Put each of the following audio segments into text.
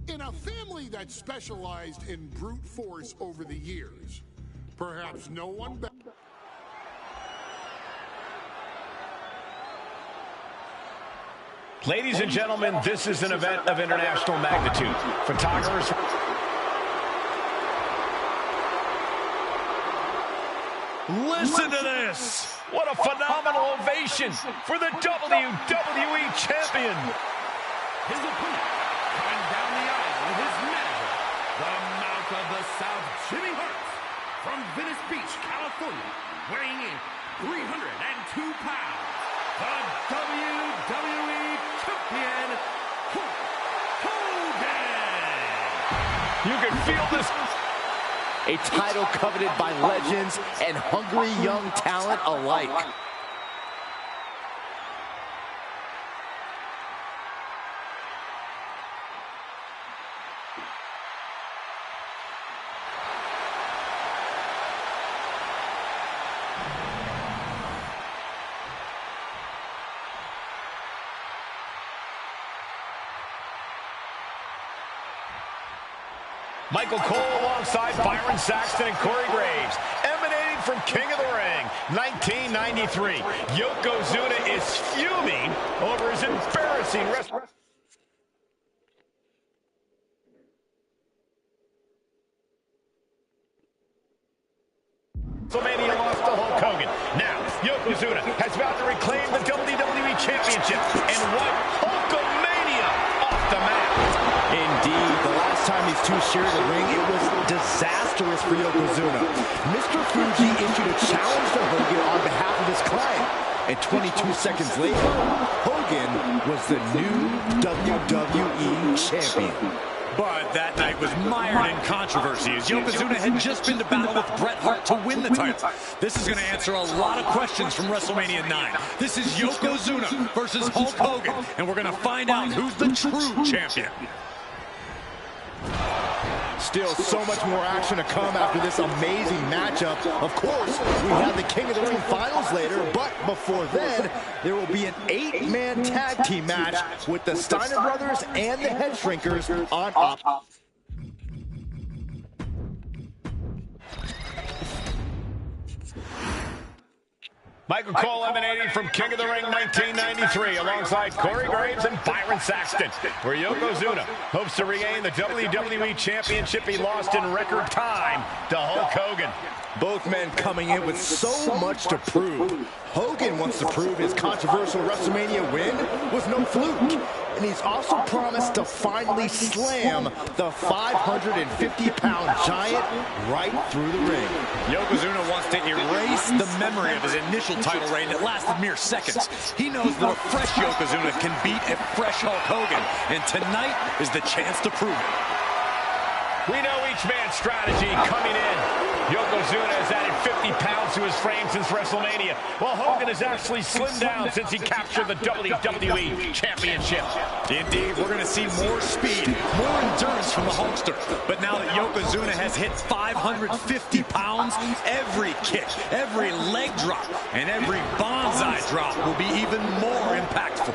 In a family that specialized in brute force over the years, perhaps no one better. Ladies and gentlemen, this is an event of international magnitude. Photographers. Listen to this. What a phenomenal ovation for the WWE Champion. His opponent, coming down the aisle with his manager, the Mouth of the South, Jimmy Hart, from Venice Beach, California, weighing in 302 pounds, the WWE Champion, Hulk Hogan. You can feel this. A title coveted by legends and hungry young talent alike. Michael Cole alongside Byron Saxton and Corey Graves, emanating from King of the Ring, 1993. Yokozuna is fuming over his embarrassing WrestleMania loss to Hulk Hogan. Now, Yokozuna has vowed to reclaim the WWE Championship and wipe Hulkamania off the map. Indeed, the last time these two shared the ring, it was disastrous for Yokozuna. Mr. Fuji issued a challenge to Hogan on behalf of his client. And 22 seconds later, Hogan was the new WWE Champion. But that night was mired in controversy as Yokozuna had just been to battle with Bret Hart to win the title. This is going to answer a lot of questions from WrestleMania 9. This is Yokozuna versus Hulk Hogan, and we're going to find out who's the true champion. Still so much more action to come after this amazing matchup. Of course, we have the King of the Ring finals later, but before then, there will be an 8-man tag team match with the Steiner brothers and the Head Shrinkers on top. Michael Cole emanating from King of the Ring 1993 alongside Corey Graves and Byron Saxton, where Yokozuna hopes to regain the WWE Championship he lost in record time to Hulk Hogan. Both men coming in with so much to prove. Hogan wants to prove his controversial WrestleMania win was no fluke. And he's also promised to finally slam the 550-pound giant right through the ring. Yokozuna wants to erase the memory of his initial title reign that lasted mere seconds. He knows that a fresh Yokozuna can beat a fresh Hulk Hogan, and tonight is the chance to prove it. We know each man's strategy coming in. Yokozuna has added 50 pounds to his frame since WrestleMania, while Hogan has actually slimmed down since he captured the WWE Championship. Indeed, we're going to see more speed, more endurance from the Hulkster. But now that Yokozuna has hit 550 pounds, every kick, every leg drop, and every bonsai drop will be even more impactful.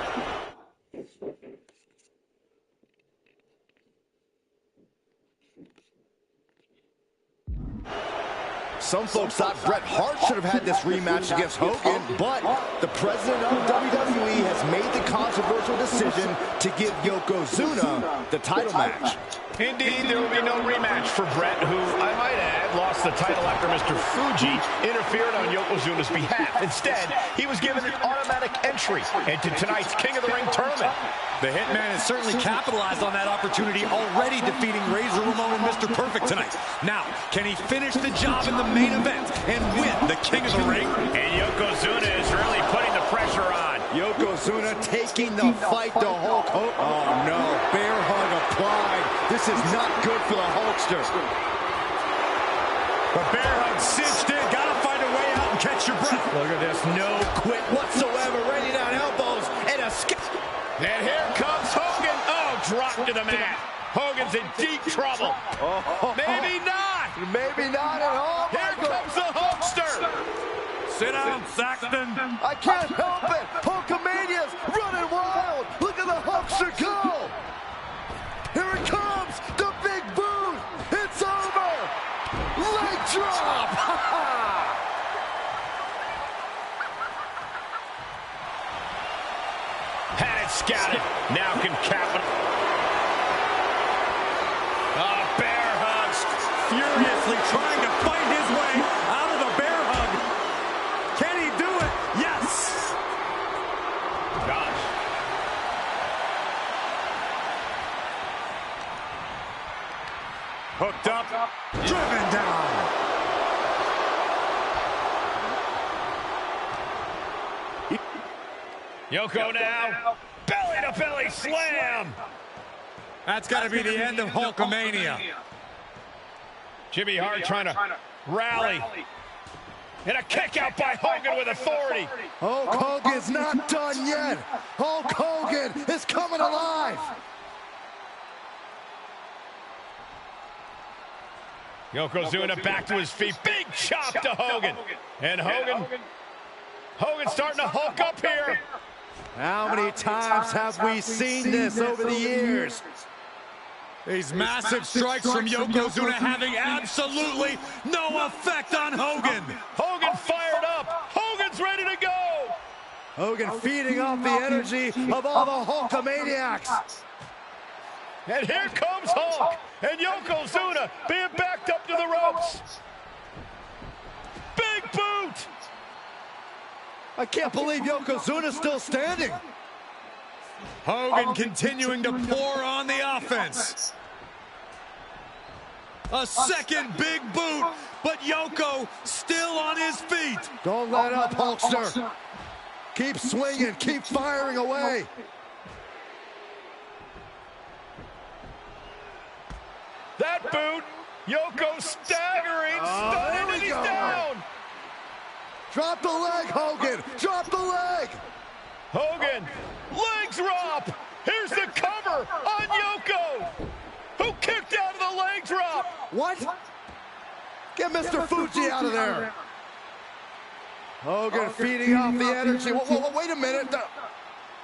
Some folks thought Bret Hart should have had this rematch against Hogan, but the president of WWE has made the controversial decision to give Yokozuna the title match. Indeed, there will be no rematch for Bret, who, I might add, lost the title after Mr. Fuji interfered on Yokozuna's behalf. Instead, he was given an automatic entry into tonight's King of the Ring tournament. The Hitman has certainly capitalized on that opportunity, already defeating Razor Ramon and Mr. Perfect tonight. Now, can he finish the job in the main event and win the King of the Ring? And Yokozuna is really putting the pressure on. Yokozuna taking the fight to Hulk Hogan. Oh no, bear hug applied. This is not good for the Hulkster. The bear hug cinched in. Gotta find a way out and catch your breath. Look at this, no quit whatsoever. Raining down elbows and a skip. And here comes Hogan. Oh, dropped to the mat. Hogan's in deep trouble. Oh, maybe not. Maybe not at all. Here comes the Hulkster. Sit down, Saxton. I can't help it. Hulkamania's running wild. Look at the Hulkster go. Here it comes. The big boot. It's over. Leg drop. Had it scouted. Now can cap it. Bear hugs. Furiously trying to fight his way out of the bear hug. Can he do it? Yes. Gosh. Hooked up. Driven down. Yoko now. Belly to belly slam. That's got to be the end of Hulkamania. Jimmy Hart trying to rally. And a kick out by Hogan with authority. Hulk Hogan's not done yet. Hulk Hogan is coming alive. Yokozuna back to his feet. Big chop to Hogan. And Hogan's starting to hulk up here. How many times have we seen this over the years? These massive strikes from Yokozuna having absolutely no effect on Hogan. Hogan fired up. Hogan's ready to go. Hogan feeding off the energy of all the Hulkamaniacs. And here comes Hulk. And Yokozuna being backed up to the ropes. Big boot. I can't believe Yokozuna's still standing. Hogan continuing to pour on the offense. A second big boot, but Yoko still on his feet. Don't let up, Hulkster. Keep swinging, keep firing away. That boot, Yoko staggering, stunning, and he's down. Drop the leg, Hogan. Drop the leg. Hogan, leg drop. Here's the cover on Yoko, who kicked out of the leg drop. What? Get Mr. Fuji out of there. Hogan feeding off the energy. Wait a minute.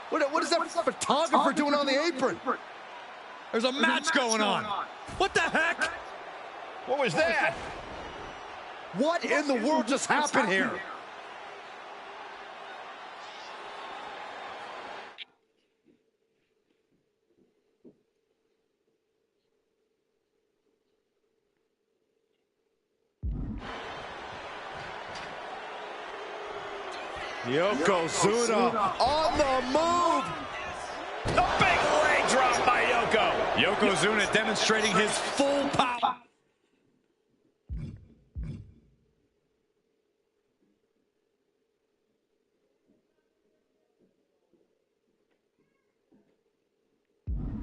What is that photographer doing on the apron? There's a match going on. What the heck? What was that? What in the world just happened here? Yokozuna on the move. A big leg drop by Yoko. Yokozuna demonstrating his full power.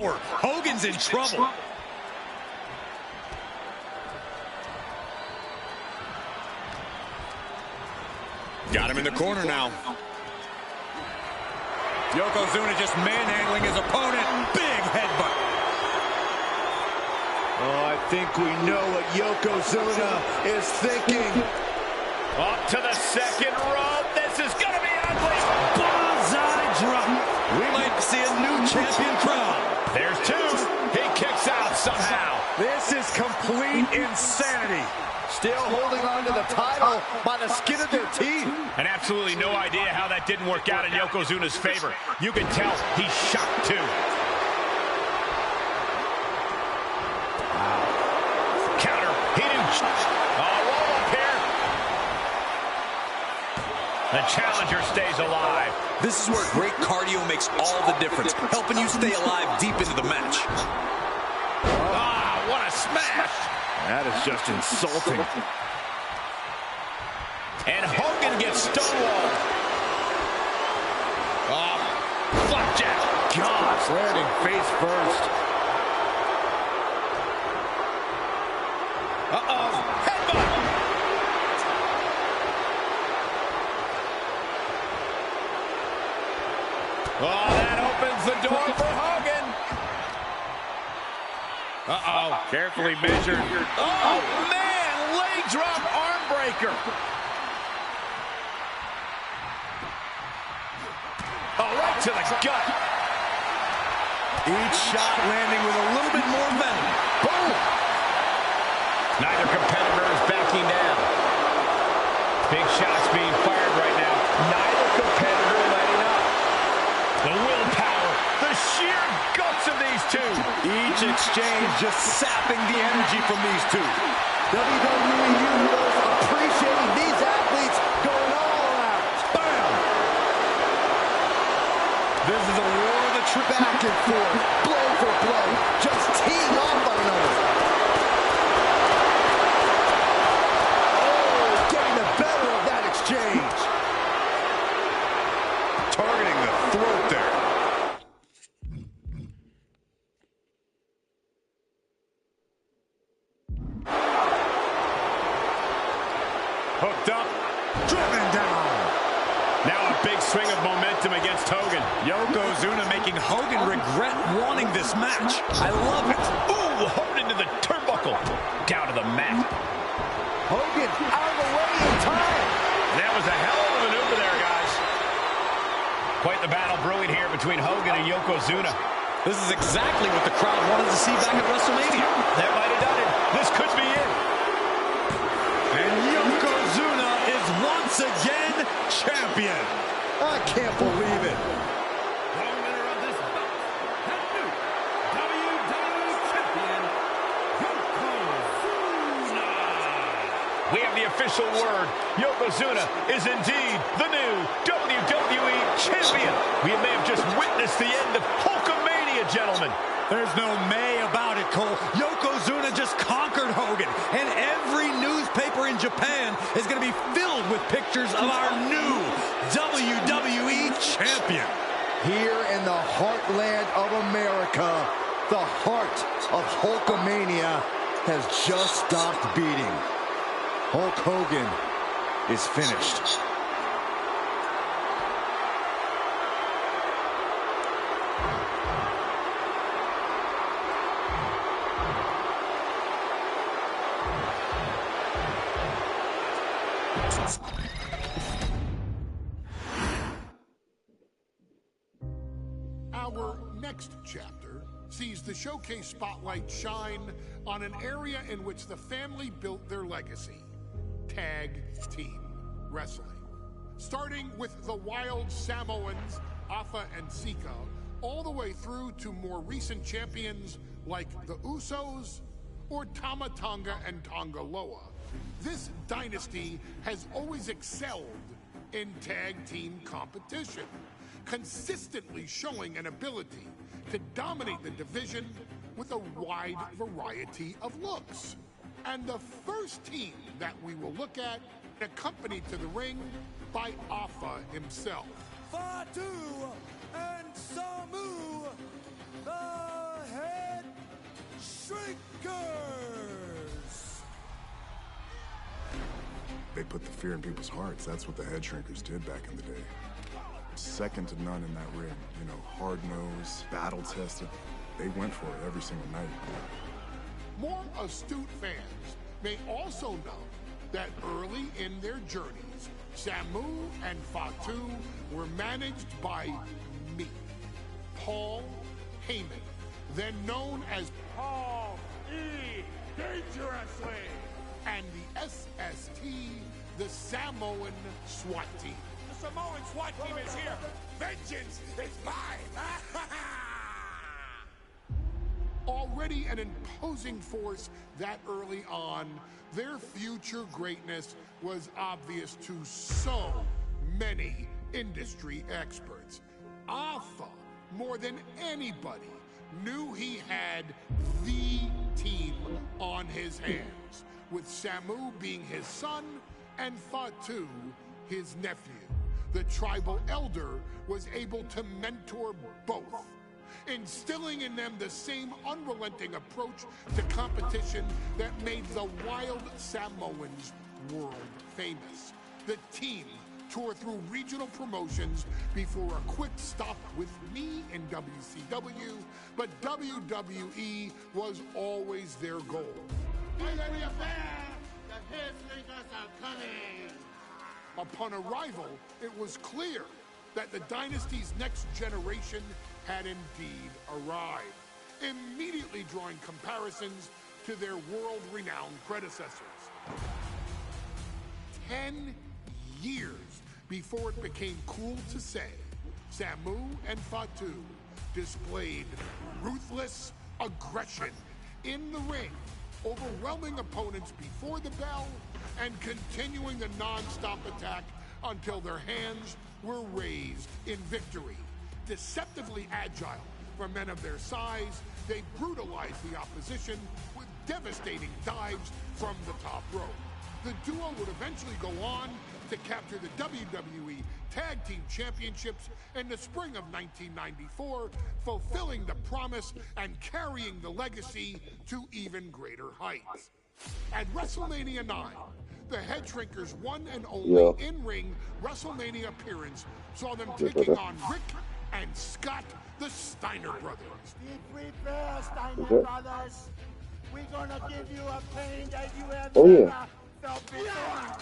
Hogan's in trouble. Got him in the corner now. Yokozuna just manhandling his opponent. Big headbutt. Oh, I think we know what Yokozuna is thinking. Up to the second rope. This is going to be ugly. Bullseye drop. We might see a new champion crowned. There's two. He kicks out somehow. This is complete insanity. Still holding on to the title by the skin of their teeth. And absolutely no idea how that didn't work out in Yokozuna's favor. You can tell he's shocked too. Wow. Counter. He didn't. Roll up here. The challenger stays alive. This is where great cardio makes all the difference, helping you stay alive deep into the match. What a smash. That is just insulting. And Hogan gets stonewalled. flapjack. Gosh, landing face first. Uh-oh, headbutt. Oh, that opens the door for Hogan. Uh-oh, carefully measured. Oh, man, leg drop arm breaker. Oh, right to the gut. Each shot landing with a little bit more venom. Boom. Neither competitor is backing down. Big shots being fired right now. Neither competitor letting up. The willpower, the sheer guts of these two. Each exchange just sapping the energy from these two. WWE Universe appreciating these athletes going all out. Bam! This is a war of the trip back and forth, blow for blow, just teeing off on another. Oh, getting the better of that exchange. Targeting the throat there. Hooked up. Driven down. Now a big swing of momentum against Hogan. Yokozuna making Hogan regret wanting this match. I love it. Ooh, Hogan into the turnbuckle. Down to the mat. Hogan out of the way in time. That was a hell of a maneuver there, guys. Quite the battle brewing here between Hogan and Yokozuna. This is exactly what the crowd wanted to see back at WrestleMania. That might have done it. This could be it. And Yokozuna is once again champion. I can't believe it. The winner of this bout, the new WWE Champion, Yokozuna. We have the official word. Yokozuna is indeed the new WWE Champion. We may have just witnessed the end of Hulkamania, gentlemen. There's no may about it, Cole. Yokozuna just conquered Hogan, and every newspaper in Japan is going to be filled with pictures of our new WWE Champion. Here in the heartland of America, the heart of Hulkamania has just stopped beating. Hulk Hogan is finished. Our next chapter sees the showcase spotlight shine on an area in which the family built their legacy: tag team wrestling. Starting with the wild Samoans, Afa and Sika, all the way through to more recent champions like the Usos or Tama Tonga and Tonga Loa. This dynasty has always excelled in tag team competition, consistently showing an ability to dominate the division with a wide variety of looks. And the first team that we will look at, accompanied to the ring by Afa himself. Fatu and Samu, the Head Shrinkers. They put the fear in people's hearts. That's what the Head Shrinkers did back in the day. Second to none in that ring. You know, hard-nosed, battle-tested. They went for it every single night. More astute fans may also know that early in their journeys, Samu and Fatu were managed by me, Paul Heyman, then known as Paul E. Dangerously, and the SST, the Samoan SWAT team. The Samoan SWAT team is here. Vengeance is mine. Already an imposing force that early on, their future greatness was obvious to so many industry experts. Afa, more than anybody, knew he had the team on his hands, with Samu being his son and Fatu his nephew. the tribal elder was able to mentor both, instilling in them the same unrelenting approach to competition that made the wild Samoans world famous. The team toured through regional promotions before a quick stop with me in WCW, but WWE was always their goal. Upon arrival, it was clear that the dynasty's next generation had indeed arrived, immediately drawing comparisons to their world-renowned predecessors. 10 years before it became cool to say, Samu and Fatu displayed ruthless aggression in the ring, overwhelming opponents before the bell and continuing the non-stop attack until their hands were raised in victory. Deceptively agile for men of their size, they brutalized the opposition with devastating dives from the top rope. The duo would eventually go on to capture the WWE Tag Team Championships in the spring of 1994, fulfilling the promise and carrying the legacy to even greater heights. At WrestleMania 9, the Head Shrinkers' one and only in-ring WrestleMania appearance saw them taking on Rick and Scott, the Steiner brothers. Be prepared, Steiner brothers. We're gonna give you a pain that you have never felt before.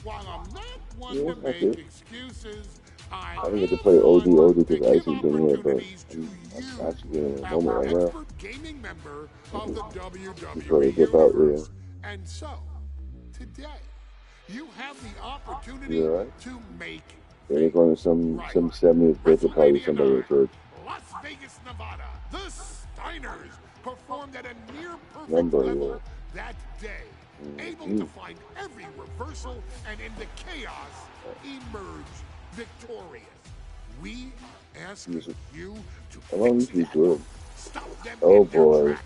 While I'm not one to make excuses, I didn't get to play OD because Icy's been here, but I'm actually getting a moment right now. expert gaming member of the Before dip out, WWE. And so, today, you have the opportunity to make they're going to some 70th birthday party somebody at church. Las Vegas, Nevada. The Steiners performed at a near perfect level that day, able to find every reversal and in the chaos emerge victorious. We ask you to fix them, stop them in their tracks,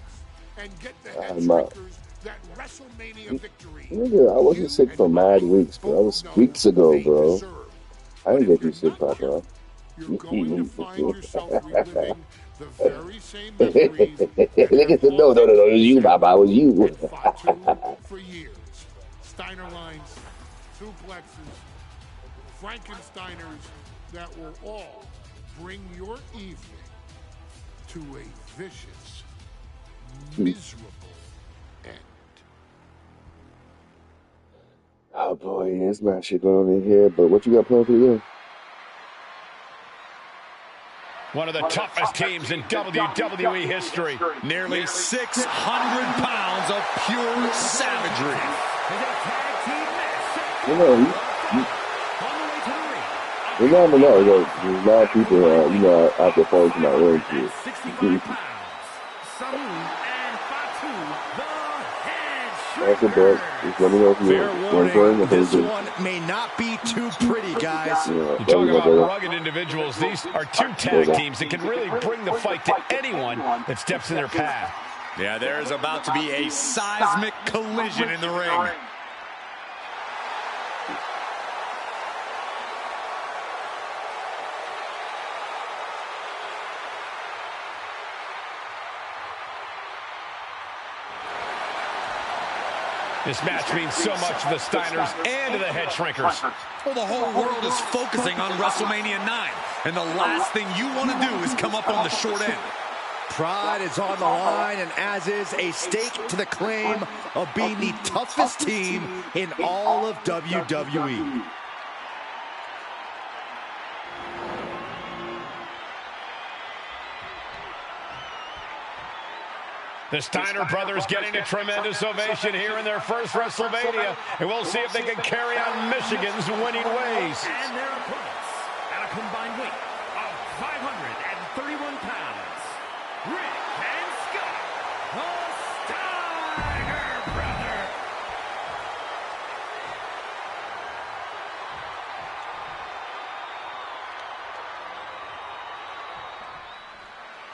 and get the Head Shrinkers that WrestleMania victory. Nigga, I wasn't sick for mad weeks, but that was weeks ago, bro. I didn't get you sick, Papa. You're going to find yourself reliving the very same memories. No, it was you, Papa. It was you. For years. Steiner lines, suplexes, Frankensteiners that will all bring your evening to a vicious, miserable end. Oh boy, there's mad shit going on in here, but what you got planned for the game? One of the toughest teams in WWE history. Nearly 600 pounds of pure savagery. You never know. There's a lot of people, out there falling to my ring too. 65 pounds. Samu and Fatu, the Head That's a bet. Just let me know if you're this one may not be too pretty, guys. You talk about rugged individuals. These are two tag teams that can really bring the fight to anyone that steps in their path. Yeah, there's about to be a seismic collision in the ring. This match means so much to the Steiners and to the Head Shrinkers. Well, the whole world is focusing on WrestleMania 9, and the last thing you want to do is come up on the short end. Pride is on the line, and as is a stake to the claim of being the toughest team in all of WWE. The Steiner brothers getting a tremendous ovation here in their first WrestleMania, and we'll see if they can carry on Michigan's winning ways. And their opponents, at a combined weight of 531 pounds, Rick and Scott, the Steiner brothers.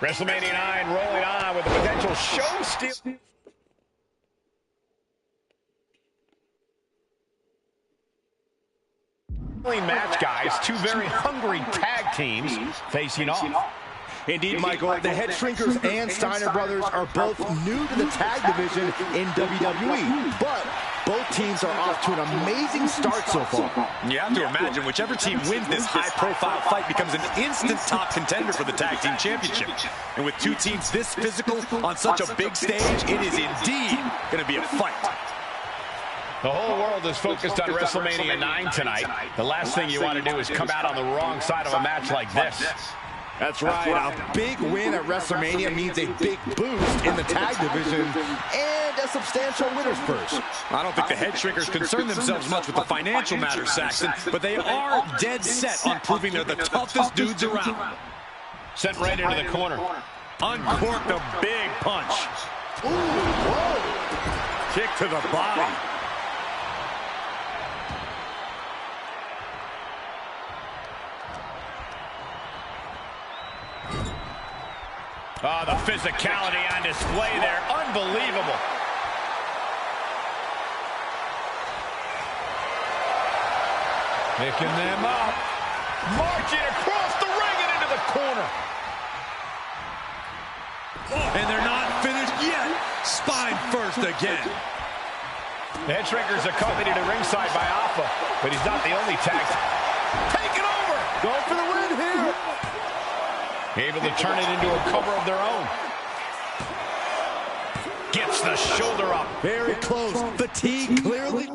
WrestleMania 9 rolling on with a potential show steal. Match, guys. guys, two very hungry tag teams facing off. Indeed, Michael, the Head Shrinkers and Steiner brothers are both new to the tag division in WWE, but both teams are off to an amazing start so far. You have to imagine whichever team wins this high-profile fight becomes an instant top contender for the tag team championship. And with two teams this physical on such a big stage, it is indeed going to be a fight. The whole world is focused on WrestleMania 9 tonight. The last thing you want to do is come out on the wrong side of a match like this. That's right. A big win at WrestleMania means a big boost in the tag division and a substantial winner's purse. I don't think the Head Shrinkers concern themselves much with the financial matters, Saxton, but they are dead set on proving they're the toughest dudes around. Sent right into the corner. Uncorked a big punch. Ooh, whoa. Kick to the body. Oh, the physicality on display there. Unbelievable. Picking them up. Marching across the ring and into the corner. And they're not finished yet. Spine first again. The Head Shrinkers accompanied to ringside by Alpha, but he's not the only tag. Taking over. Go for the win here. Able to turn it into a cover of their own. Gets the shoulder up. Very close. Fatigue clearly.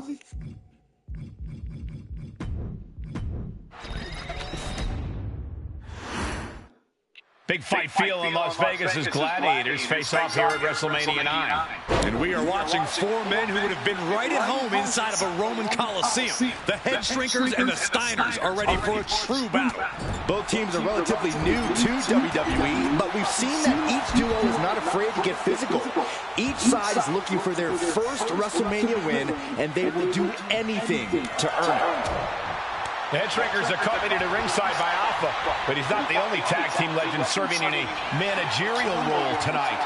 Big fight feel in Las Vegas as Gladiators face off here at WrestleMania 9. And we are watching four men who would have been right at home inside of a Roman Coliseum. The Head Shrinkers and the Steiners are ready for a true battle. Both teams are relatively new to WWE, but we've seen that each duo is not afraid to get physical. Each side is looking for their first WrestleMania win, and they will do anything to earn it. The Head Shrinkers accompanied to ringside by Alpha, but he's not the only tag team legend serving in a managerial role tonight.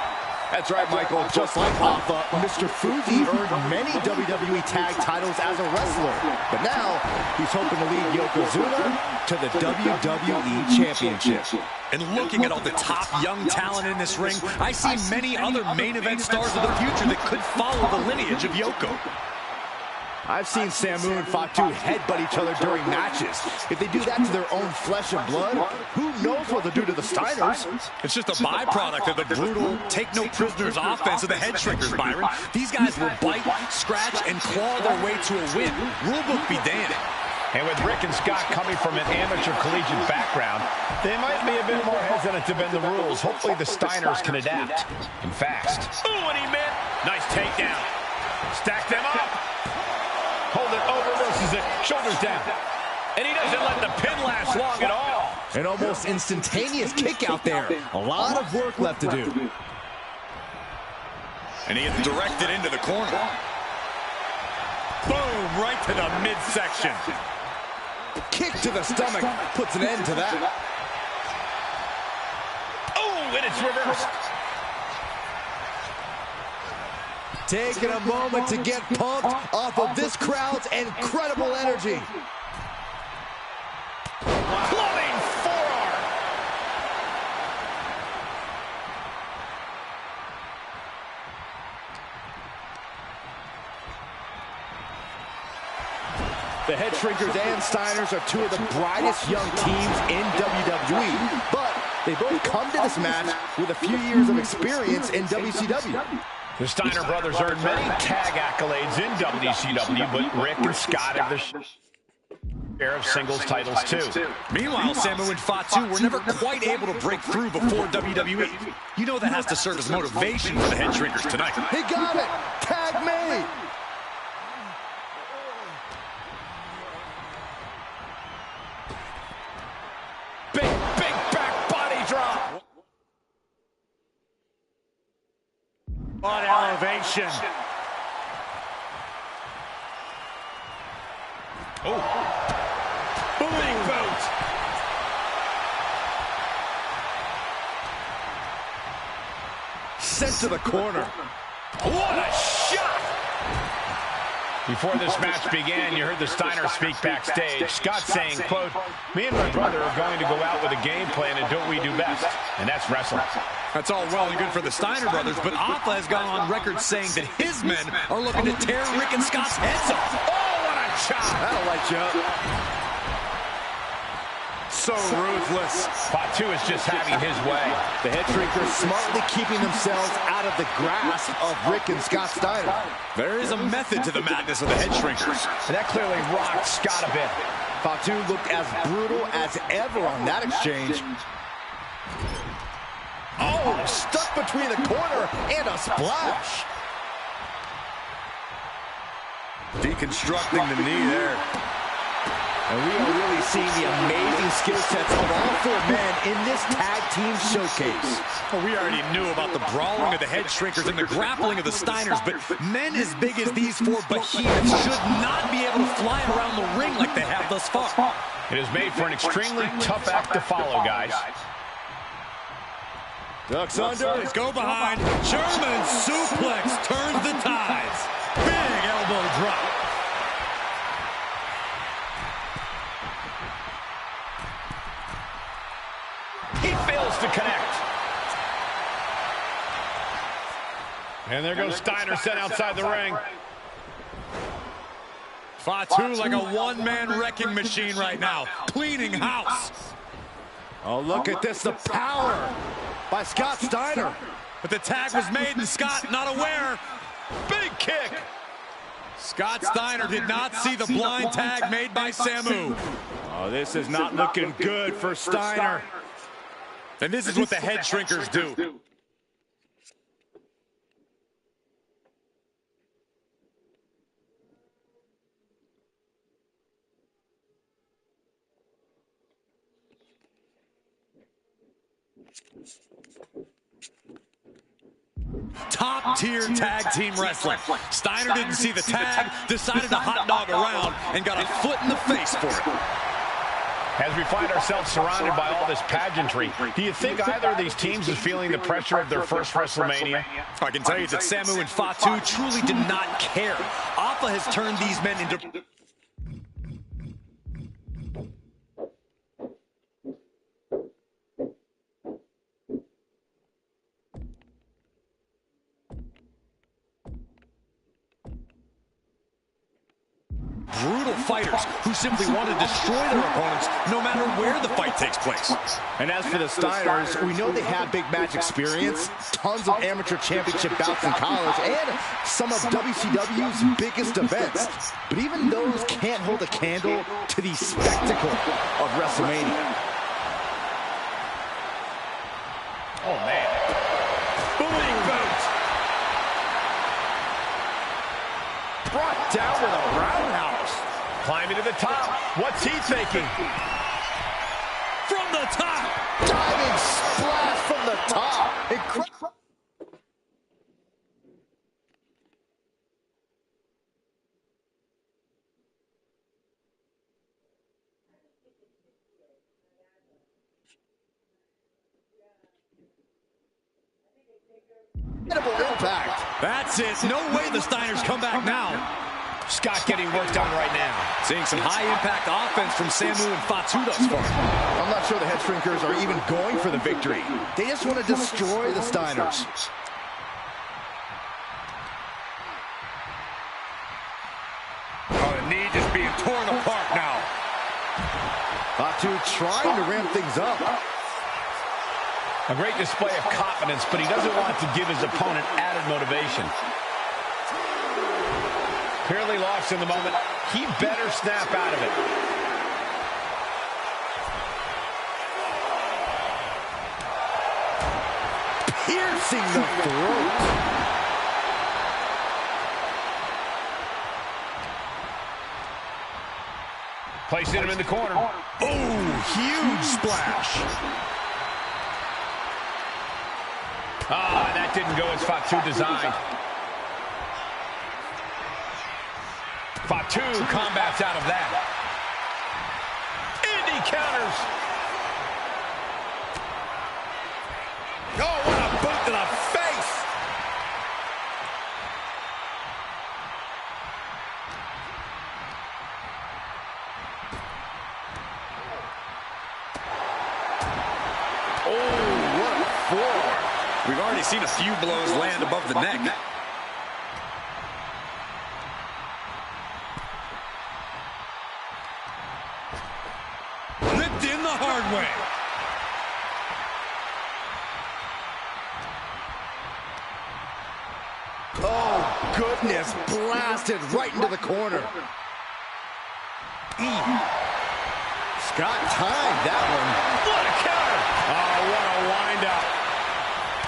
That's right, Michael. Just like Alpha, Mr. Fuji earned many WWE tag titles as a wrestler, but now he's hoping to lead Yokozuna to the WWE Championship. And looking at all the top young talent in this ring, I see many other main event stars of the future that could follow the lineage of Yoko. I've seen Samu and Fatu headbutt each other during matches. If they do that to their own flesh and blood, who knows what they'll do to the Steiners? It's just a byproduct of the brutal, take-no-prisoners offense of the Head Shrinkers, Byron. These guys will bite, scratch, and claw their way to a win. Rulebook be damned. And with Rick and Scott coming from an amateur collegiate background, they might be a bit more hesitant to bend the rules. Hopefully the Steiners can adapt, and fast. Ooh, and he meant. Nice takedown. Stack them up. Hold it over versus it. Shoulders down. And he doesn't let the pin last long at all. An almost instantaneous kick out there. A lot of work left to do. And he is directed into the corner. Boom, right to the midsection. Kick to the stomach puts an end to that. Oh, and it's reversed. Taking a moment to get pumped off of this crowd's incredible energy. Clubbing forearm. The Head Shrinkers and Steiners are two of the brightest young teams in WWE, but they both come to this match with a few years of experience in WCW. The Steiner brothers earned many tag accolades in WCW, but Rick and Scott have the share of singles titles too. Meanwhile, Samu and Fatu were never quite able to break through before WWE. You know that has to serve as motivation for the Head Shrinkers tonight. He got it! Tag me! Big back body drop. On elevation. Oh. Big boot. Sent to the corner. What a shot. Before this match began, you heard the Steiner speak backstage. Scott saying, quote, "Me and my brother are going to go out with a game plan and do what we do best, and that's wrestle." That's all well and good for the Steiner brothers, but Alpha has gone on record saying that his men are looking to tear Rick and Scott's heads off. Oh, what a chop! That'll light you up. So ruthless. Fatu is just having his way. The head shrinkers smartly keeping themselves out of the grasp of Rick and Scott Steiner. There is a method to the madness of the head shrinkers. And that clearly rocked Scott a bit. Fatu looked as brutal as ever on that exchange. Oh, stuck between the corner and a splash. Deconstructing the knee there. And we are really seeing the amazing skill sets of all four men in this tag team showcase. Well, we already knew about the brawling of the head shrinkers and the grappling of the Steiners, but men as big as these four behemoths should not be able to fly around the ring like they have thus far. It is made for an extremely tough act to follow, guys. Ducks under. Go behind. German suplex turns the tides. Big elbow drop. He fails to connect. And there goes Steiner sent outside the ring. Fatu like a one-man wrecking machine right now. Cleaning house. Oh, look at this. The power by Scott Steiner. But the tag was made and Scott not aware. Big kick. Scott Steiner did not see the blind tag made by Samu. Oh, this is not looking good for Steiner. And this is what the head shrinkers do. Top-tier tag team wrestling. Steiner didn't see the tag, decided to hot dog around, and got a foot in the face for it. As we find ourselves surrounded by all this pageantry, do you think either of these teams is feeling the pressure of their first WrestleMania? I can tell you that Samu and Fatu truly did not care. Alpha has turned these men into... brutal fighters who simply want to destroy their opponents no matter where the fight takes place. And as for the Steiners, we know they have big match experience, tons of amateur championship bouts in college, and some of WCW's biggest events. But even those can't hold a candle to the spectacle of WrestleMania. Oh, man. Booming boot. Brought down with a roundhouse. Climbing to the top. What's he thinking? From the top. Diving splash from the top. Incredible. Impact. That's it. No way the Steiners come back now. Scott getting worked on right now. Seeing some high-impact offense from Samu and Fatu thus far. I'm not sure the head shrinkers are even going for the victory. They just want to destroy the Steiners. Oh, the knee just being torn apart now. Fatu trying to ramp things up. A great display of confidence, but he doesn't want to give his opponent added motivation. Clearly lost in the moment. He better snap out of it. Piercing the throat. Placing him in the corner. Oh, huge splash. Ah, that didn't go as Fatu designed. Fatu combats out of that. And he counters. Oh, what a boot to the face. forward. We've already seen a few blows land above the neck. Ripped in the hard way. Oh, goodness. Blasted right into the corner. Scott timed that one. What a counter! Oh, what a wind-up.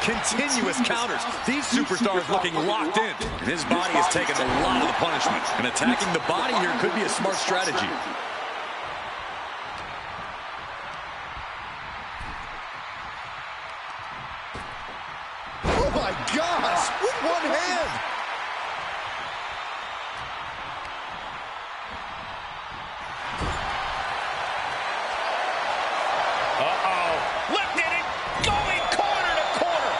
Continuous counters. These superstars looking locked in. And his body has taken a lot of the punishment. And attacking the body here could be a smart strategy. Oh, my gosh. With one hand. Lifted it, going corner to corner.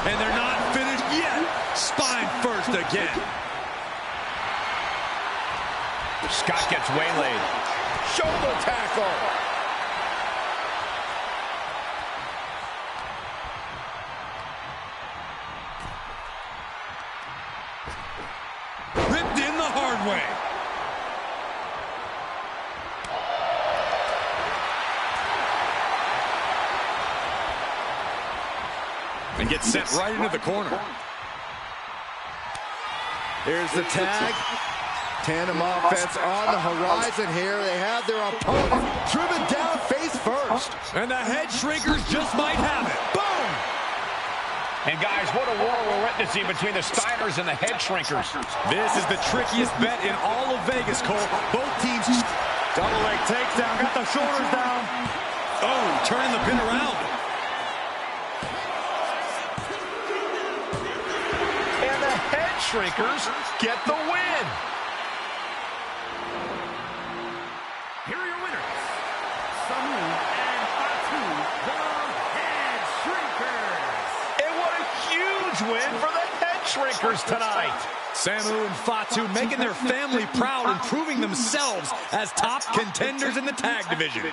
And they're not finished yet. Spine first again. Scott gets waylaid. Shoulder tackle. Ripped in the hard way. And gets sent right into the corner. Here's the tag. Tandem offense on the horizon here. They have their opponent driven down face first. And the head shrinkers just might have it. Boom! And guys, what a war we're witnessing between the Steiners and the head shrinkers. This is the trickiest bet in all of Vegas, Cole. Both teams. Double leg takedown. Got the shoulders down. Oh, turning the pin around. And the head shrinkers get the win. Here are your winners, Samu and Fatu, the Head Shrinkers. And what a huge win for the head shrinkers tonight. Samu and Fatu making their family proud and proving themselves as top contenders in the tag division.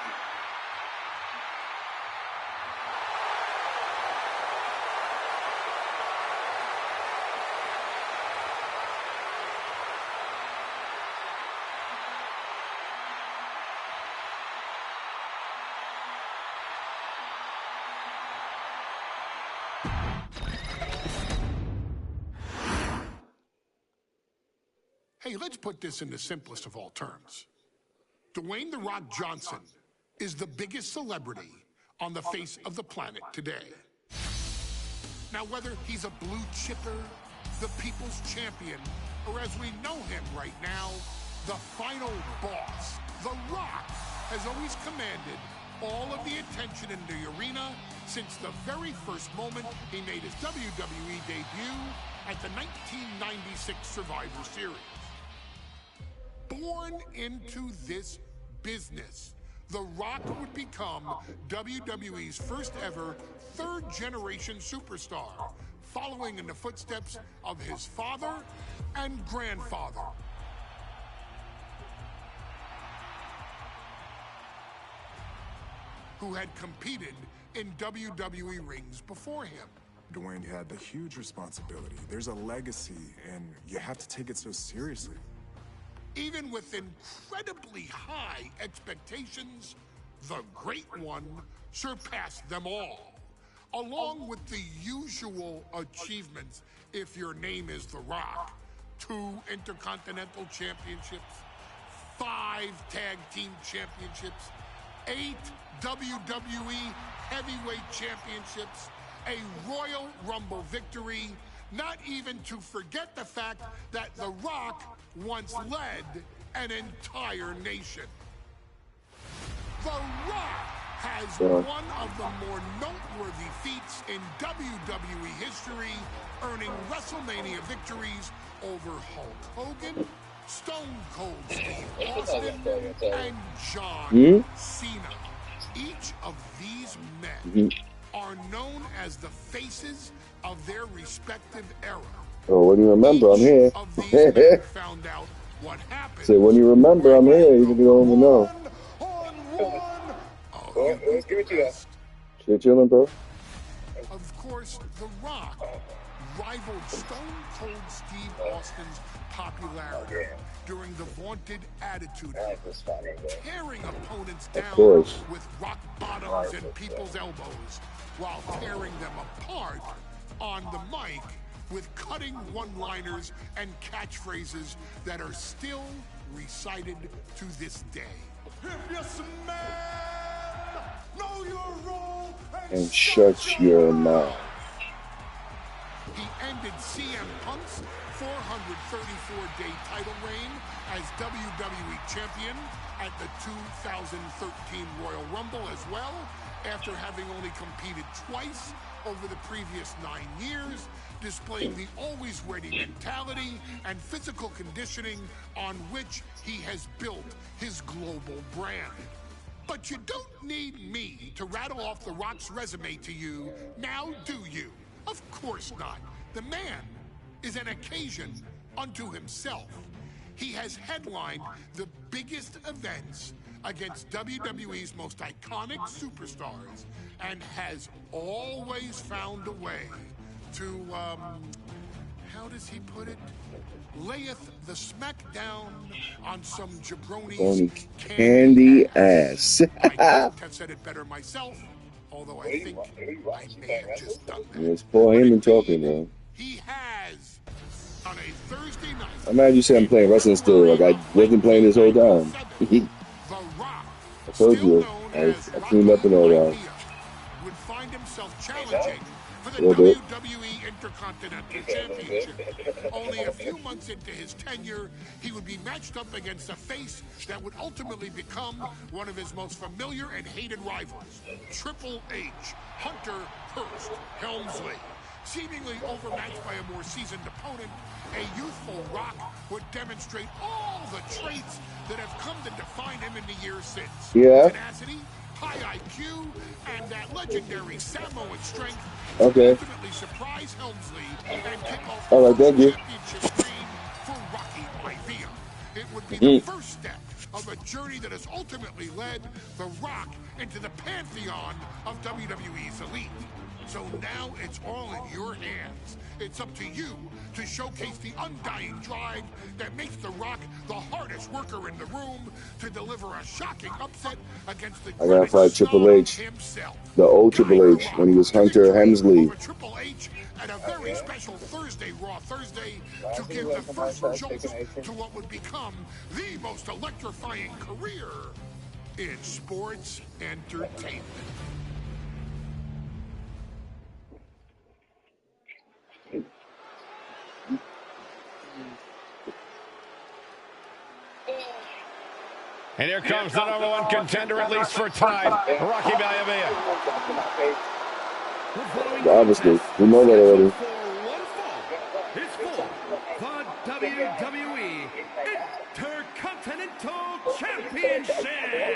Hey, let's put this in the simplest of all terms. Dwayne "The Rock" Johnson is the biggest celebrity on the face of the planet today. Now, whether he's a blue chipper, the people's champion, or as we know him right now, the final boss, The Rock has always commanded all of the attention in the arena since the very first moment he made his WWE debut at the 1996 Survivor Series. Born into this business, The Rock would become WWE's first ever third-generation superstar, following in the footsteps of his father and grandfather. Who had competed in WWE rings before him. Dwayne had the huge responsibility. There's a legacy, and you have to take it so seriously. Even with incredibly high expectations, the Great One surpassed them all, along with the usual achievements if your name is The Rock. 2 Intercontinental Championships, 5 Tag Team Championships, 8 WWE Heavyweight Championships, a Royal Rumble victory, not even to forget the fact that The Rock once led an entire nation. The Rock has one of the more noteworthy feats in WWE history, earning WrestleMania victories over Hulk Hogan, Stone Cold Steve Austin, and John Cena. Each of these men are known as the faces of their respective era. Oh, when you remember, I'm here. Found out what happened. So when you remember, I'm here, even if you don't even know. Oh, Shit chilling, bro. Of course, The Rock rivaled Stone Cold Steve Austin's popularity during the vaunted Attitude Era, tearing opponents down with rock bottoms and people's elbows, while tearing them apart on the mic with cutting one-liners and catchphrases that are still recited to this day. If you smell, know your role And shut your mouth. He ended CM Punk's 434-day title reign as WWE Champion at the 2013 Royal Rumble as well, after having only competed twice over the previous 9 years, displaying the always-ready mentality and physical conditioning on which he has built his global brand. But you don't need me to rattle off The Rock's resume to you, now do you? Of course not. The man is an occasion unto himself. He has headlined the biggest events against WWE's most iconic superstars and has always found a way to, how does he put it? Layeth the smackdown on some jabroni's candy ass. I couldn't have said it better myself, although I think I may have just done that. It's Paul Heyman talking, bro. He has on a Thursday night. I'm mad you said I'm playing wrestling still. Like I wasn't playing this whole time. I told you I cleaned up and all that. Would find himself challenging for the WWE Intercontinental Championship. Only a few months into his tenure, he would be matched up against a face that would ultimately become one of his most familiar and hated rivals, Triple H, Hunter Hearst Helmsley. Seemingly overmatched by a more seasoned opponent, a youthful Rock would demonstrate all the traits that have come to define him in the years since. Yeah. Tenacity, high IQ, and that legendary Samoan strength. Okay. Ultimately surprise Helmsley and kick off All right, the thank you. championship reign for Rocky Maivia. It would be the first step of a journey that has ultimately led The Rock into the pantheon of WWE's elite. So now it's all in your hands. It's up to you to showcase the undying drive that makes The Rock the hardest worker in the room to deliver a shocking upset against the I gotta fight Triple H, himself. the old Triple H, when he was Hunter Hemsley. Triple H at a very special Thursday, Raw Thursday, to give the first jolt to what would become the most electrifying career in sports entertainment. And here comes the #1 contender, at least for tonight, Rocky Maivia. Obviously, we know that already. It's for the WWE Intercontinental Championship.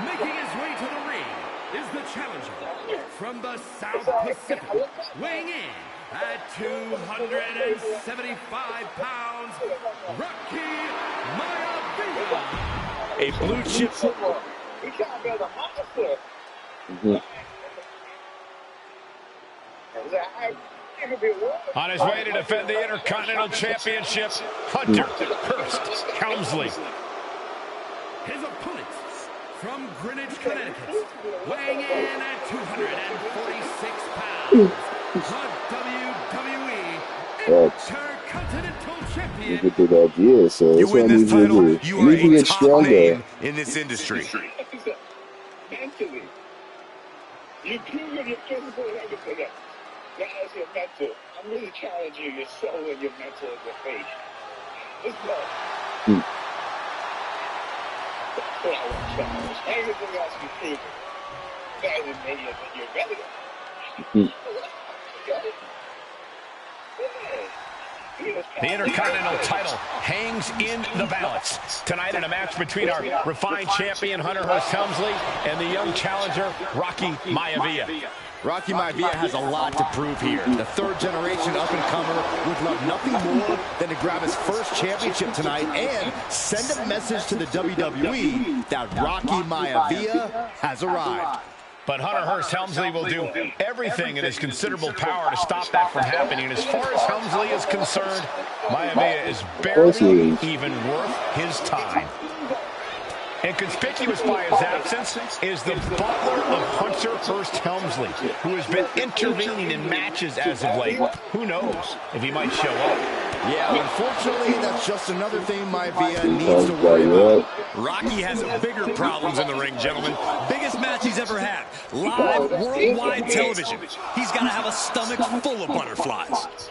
Making his way to the ring is the challenger from the South Pacific, weighing in at 275 pounds, Rocky Maivia. A blue chip. On his way to defend the Intercontinental Championship, Hunter Hearst Helmsley. His opponent from Greenwich, Connecticut, weighing in at 246 pounds, the WWE Intercontinental Champion. Look at that idea, so You win this title, you are a top name in this industry. Mentally, you prove your physical and everything else. Now it's your mental. I'm really challenging your soul and your mental and your faith. Let's go. That's what I want to challenge. Everything else you prove it. Better than many of them. You're better. The Intercontinental title hangs in the balance. Tonight in a match between our refined champion, Hunter Hearst Helmsley, and the young challenger, Rocky Maivia. Rocky Maivia has a lot to prove here. The third-generation up-and-comer would love nothing more than to grab his first championship tonight and send a message to the WWE that Rocky Maivia has arrived. But Hunter Hearst Helmsley will do everything in his considerable power to stop that from happening. And as far as Helmsley is concerned, Maivia is barely even worth his time. And conspicuous by his absence is the butler of Hunter Hearst Helmsley, who has been intervening in matches as of late. Who knows if he might show up. Yeah, unfortunately, that's just another thing Maivia needs to worry about. Rocky has bigger problems in the ring, gentlemen. Biggest match he's ever had. Live, worldwide television. He's got to have a stomach full of butterflies.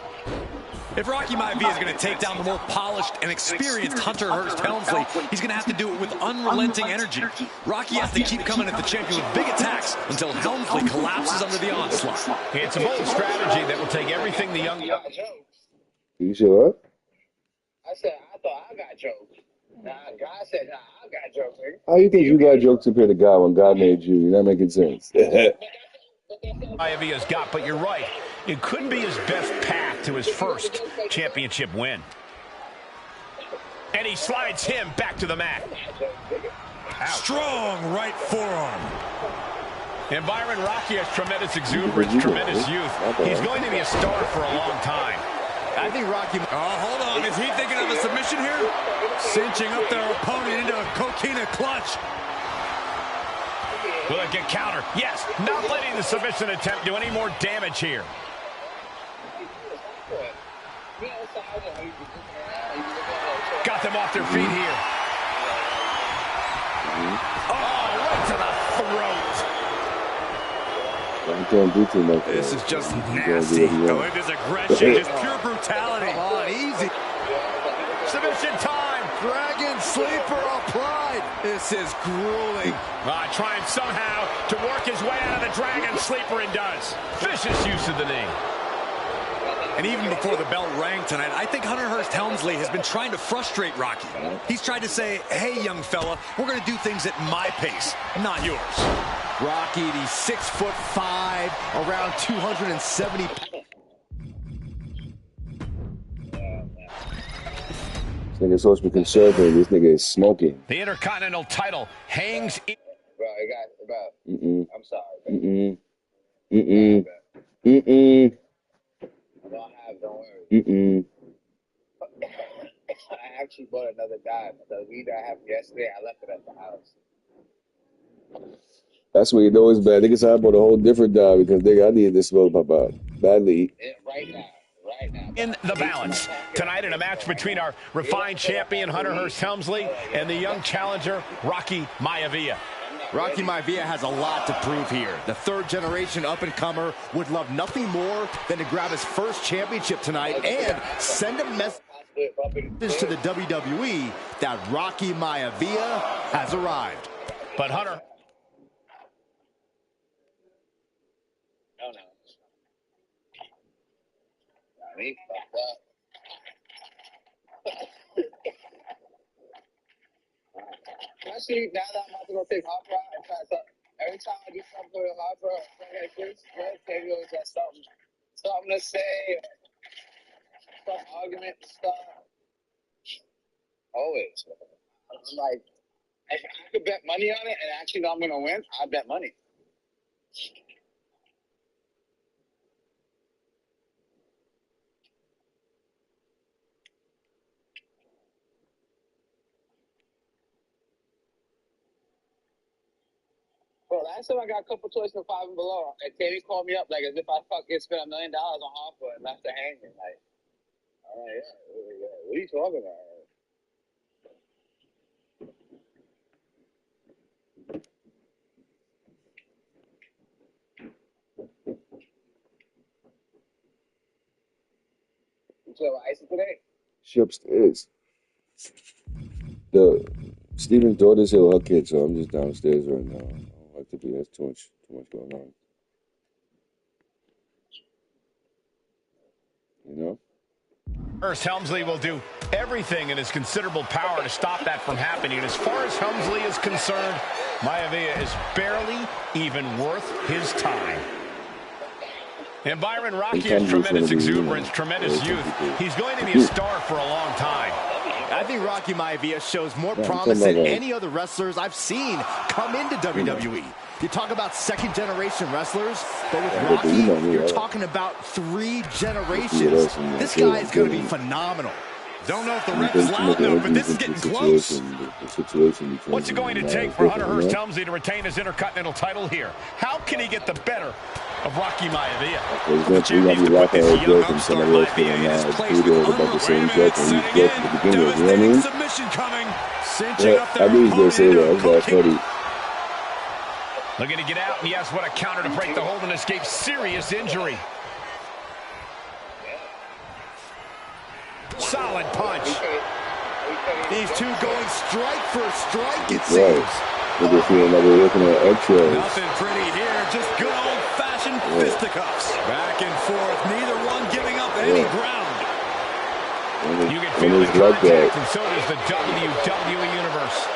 If Rocky Maivia is going to take down the more polished and experienced Hunter Hearst Helmsley, he's going to have to do it with unrelenting energy. Rocky has to keep coming at the champion with big attacks until Helmsley collapses under the onslaught. It's a bold strategy that will take everything the young... You show up? I said, I thought I got jokes. Nah, God said, nah, I got jokes. How you think you got jokes compared to God when God made you? You're not making sense. Maivia's got, but you're right. It could be his best path to his first championship win. And he slides him back to the mat. Strong right forearm. And Byron, Rocky has tremendous exuberance, tremendous youth. He's going to be a star for a long time. I think Rocky... Oh, hold on. Is he thinking of a submission here? Cinching up their opponent into a coquina clutch. Will it get countered? Yes, not letting the submission attempt do any more damage here. Got them off their feet here. Oh, right to the throat. You can't do too much. This is just nasty. Oh, it is aggression, just pure brutality. Come on, easy. Submission time. Dragon sleeper applied. This is grueling. Trying somehow to work his way out of the dragon sleeper, and does. Vicious use of the knee. And even before the bell rang tonight, I think Hunter Hearst Helmsley has been trying to frustrate Rocky. He's tried to say, hey, young fella, we're going to do things at my pace, not yours. Rocky, the 6'5", around 270 pounds. This nigga's supposed to be conservative. This nigga is smoking. The Intercontinental title hangs in... Bro, I got about... I'm sorry. Don't worry. I actually bought another dime. The weed I have yesterday, I left it at the house. That's what you know is bad. Niggas, I bought a whole different dime because nigga, I needed this smoke pop out badly. Yeah, right now. In the balance tonight in a match between our refined champion Hunter Hearst Helmsley and the young challenger Rocky Maivia. Rocky Maivia has a lot to prove here. The third-generation up-and-comer would love nothing more than to grab his first championship tonight and send a message to the WWE that Rocky Maivia has arrived. But Hunter... Actually, now that I'm about to go take Harper out and try to every time I do something with Harper, like this, maybe it was just something to say, some argument and stuff. Always. I'm like, if I could bet money on it and actually know I'm going to win, I bet money. Bro, last time I got a couple choices from 5 and below, and Tammy called me up like as if I fucking spent $1 million on Harper and left her hanging. Like, all right, yeah, what are you talking about? You still have ice today? She upstairs. Steven's daughter's here with her kids, so I'm just downstairs right now. I don't like to be. There's too much going on. You know? Hearst Helmsley will do everything in his considerable power to stop that from happening. And as far as Helmsley is concerned, Maivia is barely even worth his time. And Byron, Rocky has tremendous exuberance, tremendous youth. He's going to be a star for a long time. I think Rocky Maivia shows more promise than any other wrestlers I've seen come into WWE. You talk about second-generation wrestlers, but with Rocky, you're talking about 3 generations. This guy is going to be phenomenal. Don't know if the ref is loud enough, but this is getting close. What's it going to take for Hunter Hearst Helmsley to retain his Intercontinental title here? How can he get the better of Rocky Maivia? The champ needs to put this young upstart Maivia in his place with devastating submission coming. Cinching up their opponent into a cookie. Looking to get out, and yes, what a counter to break the hold and escape serious injury. Solid punch. These two going strike for strike, it seems. We're feeling like we're looking at eggshells. Nothing pretty here, just good old-fashioned fisticuffs. Back and forth, neither one giving up any ground. You can feel the contact, and so does the WWE Universe.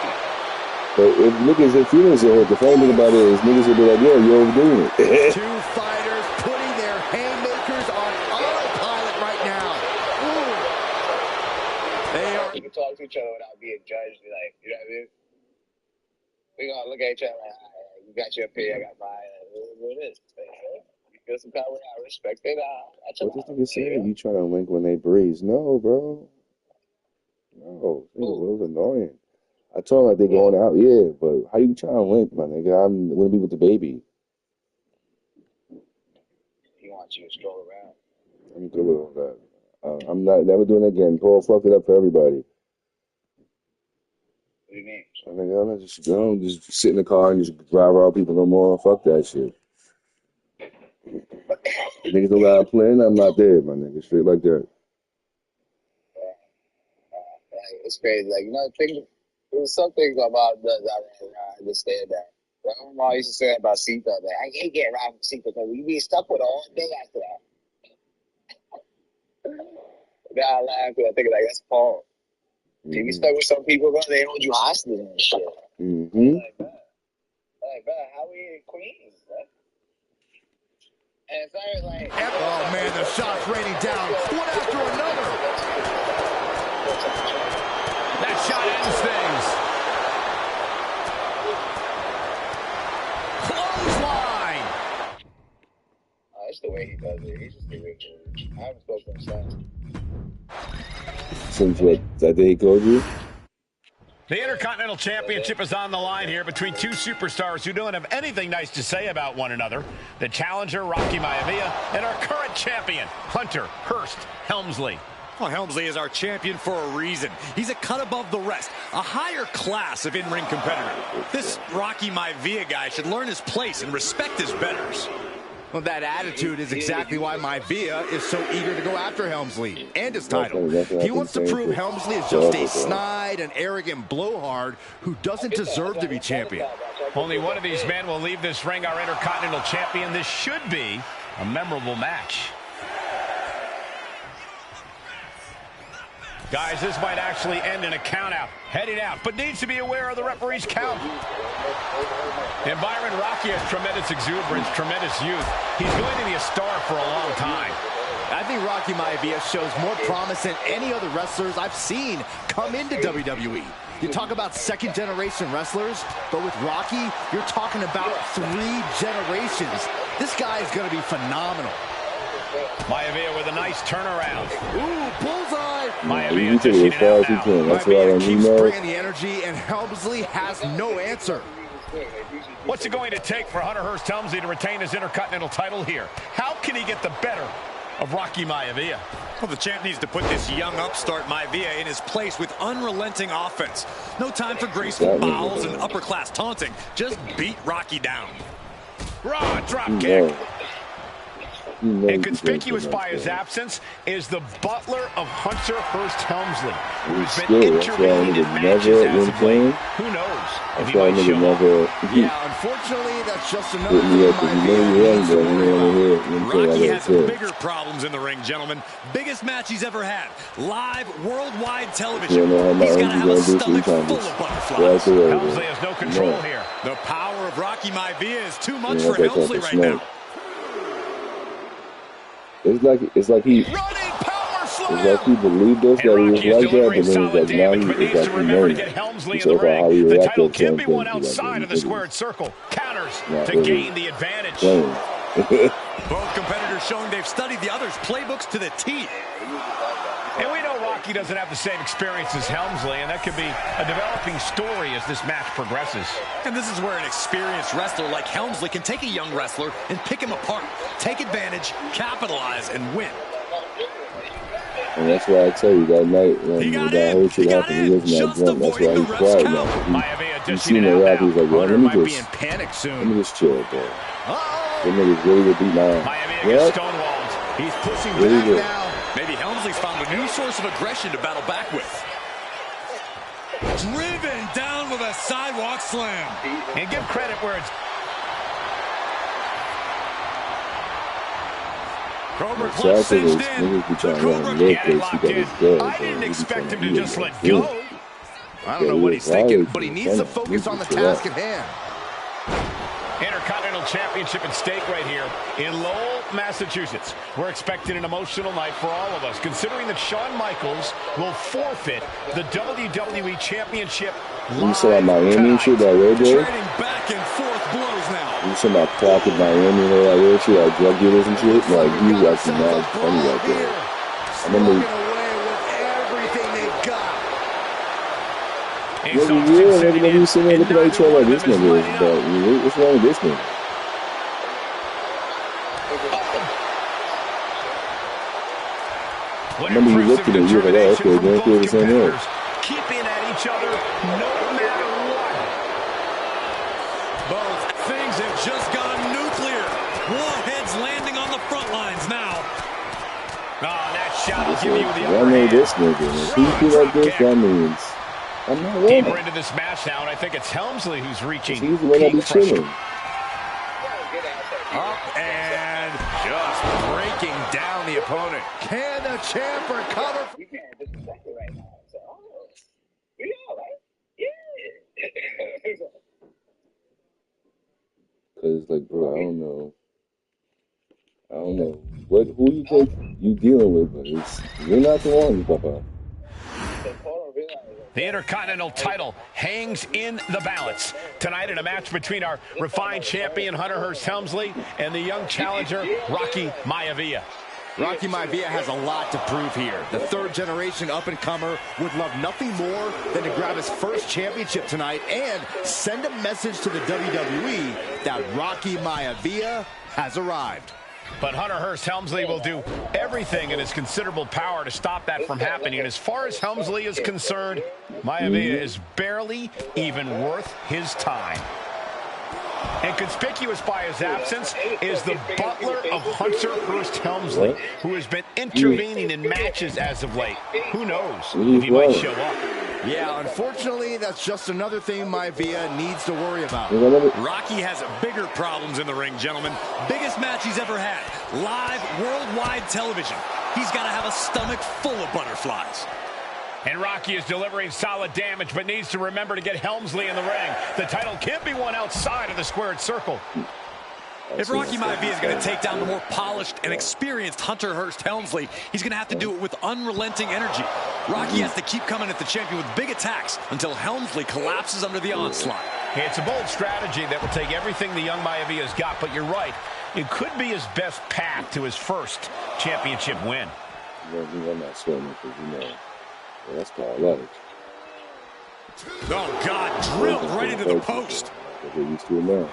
But if niggas have feelings in it, the funny thing about it is niggas will be like, yo, you're overdoing it. 2 fighters putting their haymakers on autopilot right now. Ooh. They are. We can talk to each other without being judged. Like, you know what I mean? We gonna look at each other like, all right, you got your opinion, I got mine. What it is? You feel some kind of way, I respect it. What this nigga saying? You trying to link when they breeze? No, bro. No, it was annoying. I told him like they going out, yeah, but how you trying to link, my nigga? I'm gonna be with the baby. He wants you to stroll around. I'm good with all that. I'm not never doing it again. Paul fucked it up for everybody. What do you mean? I think I'm not just sit in the car and just drive around people no more. Fuck that shit. Niggas don't got a plan. I'm not there, my nigga. Straight like that. It's crazy. Like, you know, there's some things about I understand that. Like, my mom used to say about Sita, that I can't get around with Sita because we be stuck with her all day after that. Now I laugh because I think like that's Paul. You be stuck with some people, bro, they hold you hostage and shit. Like, bro, how we in Queens, bro? And it's like, oh man, the shots raining down, one after another. That shot ends things. Clothesline. That's the way he does it. He's just the way he does it. I haven't spoken to him since what? That day he called you? The Intercontinental Championship is on the line here between 2 superstars who don't have anything nice to say about one another. The challenger, Rocky Maivia, and our current champion, Hunter Hearst Helmsley. Well, Helmsley is our champion for a reason. He's a cut above the rest, a higher class of in-ring competitor. This Rocky Maivia guy should learn his place and respect his betters. Well, that attitude is exactly why Maivia is so eager to go after Helmsley and his title. He wants to prove Helmsley is just a snide and arrogant blowhard who doesn't deserve to be champion. Only one of these men will leave this ring our Intercontinental Champion. This should be a memorable match. Guys, this might actually end in a count-out. Heading out, but needs to be aware of the referee's count. And Byron, Rocky has tremendous exuberance, tremendous youth. He's going to be a star for a long time. I think Rocky Maivia shows more promise than any other wrestlers I've seen come into WWE. You talk about second-generation wrestlers, but with Rocky, you're talking about 3 generations. This guy is going to be phenomenal. Maivia with a nice turnaround. Ooh, bullseye! Maivia dishing it out now. Maivia keeps bringing the energy, and Helmsley has no answer. What's it going to take for Hunter Hearst Helmsley to retain his Intercontinental title here? How can he get the better of Rocky Maivia? Well, the champ needs to put this young upstart Maivia in his place with unrelenting offense. No time for graceful bows and upper-class taunting. Just beat Rocky down. Raw drop kick. And conspicuous by his absence is the butler of Hunter Hearst Helmsley, who's been intervening in matches as of late. Who knows if he might show up. Yeah, unfortunately, that's just another thing. Rocky has bigger problems in the ring, gentlemen. Biggest match he's ever had. Live, worldwide television. He's got to have a stomach full of butterflies. Helmsley has no control here. The power of Rocky Maivia is too much for Helmsley right now. It's like he believed us that he was like that, but then it's like now he is like he knows. So about how he reacted to certain things. Outside of the squared circle, counters to gain the advantage. Both competitors showing they've studied the other's playbooks to the T. And we know Rocky doesn't have the same experience as Helmsley, and that could be a developing story as this match progresses. And this is where an experienced wrestler like Helmsley can take a young wrestler and pick him apart, take advantage, capitalize, and win. And that's why I tell you that night when that whole shit happened, he wasn't that drunk. That's why he's quiet now. He's seen the rap. He's like, well, let me just chill, bro. That nigga's really gonna beat my ass. What? He's pushing back now. Maybe Helmsley's found a new source of aggression to battle back with. Driven down with a sidewalk slam. And give credit where it's... Cobra clutch cinched in. I didn't expect him to just let go. I don't know what he's thinking, but he needs to focus on the task at hand. Intercontinental Championship at stake right here in Lowell, Massachusetts. We're expecting an emotional night for all of us, considering that Shawn Michaels will forfeit the WWE Championship. You saw that Miami shit, that red day? Trading back and forth blows now. You saw that clock in Miami and all that red shit, like drug dealers and shit? Like, he was actually mad funny right there. I remember... Yeah, everybody was sitting there looking at each other like, this nigga is, but what's wrong with this nigga? I remember you looked at it, you were like, oh, okay, they feel the same way. Keeping at each other no matter what. Both things have just gone nuclear. Warheads landing on the front lines now. Oh, that shot will give you the upper hand. I know this nigga. If he feel like this, that means... I'm not wrong. Deeper into this match now, and I think it's Helmsley who's reaching. He's the one that be chilling. Up and just breaking down the opponent. Can the champ recover? You can't disrespect it right now. So, we all right. Yeah. Cause like, bro, I don't know. Who you think you dealing with, but you're not the one, Papa. The Intercontinental title hangs in the balance tonight in a match between our refined champion Hunter Hearst Helmsley and the young challenger Rocky Maivia. Rocky Maivia has a lot to prove here. The third-generation up-and-comer would love nothing more than to grab his first championship tonight and send a message to the WWE that Rocky Maivia has arrived. But Hunter Hearst Helmsley will do everything in his considerable power to stop that from happening. And as far as Helmsley is concerned, Maivia is barely even worth his time. And conspicuous by his absence is the butler of Hunter Hearst Helmsley, who has been intervening in matches as of late. Who knows if he might show up. Yeah, unfortunately, that's just another thing Maivia needs to worry about. Rocky has bigger problems in the ring, gentlemen. Biggest match he's ever had. Live, worldwide television. He's got to have a stomach full of butterflies. And Rocky is delivering solid damage, but needs to remember to get Helmsley in the ring. The title can't be won outside of the squared circle. If Rocky Maivia is going to take down the more polished and experienced Hunter Hearst Helmsley, he's going to have to do it with unrelenting energy. Rocky has to keep coming at the champion with big attacks until Helmsley collapses under the onslaught. It's a bold strategy that will take everything the young Maivia's got, but you're right. It could be his best path to his first championship win. I'm not sweating because, yeah, that's powerless. Oh, God, drilled right into the post. They're used to it now.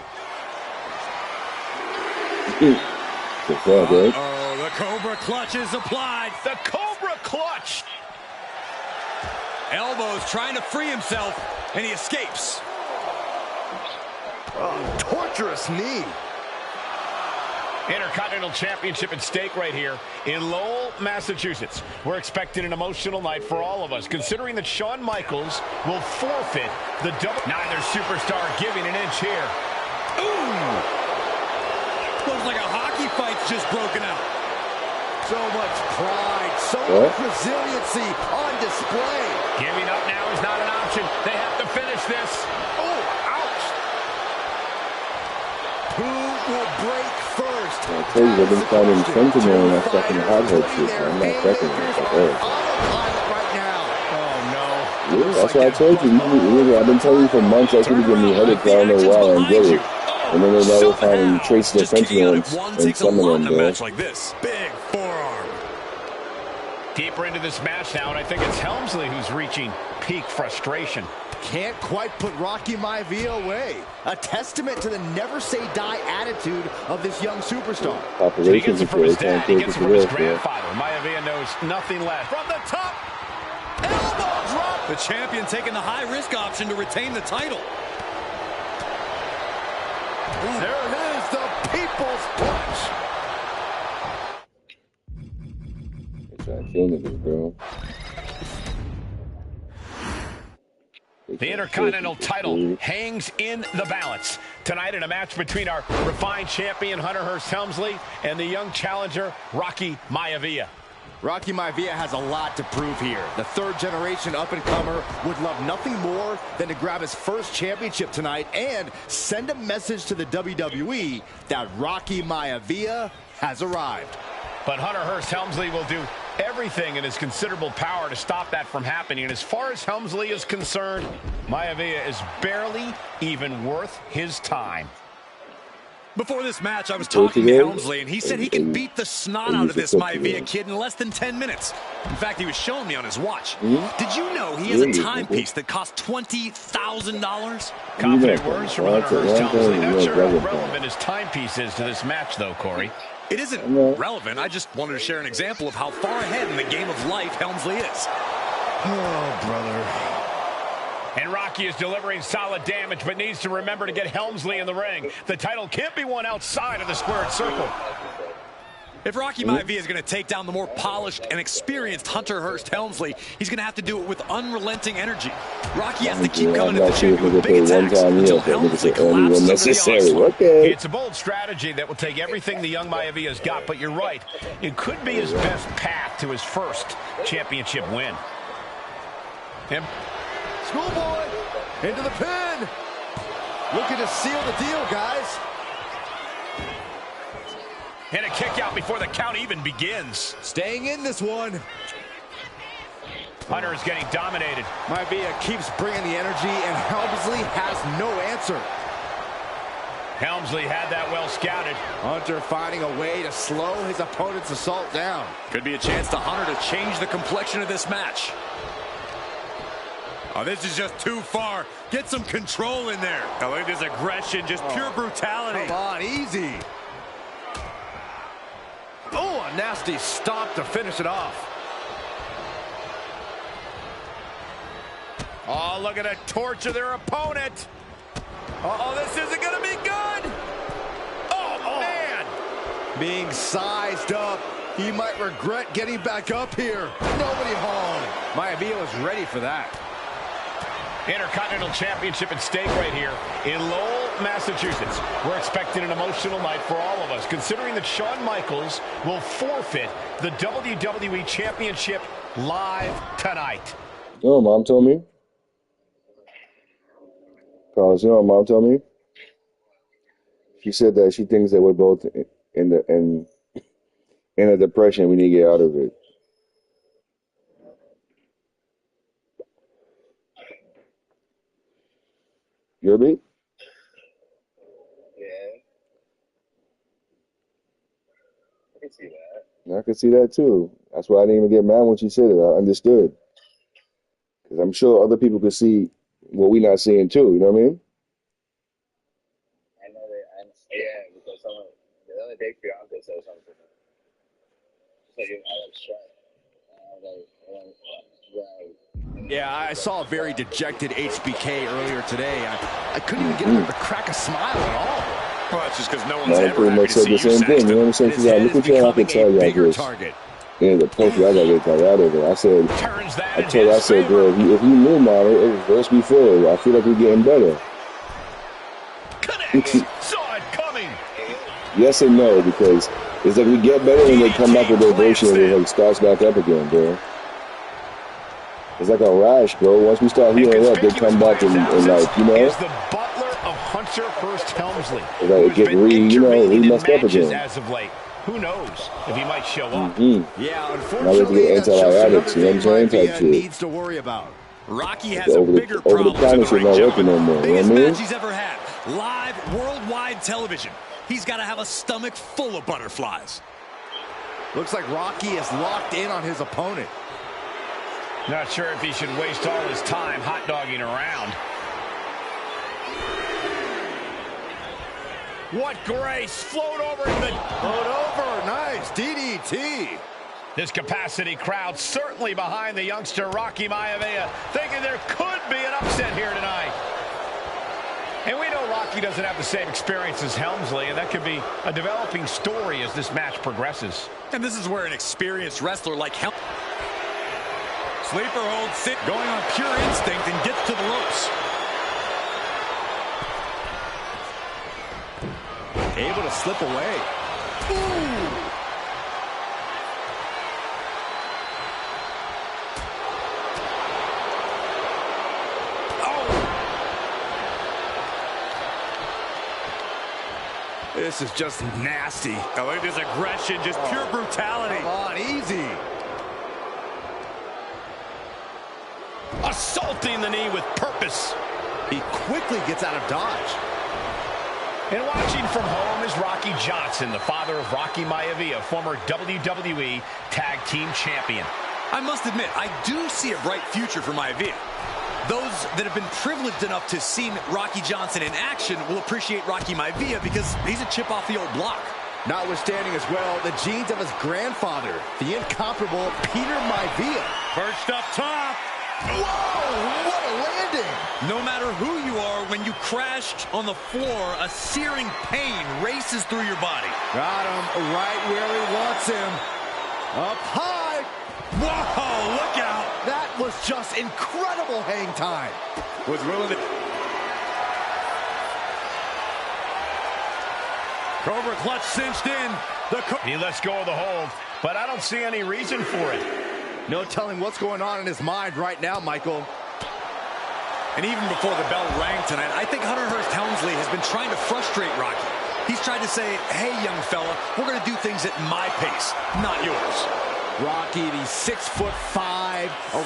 Uh-oh, the Cobra clutch is applied. The Cobra clutch. Elbows trying to free himself, and he escapes. Oh, torturous knee. Intercontinental Championship at stake right here in Lowell, Massachusetts. We're expecting an emotional night for all of us, considering that Shawn Michaels will forfeit the Neither superstar giving an inch here. Ooh! Looks like a hockey fight's just broken out. So much pride, so much resiliency on display. Giving up now is not an option. They have to finish this. Oh, ouch! Who will break first. I told you, I've been finding fentanyl in that fucking hothead shit, so I'm not fucking with it. Right now. Oh, no. Yeah, that's what I told you. I've been telling you for months that could get me headache, but I don't know why I don't get it. And then they never finding traces of fentanyl in some of them, bro. Like this. Big forearm. Deeper into this match now, and I think it's Helmsley who's reaching peak frustration. Can't quite put Rocky Maivia away. A testament to the never-say-die attitude of this young superstar. He gets it from his dad. He gets it from his grandfather. Maivia knows nothing less. From the top. Elbow drop. The champion taking the high-risk option to retain the title. There it is, the people's punch. They're trying to kill niggas, bro. The Intercontinental title hangs in the balance tonight in a match between our refined champion Hunter Hearst Helmsley and the young challenger Rocky Maivia. Rocky Maivia has a lot to prove here. The third-generation up-and-comer would love nothing more than to grab his first championship tonight and send a message to the WWE that Rocky Maivia has arrived. But Hunter Hearst Helmsley will do everything in his considerable power to stop that from happening. And as far as Helmsley is concerned, Maivia is barely even worth his time. Before this match, I was talking to Helmsley, and he said he can beat the snot out of this Maivia kid in less than 10 minutes. In fact, he was showing me on his watch. Did you know he has a timepiece that costs $20,000? Confident words from Hunter Hearst Helmsley. Not sure how relevant his timepiece is to this match, though, Corey. It isn't relevant. I just wanted to share an example of how far ahead in the game of life Helmsley is. Oh, brother. And Rocky is delivering solid damage, but needs to remember to get Helmsley in the ring. The title can't be won outside of the squared circle. If Rocky Maivia is going to take down the more polished and experienced Hunter Hearst Helmsley, he's going to have to do it with unrelenting energy. Rocky has to keep coming at the champion with big attacks until Helmsley collapses under the onslaught. It's a bold strategy that will take everything the young Maivia's got, but you're right. It could be his best path to his first championship win. Schoolboy into the pin. Looking to seal the deal, guys. And a kick out before the count even begins. Staying in this one. Hunter is getting dominated. Maivia keeps bringing the energy, and Helmsley has no answer. Helmsley had that well scouted. Hunter finding a way to slow his opponent's assault down. Could be a chance to Hunter to change the complexion of this match. Oh, this is just too far. Get some control in there. Oh, look at this aggression, just pure brutality. Come on, easy. Oh, a nasty stop to finish it off. Oh, look at a torture their opponent. Uh-oh, this isn't going to be good. Oh, man. Being sized up. He might regret getting back up here. Nobody home. Maivia was ready for that. Intercontinental Championship at stake right here in Lowell, Massachusetts. We're expecting an emotional night for all of us, considering that Shawn Michaels will forfeit the WWE Championship live tonight. You know what Mom told me? Carlos, you know what Mom told me? She said that she thinks that we're both in a depression. We need to get out of it. You hear me? Yeah. I can see that. I can see that too. That's why I didn't even get mad when she said it. I understood. Because I'm sure other people could see what we're not seeing too. You know what I mean? I know that. Yeah, because the other day, Bianca said something. She said, I was trying. Yeah, I saw a very dejected HBK earlier today. I couldn't even get him to crack a smile at all. Well, that's just because no one's ever pretty much said the same thing. You know what I'm saying? She's like, look what you have to tell y'all this. Yeah, the post I gotta get out of it. I said, girl, if you knew, Mom, it was worse before. I feel like we're getting better. Saw it coming. Yes and no, because it's like we get better when they come back with their version and it like starts back up again, bro. It's like a rash, bro. Once we start healing up, they come back and like, you know. Is the butler of Hunter Hearst Helmsley, Like, who has been intervening in matches as of late. Who knows if he might show up? Yeah, unfortunately, that's just another thing Maivia needs to worry about. Rocky has a bigger problem in the ring, gentlemen. Biggest match he's ever had. Live, worldwide television. He's got to have a stomach full of butterflies. Looks like Rocky is locked in on his opponent. Not sure if he should waste all his time hot-dogging around. What grace! Float over to the... Float over! Nice! DDT! This capacity crowd certainly behind the youngster Rocky Maivia, thinking there could be an upset here tonight. And we know Rocky doesn't have the same experience as Helmsley, and that could be a developing story as this match progresses. And this is where an experienced wrestler like Helmsley... Sleeper hold, sit, going on pure instinct and gets to the ropes. Able to slip away. Ooh. This is just nasty. Oh, look at this aggression, just pure brutality. Come on, easy. Assaulting the knee with purpose. He quickly gets out of dodge. And watching from home is Rocky Johnson, the father of Rocky Maivia, former WWE Tag Team Champion. I must admit, I do see a bright future for Maivia. Those that have been privileged enough to see Rocky Johnson in action will appreciate Rocky Maivia because he's a chip off the old block. Notwithstanding as well, the genes of his grandfather, the incomparable Peter Maivia. Perched up top. Whoa, what a landing! No matter who you are, when you crash on the floor, a searing pain races through your body. Got him right where he wants him. Up high. Whoa, look out. That was just incredible hang time. Was willing to... Cobra clutch cinched in. He lets go of the hold, but I don't see any reason for it. No telling what's going on in his mind right now, Michael. And even before the bell rang tonight, I think Hunter Hearst Helmsley has been trying to frustrate Rocky. He's tried to say, hey, young fella, we're going to do things at my pace, not yours. Rocky, the 6'5",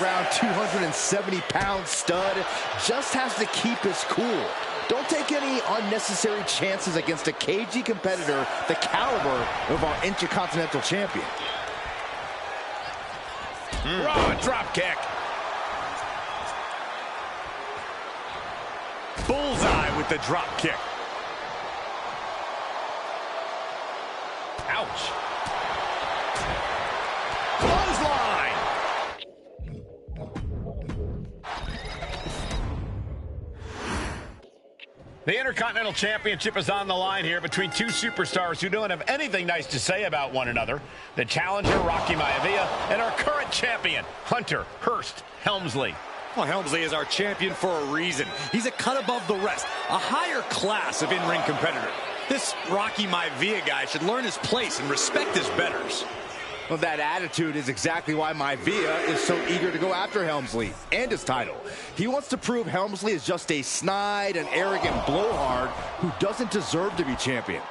around 270-pound stud, just has to keep his cool. Don't take any unnecessary chances against a cagey competitor the caliber of our Intercontinental Champion. Raw drop kick. Bullseye with the drop kick. Ouch. Clothesline. The Intercontinental Championship is on the line here between two superstars who don't have anything nice to say about one another. The challenger, Rocky Maivia, and our current champion, Hunter Hearst Helmsley. Well, Helmsley is our champion for a reason. He's a cut above the rest, a higher class of in-ring competitor. This Rocky Maivia guy should learn his place and respect his betters. Well, that attitude is exactly why Maivia is so eager to go after Helmsley and his title. He wants to prove Helmsley is just a snide and arrogant blowhard who doesn't deserve to be champion.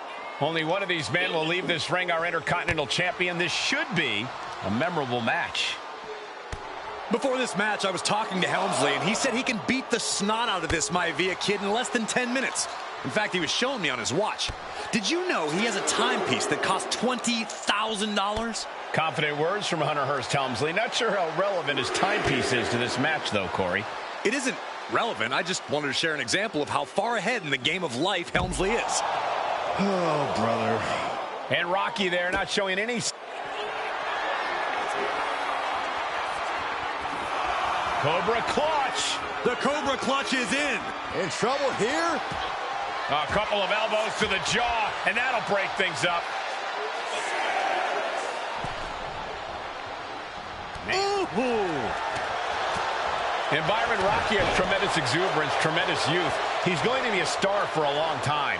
Only one of these men will leave this ring our Intercontinental Champion. This should be a memorable match. Before this match, I was talking to Helmsley, and he said he can beat the snot out of this Maivia kid in less than 10 minutes. In fact, he was showing me on his watch. Did you know he has a timepiece that costs $20,000? Confident words from Hunter Hearst Helmsley. Not sure how relevant his timepiece is to this match, though, Corey. It isn't relevant. I just wanted to share an example of how far ahead in the game of life Helmsley is. Oh, brother. And Rocky there, not showing any... Cobra clutch. The Cobra clutch is in. In trouble here. A couple of elbows to the jaw, and that'll break things up. And Byron, Rocky has tremendous exuberance, tremendous youth. He's going to be a star for a long time.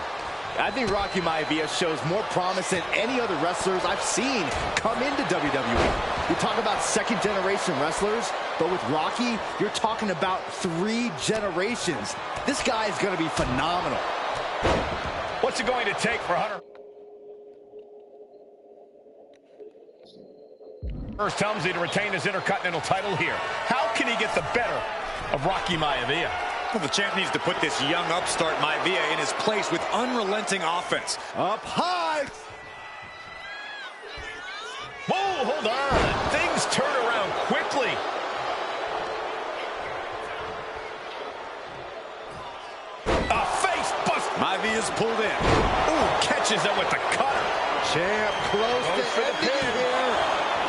I think Rocky Maivia shows more promise than any other wrestlers I've seen come into WWE. You talk about second-generation wrestlers, but with Rocky, you're talking about 3 generations. This guy is going to be phenomenal. What's it going to take for Hunter? First Helmsley to retain his Intercontinental title here. How can he get the better of Rocky Maivia? Well, the champ needs to put this young upstart Maivia in his place with unrelenting offense. Up high! Whoa, hold on. Things turn around quickly. A face bust. Maivia's pulled in. Ooh, catches him with the cutter. Champ close to the pin here.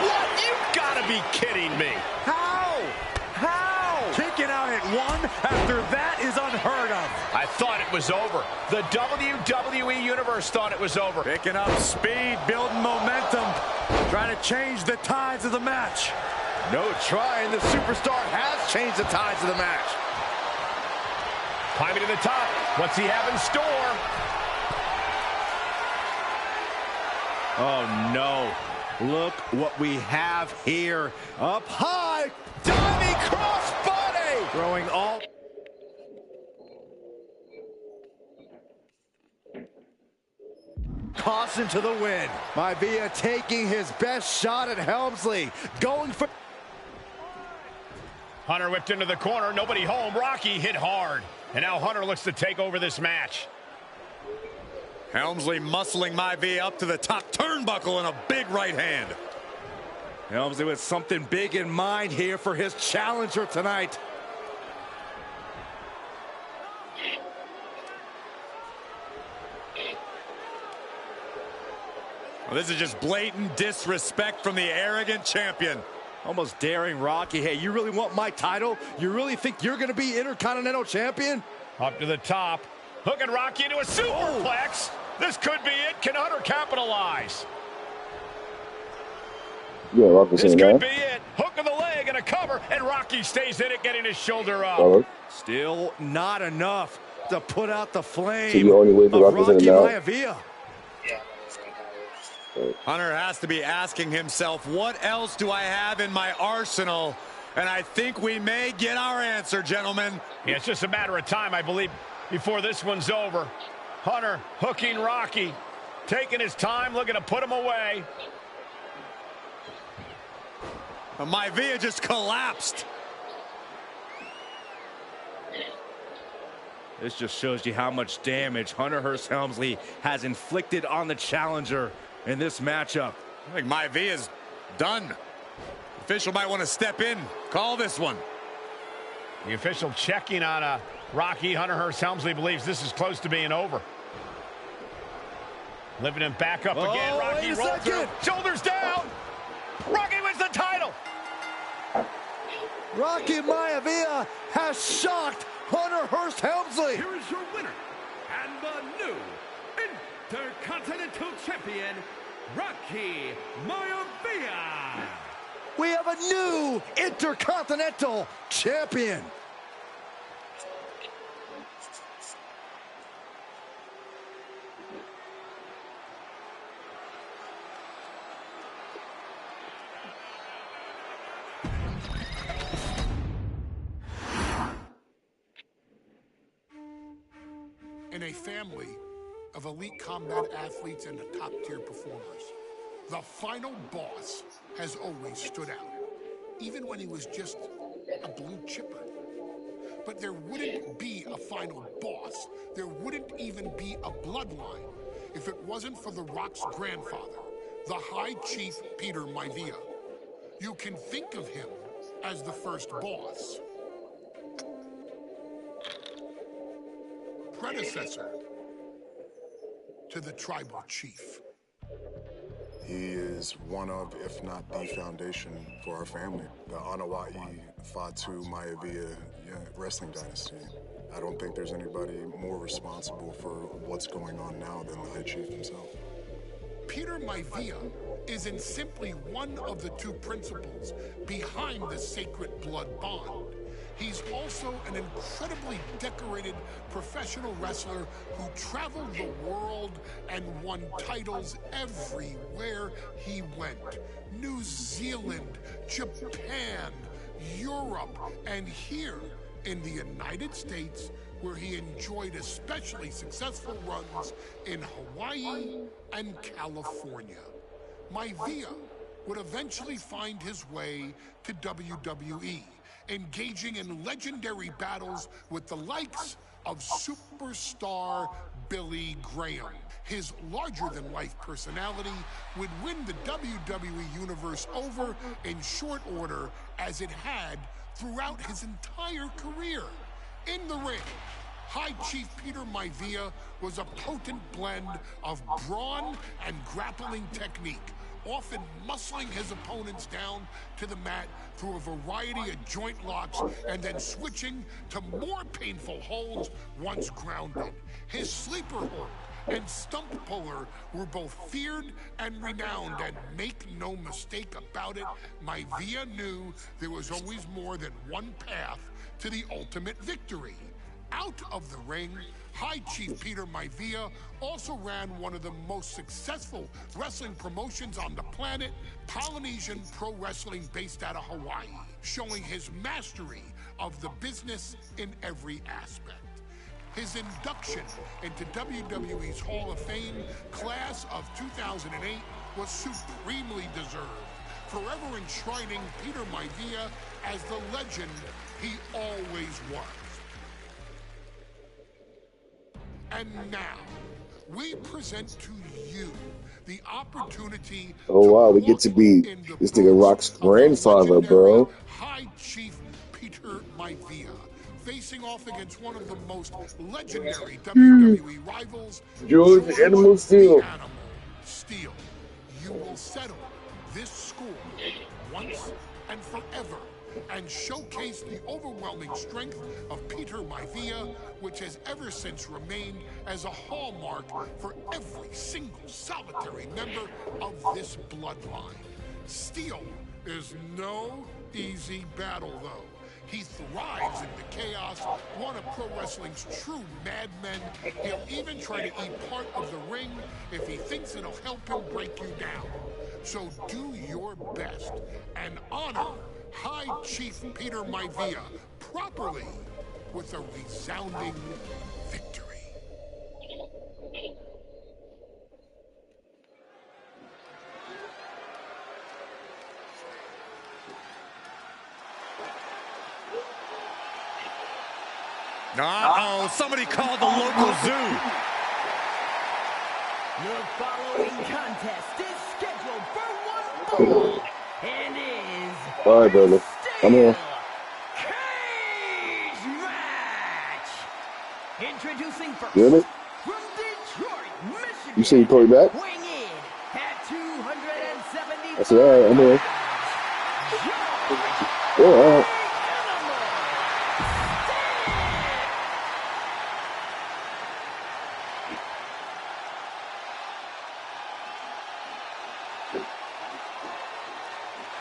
What? You've got to be kidding me. How? Kicking out at one after that is unheard of. I thought it was over. The WWE Universe thought it was over. Picking up speed, building momentum, trying to change the tides of the match. No trying. The superstar has changed the tides of the match. Climbing to the top. What's he have in store? Oh, no. Look what we have here. Up high. Diving crossbody. Throwing all... Caution to the win. Maivia taking his best shot at Helmsley. Going for... Hunter whipped into the corner. Nobody home. Rocky hit hard. And now Hunter looks to take over this match. Helmsley muscling Maivia up to the top turnbuckle and a big right hand. Helmsley with something big in mind here for his challenger tonight. Well, this is just blatant disrespect from the arrogant champion. Almost daring Rocky. Hey, you really want my title? You really think you're going to be Intercontinental Champion? Up to the top. Hooking Rocky into a superplex. This could be it. Can Hunter capitalize? Yeah, Rocky's this in could there. be it. Hook of the leg and a cover, and Rocky stays in it, getting his shoulder up. Still not enough to put out the flame So the only way the of Rocky Maivia. Hunter has to be asking himself, what else do I have in my arsenal? And I think we may get our answer, gentlemen. Yeah, it's just a matter of time, I believe, before this one's over. Hunter hooking Rocky, taking his time, looking to put him away. Maivia just collapsed. This just shows you how much damage Hunter Hearst Helmsley has inflicted on the challenger in this matchup. I think Maivia's done. The official might want to step in, call this one. The official checking on Rocky. Hunter Hearst Helmsley believes this is close to being over. Lifting him back up again. Rocky rolls through. Shoulders down. Rocky wins the title. Rocky Maivia has shocked Hunter Hearst Helmsley. Here is your winner and the new Intercontinental Champion, Rocky Maivia. We have a new Intercontinental Champion. In a family of elite combat athletes and top-tier performers, the final boss has always stood out, even when he was just a blue chipper. But there wouldn't be a final boss, there wouldn't even be a bloodline, if it wasn't for The Rock's grandfather, the High Chief Peter Maivia. You can think of him as the first boss. Predecessor to the tribal chief. He is one of, if not the foundation for our family. The Anawa'i Fatu Maivia wrestling dynasty. I don't think there's anybody more responsible for what's going on now than the High Chief himself. Peter Maivia isn't simply one of the two principals behind the sacred blood bond. He's also an incredibly decorated professional wrestler who traveled the world and won titles everywhere he went. New Zealand, Japan, Europe, and here in the United States, where he enjoyed especially successful runs in Hawaii and California. Maivia would eventually find his way to WWE, engaging in legendary battles with the likes of superstar Billy Graham. His larger-than-life personality would win the WWE Universe over in short order, as it had throughout his entire career. In the ring, High Chief Peter Maivia was a potent blend of brawn and grappling technique, often muscling his opponents down to the mat through a variety of joint locks and then switching to more painful holds once grounded. His sleeper hold and stump puller were both feared and renowned, and make no mistake about it, Maivia knew there was always more than one path to the ultimate victory. Out of the ring, High Chief Peter Maivia also ran one of the most successful wrestling promotions on the planet, Polynesian Pro Wrestling, based out of Hawaii, showing his mastery of the business in every aspect. His induction into WWE's Hall of Fame class of 2008 was supremely deserved, forever enshrining Peter Maivia as the legend he always was. And now, we present to you the opportunity. Oh wow, we get to be this nigga Rock's grandfather, bro. High Chief Peter Maivia, facing off against one of the most legendary WWE rivals, George Animal Steel. Animal Steel. You will settle this score once and forever, and showcase the overwhelming strength of Peter Maivia, which has ever since remained as a hallmark for every single solitary member of this bloodline. Steel is no easy battle, though. He thrives in the chaos, one of pro wrestling's true madmen. He'll even try to eat part of the ring if he thinks it'll help him break you down. So do your best and honor High Chief Peter Maivia properly with a resounding victory. Uh-oh, somebody called the local zoo. Your following contest is scheduled for one fall and is All right, brother. I'm here. cage match. Introducing first, You hear me? from Detroit, Michigan. You say you call me back? Weighing in at 270. I said, all right, I'm here. Oh, all right.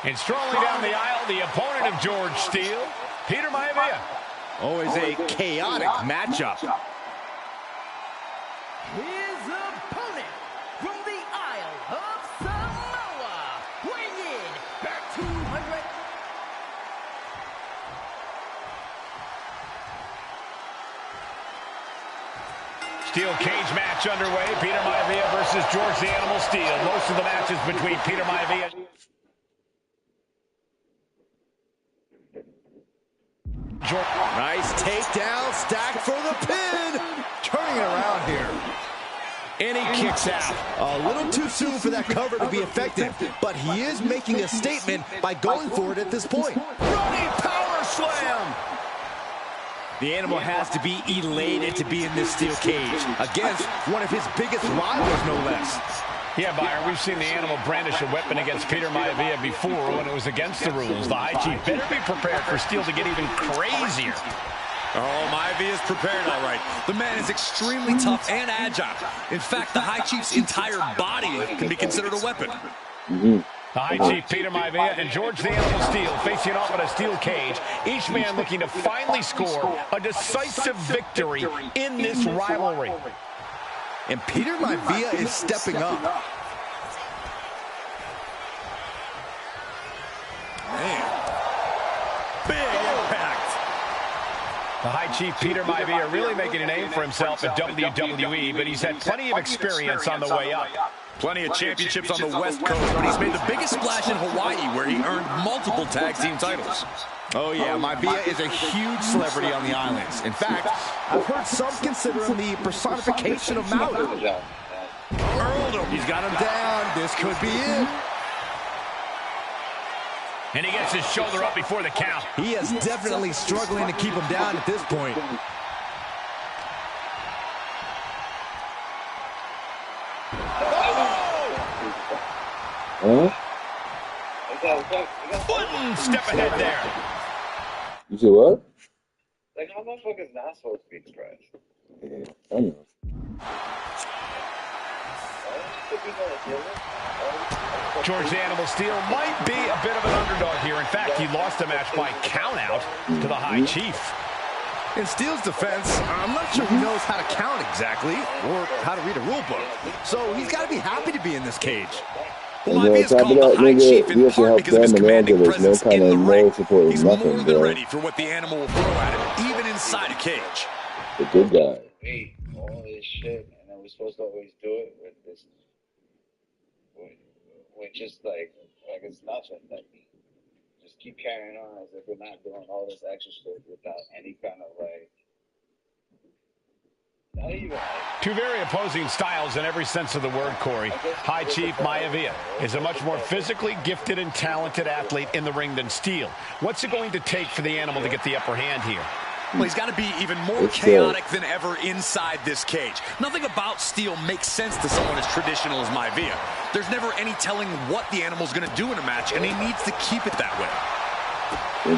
And strolling down the aisle, the opponent of George Steele, Peter Maivia. Always a chaotic matchup. His opponent from the Isle of Samoa, weighing in at 200. Steel cage match underway. Peter Maivia versus George the Animal Steele. Most of the matches between Peter Maivia. Nice takedown, stacked for the pin. Turning it around here. And he kicks out. A little too soon for that cover to be effective, but he is making a statement by going for it at this point. Running power slam. The Animal has to be elated to be in this steel cage against one of his biggest rivals, no less. Yeah, Byron, we've seen the Animal brandish a weapon against Peter Maivia before when it was against the rules. The High Chief better be prepared for Steele to get even crazier. Oh, Maivia is prepared, all right. The man is extremely tough and agile. In fact, the High Chief's entire body can be considered a weapon. The High Chief Peter Maivia and George the Animal Steele facing off in a steel cage. Each man looking to finally score a decisive victory in this rivalry. And Peter Maivia is stepping up. Man. Big impact. The High Chief Peter Maivia really making a name for himself at WWE, but he's had plenty of experience on the way up. Plenty of championships on the West Coast, but he's made the biggest splash in Hawaii, where he earned multiple tag team titles. Oh, yeah, Maivia is a huge celebrity on the islands. In fact, I've heard some consider him the personification of Maui. Earled him. He's got him down. This could be it. And he gets his shoulder up before the count. He is definitely struggling to keep him down at this point. Huh? One step ahead there. You said what? Like, how motherfuckers not supposed to be depressed? Yeah, I know. George the Animal Steel might be a bit of an underdog here. In fact, he lost the match by countout to the High Chief. In Steel's defense, I'm not sure he knows how to count exactly, or how to read a rule book. So he's got to be happy to be in this cage. Well, Maivia is called the High Chief in part because of his commanding presence in the ring. He's more than ready for what the animal will throw at him, even inside a cage. The good guy. Wait, all this shit, and then we're supposed to always do it with this, with just like it's nothing. Like, just keep carrying on as if we're not doing all this extra shit without any kind of like. Not even like. Two very opposing styles in every sense of the word, Corey. High Chief Maivia is a much more physically gifted and talented athlete in the ring than Steel. What's it going to take for the animal to get the upper hand here? Well, he's got to be even more chaotic than ever inside this cage. Nothing about Steel makes sense to someone as traditional as Maivia. There's never any telling what the animal's going to do in a match, and he needs to keep it that way. He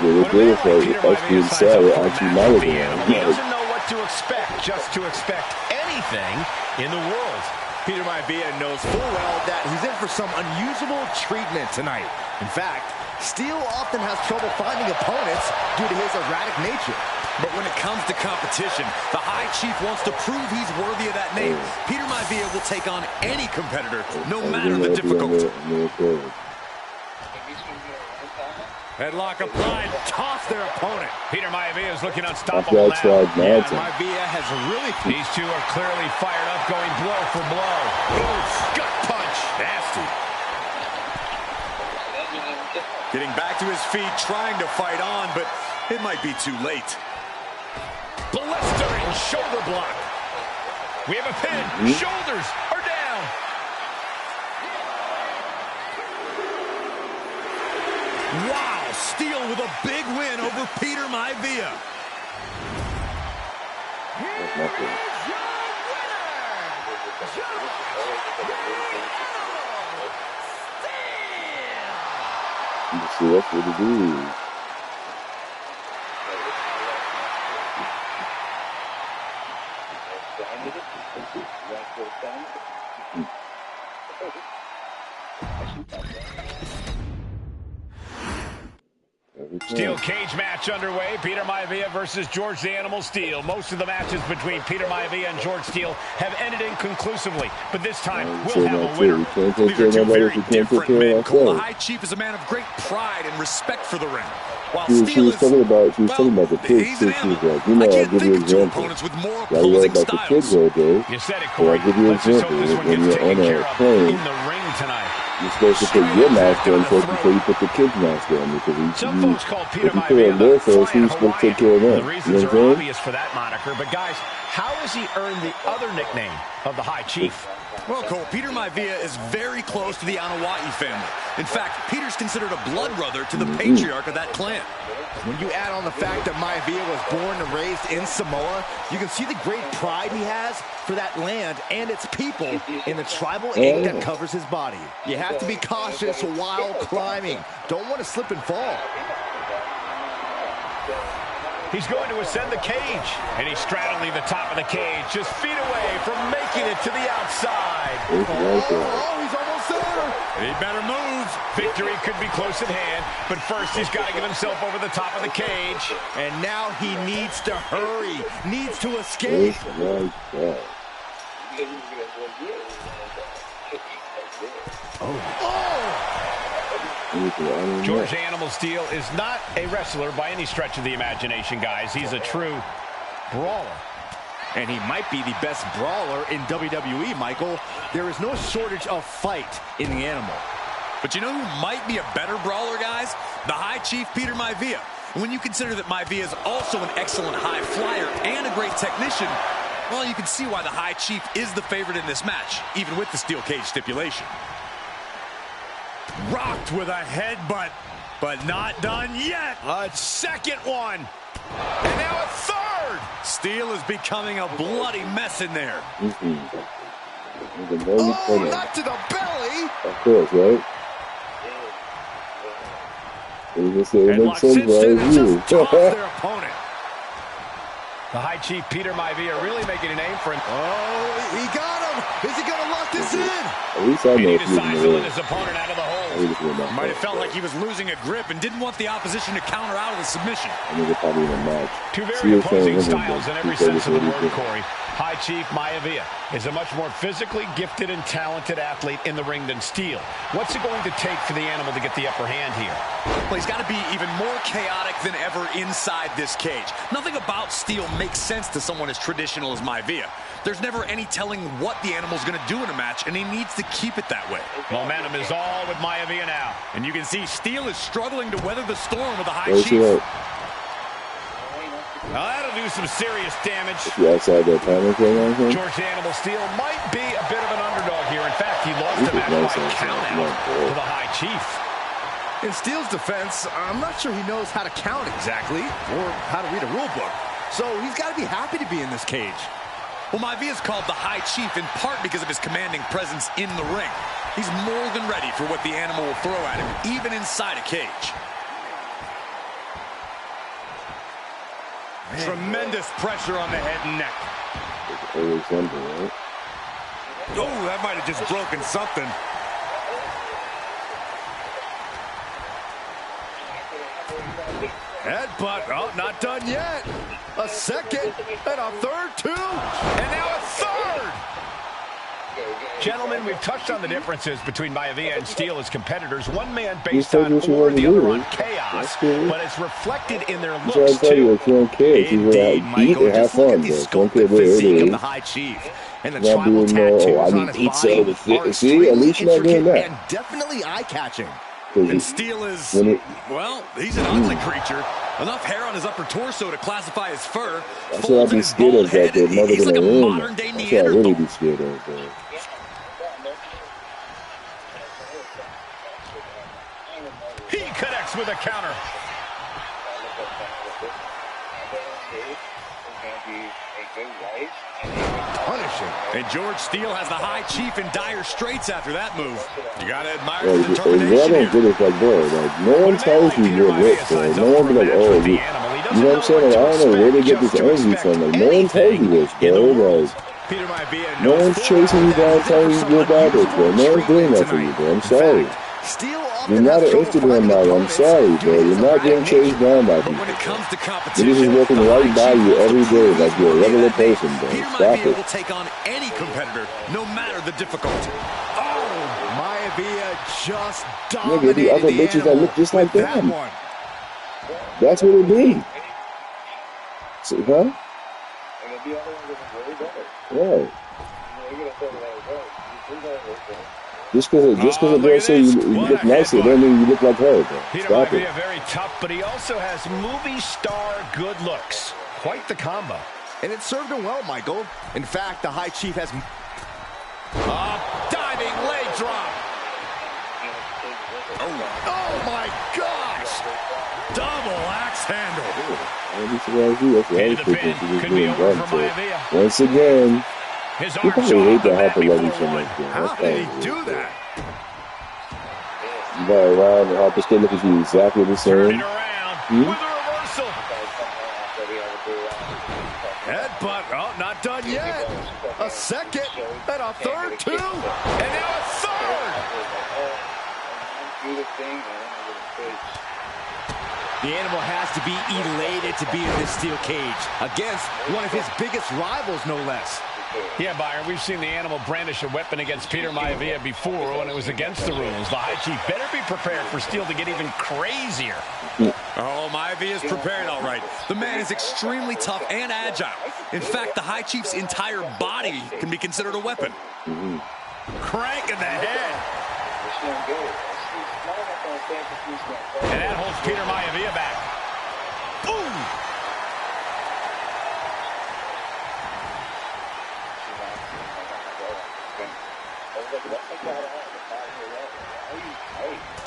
doesn't know what to expect, just to expect anything in the world. Peter Maivia knows full well that he's in for some unusual treatment tonight. In fact, Steel often has trouble finding opponents due to his erratic nature. But when it comes to competition, the High Chief wants to prove he's worthy of that name. Peter Maivia will take on any competitor, no matter the difficulty. Headlock applied, toss their opponent. Peter Maivia is looking unstoppable now. Maivia has really... These two are clearly fired up, going blow for blow. Ooh, gut punch. Nasty. Getting back to his feet, trying to fight on, but it might be too late. Blistering shoulder block. We have a pin. Shoulders are down. Wow, Steel with a big win over Peter Maivia. See, that's what it is. Steel cage match underway. Peter Maivia versus George the Animal Steel. Most of the matches between Peter Maivia and George Steel have ended inconclusively, but this time we'll have a winner. These are two very different men. The High Chief is a man of great pride and respect for the ring. While She was talking about the kids too. She was like, you know, I'll give you an example. Like, you know about the kids all day. You said it, So Corey. I'll give you an Let's just hope example. this one When gets you're on taken care a of plane, in the ring tonight. you're supposed to put your mask on first before you put the kids' mask on. Because Some folks call Peter if you put it Maivia on their the first, Flying you're supposed to take Hawaiian. care of The them. reasons You know are what I'm saying? obvious for that moniker, but guys, how has he earned the other nickname of the High Chief? Well, Cole, Peter Maivia is very close to the Anawai family. In fact, Peter's considered a blood brother to the patriarch of that clan. When you add on the fact that Maivia was born and raised in Samoa, you can see the great pride he has for that land and its people in the tribal ink that covers his body. You have to be cautious while climbing. Don't want to slip and fall. He's going to ascend the cage, and he's straddling the top of the cage, just feet away from making it to the outside. Oh, he's almost there. He better move. Victory could be close at hand, but first he's got to get himself over the top of the cage. And now he needs to hurry, needs to escape. George Animal Steel is not a wrestler by any stretch of the imagination, guys. He's a true brawler. And he might be the best brawler in WWE, Michael. There is no shortage of fight in the Animal. But you know who might be a better brawler, guys? The High Chief, Peter Maivia. And when you consider that Maivia is also an excellent high flyer and a great technician, well, you can see why the High Chief is the favorite in this match, even with the steel cage stipulation. Rocked with a headbutt, but not done yet. A second one. And now a third. Steel is becoming a bloody mess in there. Oh, not to the belly. Of course, right? It makes sense, right? Their opponent. The High Chief, Peter Maivia, really making a name for him. Oh, he got him. Is he going to lock this in? At least I know he decides to let his opponent out of the hole. Might have felt like he was losing a grip and didn't want the opposition to counter out of the submission. I think they're probably in a match. Two very opposing styles in every sense of the word, Corey. High Chief Maivia is a much more physically gifted and talented athlete in the ring than Steel. What's it going to take for the Animal to get the upper hand here? Well, he's got to be even more chaotic than ever inside this cage. Nothing about Steel makes sense to someone as traditional as Maivia. There's never any telling what the Animal's going to do in a match, and he needs to keep it that way. Momentum is all with Maivia now. And you can see Steel is struggling to weather the storm with the High Chief. Now that'll do some serious damage. Outside that panic going on here? George Animal Steel might be a bit of an underdog here. In fact, he lost the match by count out to the High Chief. In Steel's defense, I'm not sure he knows how to count exactly or how to read a rule book. So he's got to be happy to be in this cage. Well, Maivia is called the High Chief in part because of his commanding presence in the ring. He's more than ready for what the Animal will throw at him, even inside a cage. Man. Tremendous pressure on the head and neck. Right? Oh, that might have just broken something. Headbutt. Oh, not done yet. A second and a third, too. And now a third. Gentlemen, we've touched on the differences between Maivia and Steel as competitors. One man based on order, the other on chaos, but it's reflected in their looks, too. Indeed, Michael, just look at the sculpted physique of the High Chief. And the tribal tattoos on his body are extremely intricate and definitely eye-catching. And Steel is, well, he's an ugly creature. Enough hair on his upper torso to classify as fur. That's what I'd be scared of, that they're never He's like a gonna win. modern-day That's what I'd Neanderthal. really be scared of, bro. He connects with a counter. Punishing. And George Steel has the High Chief in dire straits after that move. You got to admire Bro, the what I determination don't get is like, bro, like, no one tells you you're rich, bro. No one be like, oh, you know what I'm saying? Like, I don't know where they get this energy from. Like, no one tells you this, bro. Like, no one's chasing you down telling you you're garbage, bro. No one's doing that for you, bro. I'm sorry. You're not an Instagram model. I'm sorry, bro. You're not getting chased down by people. When it comes to competition, Niggas is working right by you every day like you're a regular person, bro. Stop it. will take on any competitor, no matter the difficulty. Oh, Maivia just Nigga, the other dominated bitches that look just like them. That's what it be. See, huh? Right. Just because a girl say you look nicer, doesn't mean you look like her, bro. Peter Stop Maivia it. very tough, but he also has movie star good looks. Quite the combo. And it served him well, Michael. In fact, the High Chief has... Diving leg drop. Oh my gosh! Double axe handle. That's what I was thinking. She was being done, so once again, His you probably hate that Harper Levy so much, bro. How did he do that? You got around and Harper still looking at you exactly the same. With a reversal. Headbutt. Oh, not done yet. A second and a third, too. And now a third. The Animal has to be elated to be in this steel cage against one of his biggest rivals, no less. Yeah, Byron, we've seen the animal brandish a weapon against Peter Maivia before when it was against the rules. The High Chief better be prepared for Steel to get even crazier. Oh, Maivia's prepared all right. The man is extremely tough and agile. In fact, the High Chief's entire body can be considered a weapon. Crank in the head. And that holds Peter Maivia back. Boom!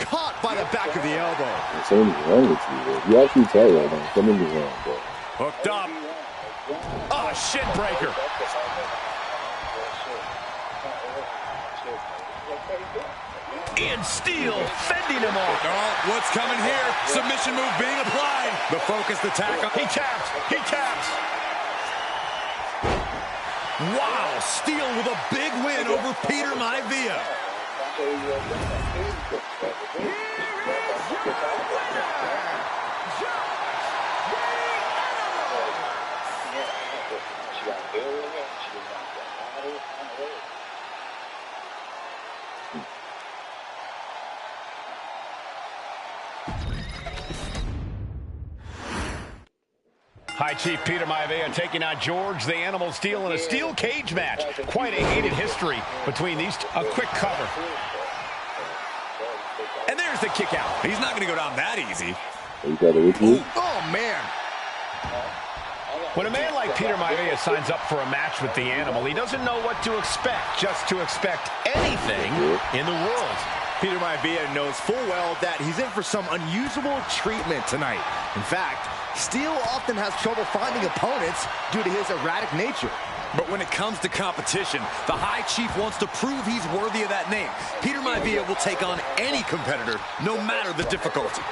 Caught by the back of the elbow. Something's wrong with you, bro. You actually tell right now. Something's wrong, bro. Hooked up. Oh, shin breaker. And Steel fending him off. Oh, what's coming here? Submission move being applied. The focused attack. He taps. He taps. Wow, Steel with a big win over Peter Maivia. High Chief Peter Maivia taking on George the Animal Steel in a steel cage match. Quite a hated history between these two. A quick cover. And there's the kick out. He's not going to go down that easy. You got it with you? Oh, man. When a man like Peter Maivia signs up for a match with the Animal, he doesn't know what to expect, just to expect anything in the world. Peter Maivia knows full well that he's in for some unusual treatment tonight. In fact, Steel often has trouble finding opponents due to his erratic nature. But when it comes to competition, the High Chief wants to prove he's worthy of that name. Peter Maivia will take on any competitor, no matter the difficulty.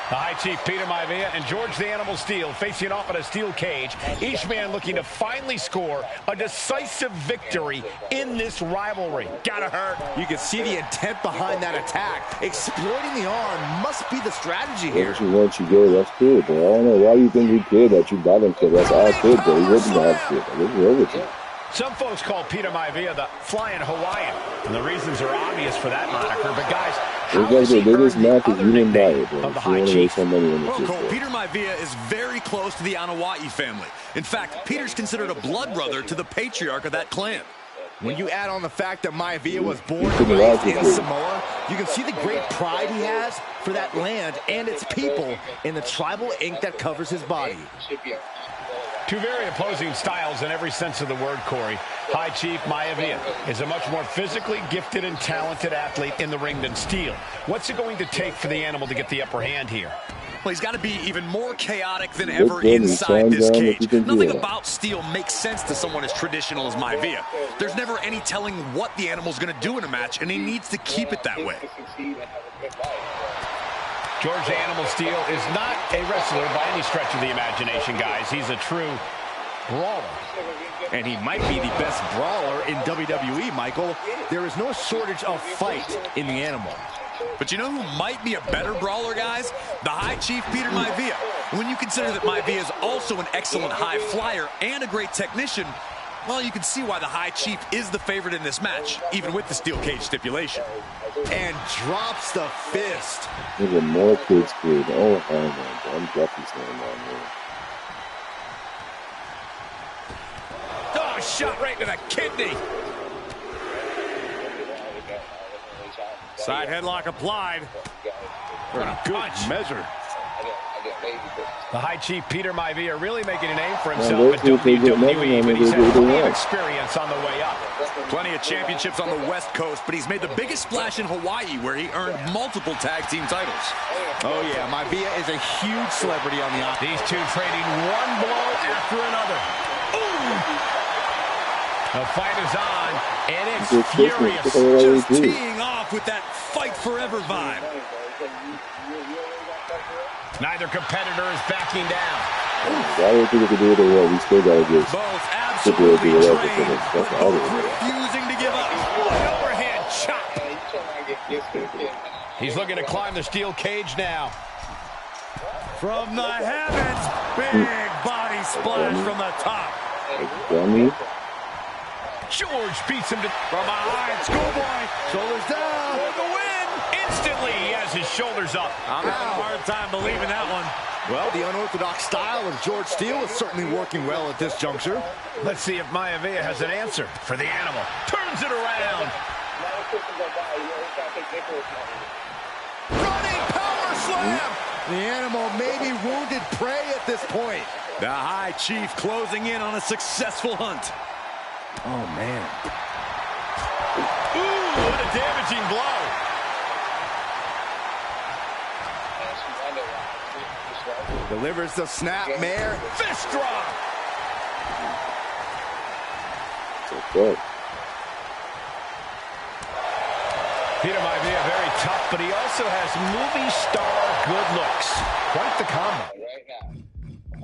The High Chief Peter Maivia and George the Animal Steel facing off in a steel cage, each man looking to finally score a decisive victory in this rivalry. Gotta hurt. You can see the intent behind that attack. Exploiting the arm must be the strategy here. Once you go, that's good, bro. I don't know why you think he cared that you got him, because that's all good, bro. He wasn't that shit. What's wrong with you? Some folks call Peter Maivia the Flying Hawaiian, and the reasons are obvious for that moniker. But guys, how has he earned the other nickname of the High Chief? Well, Cole, Peter Maivia is very close to the Anoa'i family. In fact, Peter's considered a blood brother to the patriarch of that clan. When you add on the fact that Maivia was born and raised in Samoa, you can see the great pride he has for that land and its people in the tribal ink that covers his body. Two very opposing styles in every sense of the word, Corey. High Chief Maivia is a much more physically gifted and talented athlete in the ring than Steel. What's it going to take for the Animal to get the upper hand here? Well, he's got to be even more chaotic than ever inside this cage. Nothing about Steel makes sense to someone as traditional as Maivia. There's never any telling what the Animal's going to do in a match, and he needs to keep it that way. George the Animal Steel is not a wrestler by any stretch of the imagination, guys. He's a true brawler. And he might be the best brawler in WWE, Michael. There is no shortage of fight in the Animal. But you know who might be a better brawler, guys? The High Chief Peter Maivia. When you consider that Maivia is also an excellent high flyer and a great technician, well, you can see why the High Chief is the favorite in this match, even with the steel cage stipulation. And drops the fist. There's a more kids kid. Oh, man. I'm definitely standing down here. Oh, shot right to the kidney. Side headlock applied. For a good measure. The High Chief Peter Maivia really making a name for himself at WWE, but he's had plenty of experience on the way up. Plenty of championships on the West Coast, but he's made the biggest splash in Hawaii, where he earned multiple tag team titles. Oh, yeah, Maivia is a huge celebrity on the offense. These two trading one blow after another. Ooh! The fight is on, and it's furious. Just teeing off with that fight forever vibe. Neither competitor is backing down. I don't think we can do it or we still got to get both absolutely trained, refusing to give up. Overhead chop. He's looking to climb the steel cage now. From the heavens, big body splash from the top. Dummy. George beats him from behind. Schoolboy. Shoulders down. for the win. Instantly, he has his shoulders up. I'm having a hard time believing that one. Well, the unorthodox style of George Steele is certainly working well at this juncture. Let's see if Maivia has an answer for the animal. Turns it around. Running power slam! The animal may be wounded prey at this point. The High Chief closing in on a successful hunt. Oh, man. Ooh, what a damaging blow. Delivers the snap mare. Fist drop. Okay. Peter Maivia very tough, but he also has movie star good looks. Quite the combo. Right now,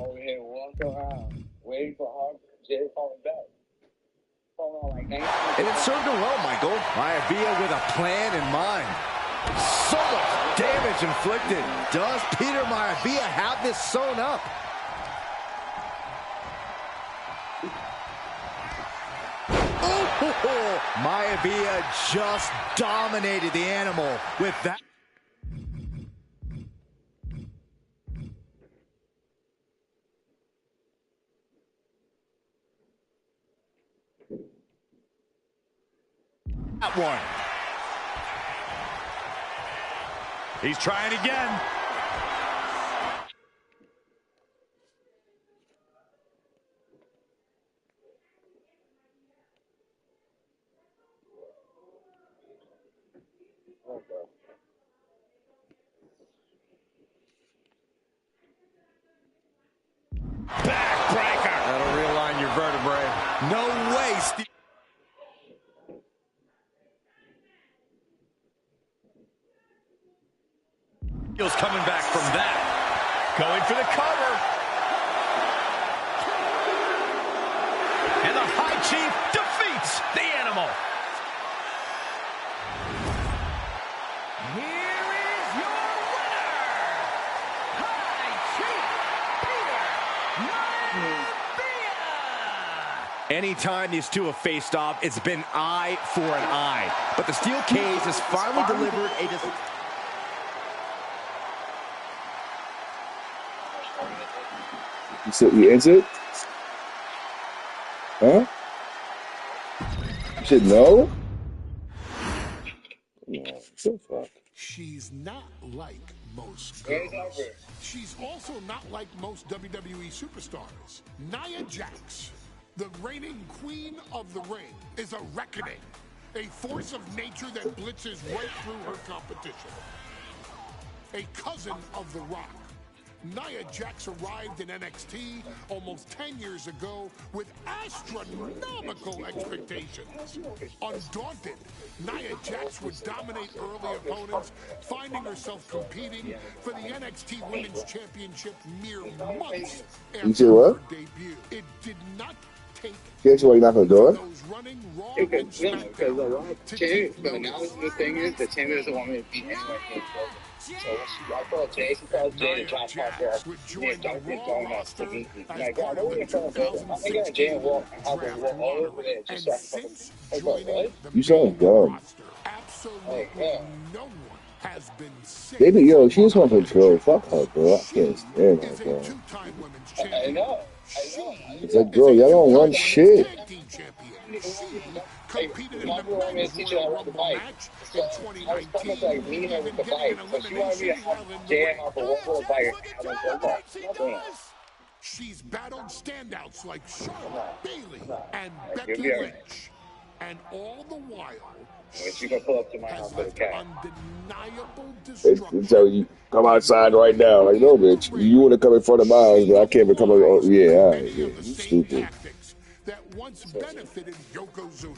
over here walking around, waiting for Harper and Jay calling back. And it served her well, Michael. Maivia with a plan in mind. So much damage inflicted. Does Peter Maivia have this sewn up? Oh, Maivia just dominated the animal with that. That one. He's trying again. Backbreaker. That'll realign your vertebrae. No way, Steve. Steele's coming back from that. Going for the cover. And the High Chief defeats the animal. Here is your winner, High Chief Peter Maivia. Anytime these two have faced off, it's been eye for an eye. But the steel cage has finally delivered a... You said you answered? Huh? You said no? Come on, so fuck. She's not like most girls. She's also not like most WWE superstars. Nia Jax, the reigning queen of the ring, is a reckoning. A force of nature that blitzes right through her competition. A cousin of The Rock. Nia Jax arrived in NXT almost 10 years ago with astronomical expectations. Undaunted, Nia Jax would dominate early opponents, finding herself competing for the NXT Women's Championship mere months after her debut. It did not take Guess why you're not gonna do it? those running Raw Because and The Rock to champion, take but now notice. the thing is, the champion doesn't want me to beat anyone. So I called Jay. She called Jay to drop off there. Yeah, don't be going up to beat me. Like, God, what are you trying to do? I'm getting Jay and walk. I'll go walk all over there just so I can fucking. What? You sound dumb. Absolutely no one has been safe. Baby, yo, she just want control. Fuck her, bro. I can't stand her, Is a bro. two-time women's I champion. know. It's like, girl, y'all don't run shit. Tag team champion. She competed in the men's Royal Rumble match in 2019, Like me and her with the bike, but she wanted me to have Jay off a one bike. I don't know. She's battled standouts like Charlotte, Bayley, and Becky Lynch. And all the while, She gonna pull up to my house has with a left cat. undeniable They destruction. tell you, come outside right now. Like, no, bitch. You want to come in front of mine, but I can't become a... Oh, yeah, all right. Yeah, you stupid. Tactics that once benefited Yokozuna,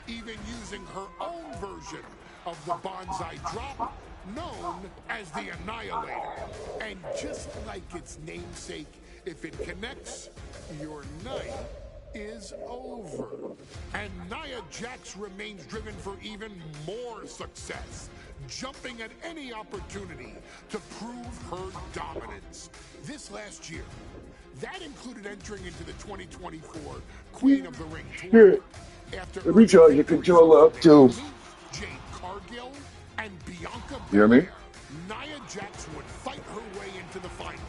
even using her own version of the bonsai drop, known as the Annihilator. And just like its namesake, if it connects, your night is over. And Nia Jax remains driven for even more success, jumping at any opportunity to prove her dominance. This last year, that included entering into the 2024 Queen of the Ring tournament, After Let me charge your controller up too. Jade Cargill and Bianca You hear me? Belair, Nia Jax would fight her way into the finals,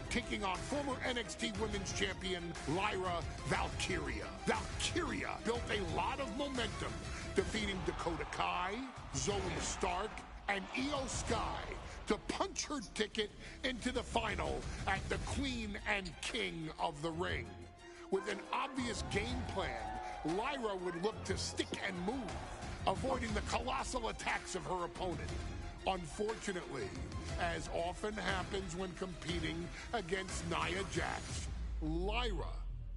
taking on former NXT Women's Champion Lyra Valkyria. Valkyria built a lot of momentum, defeating Dakota Kai, Zoe Stark, and Io Sky to punch her ticket into the final at the Queen and King of the Ring. With an obvious game plan, Lyra would look to stick and move, avoiding the colossal attacks of her opponent. Unfortunately, as often happens when competing against Nia Jax, Lyra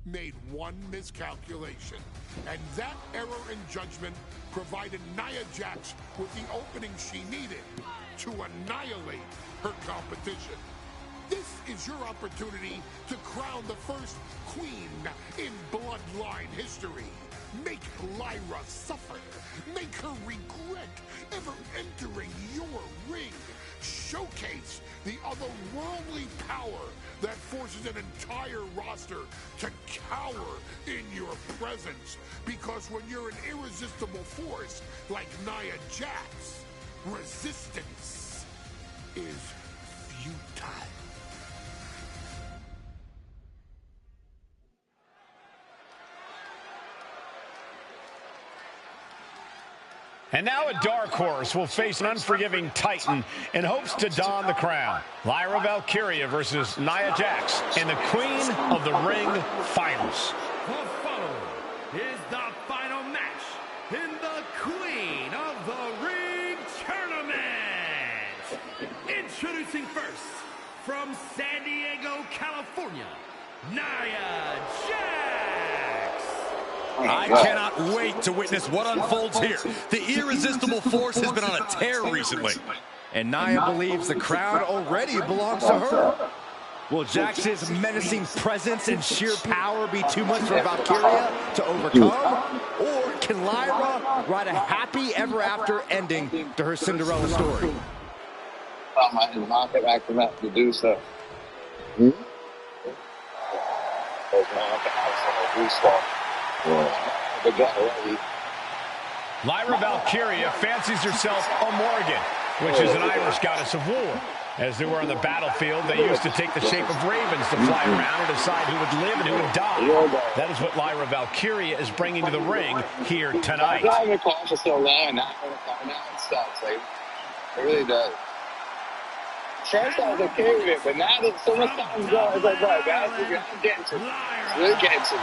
made one miscalculation, and that error in judgment provided Nia Jax with the opening she needed to annihilate her competition. This is your opportunity to crown the first queen in bloodline history. Make Lyra suffer. Make her regret ever entering your ring. Showcase the otherworldly power that forces an entire roster to cower in your presence. Because when you're an irresistible force like Nia Jax, resistance is futile. And now a dark horse will face an unforgiving titan in hopes to don the crown. Lyra Valkyria versus Nia Jax in the Queen of the Ring Finals. The following is the final match in the Queen of the Ring Tournament. Introducing first, from San Diego, California, Nia Jax. I cannot wait to witness what unfolds here. The irresistible force has been on a tear recently. And Nia believes the crowd already belongs to her. Will Jax's menacing presence and sheer power be too much for Valkyria to overcome? Or can Lyra write a happy ever after ending to her Cinderella story? I might knock it back to do so. Lyra Valkyria fancies herself a Morgan, which is an Irish goddess of war. As they were on the battlefield, they used to take the shape of ravens to fly around and decide who would live and who would die. That is what Lyra Valkyria is bringing to the ring here tonight. I'm driving across for so long, now it sucks. Like, it really does. First I was okay with it, but now that so much time's going, it's like, bro, guys, I'm getting to it. It's really getting to me.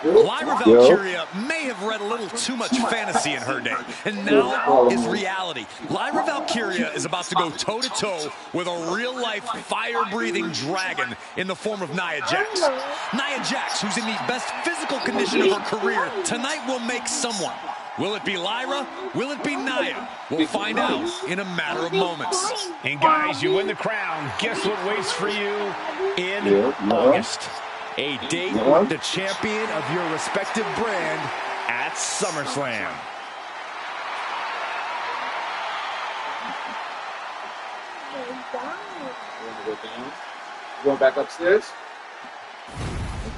Lyra Valkyria may have read a little too much fantasy in her day, and now is reality. Lyra Valkyria is about to go toe-to-toe with a real-life, fire-breathing dragon in the form of Nia Jax. Nia Jax, who's in the best physical condition of her career, tonight will make someone. Will it be Lyra? Will it be Nia? We'll find out in a matter of moments. And guys, you win the crown. Guess what waits for you in August? A date with the champion of your respective brand at SummerSlam. You going back upstairs?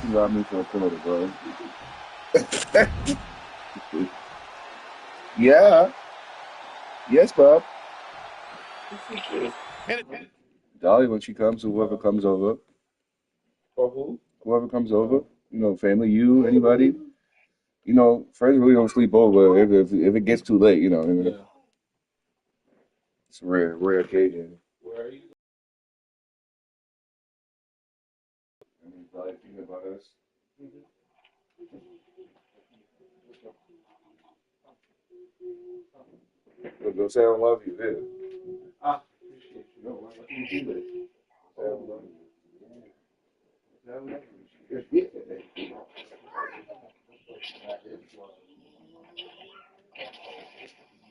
You got me for a pillow, bro. Yeah. Yes, Bob. Dolly, when she comes, whoever comes over. For who? Whoever comes over. You know, family, you, anybody. You know, friends really don't sleep over if it gets too late, you know. Yeah. It's a rare occasion. Where are you? Probably thinking about us. Go say I don't love you, dude. Appreciate you. No, why can't you do this? Say I don't love you. Say I love you.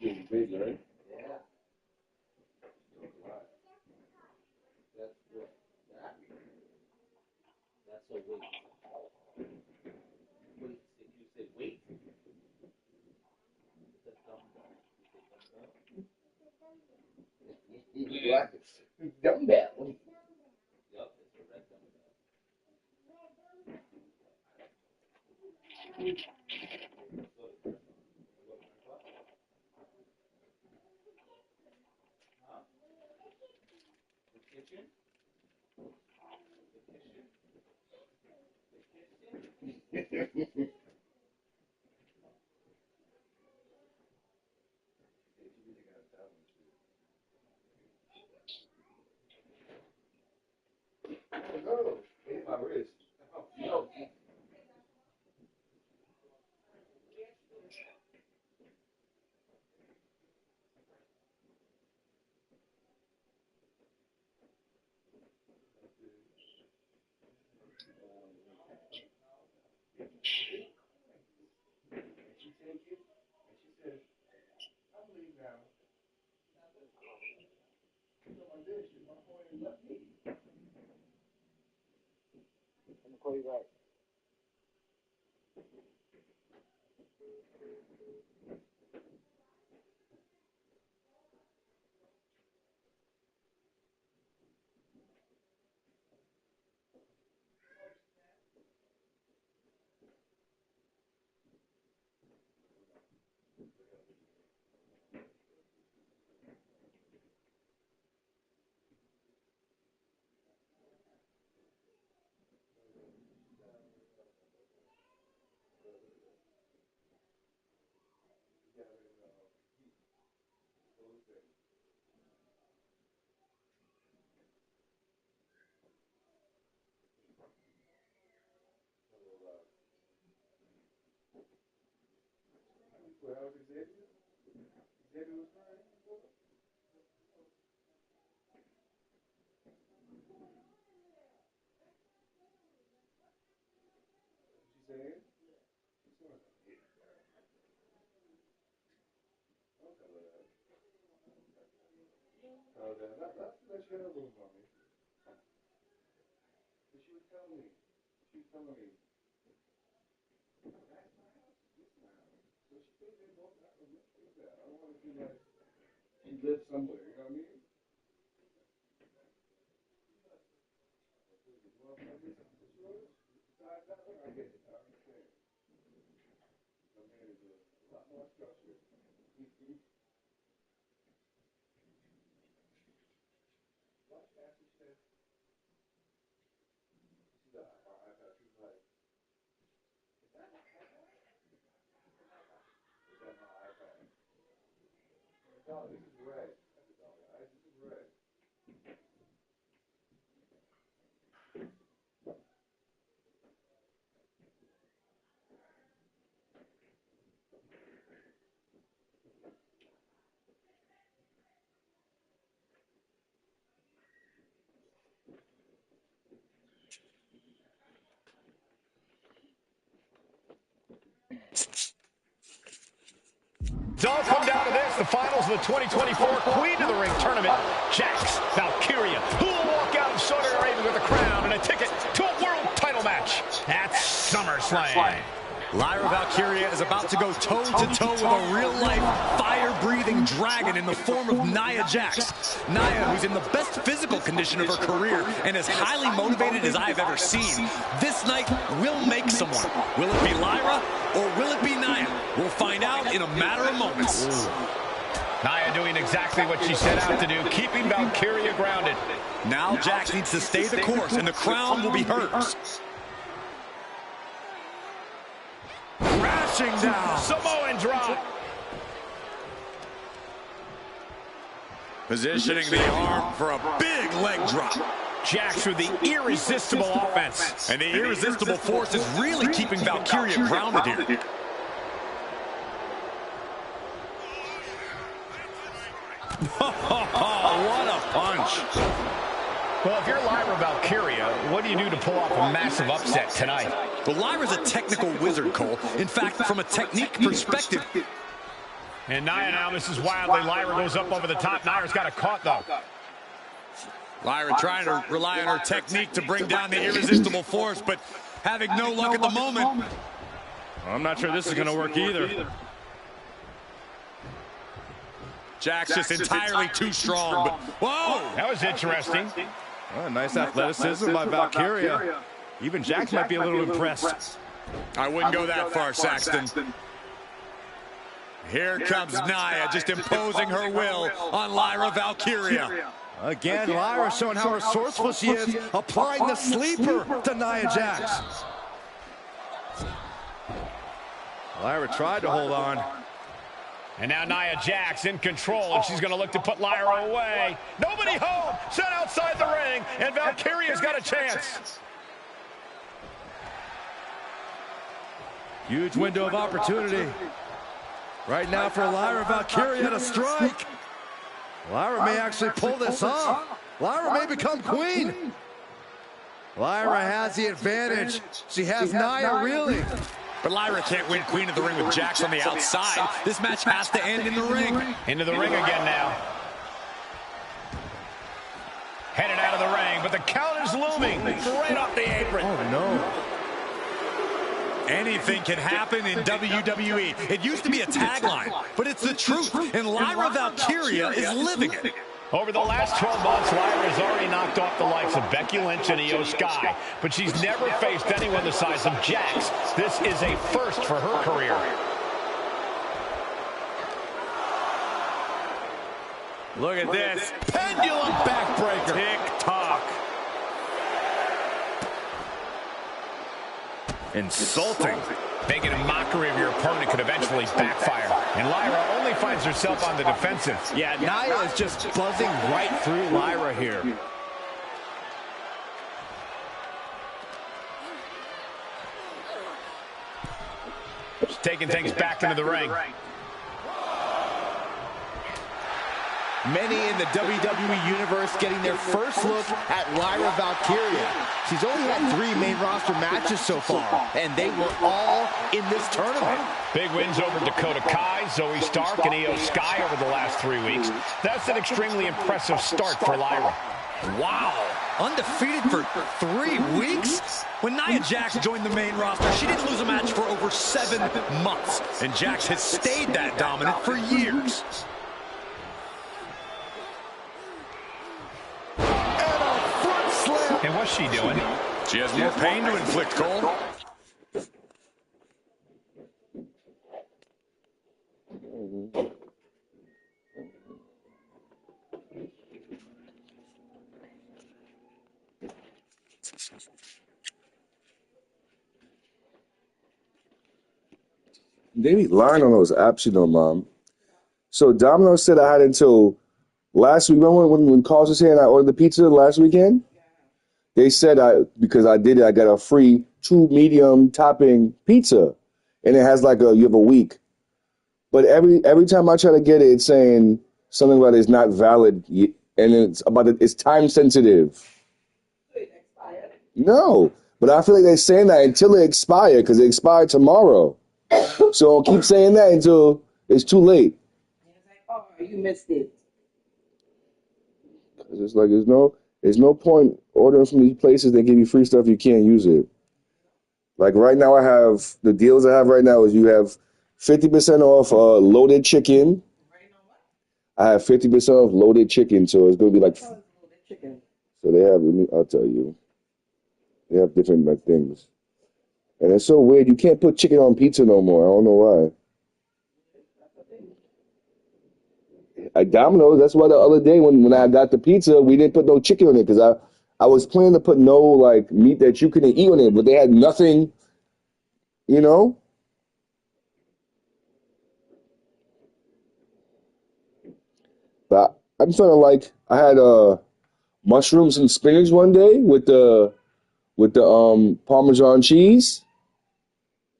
Getting big, right? Yeah. That's a weight. Wait, you say weight? Dumbbell. Yep, it's a red dumbbell. No, hit my wrist. No. Call you back. She lives somewhere, you know what I mean? I get it. I understand. My man is a lot more structured. Watch after she said, see the iPad, she's like, is that my iPad? Is that my iPad? No, this is red. That's a dog, guys. This is red. It's all come down to this, the finals of the 2024 Queen of the Ring tournament. Jax Valkyria, who will walk out of Saudi Arabia with a crown and a ticket to a world title match at SummerSlam. Lyra Valkyria is about to go toe-to-toe with a real-life, fire-breathing dragon in the form of Nia Jax. Nia, who's in the best physical condition of her career and as highly motivated as I've ever seen. This night will make someone. Will it be Lyra or will it be Nia? We'll find out in a matter of moments. Nia doing exactly what she set out to do, keeping Valkyria grounded. Now Jax needs to stay the course, and the crown will be hers. Crashing down. Samoan drop. Positioning the arm for a big leg drop. Jax with the irresistible offense. And the irresistible force is really keeping Valkyria grounded here. What a punch. Well, if you're Lyra Valkyria, what do you do to pull off a massive upset tonight? Well, Lyra's a technical wizard, Cole. In fact, from a technique perspective. And Nia now misses wildly. Lyra goes up over the top. Nia's got it caught, though. Lyra trying to rely on her technique to bring down the irresistible force, but having no luck at the moment. I'm not sure this is going to work either. Jax just entirely too strong, but whoa! That was interesting. Well, nice athleticism by Valkyria. Even Jax might be a little impressed. I wouldn't go that far, Saxton. Here comes Nia, just imposing her will on Lyra Valkyria. Again, Lyra showing how resourceful she is, applying the sleeper to Nia Jax. Lyra tried to hold on. And now Nia Jax in control, and she's going to look to put Lyra away. Nobody home, set outside the ring, and Valkyria's got a chance. Huge window of opportunity right now for Lyra Valkyria to strike. Lyra may actually pull this off. Lyra may become queen. Lyra has the advantage. She has Nia reeling. But Lyra can't win Queen of the Ring with Jax on the outside. This match has to end in the ring. Into the ring again now. Headed out of the ring, but the count is looming right off the apron. Oh, no. Anything can happen in WWE. It used to be a tagline, but it's the truth, and Lyra Valkyria is living it. Over the last 12 months, Lyra has already knocked off the likes of Becky Lynch and Io Sky, but she's never faced anyone the size of Jax. This is a first for her career. Look at this. Pendulum backbreaker. Tick-tock. Insulting. Making a mockery of your opponent could eventually backfire. And Lyra only finds herself on the defensive. Yeah, Nia is just buzzing right through Lyra here. She's taking things back into the ring. Many in the WWE Universe getting their first look at Lyra Valkyria. She's only had 3 main roster matches so far, and they were all in this tournament. Big wins over Dakota Kai, Zoe Stark, and Io Sky over the last 3 weeks. That's an extremely impressive start for Lyra. Wow, undefeated for 3 weeks? When Nia Jax joined the main roster, she didn't lose a match for over 7 months, and Jax has stayed that dominant for years. And what's she doing? She has more pain to inflict, Cole. They be lying on those apps, you know, Mom. So Domino said I had until last week. Remember when Carlos was here and I ordered the pizza last weekend? They said because I did it, I got a free 2 medium topping pizza, and it has like you have a week. But every time I try to get it, it's saying something about it's not valid, and it's about it's time sensitive. No, but I feel like they're saying that until it expires, because it expired tomorrow. So I'll keep saying that until it's too late. Oh, you missed it. It's like there's no point ordering from these places. They give you free stuff, you can't use it. Like right now, the deals I have right now is you have 50% off loaded chicken. I have 50% off loaded chicken, so it's gonna be like. So they have. I'll tell you. They have different things, and it's so weird. You can't put chicken on pizza no more. I don't know why. At Domino's, that's why the other day when I got the pizza, we didn't put no chicken on it because I was planning to put no like meat that you couldn't eat on it, but they had nothing, you know. But I'm trying to I had mushrooms and spinach one day with the Parmesan cheese,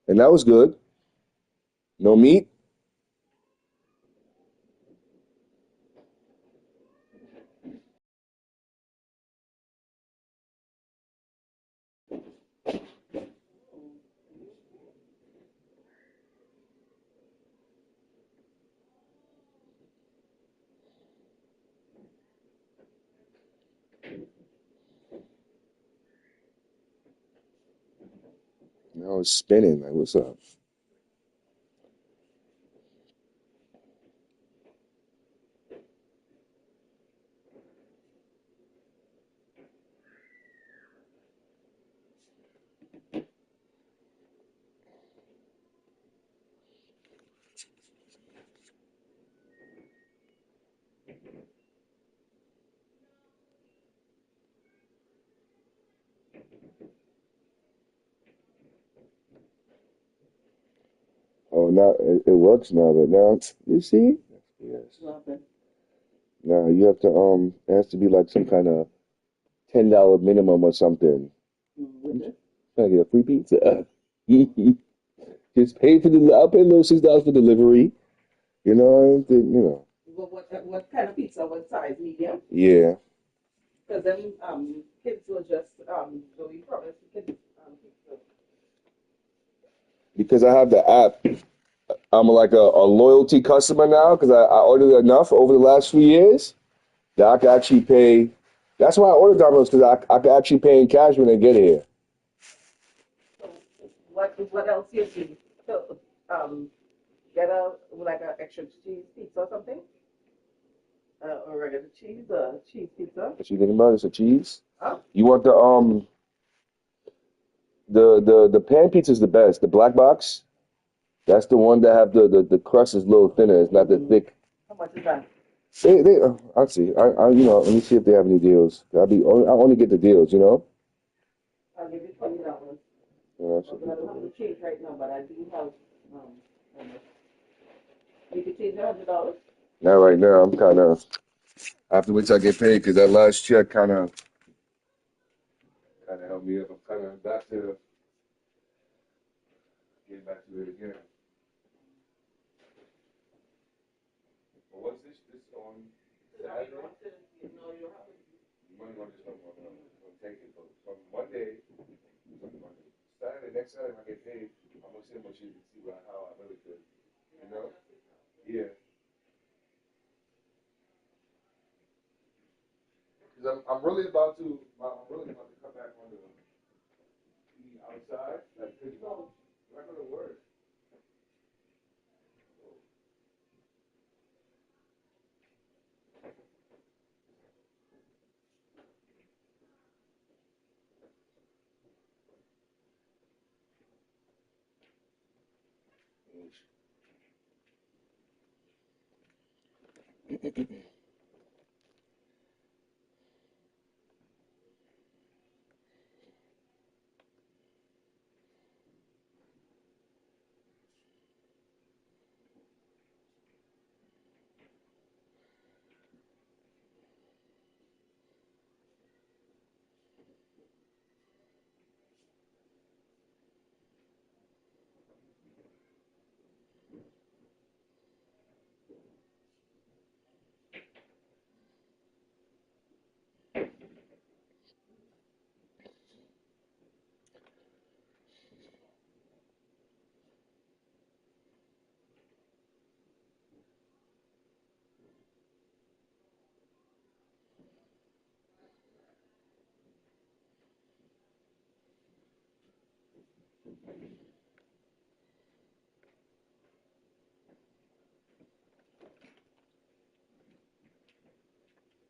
and that was good. No meat. I was spinning. Like, what's up? Oh, now it works now, but now you see? Yes. Now you have to it has to be like some kind of $10 minimum or something. Can I get a free pizza? Just pay for the. I'll pay a little $6 for delivery. You know, What kind of pizza? What size? Medium? Yeah. Because then kids will just so we promise kids pizza. Because I have the app, I'm like a loyalty customer now because I ordered enough over the last few years that I can actually pay. That's why I ordered Domino's because I can actually pay in cash when they get here. What else you need? So get a like an extra cheese pizza or something. Or regular cheese pizza. What you thinking about? It's a cheese. Huh? You want the pan pizza is the best. The black box. That's the one that have the crust is a little thinner. It's not that thick. How much is that? I'll see. Let me see if they have any deals. I only get the deals, you know. I'll give you $20. Yeah, I don't have the change right now, but I do have. You can change $100. Not right now. I'm kind of. I have to wait till I get paid because that last check kind of helped me up. I'm kind of back to getting back to it again. Well, what's this? This on Saturday? Money gonna just gonna take it from Monday. Saturday, next Saturday, when I get paid, I'm gonna see how much you can see how I really feel. You know? Yeah. Because I'm really about to come back on the outside. Like, cause I'm not gonna work.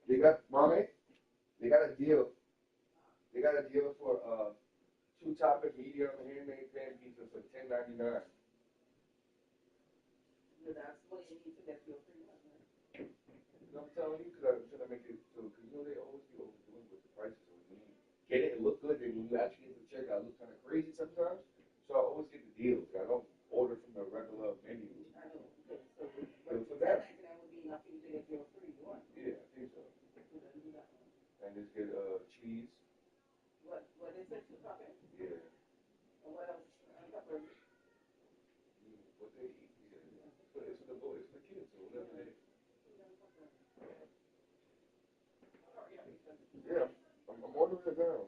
They got mommy. They got a deal. They got a deal for two-topping medium handmade pan pizza for $10.99. That's what you need to get your free one, right? I'm telling you, because I make it so, because they always be overdoing with the prices. So when you get it and look good, then when you actually get the check, I look kind of crazy sometimes. So I always get the deals. I don't order from the regular menu. I know. Okay, so For that, $10.99 would be enough for you to get your free one. yeah, I think so. So then do that one. And just get cheese. What is it? Two toppings? Yeah. And what else? Peppers. What they eat. Yeah. It's for the kids or whatever they. Yeah, I'm ordering it now.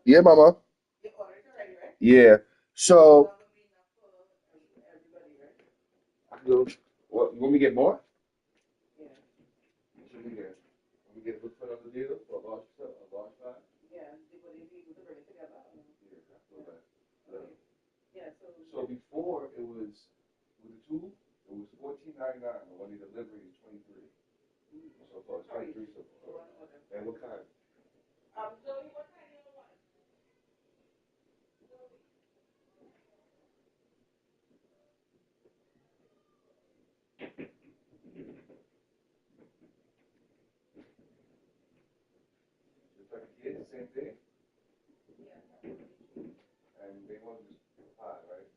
Yeah, Mama. Yeah. So, I can go. What? You want me to get more? What should we get? Want me to get a foot on the deal for a large size? So before it was with the two, it was $14.99. The one you delivery is 23. So far, it's 23 so far. And what kind? Just like a kid, the same thing. And they want just pie, right?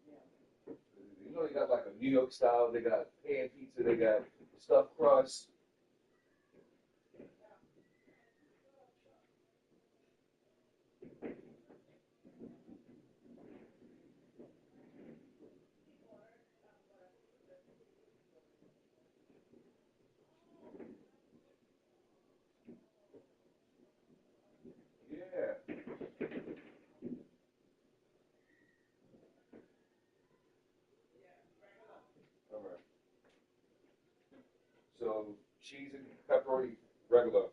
You know, you got like a New York style. They got pan pizza. They got stuffed crust. Yeah. All right. So cheese and pepperoni regular.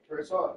Press on.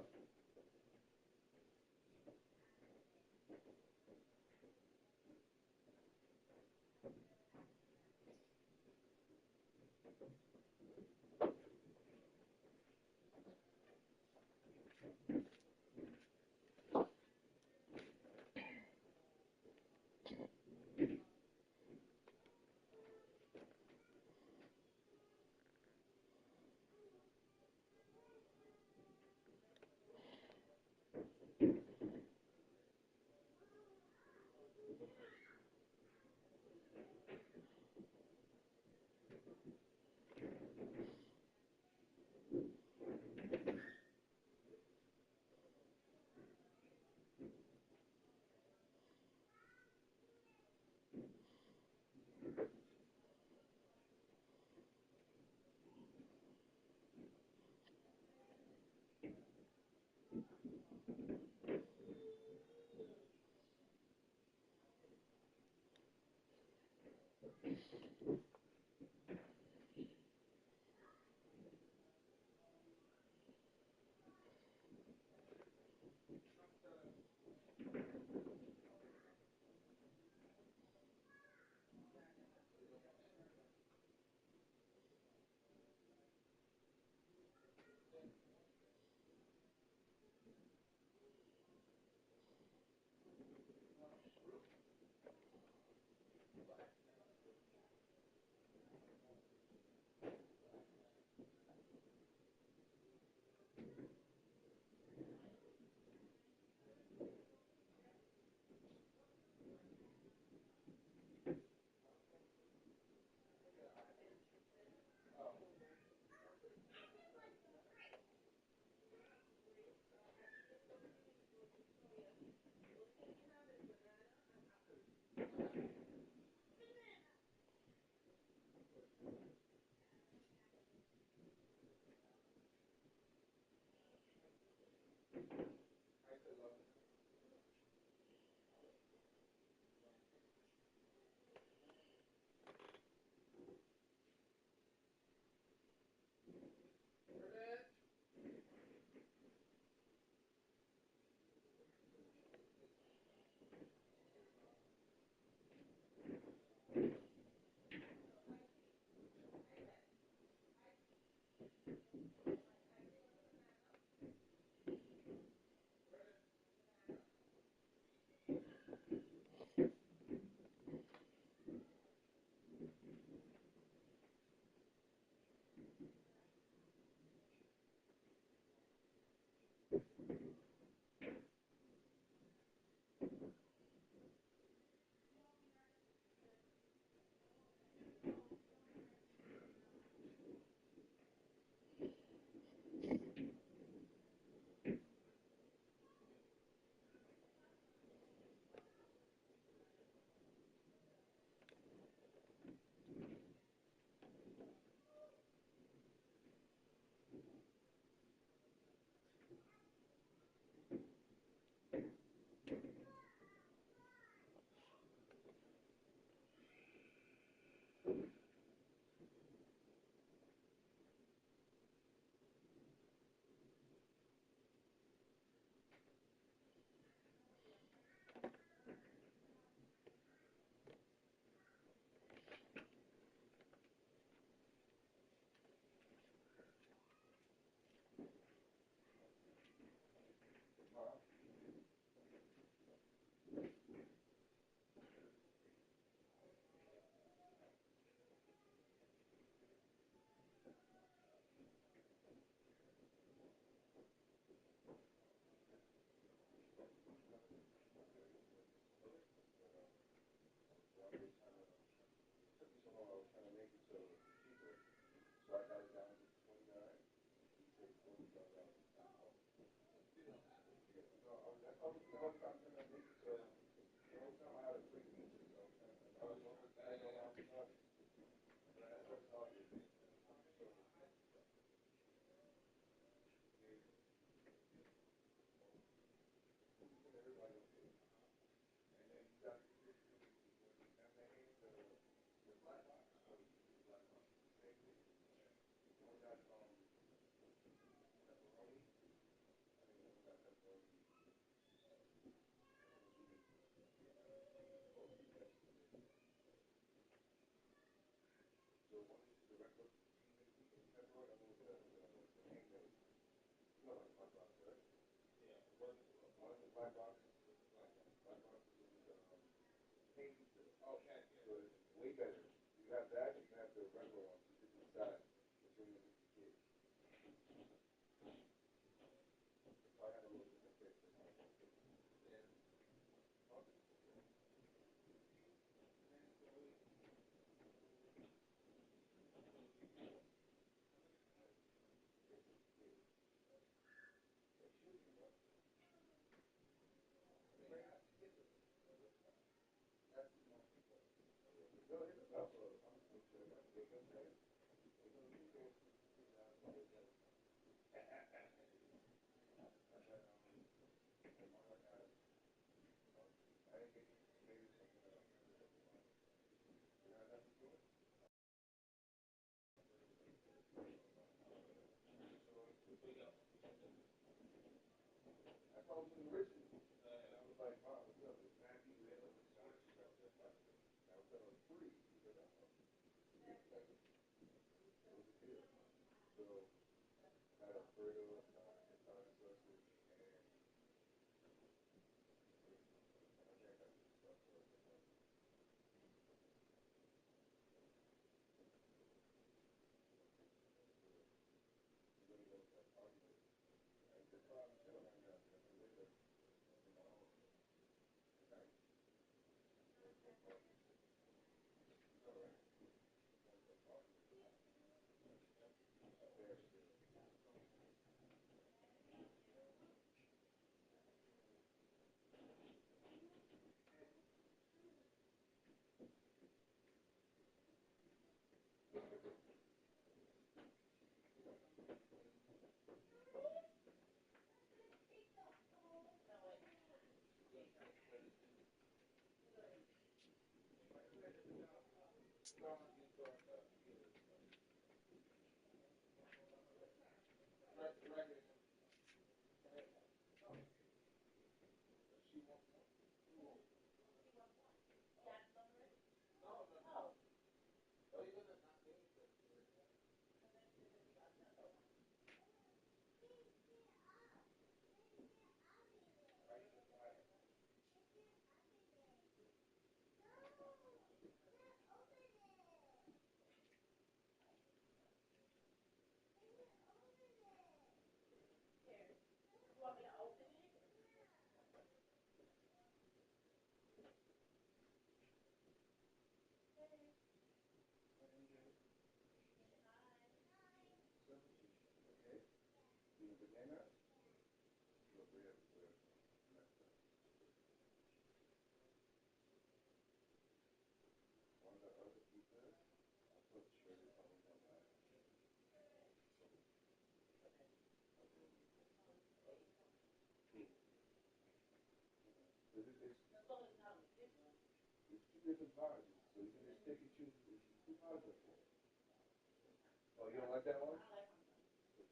Oh, you don't like that one?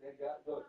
They got, look.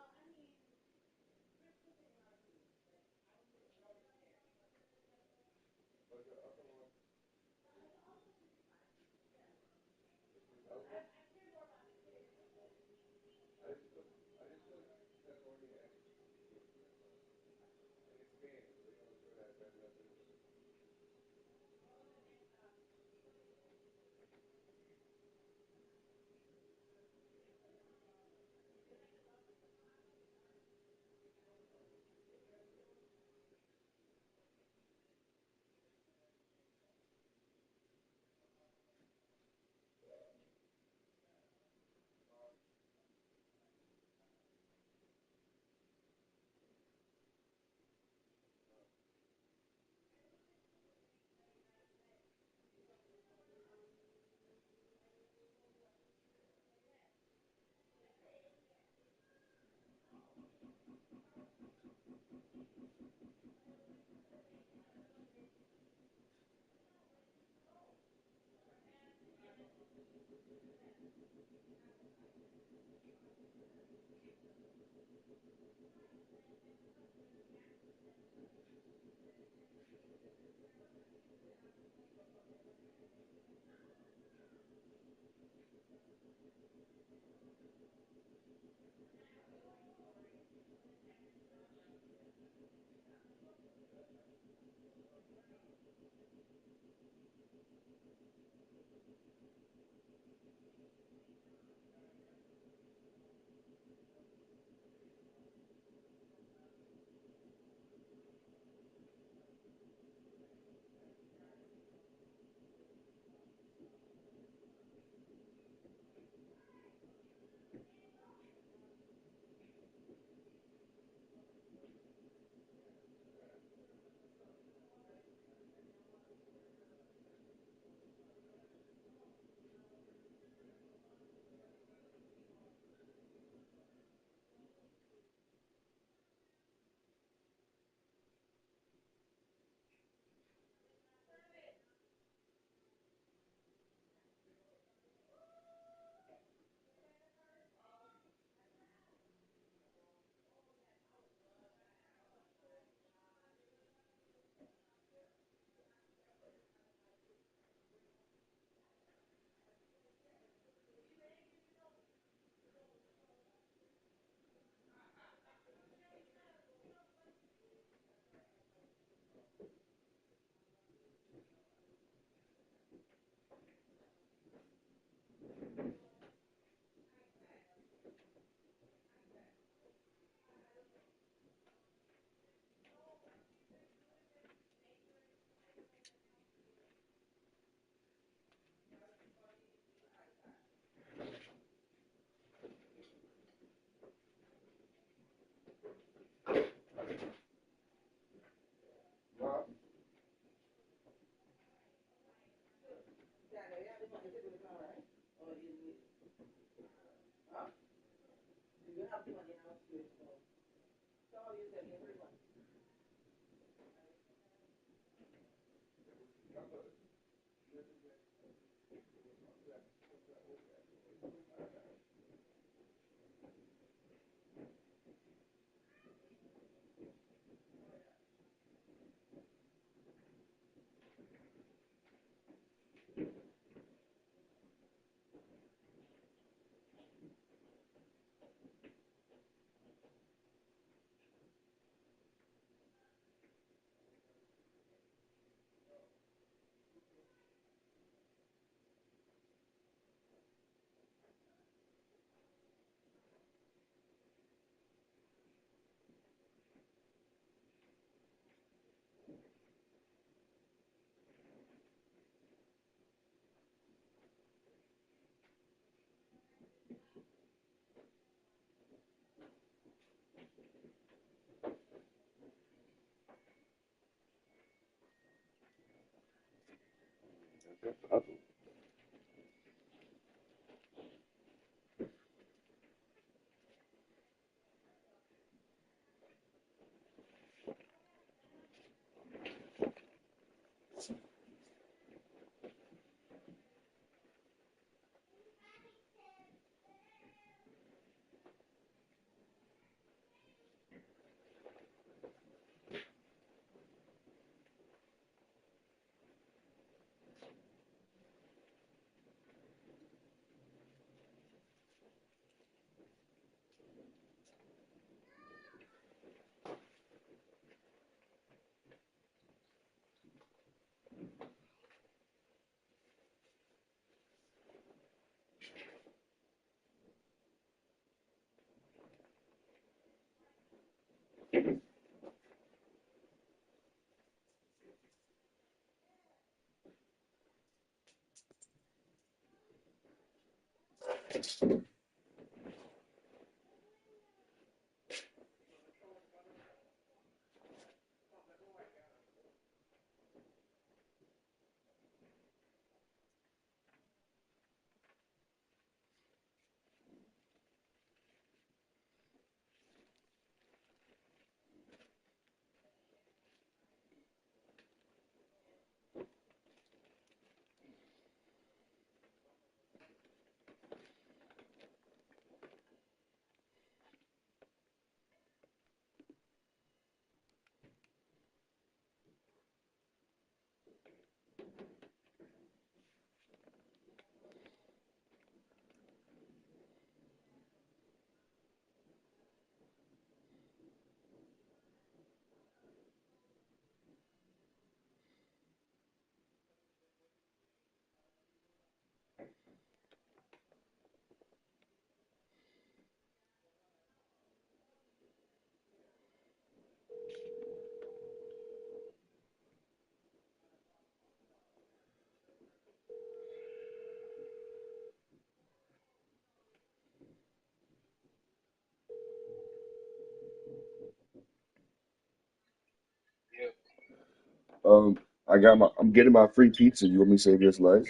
I'm getting my free pizza. You want me to save your slice?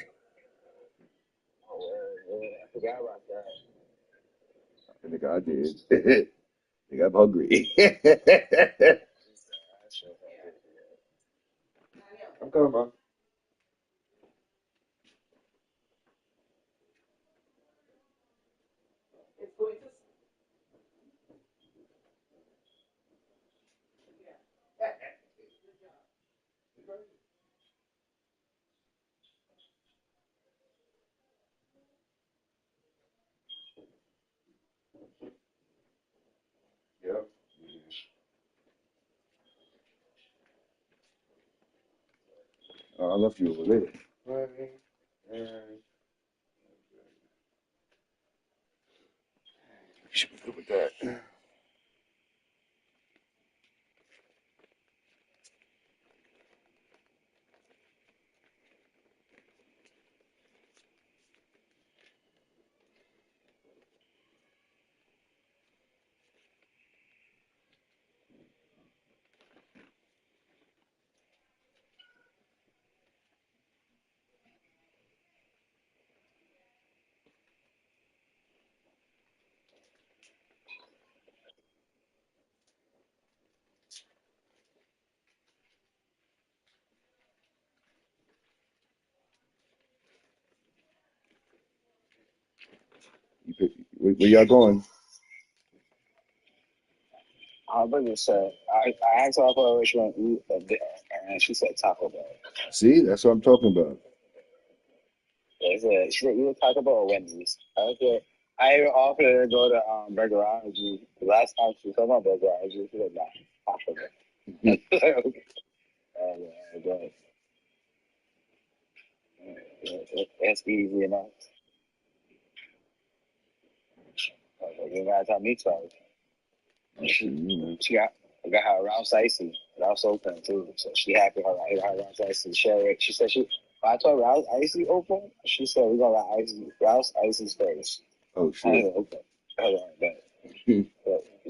I forgot about that. I think I did. I think I'm hungry. I'm coming, man. It's going to. Yep. I left you over there. You should be good with that. Where y'all going? I was just I asked her if she want to eat a bit, and she said Taco Bell. See, that's what I'm talking about. They said she would eat Taco Bell or Wendy's. I said I even offered her to go to Burgerology. The last time she was talking about Burgerology, she said nah, Taco Bell. Okay. But, that's easy enough. You gotta tell me twice. She got I got her around Icy. That's open too. So she happy her around Icy. She said when I told her Rouse Icy open, she said we're gonna let Rouse Icy's first. Oh I shit. said, okay. Hold on,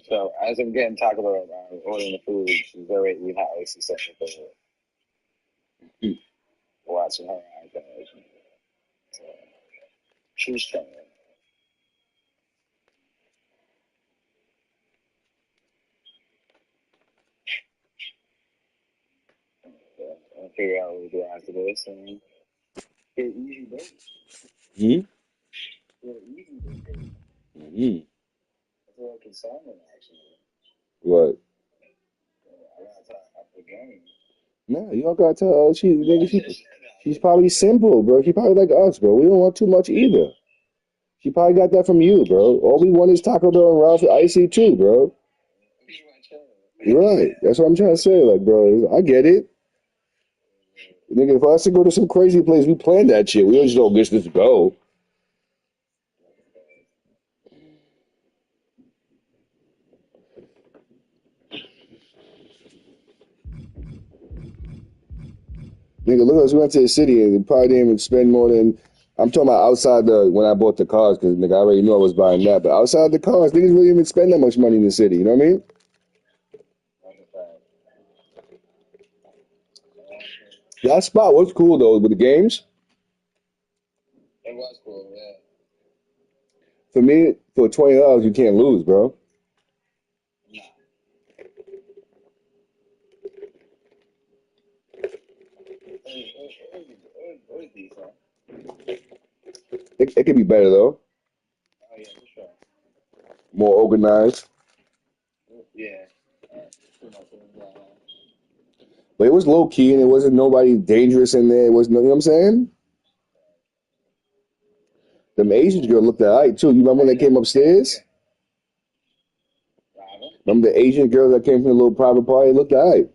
so as I'm getting Taco Bell, ordering the food, she's already eating her Icy section for her. Watching her iPad. She's trying. I'll figure out what we do after this and get easy days. Hmm? Get easy days. Mm-hmm. That's what I can sign in, actually. What? I gotta talk after the game. Nah, you don't gotta tell her. She's probably simple, bro. She probably like us, bro. We don't want too much either. She probably got that from you, bro. All we want is Taco Bell and Ralph's Icy too, bro. You're right. That's what I'm trying to say. Like, bro, I get it. Nigga, if us to go to some crazy place, we plan that shit. We just don't just go. Nigga, look at us. We went to the city and we probably didn't even spend more than. I'm talking about outside when I bought the cars because nigga, I already knew I was buying that. But outside the cars, niggas really didn't even spend that much money in the city. You know what I mean? That spot was cool though with the games. It was cool, yeah. For me, for $20, you can't lose, bro. It could be better though. Oh yeah, for sure. More organized. Yeah. But it was low key and it wasn't nobody dangerous in there. It was no, you know what I'm saying? Them Asian girl looked alright too. You remember when they came upstairs? Remember the Asian girl that came from the little private party? Looked alright.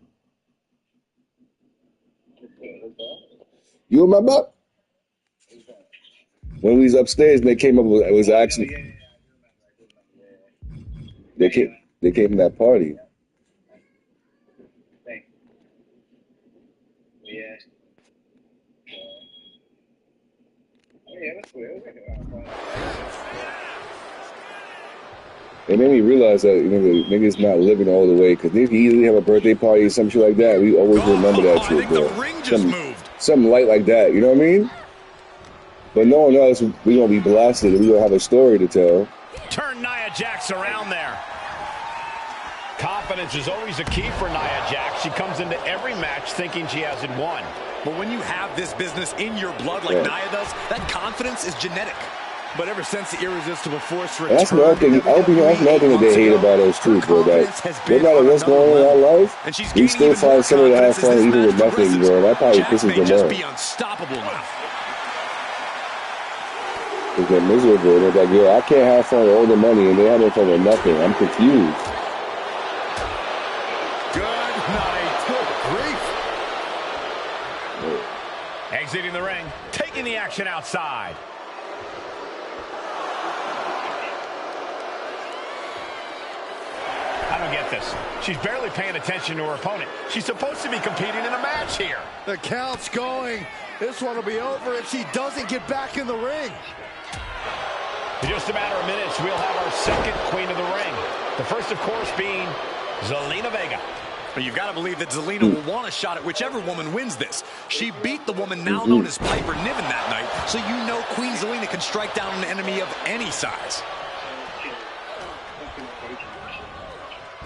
You remember? When we was upstairs and they came up, it was actually they came from that party. Yeah. It made me realize that niggas not living all the way because they usually have a birthday party or some shit like that. We always remember that shit, bro. Something light like that, you know what I mean? But no one else, we gonna be blasted and we gonna have a story to tell. Turn Nia Jax around there. Confidence is always a key for Nia Jax. She comes into every match thinking she hasn't won. But when you have this business in your blood like Nia does, that confidence is genetic. But ever since the irresistible force returned, that's another thing. That's another thing that they hate about us too, bro. That no matter what's going on in our life, we still find somebody to have fun even with nothing, bro. That probably pisses them off. Be unstoppable now. They get miserable. They're like, yo, I can't have fun with all the money, and they having fun with nothing. I'm confused. Good night. Good grief. Exiting the ring, taking the action outside. I don't get this. She's barely paying attention to her opponent. She's supposed to be competing in a match here. The count's going. This one will be over if she doesn't get back in the ring. In just a matter of minutes, we'll have our second queen of the ring. The first, of course, being Zelina Vega. But you've got to believe that Zelina will want a shot at whichever woman wins this. She beat the woman now known as Piper Niven that night, so you know Queen Zelina can strike down an enemy of any size.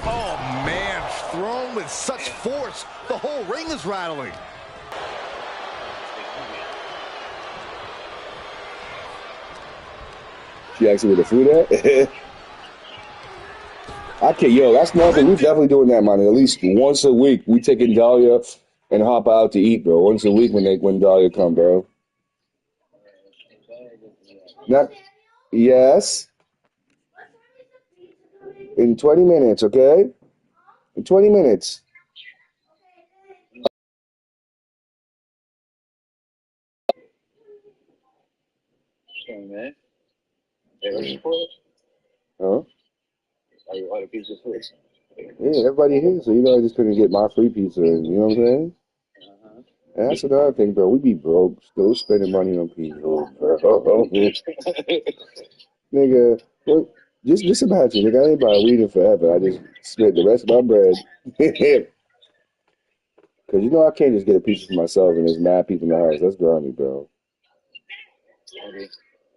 Oh, man, thrown with such force, the whole ring is rattling. She asked me where the food at? I can't, yo, that's one thing. We're definitely doing that, man. At least once a week, we taking Dahlia and hop out to eat, bro. Once a week when Dahlia come, bro. Not, yes. In 20 minutes, okay? In 20 minutes. Man. Huh? Are you order pizza first? Yeah, everybody here, so I just couldn't get my free pizza, you know what I'm saying? And that's another thing, bro. We be broke, still spending money on pizza, bro. Nigga, well, just imagine, nigga, I ain't buy weed in forever. I just spent the rest of my bread. Because I can't just get a pizza for myself and there's mad people in the house. That's grimy, bro.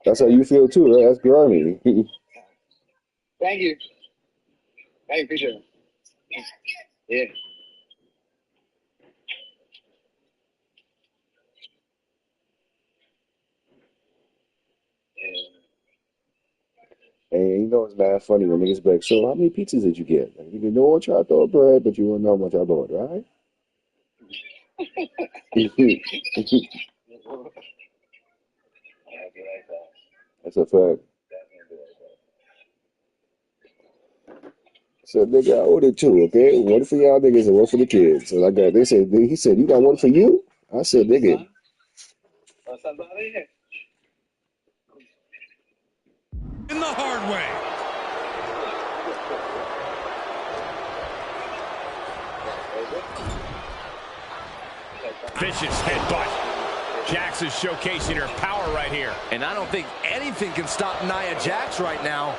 That's how you feel too, right? That's grimy. Thank you. I appreciate it. Yeah. And you know it's mad funny when niggas be like, so how many pizzas did you get? Like, you know what y'all thought bread, but you won't know how much I bought, right? That's a fact. So nigga, I ordered two, okay? One for y'all niggas and one for the kids. So he said, you got one for you? I said, nigga. In the hard way. Vicious headbutt. Jax is showcasing her power right here. And I don't think anything can stop Nia Jax right now.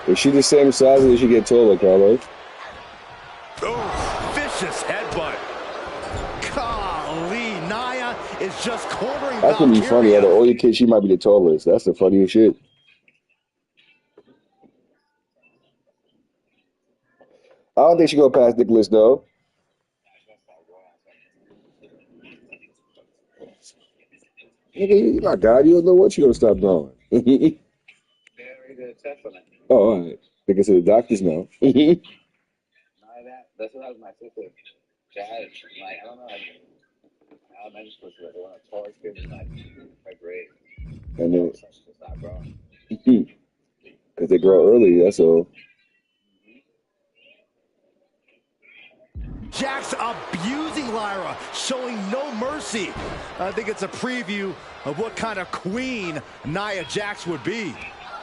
Is she the same size as she get taller, Carlos? Oh, vicious headbutt. Golly, Nia is just cornering That's gonna be funny. Out of all your kids, she might be the tallest. That's the funniest shit. I don't think she go past Nicholas though. Nigga, you my God, you don't know what you gonna stop doing. Oh, all right. Think it's the doctors now. That's what I was my sister. Jazz, like, I don't know, how am I supposed to, like, one of the tallest kids in my grade. And then, Stop growing. because they grow early, that's all. Jax abusing Lyra, showing no mercy. I think it's a preview of what kind of queen Nia Jax would be.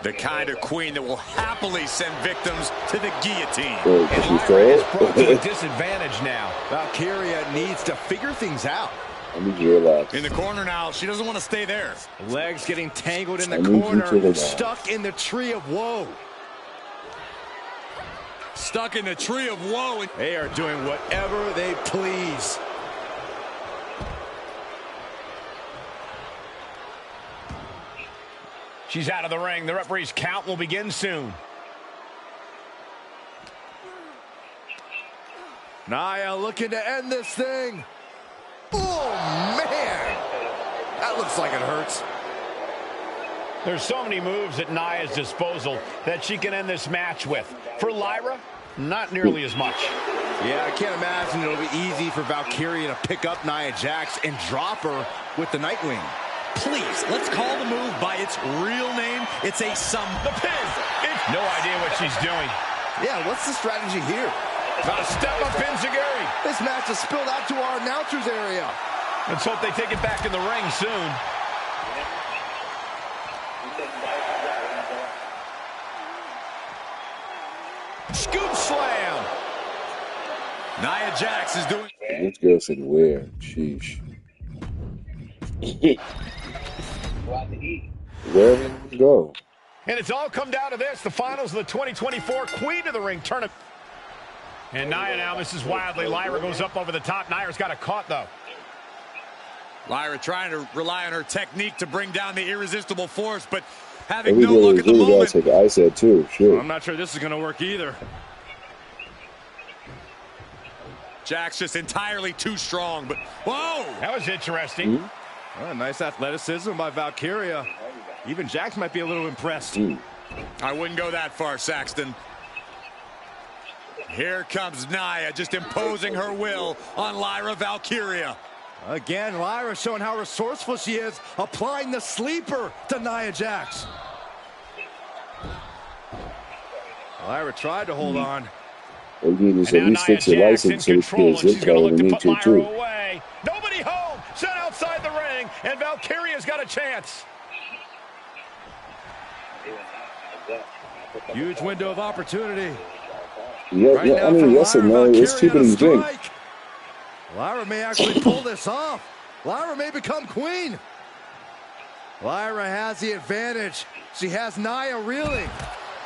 The kind of queen that will happily send victims to the guillotine. And Lyra is brought to a disadvantage now. Valkyria needs to figure things out. I need you to relax. In the corner now, she doesn't want to stay there. Legs getting tangled in the corner, stuck in the tree of woe. Stuck in the tree of woe. They are doing whatever they please. She's out of the ring. The referee's count will begin soon. Nia looking to end this thing. Oh, man. That looks like it hurts. There's so many moves at Nia's disposal that she can end this match with. For Lyra, not nearly as much. Yeah, I can't imagine it'll be easy for Valkyria to pick up Nia Jax and drop her with the Nightwing. Please, let's call the move by its real name. It's a the pin. No idea what she's doing. Yeah, what's the strategy here? Got a step-up enziguri. This match has spilled out to our announcers area. Let's hope they take it back in the ring soon. Scoop slam. Nia Jax is doing. This girl said where? Sheesh. Where did we go? And it's all come down to this, the finals of the 2024 Queen of the Ring tournament. And Nia now misses wildly. Lyra goes up over the top. Nia's got it caught, though. Lyra trying to rely on her technique to bring down the irresistible force, but having no luck at the moment. Take I said too. Shit. I'm not sure this is going to work either. Jax just entirely too strong, but whoa! That was interesting. Oh, nice athleticism by Valkyria. Even Jax might be a little impressed. I wouldn't go that far, Saxton. Here comes Nia, just imposing her will on Lyra Valkyria. Again, Lyra showing how resourceful she is, applying the sleeper to Nia Jax. Lyra tried to hold on. All you need is at least fix your license so you can get zip code underneath you too. Away. Nobody home. Set outside the ring, and Valkyria's got a chance. Huge window of opportunity. Yeah, right I mean, yes and no. It's cheaper than you think. Lyra may actually pull this off. Lyra may become queen. Lyra has the advantage. She has Nia reeling.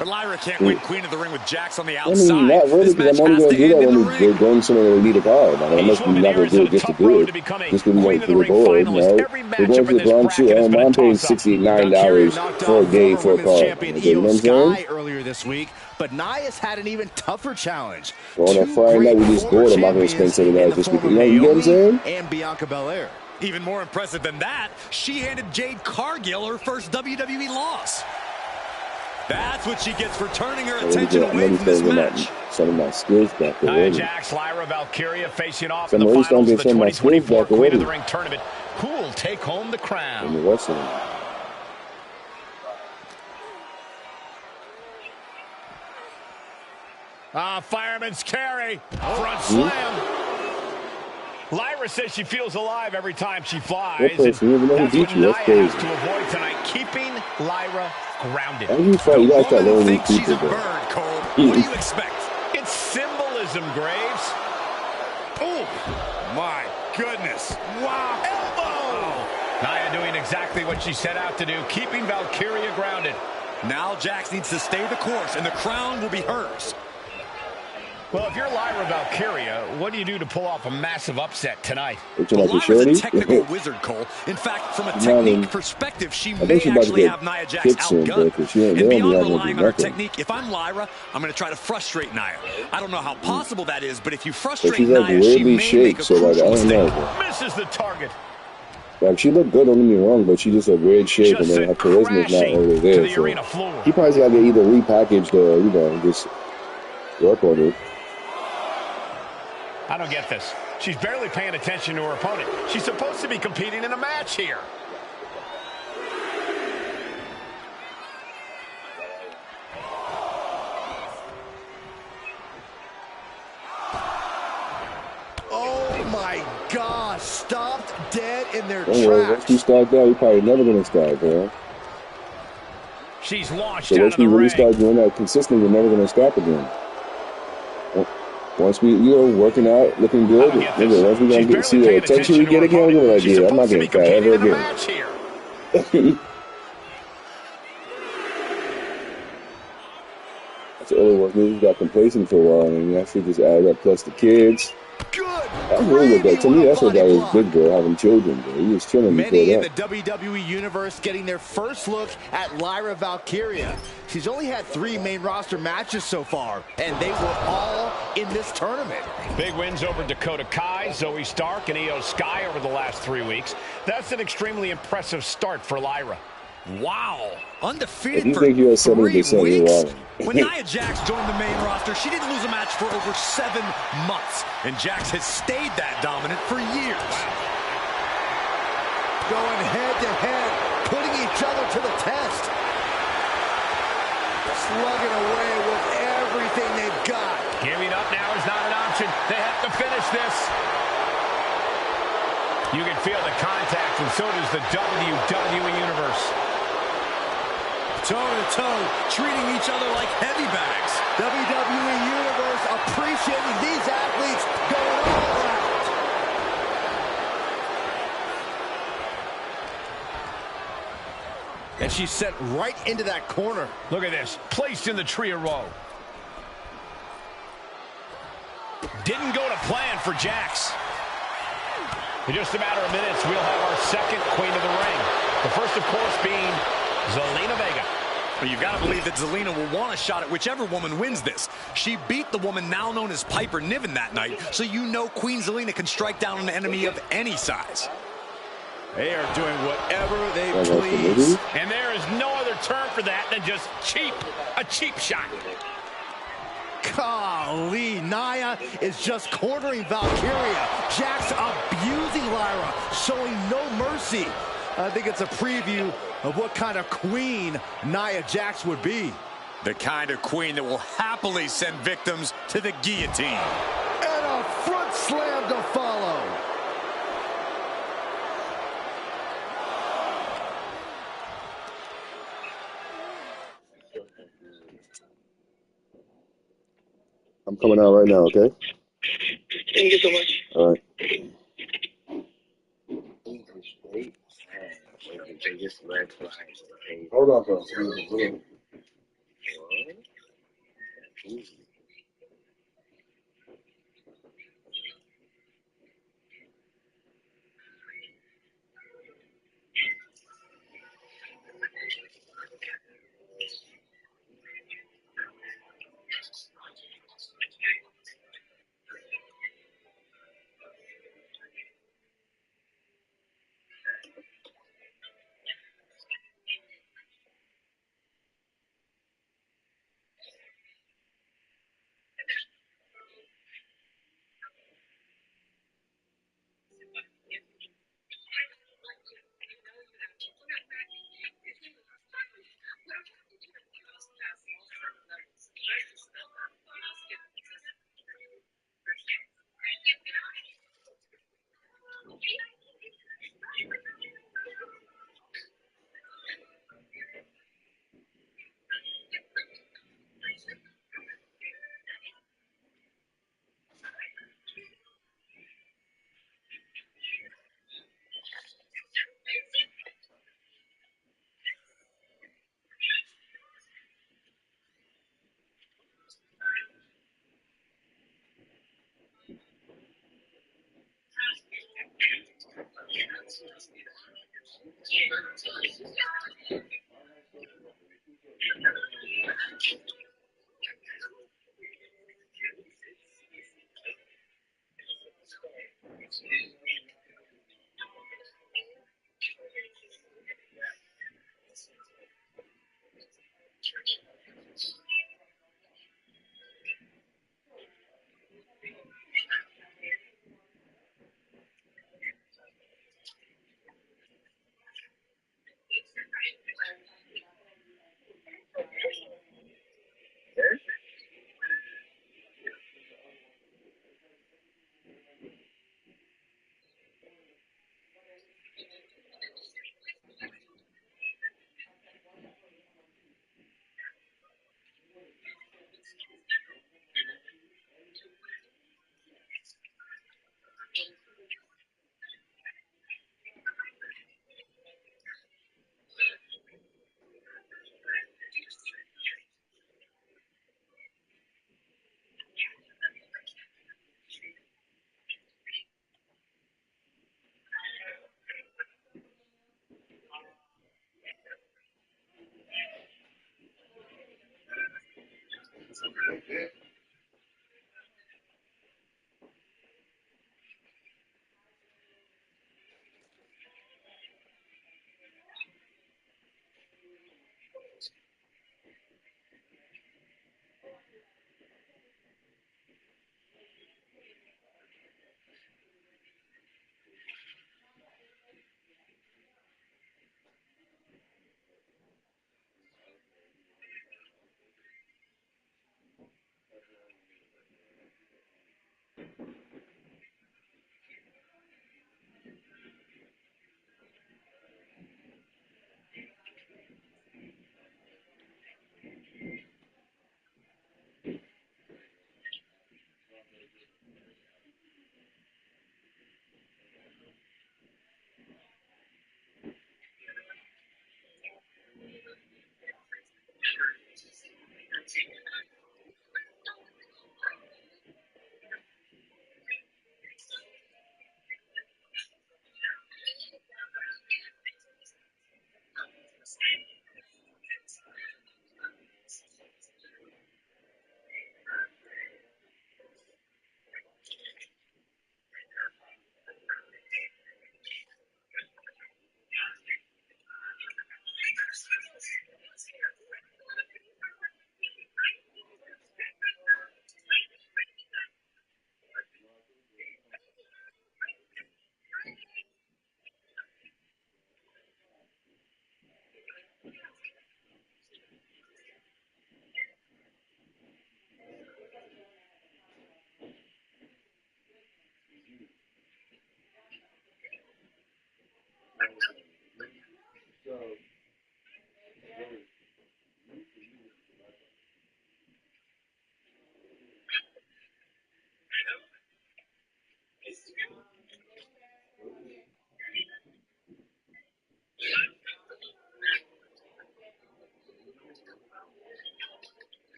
But Lyra can't win Queen of the Ring with Jax on the I outside. mean, not really, because I'm only going to do that when they're going somewhere they need a card. Man. Unless we're not going to do it just to do it. Just because we want to feel bored. No, we're going to the Bronx too. I'm paying $69 for a day for a card. You know what I'm saying? Earlier this week, but Nia's had an even tougher challenge. On a Friday night, we just bored. I'm not going to spend $70 this week. You know what I'm saying? And Bianca Belair. Even more impressive than that, she handed Jade Cargill her first WWE loss. That's what she gets for turning her attention away from this match. Some of my skills back already. Jax, Lyra Valkyria facing off in the finals of the 2024 Queen of the Ring tournament. Who will take home the crown? Fireman's carry. Front slam. Lyra says she feels alive every time she flies. That's what Nia has to avoid tonight, keeping Lyra grounded. The woman thinks she's a bird, Cole. What do you expect? It's symbolism, Graves. Oh, my goodness. Wow. Elbow! Nia doing exactly what she set out to do, keeping Valkyria grounded. Now Jax needs to stay the course, and the crown will be hers. Well, if you're Lyra Valkyria, what do you do to pull off a massive upset tonight? Well, Lyra's a technical wizard, Cole. In fact, from a technique perspective, she may actually have Nia Jax outgunned. And beyond relying on her technique, if I'm Lyra, I'm going to try to frustrate Nia. I don't know how possible that is, but if you frustrate Nia, she may make a crucial mistake. Misses the target. Like, she looked good, don't get me wrong, but she just a weird shape, and then her charisma is not over there. So he probably got to get either repackaged or, you know, just work on it. I don't get this. She's barely paying attention to her opponent. She's supposed to be competing in a match here. Oh my gosh, stopped dead in their tracks. Don't worry, once we start that, we're probably never going to start, bro. She's launched so once we really start doing that consistently, we're never going to stop again. Once we, you know, working out, looking good, once we gonna get see the attention we get again, we're gonna be like, yeah, I'm not getting fat ever again. That's all it was. We got complacent for a while, and that shit just added up. Plus the kids. That's really what that, to me, that's what got his big girl having children, bro. He was chilling before that. Many in the WWE Universe getting their first look at Lyra Valkyria. She's only had 3 main roster matches so far, and they were all in this tournament. Big wins over Dakota Kai, Zoe Stark, and Io Sky over the last 3 weeks. That's an extremely impressive start for Lyra. Wow. Undefeated you for think you're 3 weeks. When Nia Jax joined the main roster, she didn't lose a match for over 7 months. And Jax has stayed that dominant for years. Going head to head, putting each other to the test. Slugging away with everything they've got. Giving up now is not an option. They have to finish this. You can feel the contact, and so does the WWE Universe. Toe-to-toe, treating each other like heavy bags. WWE Universe appreciating these athletes going all out. And she's set right into that corner. Look at this, placed in the tree of woe. Didn't go to plan for Jax. In just a matter of minutes, we'll have our second Queen of the Ring. The first, of course, being Zelina Vega. Well, you've got to believe that Zelina will want a shot at whichever woman wins this. She beat the woman now known as Piper Niven that night, so you know Queen Zelina can strike down an enemy of any size. They are doing whatever they please. And there is no other term for that than just cheap. A cheap shot. Golly, Nia is just cornering Valkyria. Jax abusing Lyra, showing no mercy. I think it's a preview of what kind of queen Nia Jax would be. The kind of queen that will happily send victims to the guillotine. And a front slam to follow. I'm coming out right now, okay? Thank you so much. All right. Hold on, bro.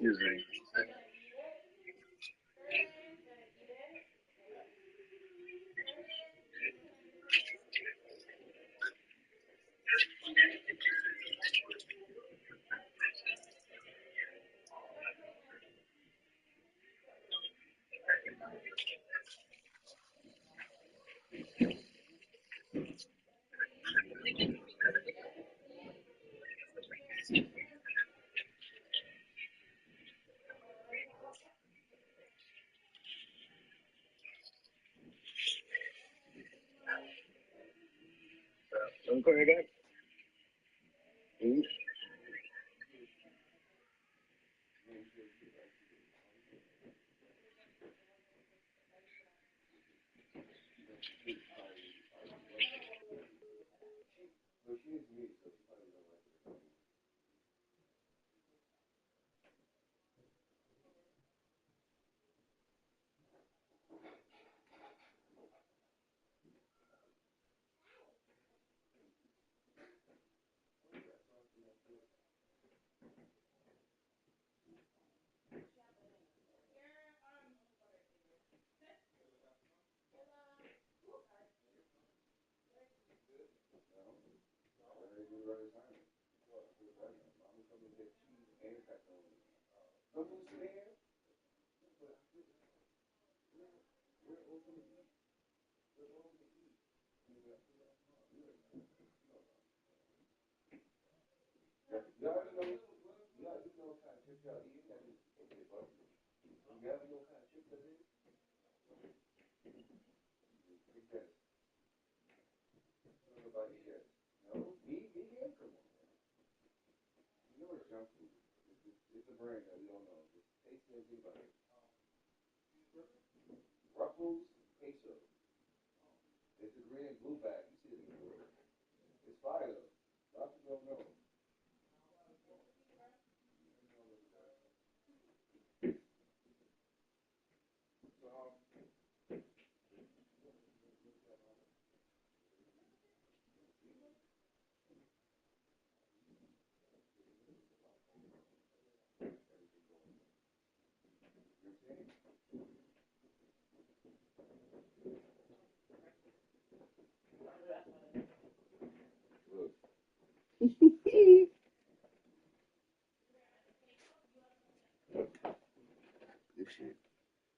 Excuse me. Don't call me back.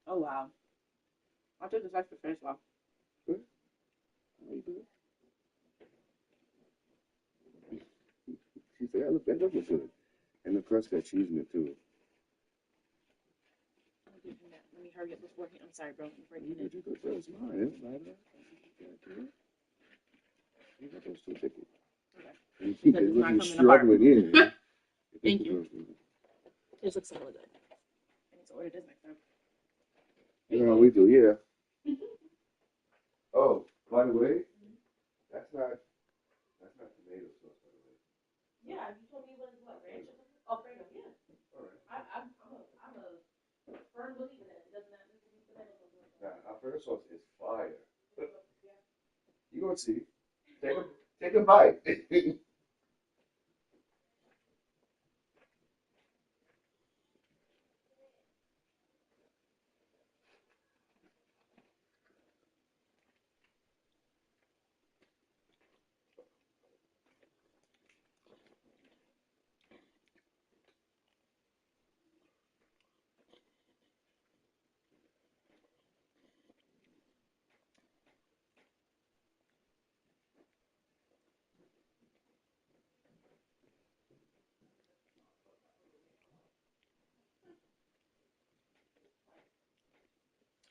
Oh wow. I took this extra fish off. She said, that does look good. And the crust got cheese in it too. Let me hurry up before I'm sorry, bro. Before you But you could say it's mine. It don't matter. You got those two tickets. Okay. And she Because said, it's look, not you coming struggling in. Thank you. This looks really good. I need to order this next time. You know how we do, yeah. Oh, by the way, that's not tomato sauce, by the way. Yeah, you told me what ranch or something? Oh, Fredo, yeah. All right. I'm a firm believer that it does not need to be tomato sauce. Nah, Alfredo sauce is fire. You gonna see? Take a bite.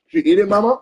She eat it, Mama?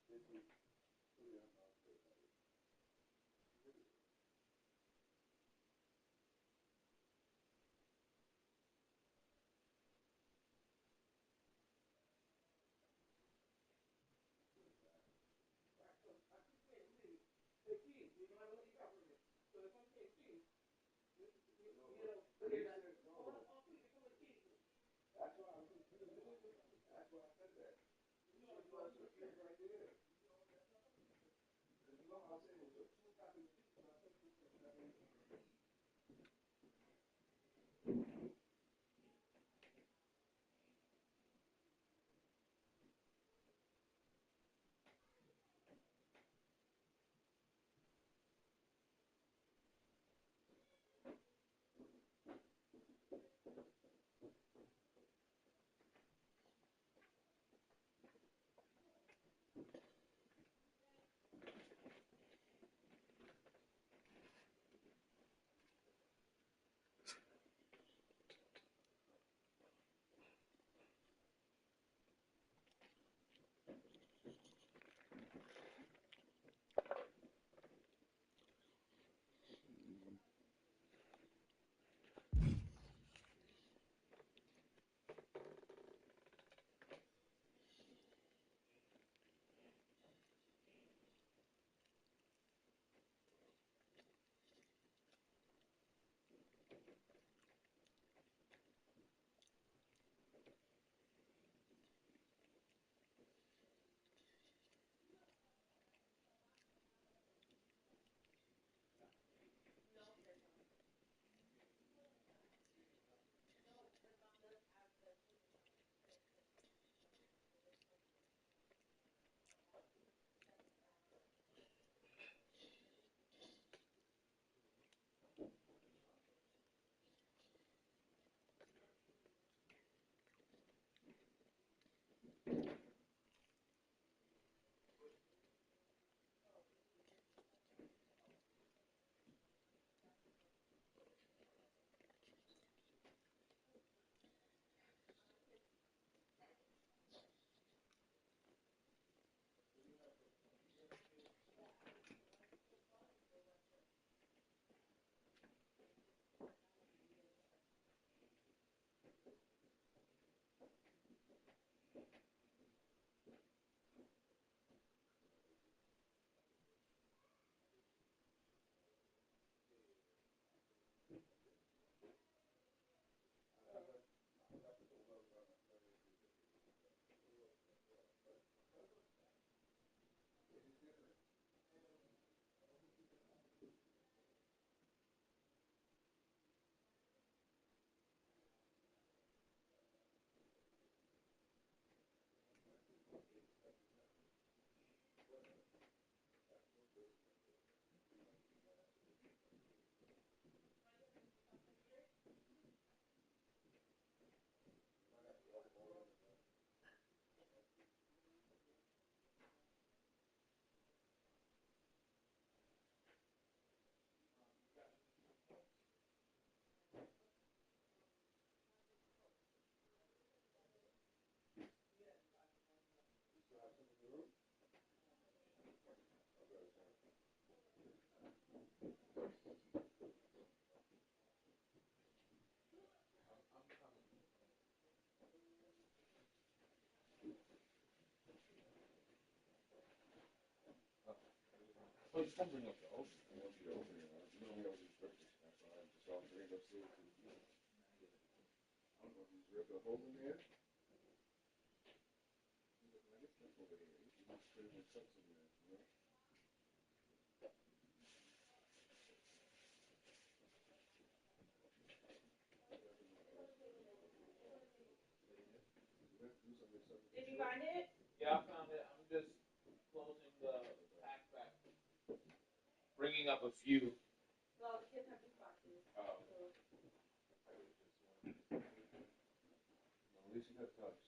Oh, just come bring up the opening. I want you to open it. You know me, I was just ripping. That's why I just all bring it upstairs to the view. I don't know if he's ripped a hole in there. He's looking like a stuff over here. He's putting his cups in there, you know? Did you find it? Yeah, I found it. I'm just closing the pack back. Bringing up a few. Well, the kids have these boxes. Oh. So. At least you got touched.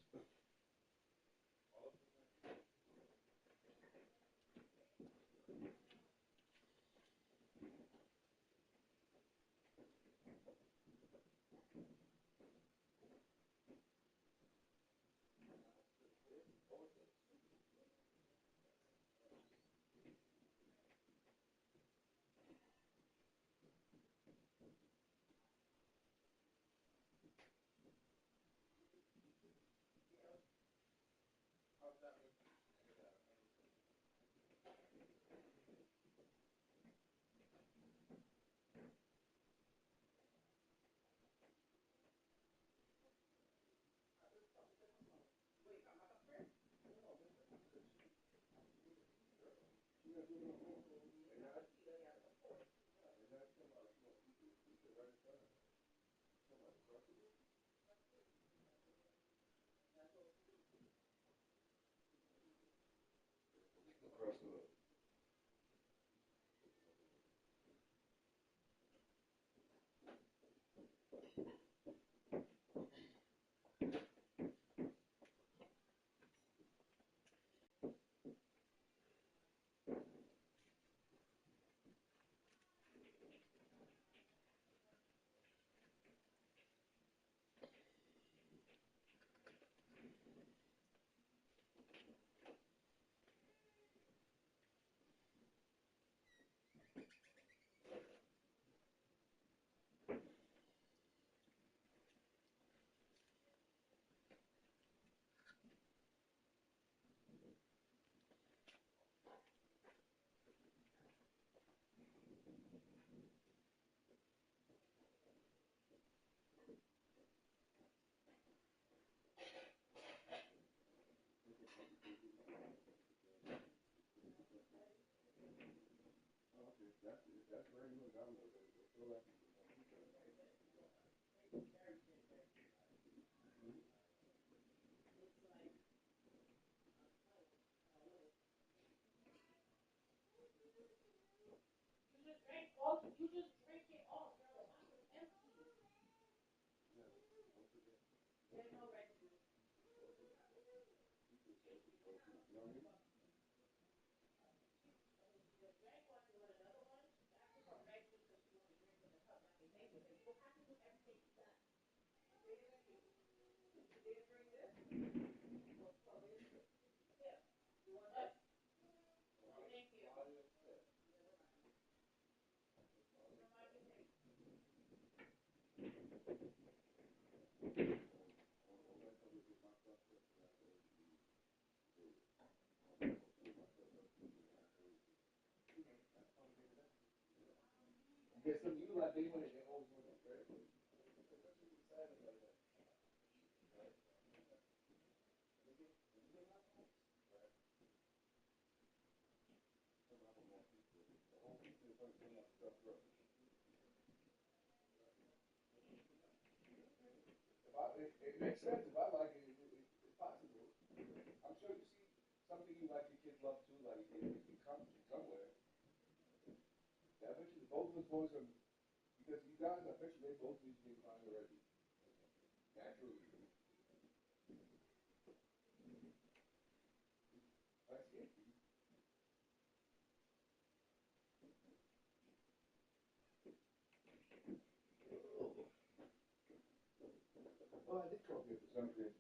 It makes sense. If I like it, it's possible. I'm sure you see something you like your kids love too, like it comes from somewhere. I bet you both of those boys are, because you guys, I bet you they both need to be fine already. Naturally. That's it. Well, I did come here for some reason.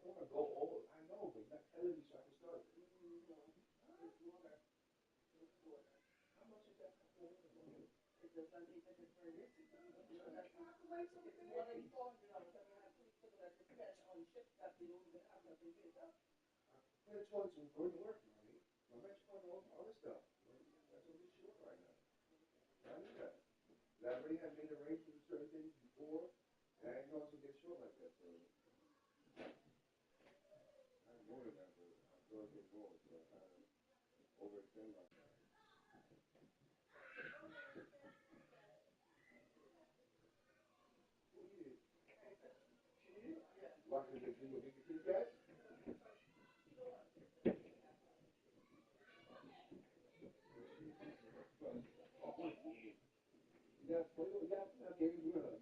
I want to go all, I know, but you're not telling me so I can start. How much is that? It's a Sunday ticket for this. It's more than $400. I mean, I have people that depend on ships that they don't even have nothing to do. That's why it's going to work, money. My next point on other stuff. That's what we're short right now. I knew that. I already had made arrangements with certain things before, and I didn't also get short like that, so. I'm more than that, but I'm going to get more, so I kind of overextend myself. Who did? She did? Yeah. Watching the video, did you see that? Yeah, okay, you do it.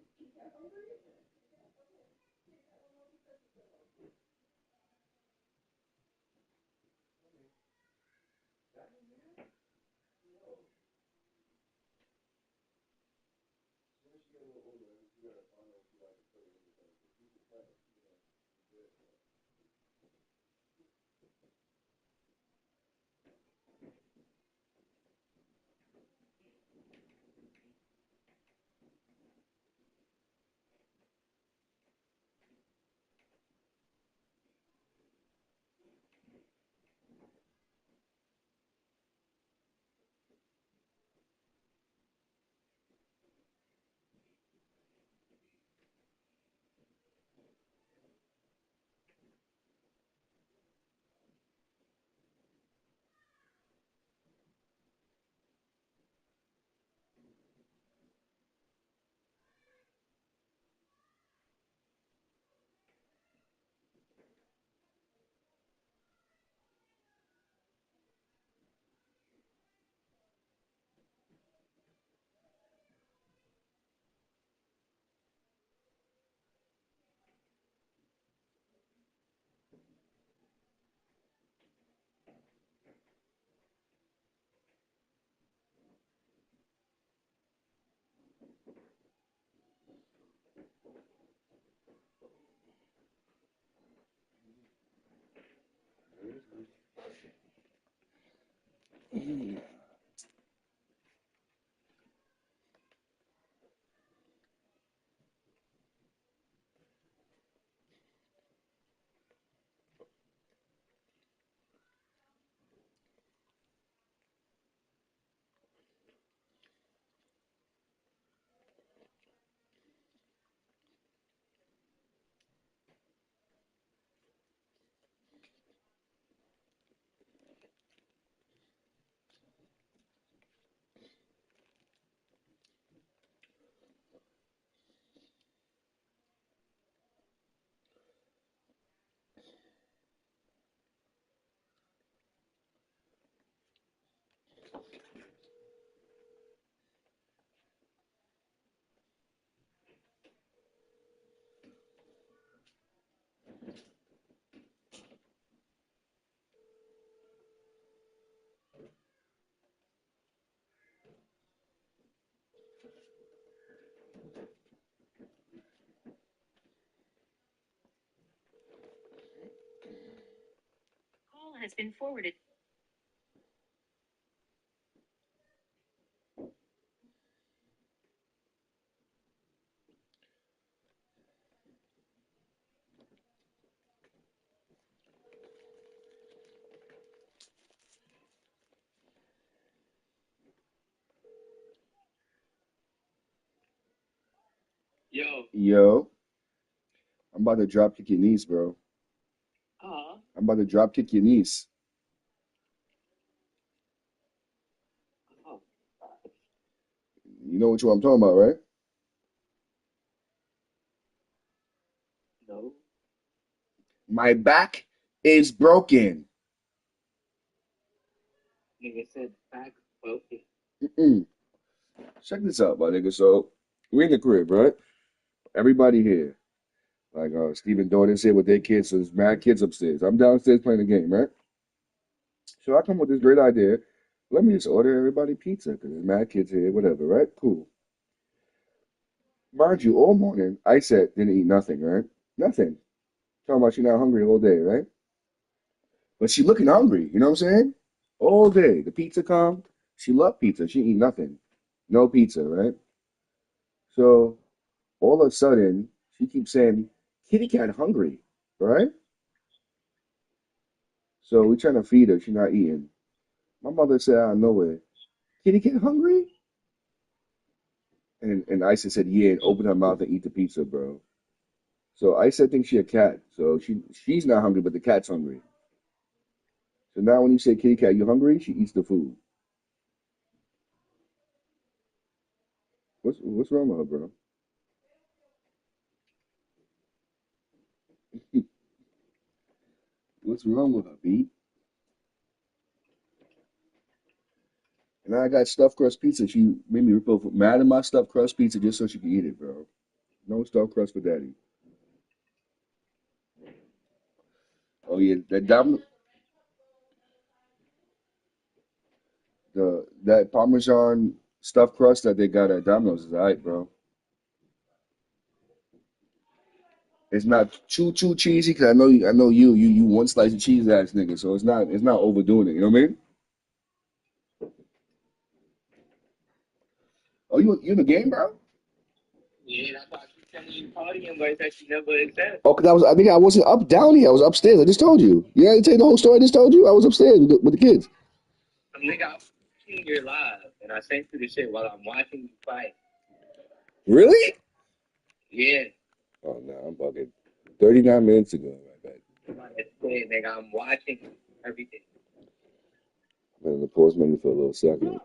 Once you get a little older, you gotta find out what you like to play with everything. People play, you know, good. has been forwarded. Yo, I'm about to drop kick your niece, bro. I'm about to drop kick your niece. You know which one I'm talking about, right? No. My back is broken. Nigga said back broken. Mm-mm. Check this out, my nigga. So we in the crib, right? Everybody here. Like Stephen Dordan's here with their kids, so there's mad kids upstairs. I'm downstairs playing the game, right? So I come with this great idea. Let me just order everybody pizza because there's mad kids here, whatever, right? Cool. Mind you, all morning, I said didn't eat nothing, right? Nothing. Talking about she not hungry all day, right? But she looking hungry, you know what I'm saying? All day. The pizza come. She loved pizza. She eat nothing. No pizza, right? So all of a sudden, she keeps saying, kitty cat hungry, right? So we trying to feed her. She not eating. My mother said out of nowhere, kitty cat hungry? And Isa said, yeah, and open her mouth and eat the pizza, bro. So Isa thinks she a cat. So she's not hungry, but the cat's hungry. So now when you say kitty cat, you hungry? She eats the food. What's wrong with her, bro? What's wrong with her, B? And I got stuffed crust pizza. She made me rip off mad at my stuffed crust pizza just so she could eat it, bro. No stuffed crust for daddy. Oh yeah, that Parmesan stuffed crust that they got at Domino's is alright, bro. It's not too cheesy because I know you one slice of cheese ass nigga, so it's not overdoing it. You know what I mean? Oh, you in the game, bro? Yeah, that's why I keep telling you partying, but it's actually never accept. Oh, because I think I wasn't up down here. I was upstairs. I just told you. Yeah, I didn't tell you the whole story. I just told you. I was upstairs with the kids. Nigga, I'm watching your live, and I sent you the shit while I'm watching you fight. Really? Yeah. Oh no, I'm bugging. 39 minutes ago, right back. Nigga, I'm watching everything. I'm gonna pause menu for a little second.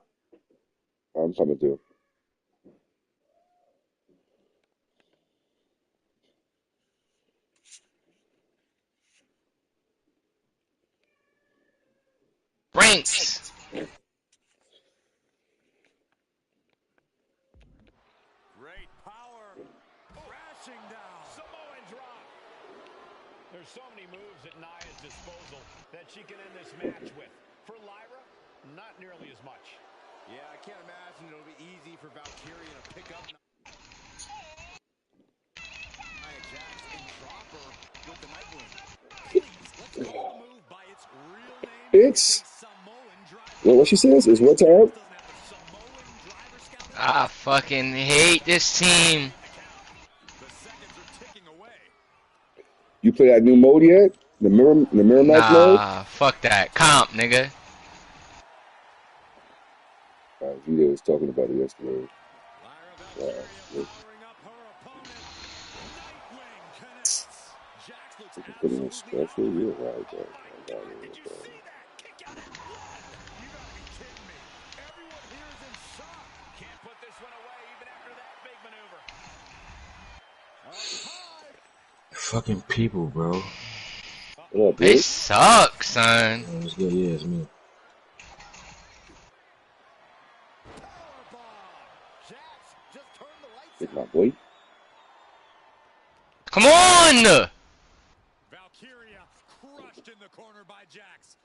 I'm coming through. Ranks. Great power. Crashing down. Samoan drop. There's so many moves at Nia's disposal that she can end this match with. For Lyra, not nearly as much. Yeah, I can't imagine it'll be easy for Valkyria to pick up Nia Jax and drop her with the Nightwing. Please, let's call the move by its real name. It's what she says is what time? I fucking hate this team. You play that new mode yet? The mirror match mode? Nah, fuck that. Comp, nigga. Vito was talking about it yesterday. Putting a special, you're right, bro. I got it, bro. Fucking people, bro. What up, They dude? suck, son. Oh, it's good. Yeah, it's me. It's my boy. Come on! Valkyria crushed in the corner by Jax.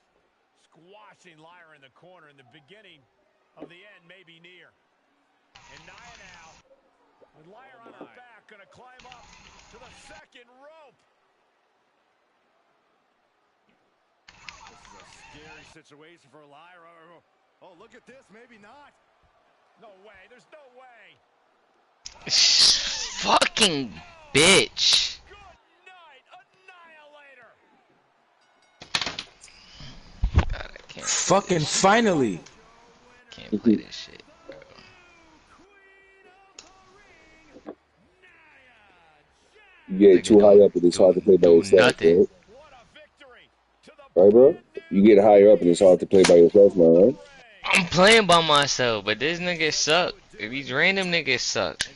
Squashing Lyra in the corner, in the beginning of the end may be near. And Nia now, with Lyra on her back, gonna climb up to the second rope. Scary situation for Lyra. Oh, look at this. Maybe not. No way. There's no way. Fucking bitch. God, I can't. Fucking finally. Can't play this shit, bro. You get too high up and it's hard to play by yourself, right? Right, bro? You get higher up and it's hard to play by yourself now, right? I'm playing by myself, but this nigga suck. These random niggas suck.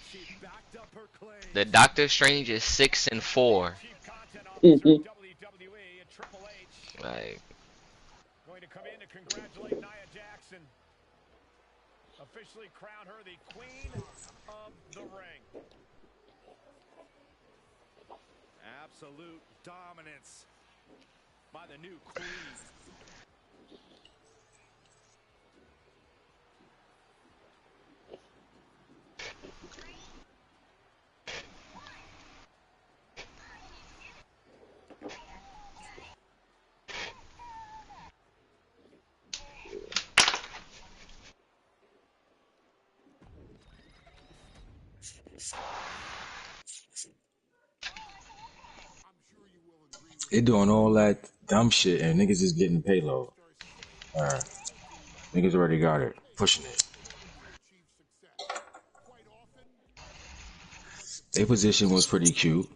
The Doctor Strange is 6 and 4. Like, Going to come in to congratulate Nia Jackson. Officially crown her the Queen of the Ring. Absolute dominance by the new Queen. They doing all that dumb shit and niggas is getting payload. Alright. Niggas already got it. Pushing it. Their position was pretty cute.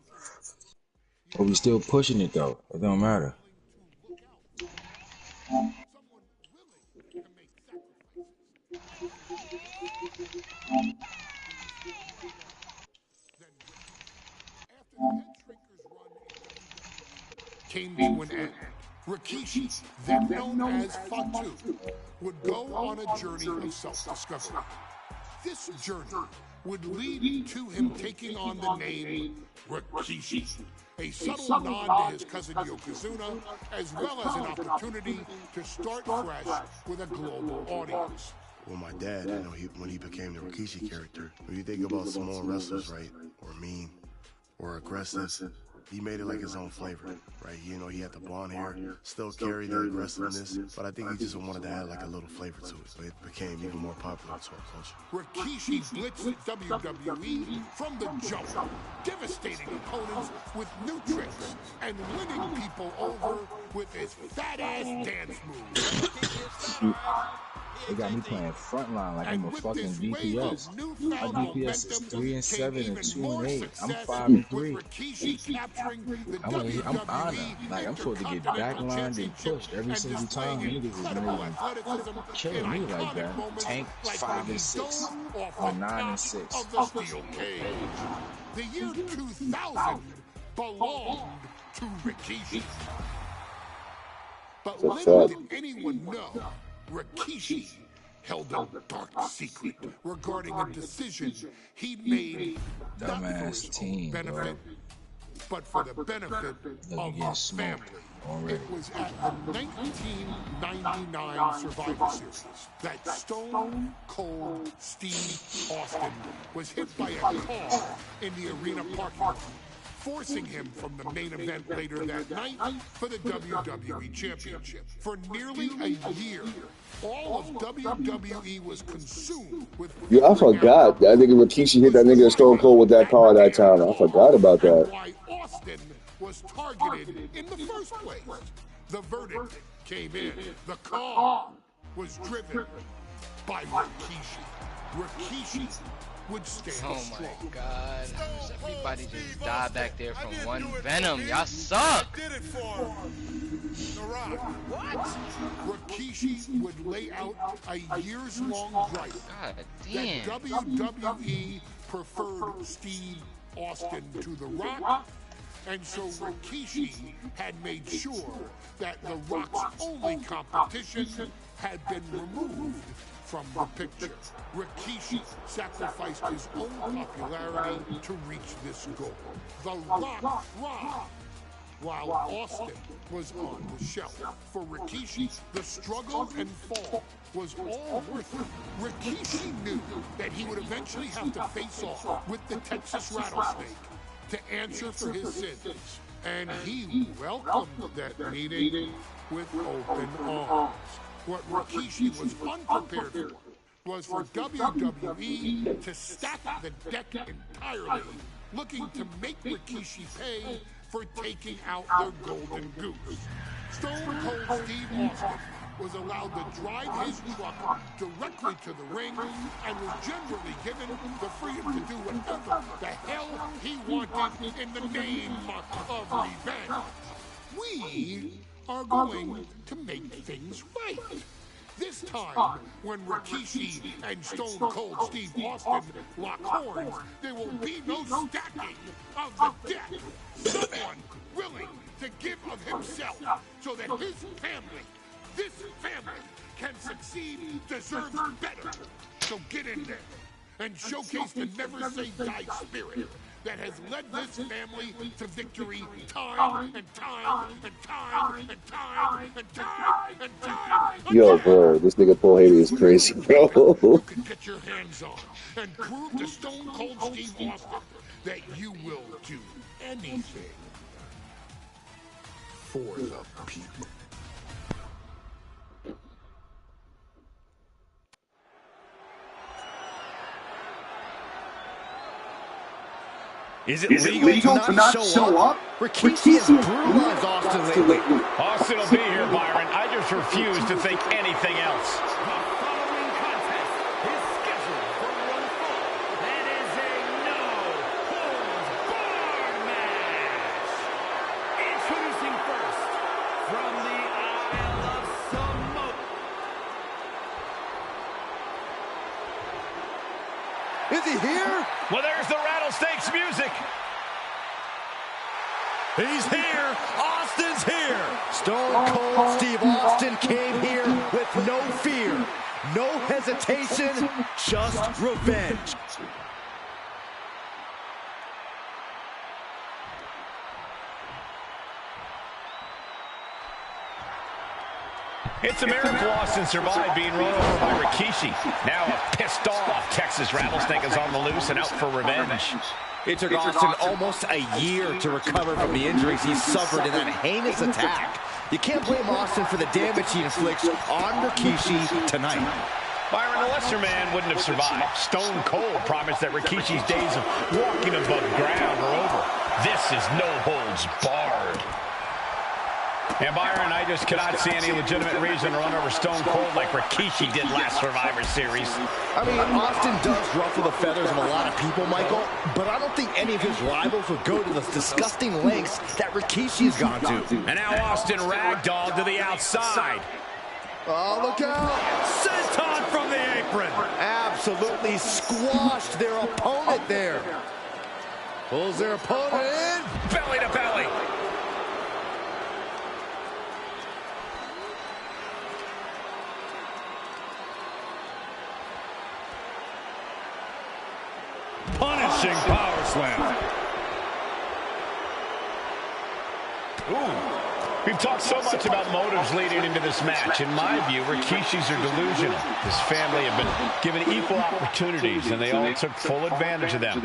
But we still pushing it though. It don't matter. Came to an end. Rikishi, then known as Fatu, would go on a journey of self-discovery. This journey would lead to him taking on the name Rikishi, a subtle nod to his cousin Yokozuna, as well as an opportunity to start fresh with a global audience. Well, my dad, you know, when he became the Rikishi character, when you think about Samoan wrestlers, right, or mean, or aggressive, he made it like his own flavor, right? You know, he had the blonde hair, still carried the aggressiveness, but I think he just wanted to add like a little flavor to it, so it became even more popular to our culture. Rikishi blitzed WWE from the jump, devastating opponents with new tricks and winning people over with his fat-ass dance moves. They got me playing frontline like I'm a fucking DPS. My DPS is 3 and 7 and 2 and 8. I'm 5 and 3. I'm honored. Like I'm supposed to get backlined and pushed every single time. Niggas is really killing me like that. Tank 5 and 6 or 9 and 6. The year 2000 belonged to Rikishi. But little did anyone know, Rikishi held a dark secret regarding a decision he made not for his own benefit, but for the benefit of the family. It was at the 1999 Survivor Series that Stone Cold Steve Austin was hit by a car in the arena parking lot, forcing him from the main event later that night for the WWE Championship. For nearly a year, all of WWE was consumed with... Yo, I forgot. That nigga Rikishi hit that nigga Stone Cold with that car that time. I forgot about that. Why Austin was targeted in the first place. The verdict came in. The car was driven by Rikishi. Rikishi would stand strong. Oh my god. Everybody just died back there from one venom. Y'all suck. Rikishi would lay out a years-long gripe that WWE preferred Steve Austin to The Rock, and so Rikishi had made sure that The Rock's only competition had been removed from the picture. Rikishi sacrificed his own popularity to reach this goal. The Rock robbed, while Austin was on the shelf. For Rikishi, the struggle and fall was all worth it. Rikishi knew that he would eventually have to face off with the Texas Rattlesnake to answer for his sins. and he welcomed that meeting with open arms. What Rikishi was unprepared for was for WWE to stack the deck entirely, looking to make Rikishi pay for taking out their golden goose. Stone Cold Steve Austin was allowed to drive his truck directly to the ring and was generally given the freedom to do whatever the hell he wanted in the name of revenge. We are going to make things right. This time, when Rikishi and Stone Cold Steve Austin lock horns, there will be no stacking of the deck. Someone willing to give of himself so that his family, this family, can succeed, deserves better. So get in there and showcase the never say die spirit that has led this family to victory time and time and time and time and time and time. Yo, bro, this nigga Paul Haley is crazy, bro. You can get your hands on and prove to Stone Cold Steve Austin that you will do anything for the people. Is it legal to not show up? Rikishi has brutalized Austin lately. Austin will be here, Byron. I just refuse to think anything else. The following contest is scheduled for one fall and is a no-holds-barred match. Introducing first, from the Isle of Samoa. Is he here? Well, there's the Rattlesnakes music. He's here. Austin's here. Stone Cold Steve Austin came here with no fear, no hesitation, just revenge. It's a miracle Austin survived being run over by Rikishi. Now a pissed off Texas Rattlesnake is on the loose and out for revenge. It took Austin almost a year to recover from the injuries he suffered in that heinous attack. You can't blame Austin for the damage he inflicts on Rikishi tonight. Byron, a lesser man wouldn't have survived. Stone Cold promised that Rikishi's days of walking above ground are over. This is no holds barred. And Byron, I just cannot see any legitimate reason to run over Stone Cold like Rikishi did last Survivor Series. I mean, Austin does ruffle the feathers of a lot of people, Michael, but I don't think any of his rivals would go to the disgusting lengths that Rikishi's gone to. And now Austin ragdolled to the outside. Oh, look out! Senton from the apron. Absolutely squashed their opponent there. Pulls their opponent in. Belly to belly. Punishing power slam. Ooh. We've talked so much about motives leading into this match. In my view, Rikishi's are delusional. His family have been given equal opportunities, and they all took full advantage of them.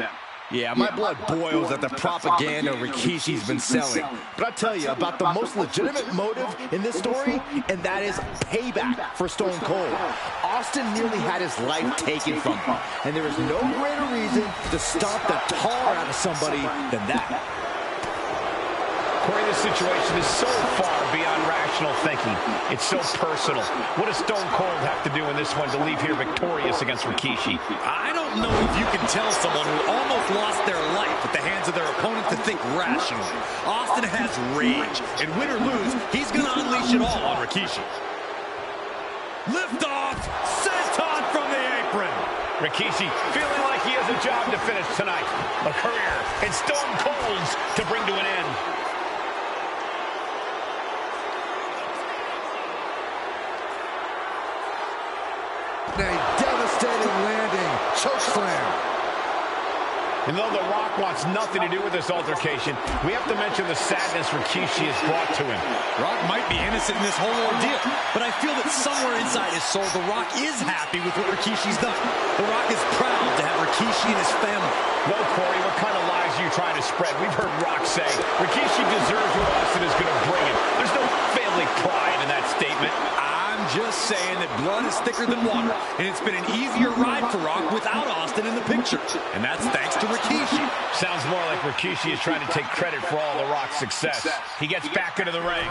Yeah, my blood boils at the propaganda Rikishi's been selling. But I'll tell you about the most legitimate motive in this story, and that is payback for Stone Cold. Austin nearly had his life taken from him, and there is no greater reason to stomp the tar out of somebody than that. Corey, this situation is so far beyond rational thinking. It's so personal. What does Stone Cold have to do in this one to leave here victorious against Rikishi? I don't know if you can tell someone who almost lost their life at the hands of their opponent to think rationally. Austin has rage, and win or lose, he's going to unleash it all on Rikishi. Lift off, senton from the apron. Rikishi feeling like he has a job to finish tonight. A career in Stone Cold's to bring to an end. A devastating landing, choke slam. And though The Rock wants nothing to do with this altercation, we have to mention the sadness Rikishi has brought to him. Rock might be innocent in this whole ordeal, but I feel that somewhere inside his soul, The Rock is happy with what Rikishi's done. The Rock is proud to have Rikishi and his family. No, Corey, what kind of lies are you trying to spread. We've heard Rock say Rikishi deserves what Austin is going to bring him. There's no family pride in that statement. I'm just saying that blood is thicker than water, and it's been an easier ride for Rock without Austin in the picture, and that's thanks to Rikishi. Sounds more like Rikishi is trying to take credit for all the Rock's success. He gets back into the ring.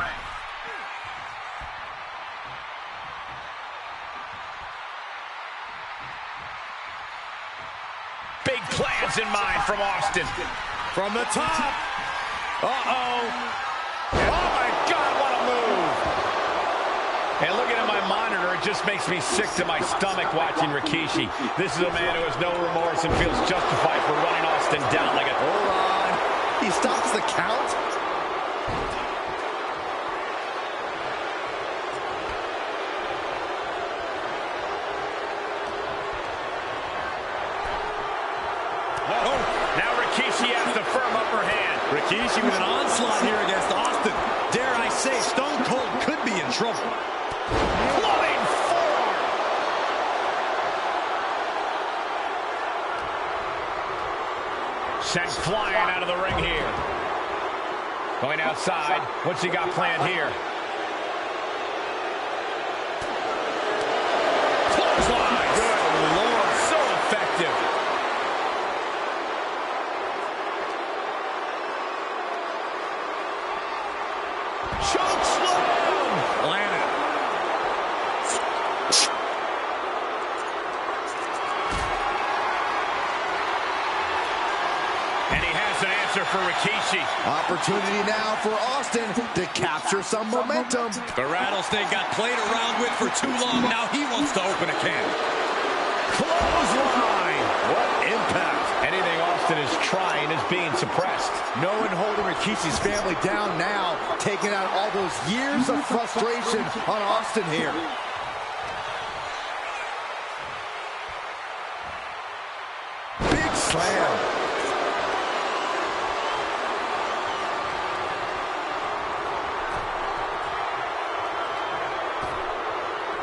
Big plans in mind from Austin. From the top. Uh-oh. Oh, my God, what a move. And looking at my monitor, it just makes me sick to my stomach watching Rikishi. This is a man who has no remorse and feels justified for running Austin down like a... Hold on. He stops the count? Oh, now Rikishi has the firm upper hand. Rikishi with an onslaught here against Austin. Dare I say, Stone Cold could be in trouble. Floating forward. Sent flying out of the ring here. Going outside. What's he got planned here? Clothesline. Good Lord. So effective. Choke slam! Landed. And he has an answer for Rikishi. Opportunity now for Austin to capture some momentum. The Rattlesnake got played around with for too long. Now he wants to open a can. Clothesline! What impact. Anything Austin is trying is being suppressed. No one holding Rikishi's family down now, taking out all those years of frustration on Austin here. Big slam.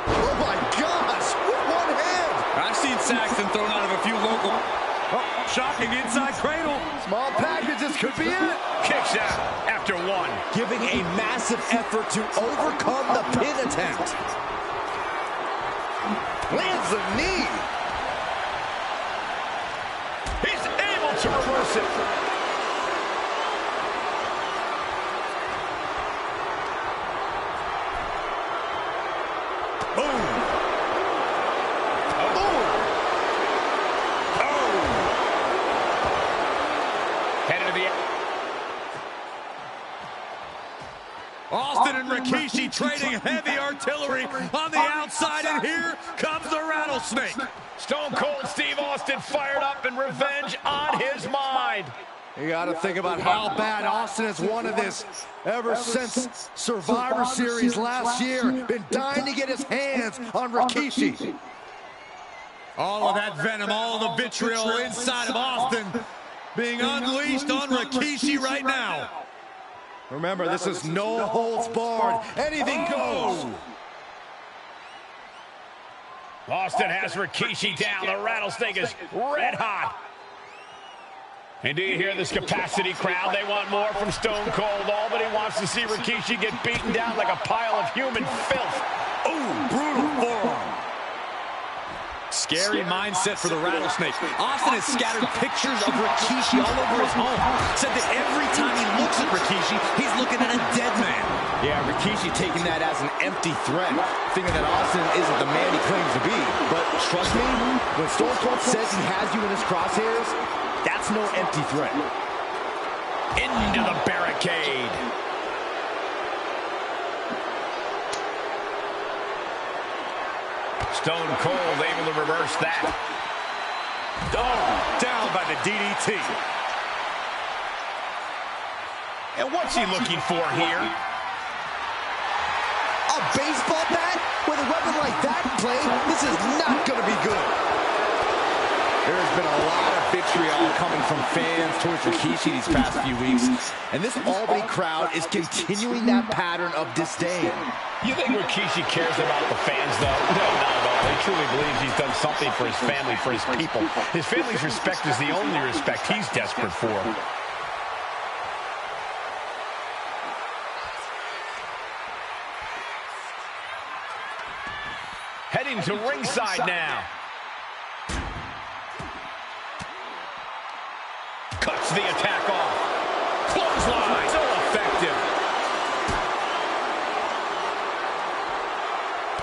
Oh my gosh, with one hand. I've seen Saxton thrown out of a few local... Oh, shocking inside cradle. Small packages could be it. Kicks out after one. Giving a massive effort to overcome the pin attempt. Lands the knee. He's able to reverse it. Boom. Austin and Rikishi trading heavy artillery on the outside, and here comes the Rattlesnake. Stone Cold Steve Austin fired up and revenge on his mind. You got to think about how bad Austin has wanted this ever since Survivor Series last year. Been dying to get his hands on Rikishi. All of that venom, all the vitriol inside of Austin being unleashed on Rikishi right now. Remember, this is no holds barred. Anything goes. Austin has Rikishi down. The Rattlesnake is red hot. And do you hear this capacity crowd? They want more from Stone Cold. All but he wants to see Rikishi get beaten down like a pile of human filth. Ooh, brutal forearm. Scary mindset for the Rattlesnake. Austin has scattered pictures of Rikishi all over his home. Said that every time he looks at Rikishi, he's looking at a dead man. Yeah, Rikishi taking that as an empty threat, thinking that Austin isn't the man he claims to be. But trust me, when Stone Cold says he has you in his crosshairs, that's no empty threat. Into the barricade. Stone Cold able to reverse that. Oh, down by the DDT. And what's he looking for here? A baseball bat? With a weapon like that in play, this is not going to be good. There's been a lot of vitriol coming from fans towards Rikishi these past few weeks, and this Albany crowd is continuing that pattern of disdain. You think Rikishi cares about the fans, though? No, not at all. He truly believes he's done something for his family, for his people. His family's respect is the only respect he's desperate for. to ringside now. Cuts the attack off. Clothesline. So effective.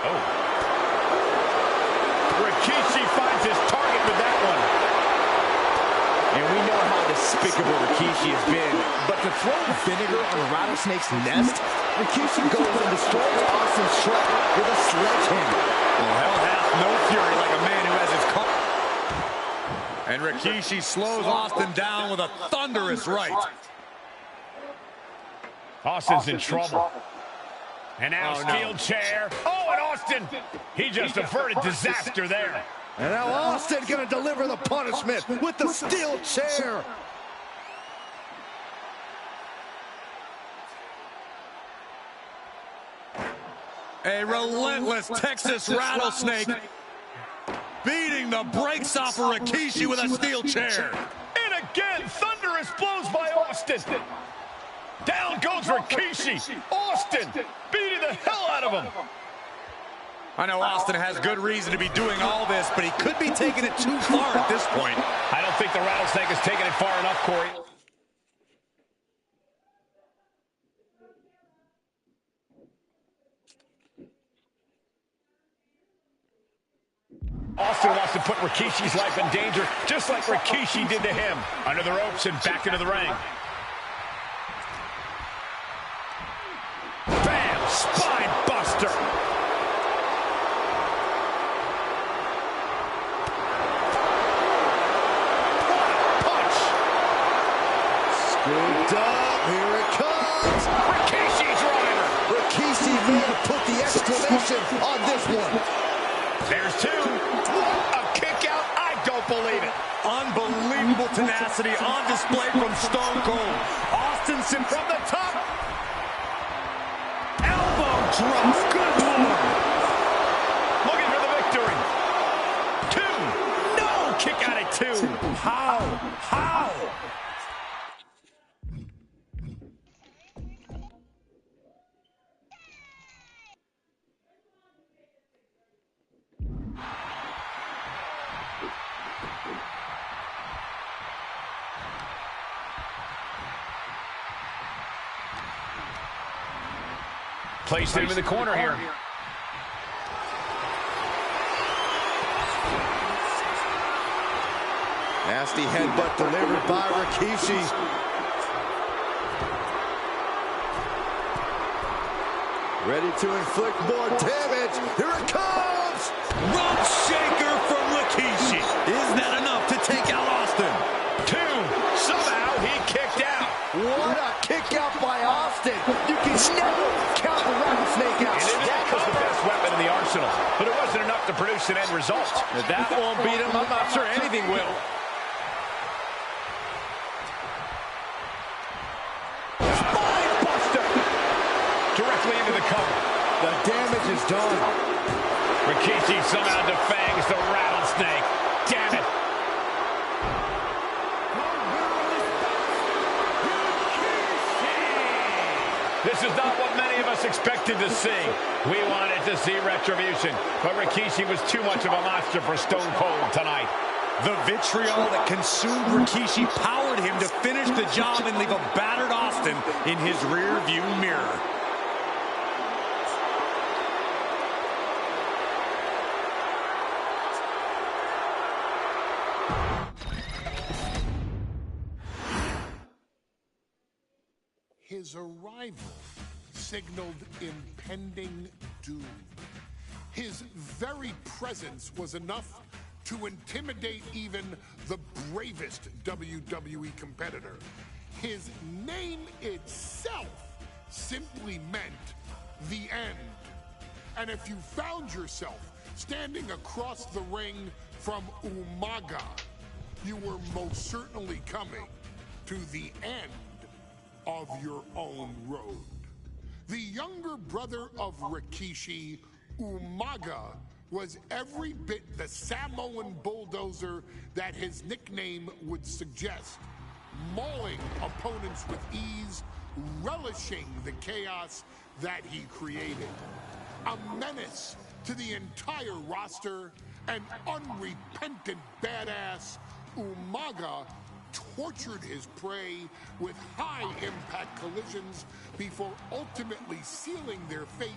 Oh. Rikishi finds his target with that one. And we know how despicable Rikishi has been, but to throw vinegar on a rattlesnake's nest, Rikishi goes and destroys Austin's truck with a sledgehammer. Well, hell hath no fury like a man who has his car. And Rikishi slows Austin down with a thunderous right. Austin's in trouble. And now steel chair. Oh, and Austin, he just averted disaster there. And now Austin gonna deliver the punishment with the steel chair. A relentless Texas rattlesnake beating the brakes off of Rikishi with a steel chair. And again, thunderous blows by Austin. Down goes Rikishi. Austin beating the hell out of him. I know Austin has good reason to be doing all this, but he could be taking it too far at this point. I don't think the rattlesnake has taken it far enough, Corey. Austin wants to put Rikishi's life in danger, just like Rikishi did to him. Under the ropes and back into the ring. Bam! Spine buster! Punch! Scooped up, here it comes! Rikishi's driver! Rikishi may have put the exclamation on this one. There's two. A kick out. I don't believe it. Unbelievable tenacity on display from Stone Cold. Austinson from the top. Elbow drop. Good lord. Looking for the victory. Two. No. Kick out at two. How? How? Placed him in the corner here. Nasty headbutt delivered by Rikishi. Ready to inflict more damage. Here it comes! Rump shaker from Rikishi. Is that enough to take out Austin? Two. Somehow he kicked out. What a kick out by Austin. You can never count the rattlesnake out. And that was the best weapon in the arsenal, but it wasn't enough to produce an end result. If that won't beat him, I'm not sure anything will. Spine buster! Directly into the cover. The damage is done. Rikishi somehow defangs the rattlesnake. Damn it. This is not what many of us expected to see. We wanted to see retribution, but Rikishi was too much of a monster for Stone Cold tonight. The vitriol that consumed Rikishi powered him to finish the job and leave a battered Austin in his rear-view mirror. His arrival signaled impending doom. His very presence was enough to intimidate even the bravest WWE competitor. His name itself simply meant the end. And if you found yourself standing across the ring from Umaga, you were most certainly coming to the end of your own road. The younger brother of Rikishi, Umaga, was every bit the Samoan bulldozer that his nickname would suggest, mauling opponents with ease, relishing the chaos that he created. a menace to the entire roster, an unrepentant badass, Umaga tortured his prey with high-impact collisions before ultimately sealing their fate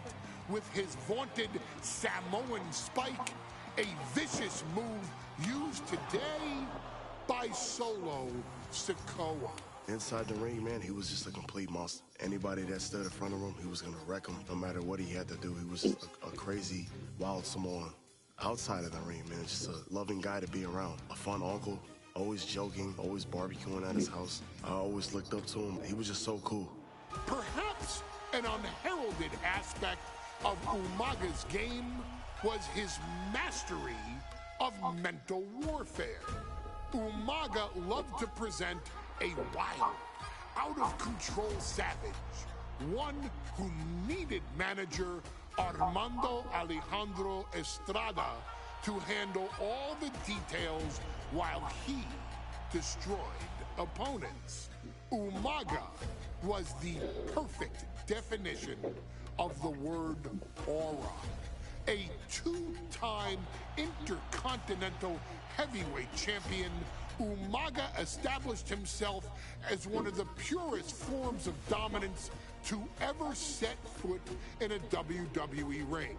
with his vaunted Samoan spike, a vicious move used today by Solo Sikoa. Inside the ring, man, he was just a complete monster. Anybody that stood in front of him, he was going to wreck him no matter what he had to do. He was just a crazy, wild Samoan. Outside of the ring, man, just a loving guy to be around. A fun uncle, always joking, always barbecuing at his house. I always looked up to him. He was just so cool. Perhaps an unheralded aspect of Umaga's game was his mastery of mental warfare. Umaga loved to present a wild, out-of-control savage, one who needed manager Armando Alejandro Estrada to handle all the details while he destroyed opponents. Umaga was the perfect definition of the word aura. A two-time intercontinental heavyweight champion, Umaga established himself as one of the purest forms of dominance to ever set foot in a WWE ring.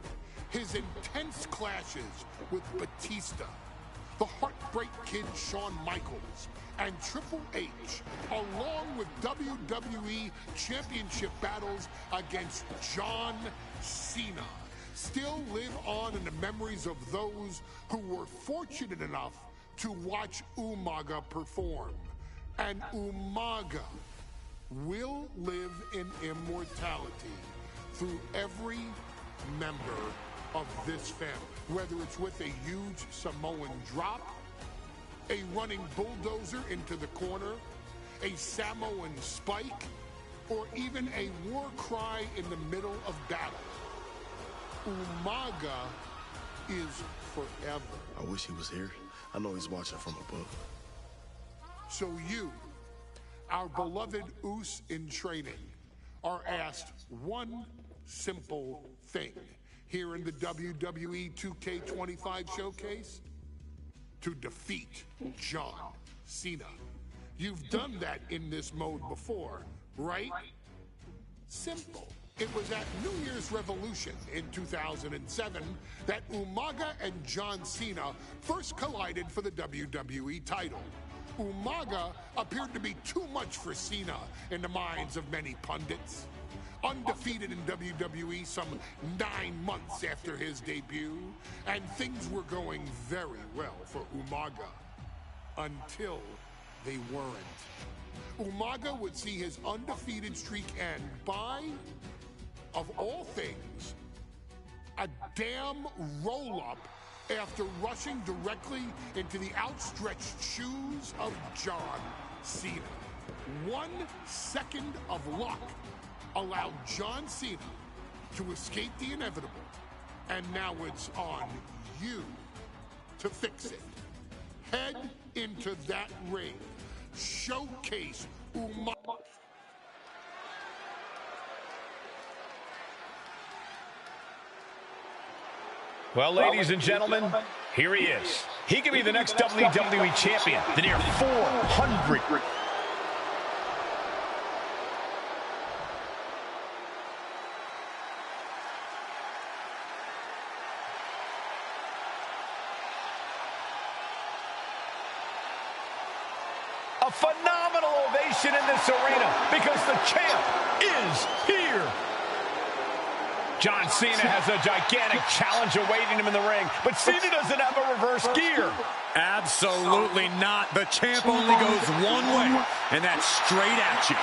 His intense clashes with Batista, the Heartbreak Kid Shawn Michaels, and Triple H, along with WWE Championship battles against John Cena, still live on in the memories of those who were fortunate enough to watch Umaga perform. And Umaga will live in immortality through every member of this family. Whether it's with a huge Samoan drop, a running bulldozer into the corner, a Samoan spike, or even a war cry in the middle of battle, Umaga is forever. I wish he was here. I know he's watching from above. So you, our beloved Us in training, are asked one simple thing here in the WWE 2K25 showcase: to defeat John Cena. You've done that in this mode before, right? Simple. It was at New Year's Revolution in 2007 that Umaga and John Cena first collided for the WWE title. Umaga appeared to be too much for Cena in the minds of many pundits. Undefeated in WWE some 9 months after his debut, and things were going very well for Umaga until they weren't. Umaga would see his undefeated streak end by, of all things, a damn roll-up after rushing directly into the outstretched shoes of John Cena. 1 second of luck allowed John Cena to escape the inevitable, and now it's on you to fix it. Head into that ring. Showcase Umaga. Well, ladies and gentlemen, here he is. He could be the next WWE champion, the near 400. A phenomenal ovation in this arena because the champ is here. John Cena has a gigantic challenge awaiting him in the ring, but Cena doesn't have a reverse gear. Absolutely not. The champ only goes one way, and that's straight at you.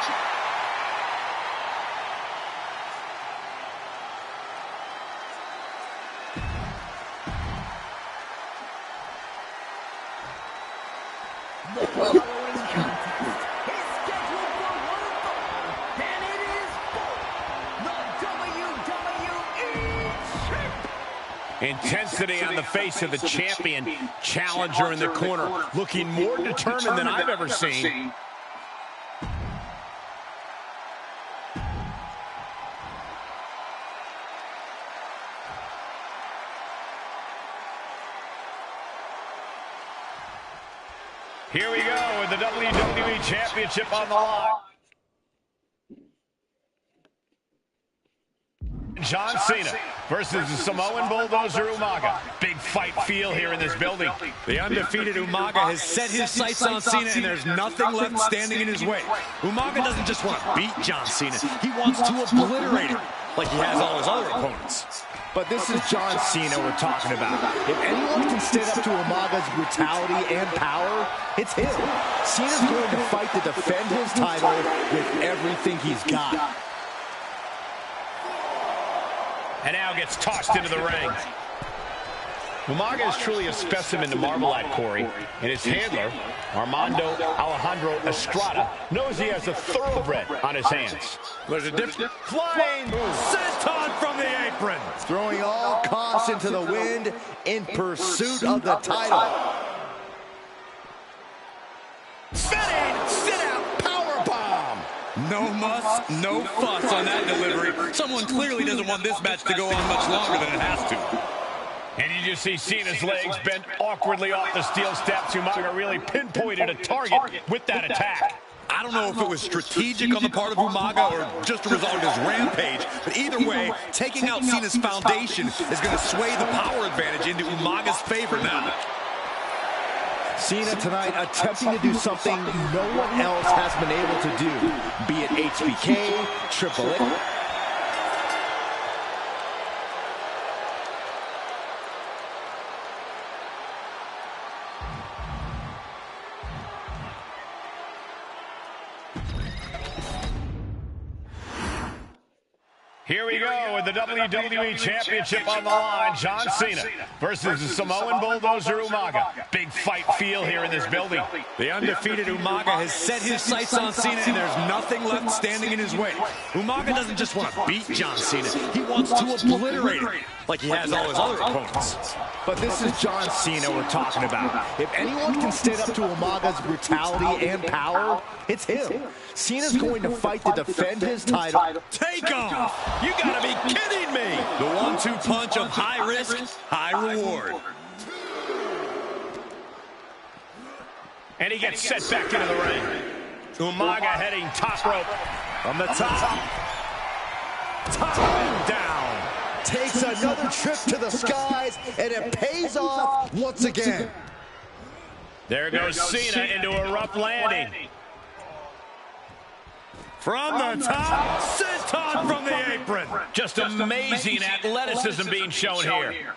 Intensity on the face of the champion. Challenger in the corner, looking more determined than I've ever seen. Here we go with the WWE Championship on the line. John Cena versus the Samoan Bulldozer Umaga. Big fight feel here in this building. The undefeated Umaga has set his sights on Cena, and there's nothing left standing in his way. Umaga doesn't just want to beat John Cena. He wants to obliterate him, like he has all his other opponents. But this is John Cena we're talking about. If anyone can stand up to Umaga's brutality and power, it's him. Cena's going to fight to defend his title with everything he's got. And now gets tossed into the ring. Umaga is truly a specimen to marvel at, Corey. And his handler, Armando Alejandro Estrada, knows he has a thoroughbred on his hands. There's a different flying senton from the apron. Throwing all caution to the wind in pursuit of the title. Spinning sit-out powerbomb. No muss, no fuss on that delivery. Someone clearly doesn't want this match to go on much longer than it has to. And you just see Cena's legs bent awkwardly off the steel steps. Umaga really pinpointed a target with that attack. I don't know if it was strategic on the part of Umaga or just a result of his rampage, but either way, taking out Cena's foundation is going to sway the power advantage into Umaga's favor now. Cena tonight attempting to do something no one else has been able to do, be it HBK, Triple H. Here we go with the WWE Championship on the line. John Cena versus the Samoan Bulldozer Umaga. Big fight feel here in this building. The undefeated Umaga has set his sights on Cena, and there's nothing left standing in his way. Umaga doesn't just want to beat John Cena. He wants to obliterate him, like he has all his other opponents. But this is John Cena we're talking about. If anyone can stand up to Umaga's brutality and power, it's him. Cena's going to fight to defend his title. Take off! You gotta be kidding me! The 1-2 punch of high risk, high reward. And he gets set back into the ring. Umaga heading top rope. From the top. Top down. Takes another trip to the skies, and it pays off once again. There goes Cena into a rough landing. From the top, senton from the apron. Just amazing athleticism being shown here.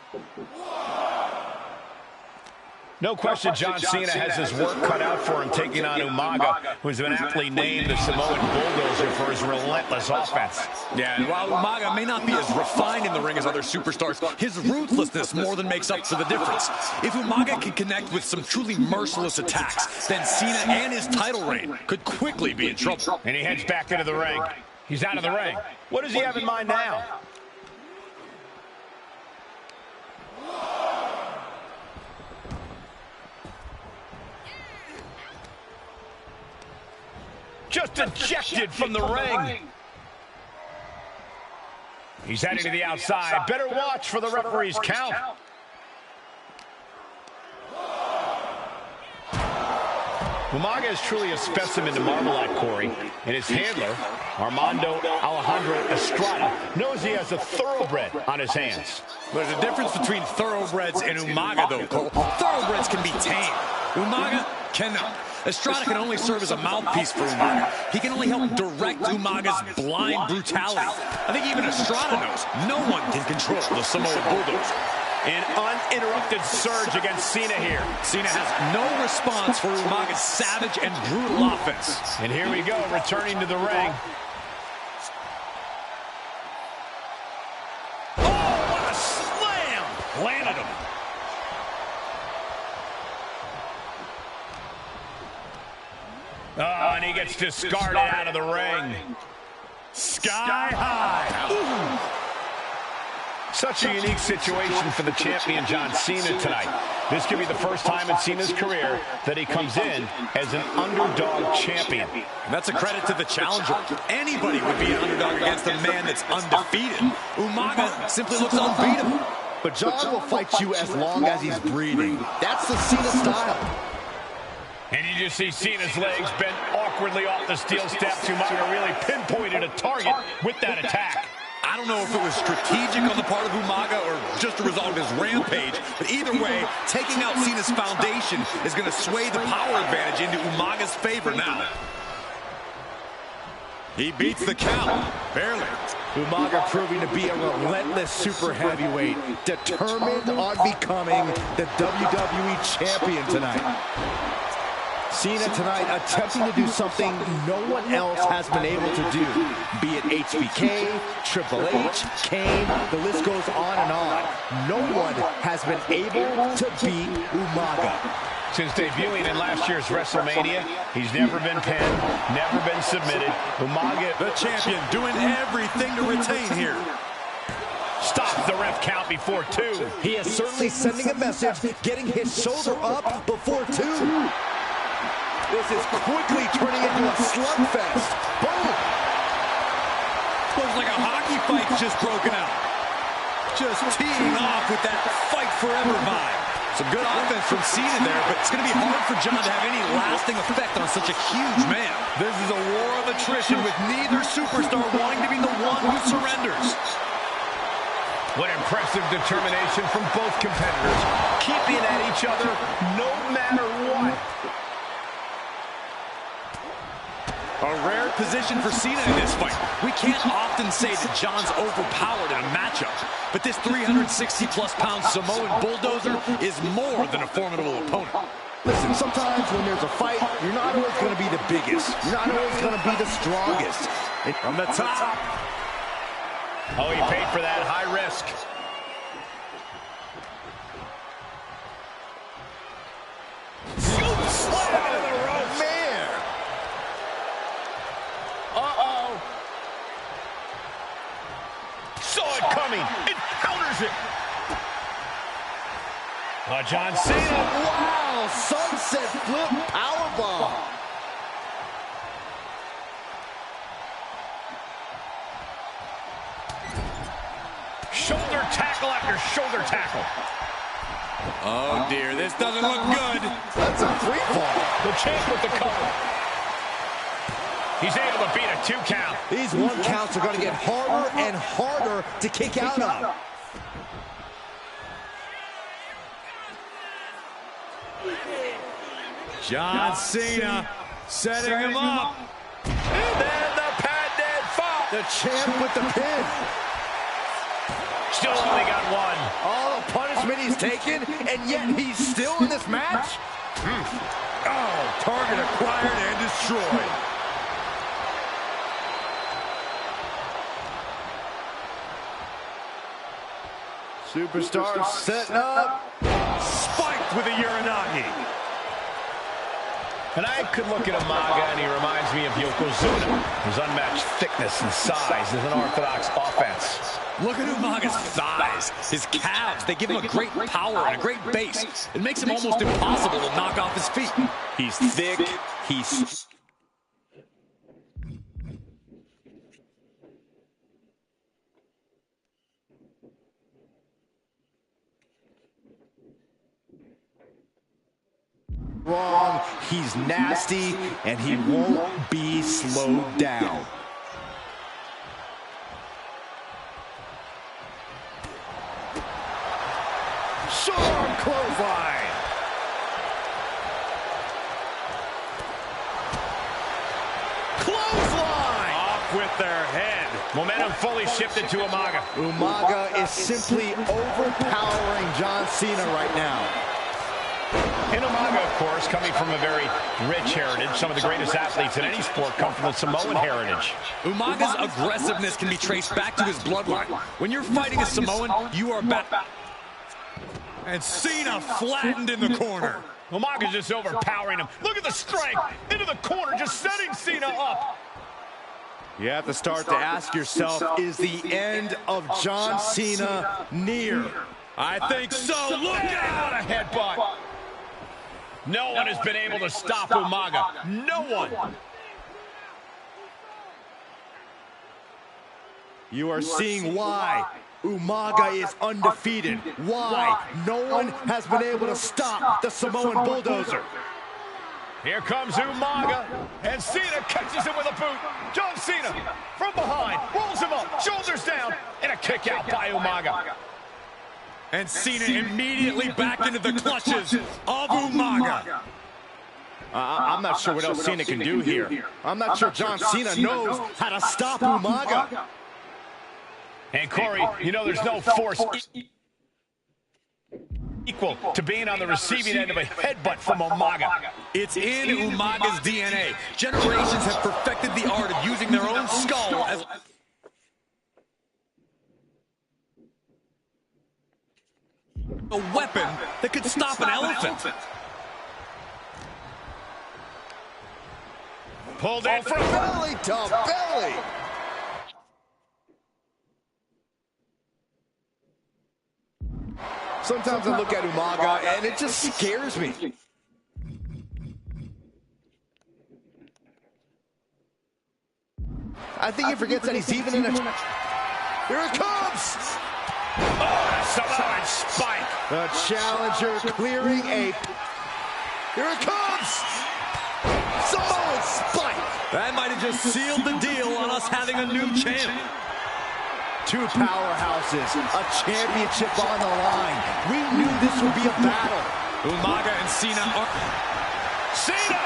No question John Cena has his work cut out for him taking on Umaga, who's been aptly named the Samoan Bulldozer for his relentless offense. Yeah, and while Umaga may not be as refined in the ring as other superstars, his ruthlessness more than makes up for the difference. If Umaga can connect with some truly merciless attacks, then Cena and his title reign could quickly be in trouble. And he heads back into the ring. He's out of the ring. What does he have in mind now? Just ejected from the ring. He's heading to the outside. Better watch for the referee's count. Umaga is truly a specimen to marvel at, Corey. And his handler, Armando Alejandro Estrada, knows he has a thoroughbred on his hands. There's a difference between thoroughbreds and Umaga, though, Cole. Thoroughbreds can be tamed. Umaga cannot. Estrada can only serve as a mouthpiece for Umaga. He can only help direct Umaga's blind brutality. I think even Estrada knows no one can control the Samoan Bulldozer. An uninterrupted surge against Cena here. Cena has no response for Umaga's savage and brutal offense. And here we go, returning to the ring. Oh, what a slam! Landed him. Oh, and he gets discarded out of the ring. Sky high. Ooh. Such a unique situation for the champion John Cena tonight. This could be the first time in Cena's career that he comes in as an underdog champion. And that's a credit to the challenger. Anybody would be an underdog against a man that's undefeated. Umaga simply looks unbeatable. But John will fight you as long as he's breathing. That's the Cena style. And you just see Cena's legs bent awkwardly off the steel steps. Umaga really pinpointed a target with that attack. I don't know if it was strategic on the part of Umaga or just a result of his rampage, but either way, taking out Cena's foundation is going to sway the power advantage into Umaga's favor now. He beats the count, barely. Umaga proving to be a relentless super heavyweight, determined on becoming the WWE champion tonight. Cena tonight attempting to do something no one else has been able to do. Be it HBK, Triple H, Kane, the list goes on and on. No one has been able to beat Umaga. Since debuting in last year's WrestleMania, he's never been pinned, never been submitted. Umaga, the champion, doing everything to retain here. Stops the ref count before 2. He is certainly sending a message, getting his shoulder up before 2. This is quickly turning into a slugfest. Boom! Looks like a hockey fight's just broken out. Just teeing off with that fight forever vibe. Some good offense from Cena there, but it's going to be hard for John to have any lasting effect on such a huge man. This is a war of attrition with neither superstar wanting to be the one who surrenders. What impressive determination from both competitors, keeping at each other no matter what. A rare position for Cena in this fight. We can't often say that John's overpowered in a matchup, but this 360-plus pound Samoan bulldozer is more than a formidable opponent. Listen, sometimes when there's a fight, you're not always going to be the biggest. You're not always going to be the strongest. From the top. Oh, he paid for that. High risk. Slam into the ropes. Man. Uh-oh. Saw it coming. It counters it. John Cena. Wow. Sunset flip powerbomb. Shoulder tackle after shoulder tackle. Oh, dear. This doesn't look good. That's a free fall. The champ with the cover. He's able to beat a 2 count. These 1 counts are going to get harder and harder to kick out of. John Cena setting him up. And then the patented fall. The champ with the pin. Still only got 1. All the punishment he's taken, and yet he's still in this match? Oh, target acquired and destroyed. Superstar setting up. Spiked with a Uranagi. And I could look at Umaga, and he reminds me of Yokozuna. His unmatched thickness and size is an orthodox offense. Look at Umaga's thighs, his calves. They give him a great power and a great base. It makes him almost impossible to knock off his feet. He's thick. He's... wrong. He's nasty, and he won't be slowed down. Short clothesline. Clothesline. Off with their head. Momentum fully shifted to Umaga. Umaga is simply overpowering John Cena right now. And Umaga, of course, coming from a very rich heritage. Some of the greatest athletes in any sport come from the Samoan heritage. Umaga's aggressiveness can be traced back to his bloodline. When you're fighting a Samoan, you are back. And Cena flattened in the corner. Umaga's just overpowering him. Look at the strength into the corner, just setting Cena up. You have to start to ask yourself, is the end of John Cena near? I think so. Look out! What a headbutt. No one has been able to stop Umaga. No one. You are seeing why Umaga is undefeated. Why no one has been able to stop the Samoan bulldozer. Here comes Umaga, and Cena catches him with a boot. John Cena from behind, rolls him up, shoulders down, and a kick out by Umaga. And Cena immediately back into the clutches of Umaga. I'm not sure what else Cena can do here. I'm not sure John Cena knows how to stop Umaga. And Corey, you know there's no force equal to being on the receiving end of a headbutt from Umaga. It's in Umaga's DNA. Generations have perfected the art of using their own skull as a weapon that could stop an elephant. Pulled in for a belly to belly. Sometimes I look at Umaga and it just scares me. I think he forgets that he's even in a... Here it comes! Oh, Samoan spike. The challenger clearing a... Here it comes! Samoan spike! That might have just sealed the deal on us having a new champ. Two powerhouses, a championship on the line. We knew this would be a battle. Umaga and Cena are... Cena!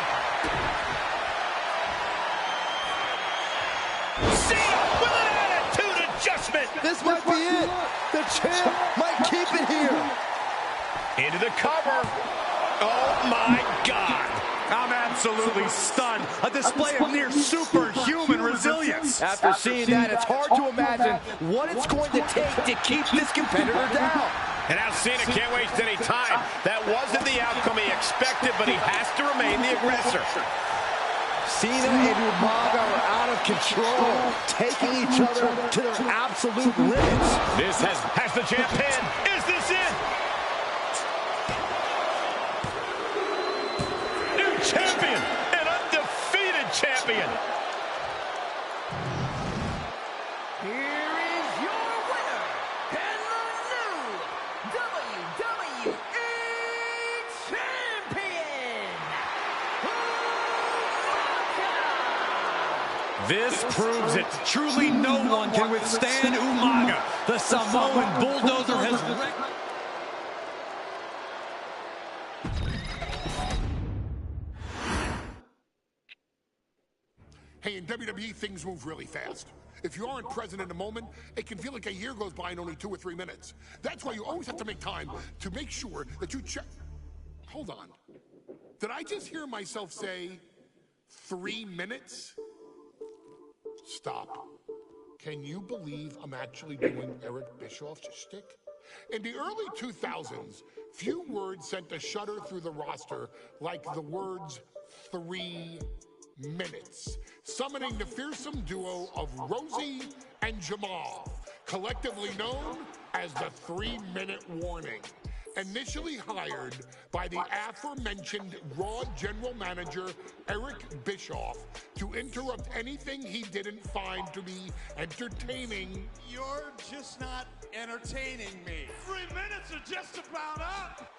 Cena with an attitude adjustment! This might be it. The champ might keep it here. Into the cover. Oh my God. I'm absolutely stunned. A display of near superhuman resilience. After seeing that, it's hard to imagine what it's going to take to keep this competitor down. And now Cena can't waste any time. That wasn't the outcome he expected, but he has to remain the aggressor. Cena and Umaga are out of control, taking each other to their absolute limits. This has the champ pinned. Is this it? Champion, an undefeated champion. Here is your winner, and the new WWE Champion, Umaga! This proves it. Truly no one can withstand Umaga. The Samoan bulldozer has wrecked... Hey, in WWE, things move really fast. If you aren't present in the moment, it can feel like a year goes by in only 2 or 3 minutes. That's why you always have to make time to make sure that you check... Hold on. Did I just hear myself say 3 minutes? Stop. Can you believe I'm actually doing Eric Bischoff's shtick? In the early 2000s, few words sent a shudder through the roster like the words 3 minutes, summoning the fearsome duo of Rosie and Jamal, collectively known as the 3-minute warning. Initially hired by the aforementioned Raw general manager Eric Bischoff to interrupt anything he didn't find to be entertaining. You're just not entertaining me. 3 minutes are just about up.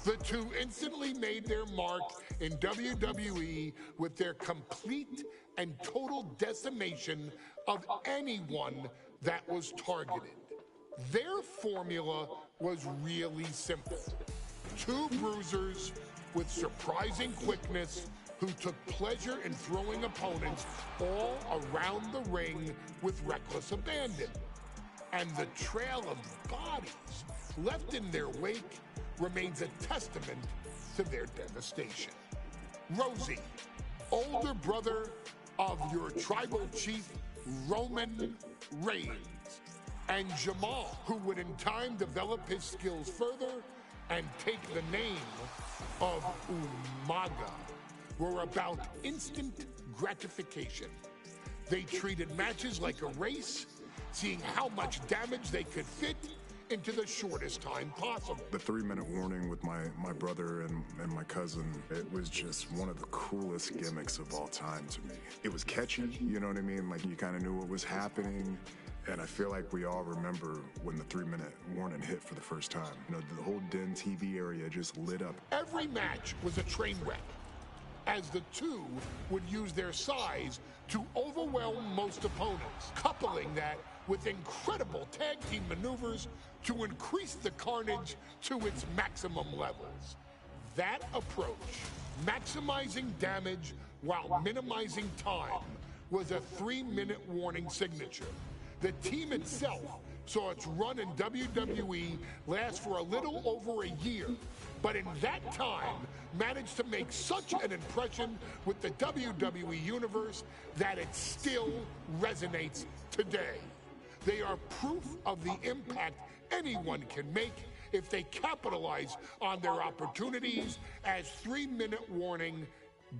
The two instantly made their mark in WWE with their complete and total decimation of anyone that was targeted. Their formula was really simple. Two bruisers with surprising quickness who took pleasure in throwing opponents all around the ring with reckless abandon. And the trail of bodies left in their wake remains a testament to their devastation. Rosie, older brother of your tribal chief Roman Reigns, and Jamal, who would in time develop his skills further and take the name of Umaga, were about instant gratification. They treated matches like a race, seeing how much damage they could fit into the shortest time possible. The 3-minute warning with my brother and my cousin, it was just one of the coolest gimmicks of all time to me. It was catchy, you know what I mean? Like, you kind of knew what was happening, And I feel like we all remember when the 3-minute warning hit for the first time. You know, the whole Den TV area just lit up. Every match was a train wreck, as the two would use their size to overwhelm most opponents, coupling that with incredible tag team maneuvers to increase the carnage to its maximum levels. That approach, maximizing damage while minimizing time, was a 3-minute warning signature. The team itself saw its run in WWE last for a little over a year, but in that time managed to make such an impression with the WWE Universe that it still resonates today. They are proof of the impact anyone can make if they capitalize on their opportunities, as 3-minute warning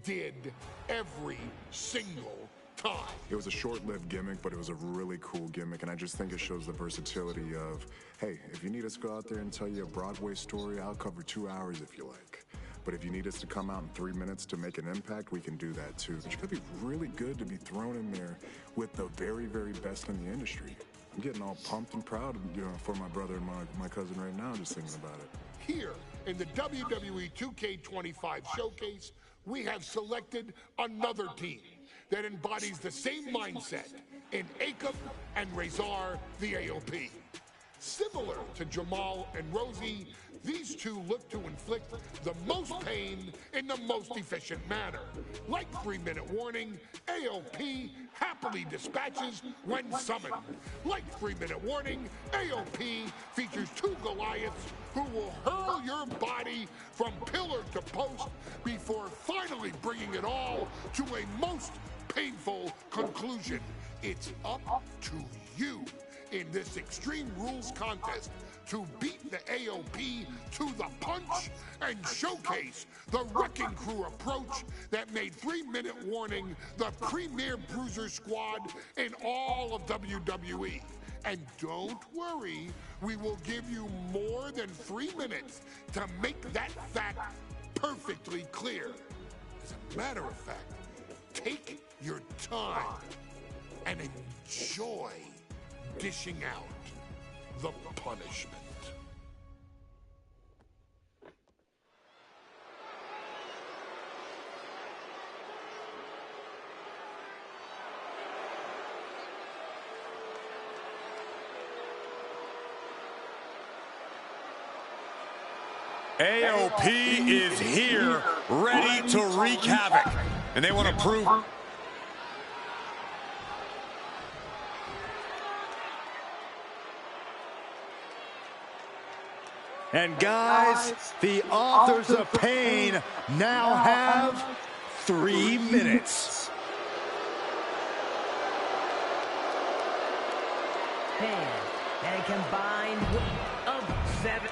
did every single time. It was a short-lived gimmick, but it was a really cool gimmick, and I just think it shows the versatility of, hey, if you need us to go out there and tell you a Broadway story, I'll cover 2 hours if you like. But if you need us to come out in 3 minutes to make an impact, we can do that too. But you gotta be really good to be thrown in there with the very, very best in the industry. I'm getting all pumped and proud, you know, for my brother and my cousin right now, just thinking about it. Here in the WWE 2K25 showcase, we have selected another team that embodies the same mindset in Akam and Razor the AOP. Similar to Jamal and Rosie, these two look to inflict the most pain in the most efficient manner. Like 3-minute warning, AOP happily dispatches when summoned. Like 3-minute warning, AOP features 2 Goliaths who will hurl your body from pillar to post before finally bringing it all to a most painful conclusion. It's up to you in this Extreme Rules contest to beat the AOP to the punch and showcase the Wrecking Crew approach that made 3-minute warning the premier bruiser squad in all of WWE. And don't worry, we will give you more than 3 minutes to make that fact perfectly clear. As a matter of fact, take your time and enjoy dishing out the punishment. AOP is here, ready to wreak havoc. And they want to prove... And guys, the authors of pain now have 3 minutes. And combined of 7.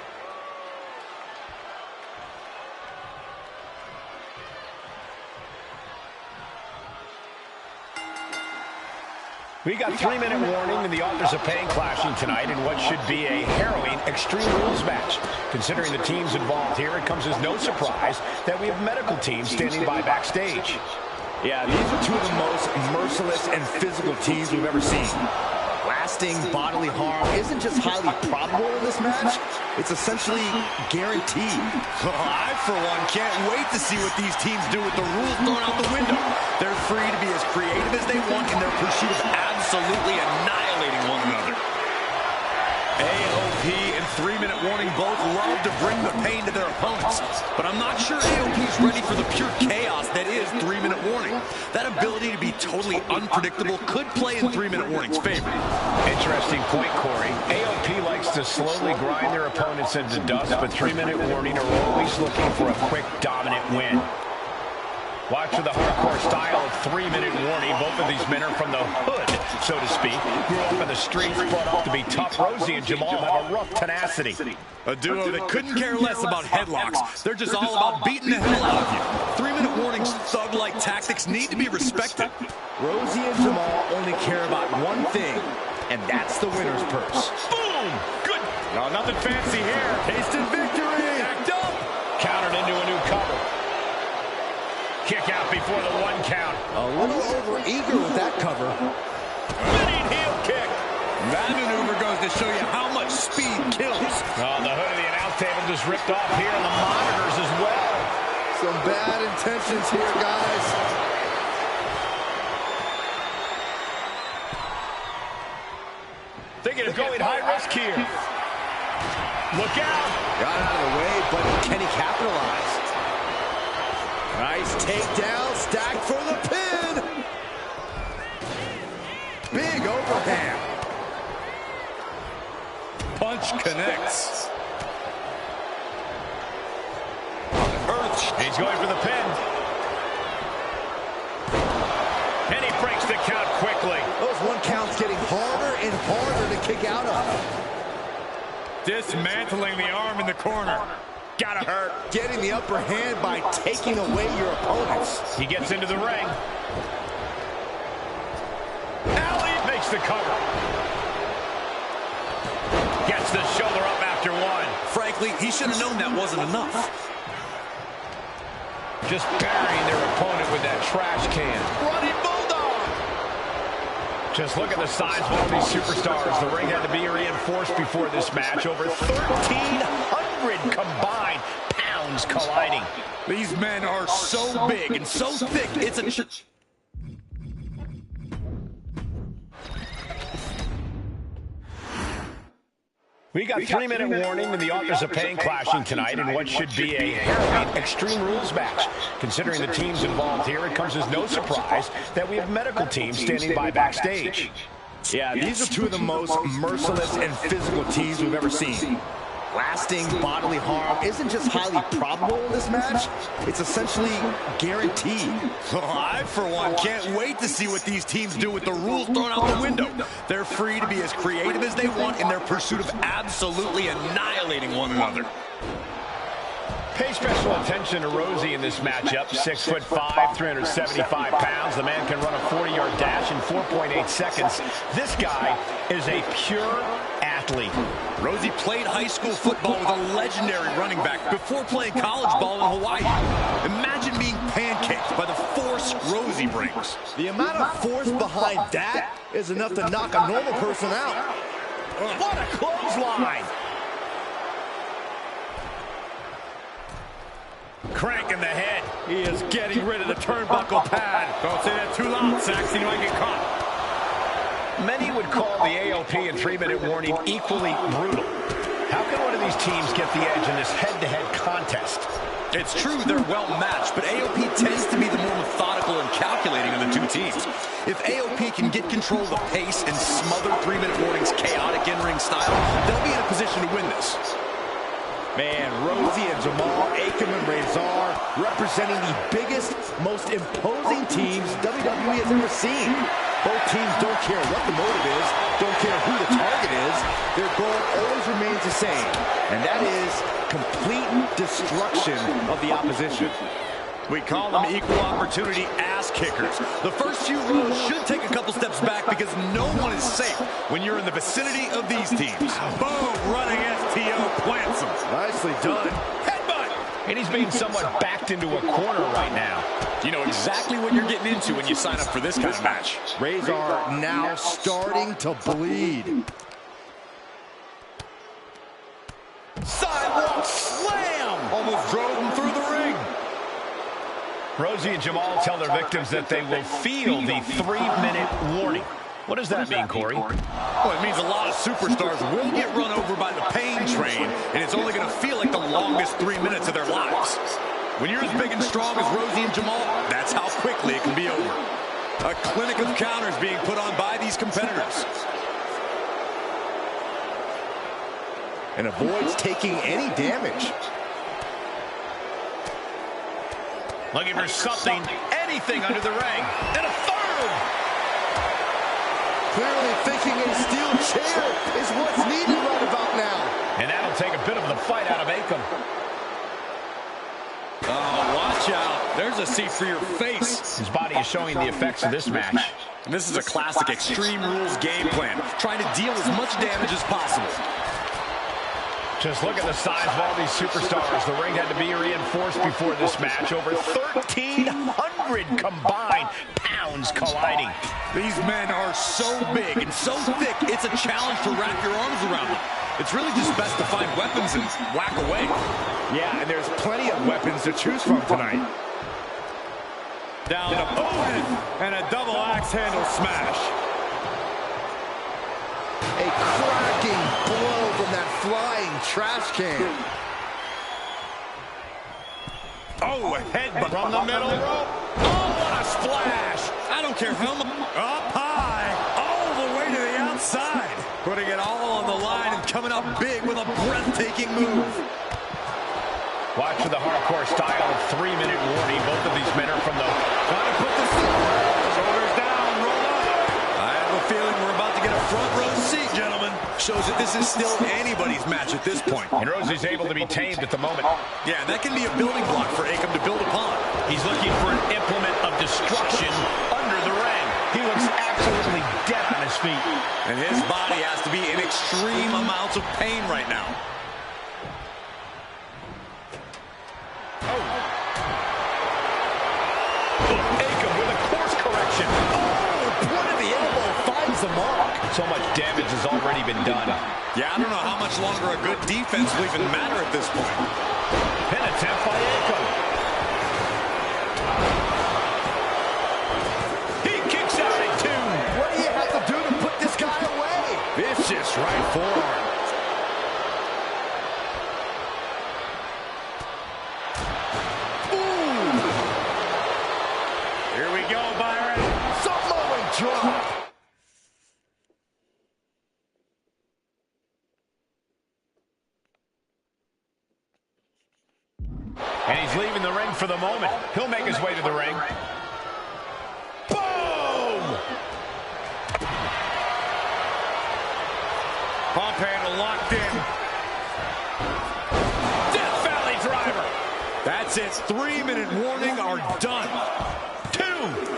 We got 3-minute warning and the authors of pain clashing tonight in what should be a harrowing Extreme Rules match. Considering the teams involved here, it comes as no surprise that we have medical teams standing by backstage. Yeah, these are 2 of the most merciless and physical teams we've ever seen. Lasting bodily harm isn't just highly probable in this match, it's essentially guaranteed. I, for one, can't wait to see what these teams do with the rules thrown out the window. They're free to be as creative as they want in their pursuit of absolutely annihilating one another. AOP and 3-minute warning both love to bring the pain to their opponents, but I'm not sure AOP's ready for the pure chaos that is 3-minute warning. That ability to be totally unpredictable could play in 3-minute warning's favor. Interesting point, Corey. AOP likes to slowly grind their opponents into dust, but 3-minute warning are always looking for a quick, dominant win. Watch for the hardcore style of 3-minute warning. Both of these men are from the hood, so to speak. Grew up in the streets, brought up to be tough. Rosie and Jamal have a rough tenacity. A duo that couldn't care less about headlocks. They're just all about beating the hell out of you. 3-minute warning's thug-like tactics need to be respected. Rosie and Jamal only care about one thing, and that's the winner's purse. Boom! Good. No, nothing fancy here. Tasted victory. Backed up. Countered into a new cover. Kick out before the 1 count. A little over-eager with that cover. Spinning heel kick. That maneuver goes to show you how much speed kills. Oh, the hood of the announce table just ripped off here, and the monitors as well. Some bad intentions here, guys. Thinking of going high risk here. Look out. Got out of the way, but can he capitalize? Nice takedown, stacked for the pin. Big overhand. Punch connects. He's going for the pin. And he breaks the count quickly. Those one counts getting harder and harder to kick out of. Dismantling the arm in the corner. Gotta hurt. Getting the upper hand by taking away your opponents. He gets into the ring. Alley makes the cover. Gets the shoulder up after one. Frankly, he should have known that wasn't enough. Just burying their opponent with that trash can. Running bulldog. Just look at the size of all these superstars. The ring had to be reinforced before this match. Over 1,300 combined pounds colliding. These men are so big and so thick, it's a... We got 3-minute warning, and the authors of pain clashing tonight in what should be a heavyweight Extreme Rules match. Considering the teams involved here, it comes as no surprise that we have medical teams standing by backstage. Yeah, these are two of the most merciless and physical teams we've ever seen. Lasting bodily harm isn't just highly probable in this match, it's essentially guaranteed. I, for one, can't wait to see what these teams do with the rules thrown out the window. They're free to be as creative as they want in their pursuit of absolutely annihilating one another. Pay special attention to Rosie in this matchup. 6'5", 375 pounds. The man can run a 40-yard dash in 4.8 seconds. This guy is a pure athlete. Rosie played high school football with a legendary running back before playing college ball in Hawaii. Imagine being pancaked by the force Rosie brings. The amount of force behind that is enough to knock a normal person out. What a clothesline! Cranking the head. He is getting rid of the turnbuckle pad. Don't say that too loud, Saxon. You might get caught. Many would call the AOP and 3-minute warning equally brutal. How can one of these teams get the edge in this head-to-head contest? It's true they're well matched, but AOP tends to be the more methodical and calculating of the two teams. If AOP can get control of the pace and smother 3-minute warning's chaotic in-ring style, they'll be in a position to win this. Man, Rosie and Jamal, Akam and Razor representing the biggest, most imposing teams WWE has ever seen. Both teams don't care what the motive is, don't care who the target is. Their goal always remains the same, and that is complete destruction of the opposition. We call them equal opportunity ass kickers. The first few rows should take a couple steps back because no one is safe when you're in the vicinity of these teams. Boom, running STO plants him. Nicely done. Headbutt. And he's being somewhat backed into a corner right now. You know exactly what you're getting into when you sign up for this kind of match. Razor now starting to bleed. Sidewalk slam! Almost drove him through the ring. Rosie and Jamal tell their victims that they will feel the 3-minute warning. What does that mean, Corey? Well, it means a lot of superstars will get run over by the pain train, and it's only going to feel like the longest 3 minutes of their lives. When you're as big and strong as Rosie and Jamal, that's how quickly it can be over. A clinic of counters being put on by these competitors. And avoids taking any damage. Looking for something, anything under the ring. And a third! Clearly thinking a steel chair is what's needed right about now. And that'll take a bit of the fight out of Akam. Oh, watch out. There's a seat for your face. His body is showing the effects of this match. And this is a classic Extreme Rules game plan, trying to deal as much damage as possible. Just look at the size of all these superstars. The ring had to be reinforced before this match. Over 1,300 combined pounds colliding. These men are so big and so thick, it's a challenge to wrap your arms around them. It's really just best to find weapons and whack away. Yeah, and there's plenty of weapons to choose from tonight. Down and a double axe handle smash. A cracking blow from that flying trash can. Oh, headbutt from the middle rope. Oh, what a splash. I don't care how much. Up high, all the way to the outside. Putting it all on the line and coming up big with a breathtaking move. Watch for the hardcore style of 3-minute warning. Both of these men are from the... Trying to put the shoulders down, roll up. I have a feeling we're about to get a front row seat, gentlemen. Shows that this is still anybody's match at this point. And Rosie's able to be tamed at the moment. Yeah, and that can be a building block for Akam to build upon. He's looking for an implement of destruction under the ring. He looks absolutely dead on his feet. And his body has to be in extreme amounts of pain right now. Akam with a course correction. Oh, point of the elbow finds the mark. So much damage has already been done. Yeah, I don't know how much longer a good defense will even matter at this point. Pin attempt by Akam. He kicks out at 2. What do you have to do to put this guy away? Vicious right forearm. Here we go, Byron. Samoan drop. And he's leaving the ring for the moment. He'll make his way to the ring. Boom! Pump handle locked in. Death Valley driver. That's it. 3-minute warning are done. 2.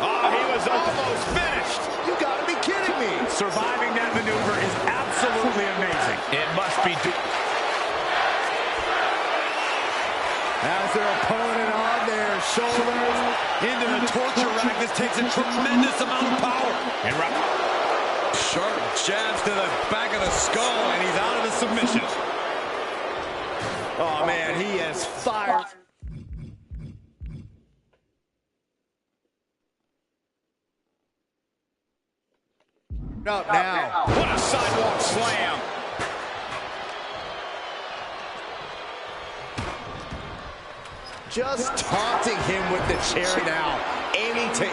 Oh, he was almost finished. You gotta be kidding me. Surviving that maneuver is absolutely amazing. It must be... As their opponent on their shoulders into the torture rack, this takes a tremendous amount of power. And sharp jabs to the back of the skull, and he's out of the submission. Oh, man, he has fired. Up now. What a sidewalk slam. Just taunting him with the chair now, aiming to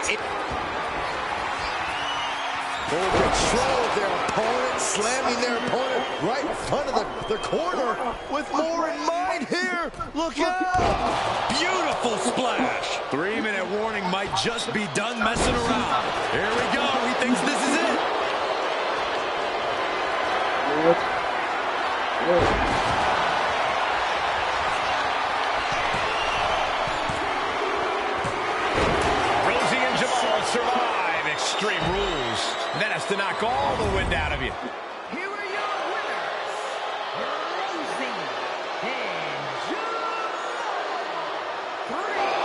full control of their opponent, slamming their opponent right in front of the corner with more in mind here. Look out! Beautiful splash. 3-minute warning might just be done messing around. Here we go. He thinks this is it. Survive Extreme Rules. Menace to knock all the wind out of you. Here are your winners, Rosie and Joe. 3-minute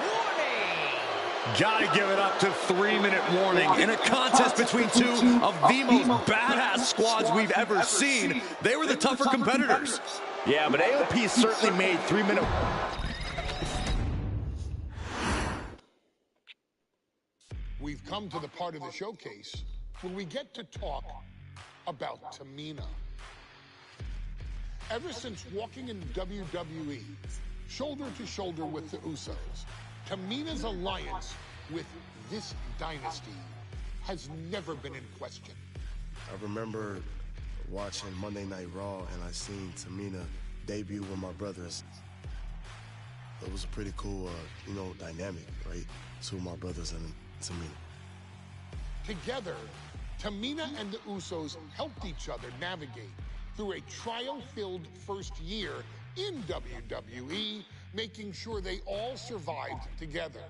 warning. Gotta give it up to 3-minute warning. In a contest between two of the most badass squads we've ever seen, they were the tougher competitors. Yeah, but AOP certainly made 3-minute... We've come to the part of the showcase where we get to talk about Tamina. Ever since walking in WWE, shoulder to shoulder with the Usos, Tamina's alliance with this dynasty has never been in question. I remember watching Monday Night Raw and I seen Tamina debut with my brothers. It was a pretty cool, dynamic, right? Two of my brothers and Tamina. Together, Tamina and the Usos helped each other navigate through a trial-filled first year in WWE, making sure they all survived together.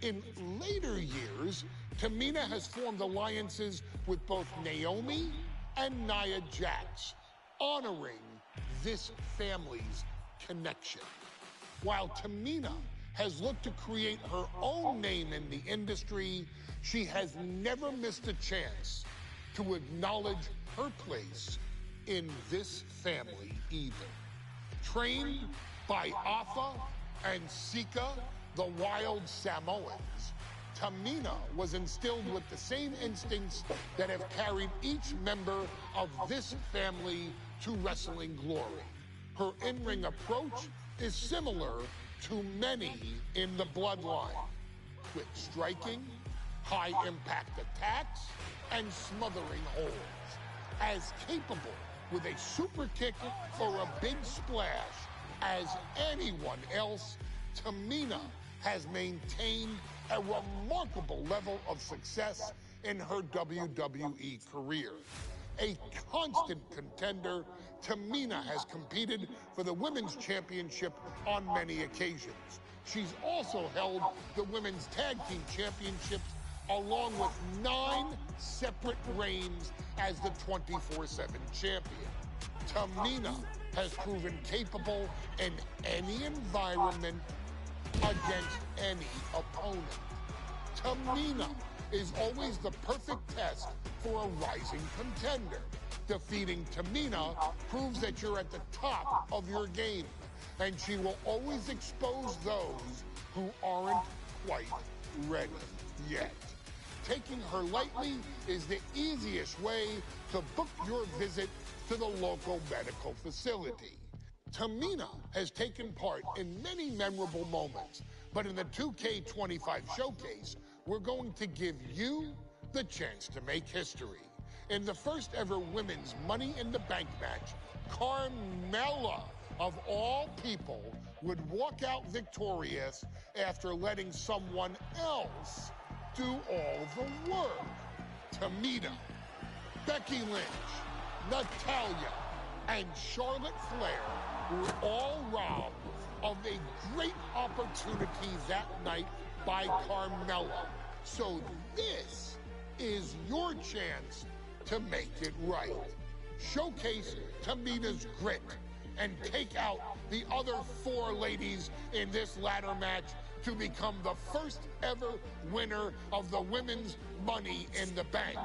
In later years, Tamina has formed alliances with both Naomi and Nia Jax, honoring this family's connection. While Tamina has looked to create her own name in the industry, she has never missed a chance to acknowledge her place in this family either. Trained by Afa and Sika, the wild Samoans, Tamina was instilled with the same instincts that have carried each member of this family to wrestling glory. Her in-ring approach is similar to many in the bloodline. Quick striking, high-impact attacks, and smothering holds. As capable with a super kick or a big splash as anyone else, Tamina has maintained a remarkable level of success in her WWE career. A constant contender, Tamina has competed for the Women's Championship on many occasions. She's also held the Women's Tag Team Championships along with 9 separate reigns as the 24/7 champion. Tamina has proven capable in any environment against any opponent. Tamina is always the perfect test for a rising contender. Defeating Tamina proves that you're at the top of your game, and she will always expose those who aren't quite ready yet. Taking her lightly is the easiest way to book your visit to the local medical facility. Tamina has taken part in many memorable moments, but in the 2K25 showcase, we're going to give you the chance to make history. In the first ever women's Money in the Bank match, Carmella, of all people, would walk out victorious after letting someone else do all the work. Tamina, Becky Lynch, Natalya, and Charlotte Flair were all robbed of a great opportunity that night by Carmella. So this is your chance to make it right. Showcase Tamina's grit and take out the other 4 ladies in this ladder match to become the first ever winner of the Women's Money in the Bank.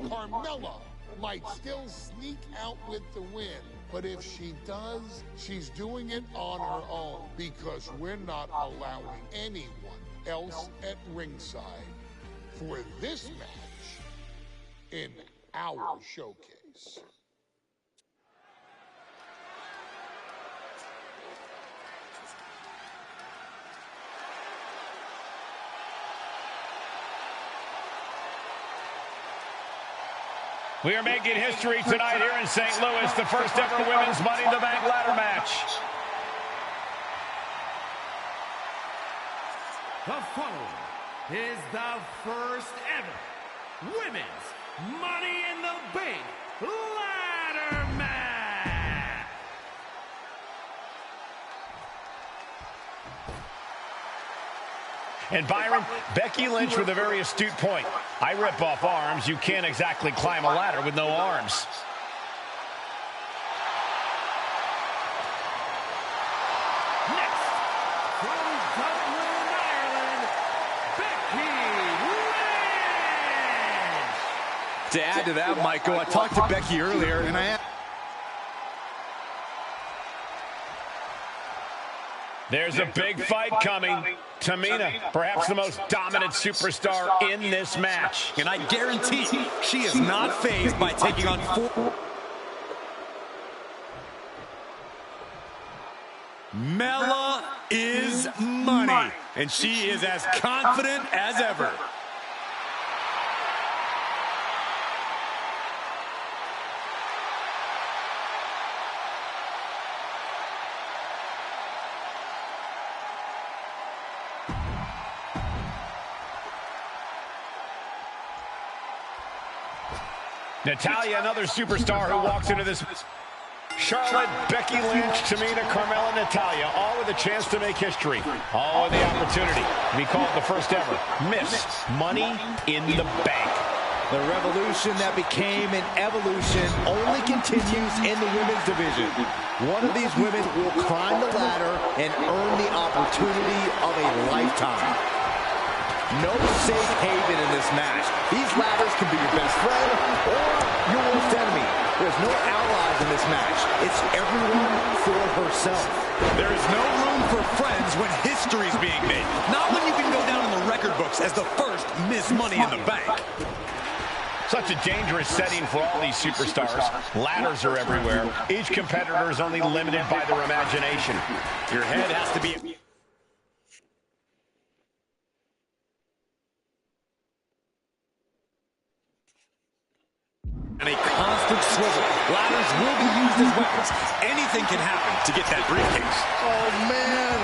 Carmella might still sneak out with the win, but if she does, she's doing it on her own because we're not allowing anyone else at ringside for this match in our showcase. We are making history tonight here in St. Louis, the first ever Women's Money in the Bank ladder match. The following is the first ever Women's Money in the Bank ladder match. And Byron, Becky Lynch with a very astute point. I rip off arms. You can't exactly climb a ladder with no arms. Next, from Dublin, Ireland, Becky Lynch. To add to that, Michael, I talked to Becky earlier, and I asked. There's a big fight coming. Tamina, perhaps the most dominant superstar in this match. And I guarantee she is not fazed by taking on 4. Mella is money, and she is as confident as ever. Natalya, another superstar who walks into this. Charlotte, Becky Lynch, Tamina, Carmella, Natalya, all with a chance to make history. All with the opportunity to be called the first ever Miss Money in the Bank. The revolution that became an evolution only continues in the women's division. One of these women will climb the ladder and earn the opportunity of a lifetime. No safe haven in this match. These ladders can be your best friend or your worst enemy. There's no allies in this match. It's everyone for herself. There is no room for friends when history's being made. Not when you can go down in the record books as the first Miss Money in the Bank. Such a dangerous setting for all these superstars. Ladders are everywhere. Each competitor is only limited by their imagination. Your head has to be... and a constant swivel. Ladders will be used as weapons. Anything can happen to get that briefcase. Oh, man.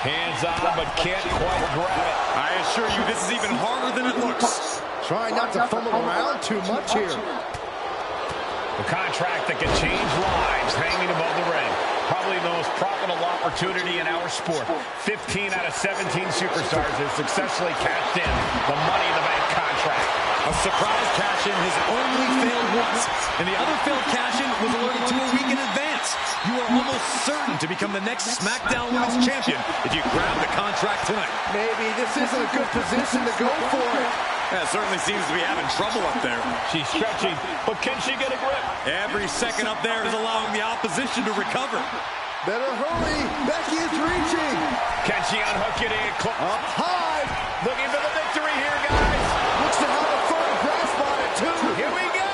Hands on, but can't quite grab it. I assure you, this is even harder than it looks. Try not to fumble around too much here. The contract that can change lives hanging above the ring. Probably the most profitable opportunity in our sport. 15 out of 17 superstars have successfully cashed in the Money in the Bank contract. A surprise cash-in has only failed once, and the other failed cash-in was alerted to a week in advance. You are almost certain to become the next SmackDown Women's Champion if you grab the contract tonight. Maybe this isn't a good position to go for it. Yeah, certainly seems to be having trouble up there. She's stretching, but can she get a grip? Every second up there is allowing the opposition to recover. Better hurry. Becky is reaching. Can she unhook it in? Up high. Looking for the victory here, guys. Looks to have a firm grasp on it, too. Here we go.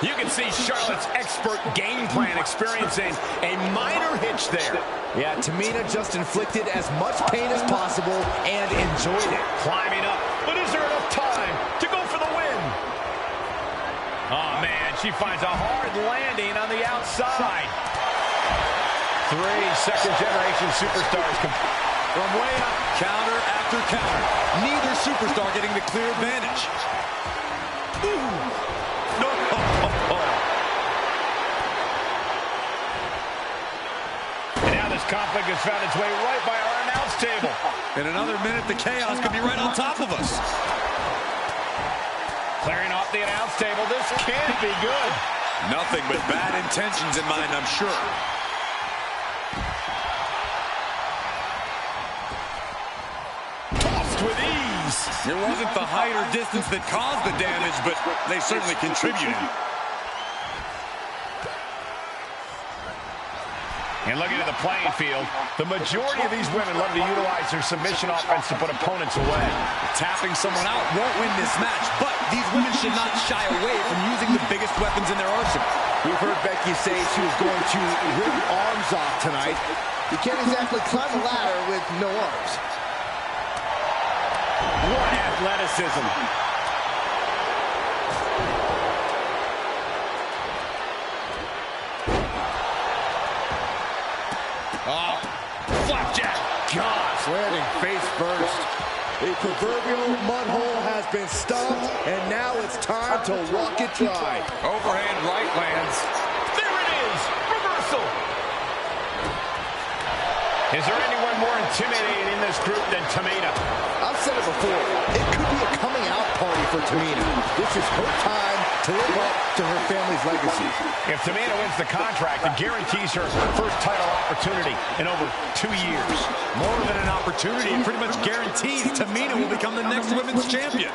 You can see Charlotte's expert game plan experiencing a minor hitch there. Yeah, Tamina just inflicted as much pain as possible and enjoyed it. Climbing up, but is there enough time to go for the win? Oh, man, she finds a hard landing on the outside. 3 second-generation superstars from way up. Counter after counter. Neither superstar getting the clear advantage. Ooh. No. And now this conflict has found its way right by our announce table. In another minute, the chaos could be right on top of us. Clearing off the announce table. This can't be good. Nothing but bad intentions in mind, I'm sure. With ease. It wasn't the height or distance that caused the damage, but they certainly contributed. And looking at the playing field, the majority of these women love to utilize their submission offense to put opponents away. Tapping someone out won't win this match, but these women should not shy away from using the biggest weapons in their arsenal. We've heard Becky say she was going to rip arms off tonight. You can't exactly climb a ladder with no arms. What athleticism. Oh, flapjack. Gosh, landing face first. The proverbial mud hole has been stomped, and now it's time to walk it dry. Overhand right lands. There it is. Reversal. Is there anyone more intimidating in this group than Tamina? I've said it before. It could be a coming out party for Tamina. This is her time to live up to her family's legacy. If Tamina wins the contract, it guarantees her first title opportunity in over 2 years. More than an opportunity, it pretty much guarantees Tamina will become the next women's champion.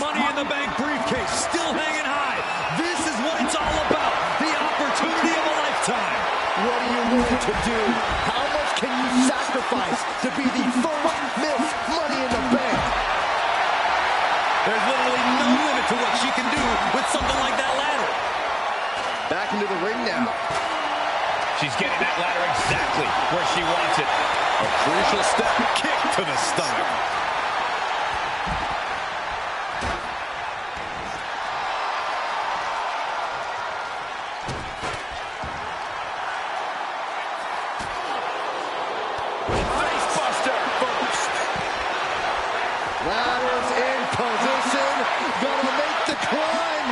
Money in the Bank briefcase still hanging high. This is what it's all about. The opportunity of a lifetime. What are you willing to do? How much can you sacrifice to be the first Miss Money in the Bank? There's literally no limit to what she can do with something like that ladder. Back into the ring now. She's getting that ladder exactly where she wants it. A crucial step kick to the stomach. Ladders in position. Gonna make the climb.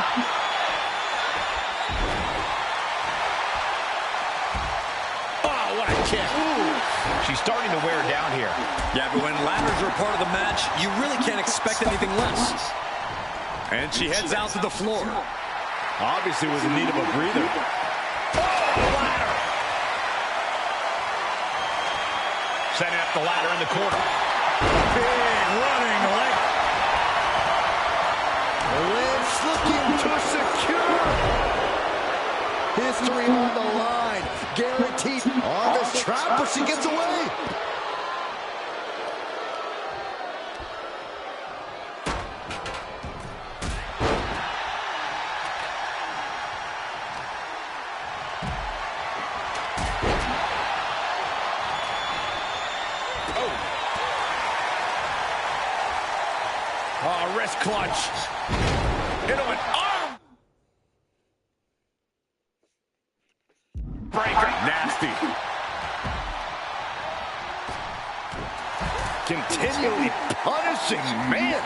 Oh, what a kick. Ooh. She's starting to wear down here. Yeah, but when ladders are part of the match, you really can't expect anything less. And she heads out to the floor. Obviously was in need of a breather. Oh, ladder! Setting up the ladder in the corner. Big running leg. Lynch looking to secure. History on the line. Guaranteed on this trap, but she gets away. Oh, wrist clutch. Into an arm. Breaker. Nasty. Continually punishing, man.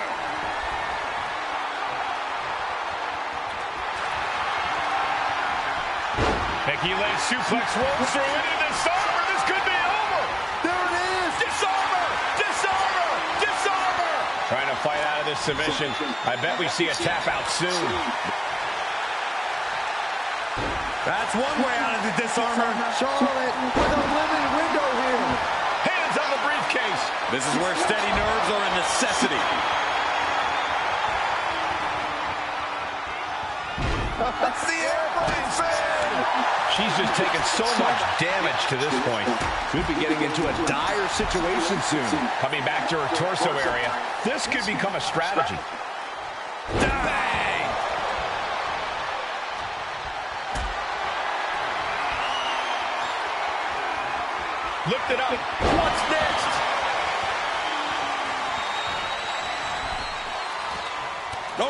Becky Lynch suplex rolls through into disarmer. This could be over. There it is. Disarmer. Disarmer. Disarmer. Trying to fight out of this submission. I bet we see a tap out soon. That's one way out of the disarmer. Charlotte with a limited window here. Hands on the briefcase. This is where steady nerves are a necessity. That's the airplane fan. She's just taken so much damage to this point. Could be getting into a dire situation soon. Coming back to her torso area. This could become a strategy. Bang! Lift it up. What's next? No.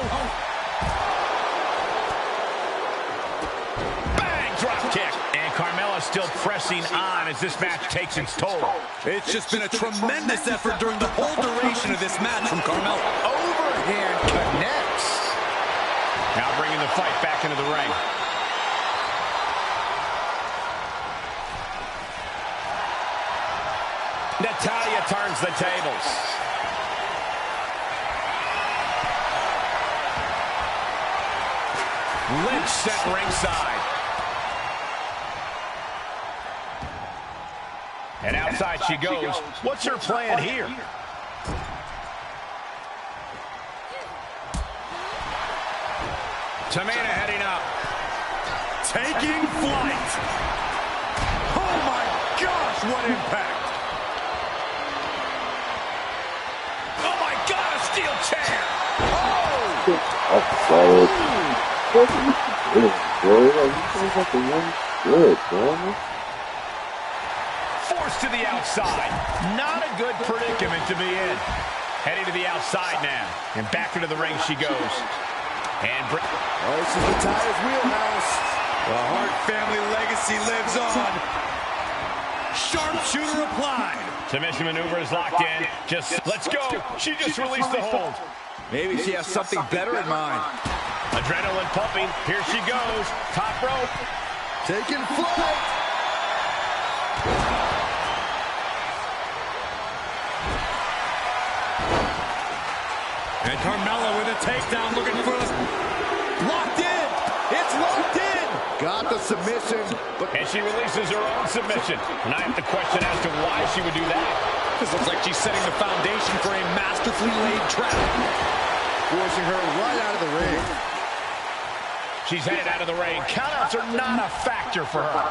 Bang! Drop kick. And Carmella's still pressing on as this match takes its toll. It's just been a tremendous effort during the whole duration of this match from Carmella. Overhand connects. Now bringing the fight back into the ring. Natalya turns the tables. Lynch set ringside. And outside she goes. What's her plan here? Tamina heading up. Taking flight. Oh my gosh, what impact. Oh my God, a steel chair. Forced to the outside. Not a good predicament to be in. Heading to the outside now. And back into the ring she goes. And this is Natalya's wheelhouse. The Hart family legacy lives on. Sharpshooter applied. Submission maneuver is locked in. Just let's go. She just released the hold. Maybe she has something better in mind. Adrenaline pumping. Here she goes. Top rope. Taking flight. And Carmella with a takedown, looking for the... Locked in! It's locked in! Got the submission. And she releases her own submission. And I have to question as to why she would do that. This looks like she's setting the foundation for a masterfully laid trap. Forcing her right out of the ring. She's headed out of the ring. Countouts are not a factor for her.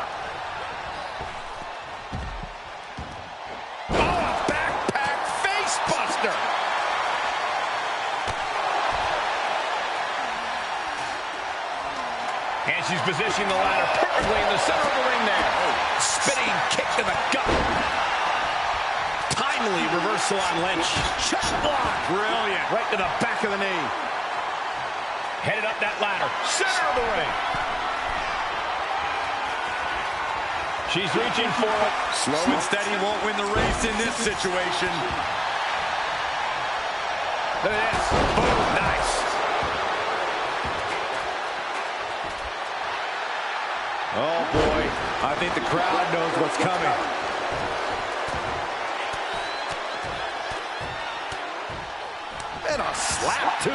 Oh, backpack face buster. And she's positioning the ladder perfectly in the center of the ring there. Spinning kick to the gut. Timely reversal on Lynch. Chop block. Brilliant. Right to the back of the knee. Headed up that ladder. Center of the ring. She's reaching for it. Slow and steady won't win the race in this situation. Look at this. Boom. Nice. Oh, boy. I think the crowd knows what's coming. And a slap, too.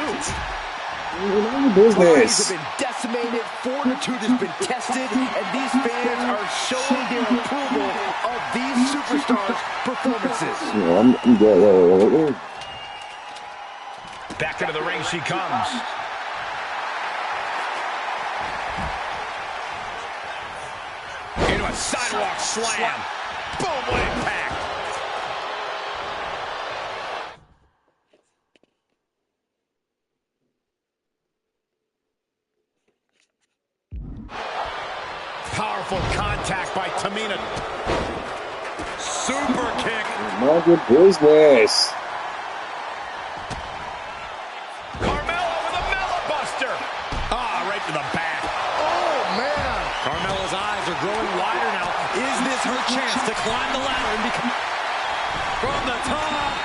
Business. Bodies have been decimated, fortitude has been tested, and these fans are showing their approval of these superstars' performances. Yeah, I'm good. Back into the ring she comes. Into a sidewalk slam. Boom, what impact. Powerful contact by Tamina. Super kick. Mind your business. Carmella with a Mella Buster. Ah, right to the back. Oh, man. Carmella's eyes are growing wider now. Is this her chance to climb the ladder and become... From the top.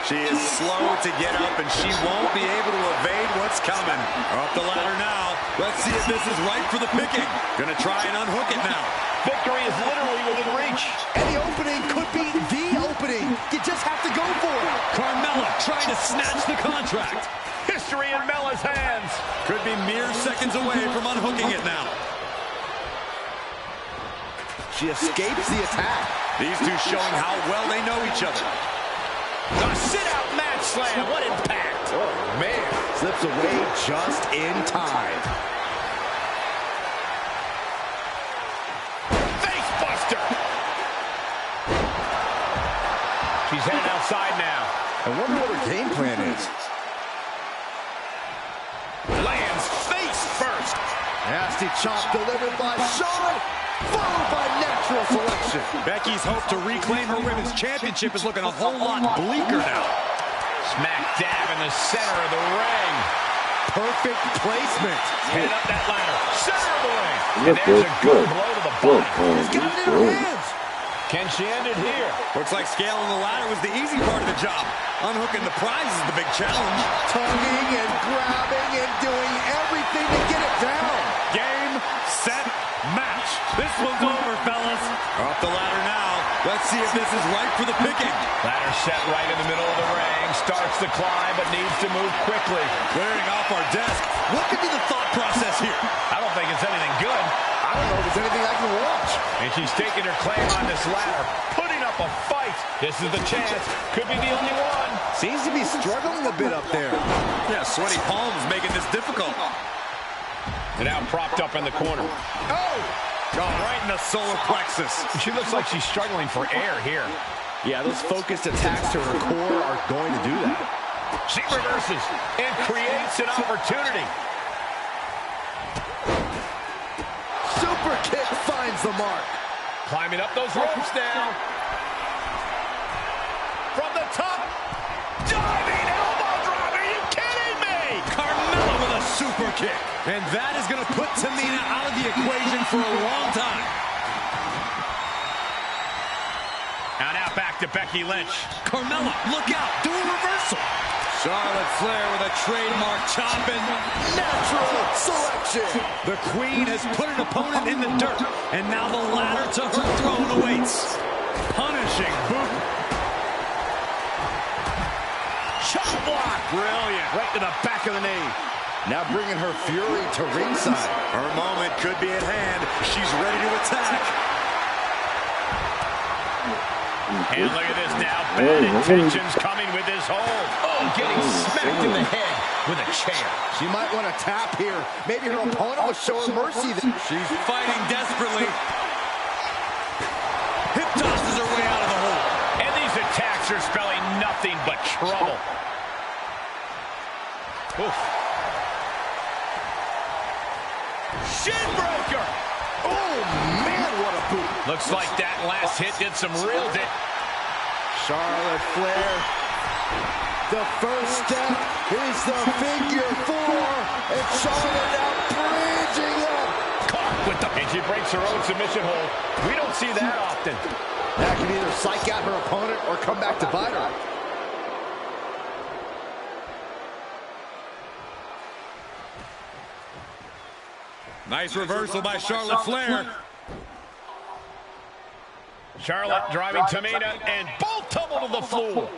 She is slow to get up, and she won't be able to evade what's coming. Up the ladder now. Let's see if this is right for the picking. Gonna try and unhook it now. Victory is literally within reach. Any opening could be the opening. You just have to go for it. Carmella trying to snatch the contract. History in Mella's hands. Could be mere seconds away from unhooking it now. She escapes the attack. These two showing how well they know each other. A sit-out match slam. What impact. Oh, man. Slips away just in time. Face buster. She's heading outside now. I wonder what her game plan is. Lands face first. Nasty chop delivered by Charlotte, followed by natural selection. Becky's hope to reclaim her women's championship is looking a whole lot bleaker now. Smack dab in the center of the ring. Perfect placement. Heading up that ladder. Center of the ring. And there's a good blow to the body. She's got it in her hands. Can she end it here? Looks like scaling the ladder was the easy part of the job. Unhooking the prize is the big challenge. Tugging and grabbing and doing everything to get it down. Game, set, match. This one's over, fellas. Up the ladder now. Let's see if this is right for the picking. Ladder set right in the middle of the ring. Starts to climb, but needs to move quickly. Clearing off our desk. What could be the thought process here? I don't think it's anything good. I don't know if there's anything I can watch. And she's taking her claim on this ladder, putting up a fight. This is the chance. Could be the only one. Seems to be struggling a bit up there. Yeah, sweaty palms making this difficult. And now propped up in the corner. Oh, right in the solar plexus. She looks like she's struggling for air here. Yeah, those focused attacks to her core are going to do that. She reverses and creates an opportunity. Super kick finds the mark. Climbing up those ropes now. From the top. Diving elbow drop. Are you kidding me? Carmella with a super kick. And that is going to put Tamina out of the equation for a long time. Now back to Becky Lynch. Carmella, look out. Do a reversal. Charlotte Flair with a trademark chopping. Natural selection. The Queen has put an opponent in the dirt. And now the ladder to her throne awaits. Punishing boot. Chop block. Brilliant. Right to the back of the knee. Now bringing her fury to ringside. Her moment could be at hand. She's ready to attack. And look at this now. Bad intentions coming with this hold. Oh, getting smacked in the head with a chair. She might want to tap here. Maybe her opponent will show her mercy. She's fighting desperately. Hip tosses her way out of the hole. And these attacks are spelling nothing but trouble. Oof. Shin breaker. Oh, man, what a boot. Looks like that last hit did some real damage. Charlotte Flair. The first step is the figure four. And Charlotte now bridging up. Caught with the... And she breaks her own submission hold. We don't see that often. That can either psych out her opponent or come back to bite her. Nice reversal by Charlotte Flair. Charlotte driving Tamina, and both tumble to the floor.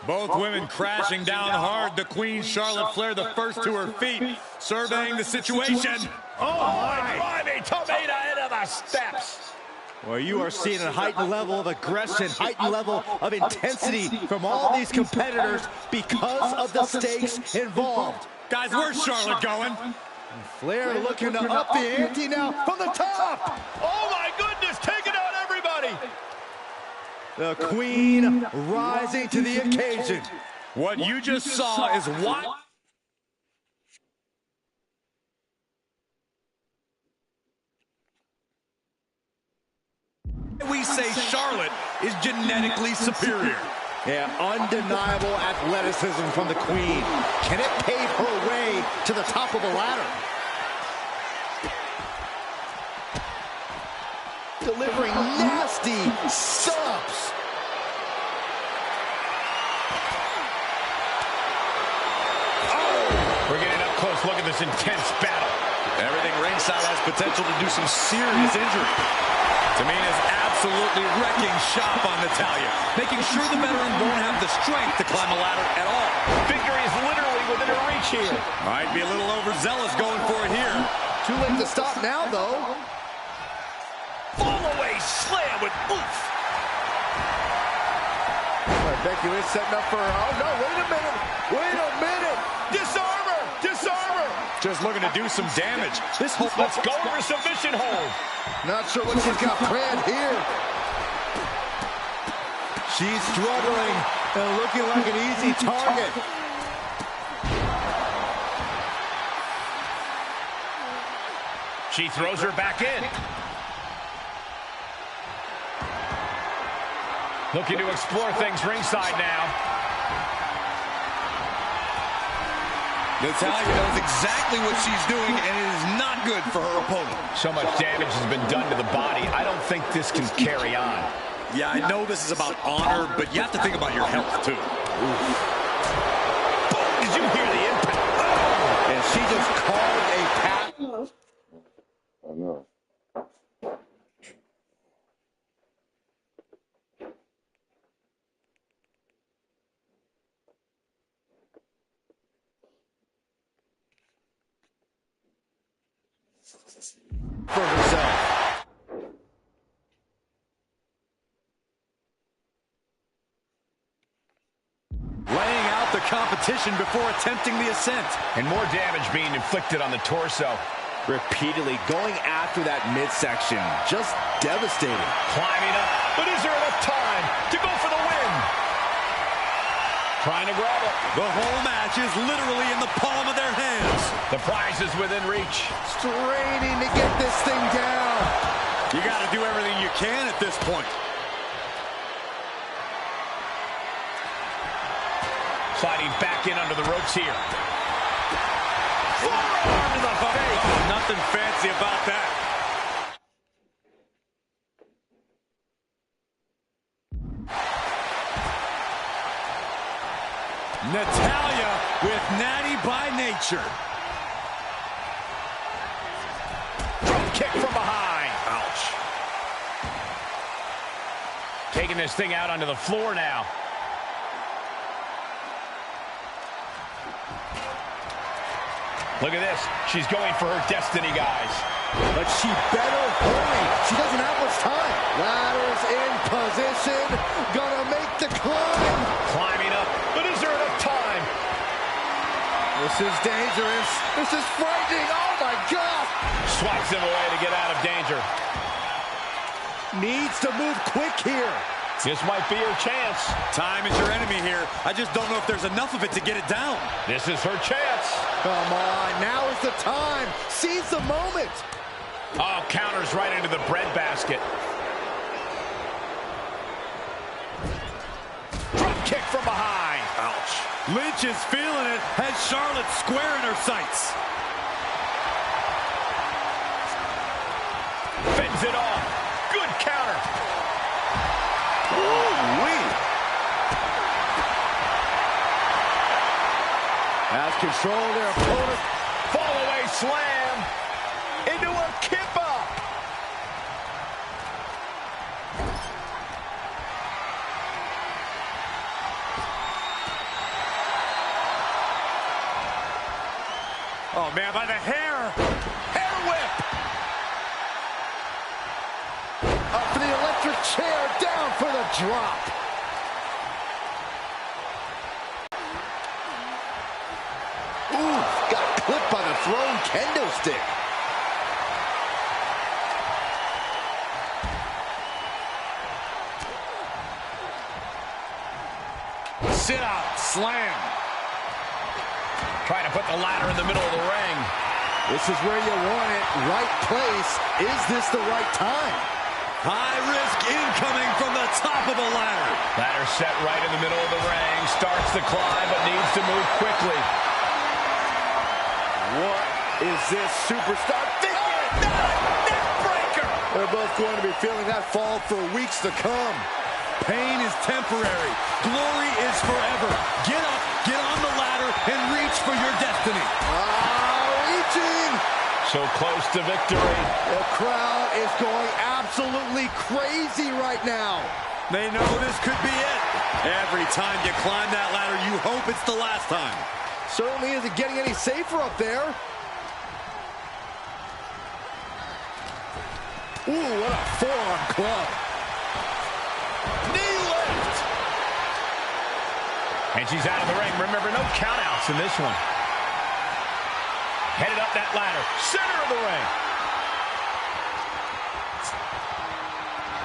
Both women crashing down hard. The Queen, Charlotte Flair, the first to her feet, surveying the situation. Oh, driving Tamina into the steps. Well, you are seeing a heightened level of aggression, heightened level of intensity from all these competitors because of the stakes involved. Guys, where's Charlotte going? And Flair looking to up the ante now from the top. Oh, my goodness, taking out everybody. The Queen rising to the occasion. What you just saw is what? We say Charlotte is genetically superior. Yeah, undeniable athleticism from the Queen. Can it pave her way to the top of the ladder? Delivering nasty subs. Oh! We're getting up close. Look at this intense battle. Everything ringside has potential to do some serious injury. Tamina's absolutely wrecking shop on Natalya, making sure the veteran won't have the strength to climb a ladder at all. Victory is literally within her reach here. Might be a little overzealous going for it here. Too late to stop now, though. Fall away slam with oof. Becky Lynch setting up for her. Oh, no, wait a minute. Wait a minute. Disarm her. Disarm her. Just looking to do some damage. This whole let's go for a submission hold. Not sure what she's got planned here. She's struggling and looking like an easy target. She throws her back in. Looking to explore things ringside now. Natalya knows exactly what she's doing, and it is not good for her opponent. So much damage has been done to the body. I don't think this can carry on. Yeah, I know this is about honor, but you have to think about your health, too. Boom! Did you hear the impact? Oh! And she just carved a path. I know. For herself. Laying out the competition before attempting the ascent. And more damage being inflicted on the torso. Repeatedly going after that midsection. Just devastating. Climbing up, but is there enough time to go for the win? Trying to grab it. The whole match is literally in the palm of their hands. The prize is within reach. Straining to get this thing down. You got to do everything you can at this point. Sliding back in under the ropes here. Forearm to the face. Nothing fancy about that. Natalya with natty by nature. Drop kick from behind. Ouch. Taking this thing out onto the floor now. Look at this. She's going for her destiny, guys. But she better hurry. She doesn't have much time. Ladders in position. Gonna make the climb. Climbing up. But is there enough time? This is dangerous. This is frightening. Oh, my God. Swats him away to get out of danger. Needs to move quick here. This might be her chance. Time is your enemy here. I just don't know if there's enough of it to get it down. This is her chance. Come on, now is the time. Seize the moment. Oh, counters right into the breadbasket. Drop kick from behind. Ouch. Lynch is feeling it, has Charlotte square in her sights. Fends it off. Good counter. Ooh-wee. Has control of their opponent. Fall away slam into a kippa. Oh, man, by the hair. Hair whip. Up for the electric chair, down for the drop. Ooh, got clipped by the thrown kendo stick. Sit out, slam. Trying to put the ladder in the middle of the ring. This is where you want it. Right place. Is this the right time? High risk incoming from the top of the ladder. Ladder set right in the middle of the ring. Starts the climb, but needs to move quickly. What is this superstar thinking? Neck breaker! They're both going to be feeling that fall for weeks to come. Pain is temporary. Glory is forever. Get up, get on the ladder, and reach for your destiny. Reaching! So close to victory. The crowd is going absolutely crazy right now. They know this could be it. Every time you climb that ladder, you hope it's the last time. Certainly isn't getting any safer up there. Ooh, what a forearm club. Knee lift. And she's out of the ring. Remember, no countouts in this one. Headed up that ladder. Center of the ring.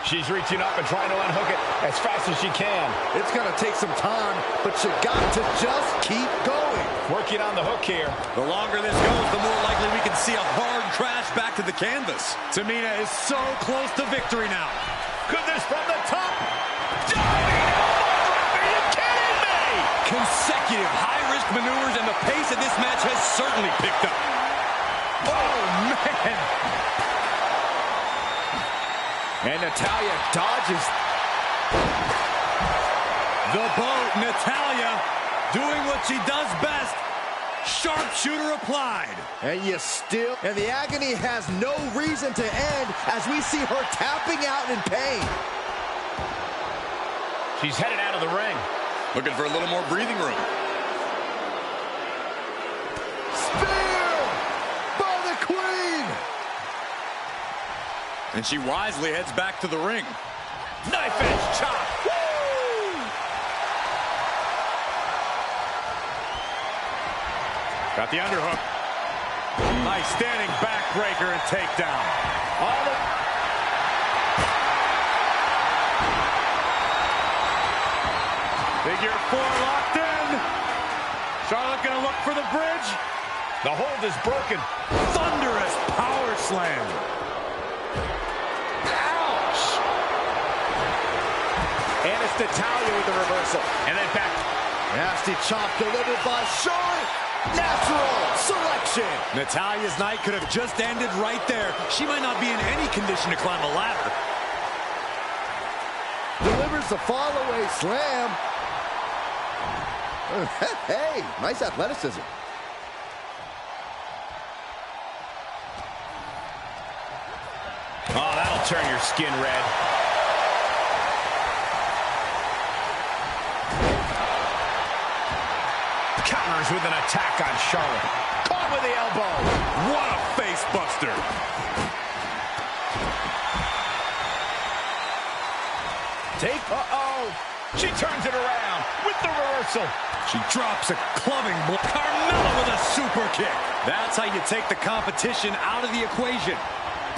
She's reaching up and trying to unhook it as fast as she can. It's going to take some time, but you got to just keep going. Working on the hook here. The longer this goes, the more likely we can see a hard crash back to the canvas. Tamina is so close to victory now. Could this from the top? Diving elbow drop. Are you kidding me? Consecutive high-risk maneuvers, and the pace of this match has certainly picked up. Oh, man. And Natalya dodges. The boat, Natalya, doing what she does best. Sharpshooter applied. And the agony has no reason to end as we see her tapping out in pain. She's headed out of the ring. Looking for a little more breathing room. Spear by the Queen. And she wisely heads back to the ring. Knife edge chop. Woo! Got the underhook. Nice standing backbreaker and takedown. Figure four locked in. Charlotte gonna look for the bridge. The hold is broken. Thunderous power slam. Ouch! And it's Natalya with the reversal. And then back. Nasty chop delivered by Charlotte. Natural selection. Natalya's night could have just ended right there. She might not be in any condition to climb a ladder. Delivers the fall-away slam. Hey, nice athleticism. Oh, that'll turn your skin red. Counters with an attack on Charlotte. Caught with the elbow. What a face buster. Uh-oh. She turns it around with the reversal. She drops a clubbing blow. Carmella with a super kick. That's how you take the competition out of the equation.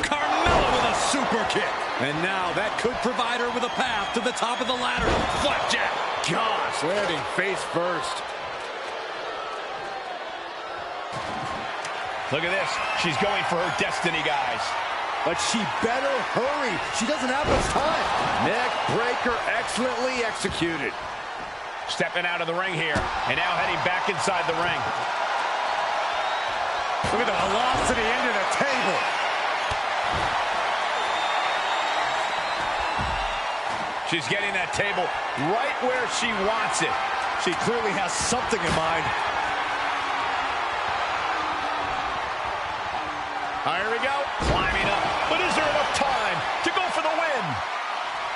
Carmella with a super kick. And now that could provide her with a path to the top of the ladder. Flapjack. Gosh, landing face first. Look at this. She's going for her destiny, guys. But she better hurry. She doesn't have much time. Neck breaker excellently executed. Stepping out of the ring here. And now heading back inside the ring. Look at the velocity into the table. She's getting that table right where she wants it. She clearly has something in mind. Here we go. Climbing up. But is there enough time to go for the win?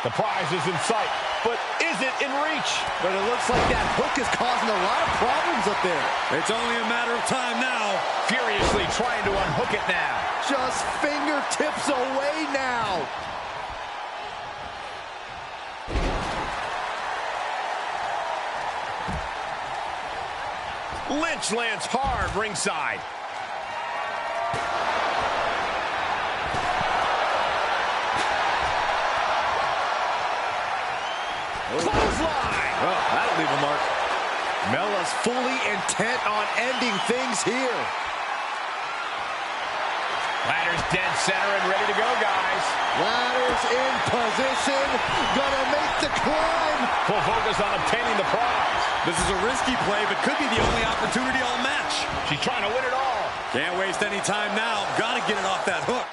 The prize is in sight. But is lays it in reach. But it looks like that hook is causing a lot of problems up there. It's only a matter of time now. Furiously trying to unhook it now. Just fingertips away now. Lynch lands hard ringside. Clothesline! Oh, that'll leave a mark. Mella's fully intent on ending things here. Ladder's dead center and ready to go, guys. Ladder's in position. Gonna make the climb. Full focus on obtaining the prize. This is a risky play, but could be the only opportunity all match. She's trying to win it all. Can't waste any time now. Gotta get it off that hook.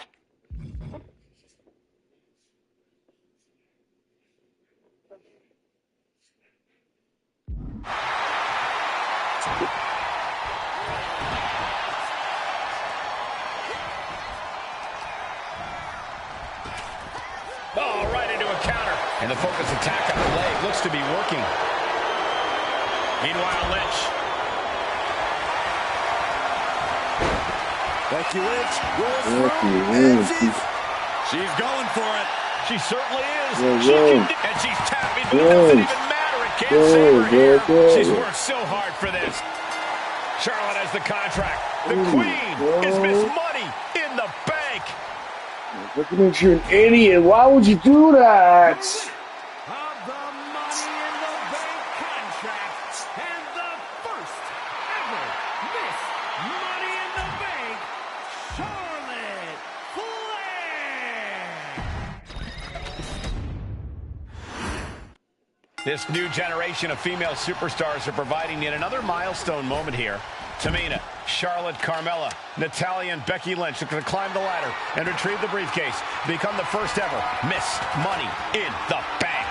Oh, right into a counter. And the focus attack on the leg looks to be working. Meanwhile, Lynch. Becky Lynch goes through. She's going for it. She certainly is. Yeah, And she's tapping, but it doesn't even matter. It can't save her here. She's worked so hard for this. Charlotte has the contract. The queen is Miss Money in the Bank. Look at me, you're an idiot. Why would you do that? Of the Money in the Bank contract and the first ever Miss Money in the Bank, Charlotte Flair. This new generation of female superstars are providing yet another milestone moment here. Tamina, Charlotte, Carmella, Natalya, and Becky Lynch are going to climb the ladder and retrieve the briefcase, become the first ever Miss Money in the Bank.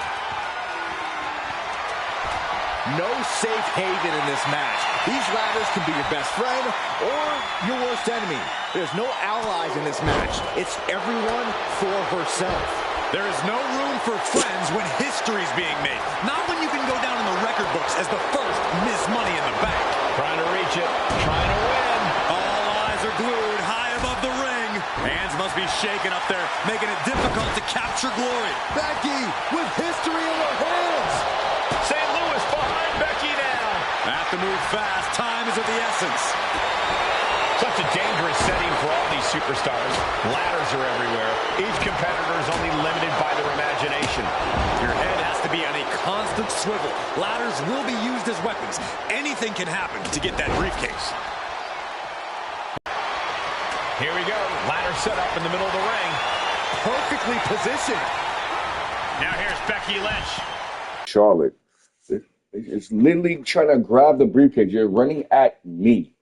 No safe haven in this match. These ladders can be your best friend or your worst enemy. There's no allies in this match. It's everyone for herself. There is no room for friends when history's being made. Not when you can go down in the record books as the first Miss Money in the Bank. Trying to reach it, trying to win. All eyes are glued high above the ring. Hands must be shaking up there, making it difficult to capture glory. Becky with history in her hands. St. Louis behind Becky now. Have to move fast. Time is of the essence. Such a dangerous setting for all these superstars. Ladders are everywhere. Each competitor is only limited by their imagination. Your head has to be on a constant swivel. Ladders will be used as weapons. Anything can happen to get that briefcase. Here we go. Ladder set up in the middle of the ring. Perfectly positioned. Now here's Becky Lynch. Charlotte, it's literally trying to grab the briefcase. You're running at me.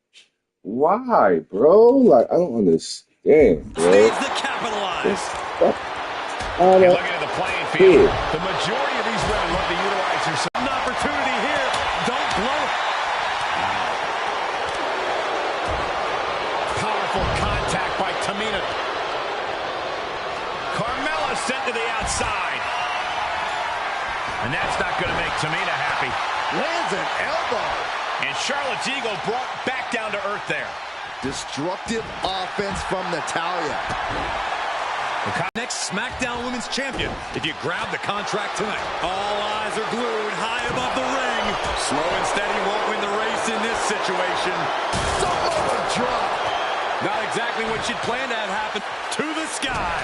Why, bro? Like, I don't understand, bro. Needs to capitalize. You're looking at the playing field. The majority of these women love to utilize their an opportunity here. Don't blow it. Powerful contact by Tamina. Carmella sent to the outside. And that's not going to make Tamina happy. Lands an elbow. And Charlotte's ego brought back down to earth there. Destructive offense from Natalya. Next SmackDown Women's Champion if you grab the contract tonight. All eyes are glued high above the ring. Slow and steady won't win the race in this situation. Samoa drop. Not exactly what she'd planned to have happen. To the sky.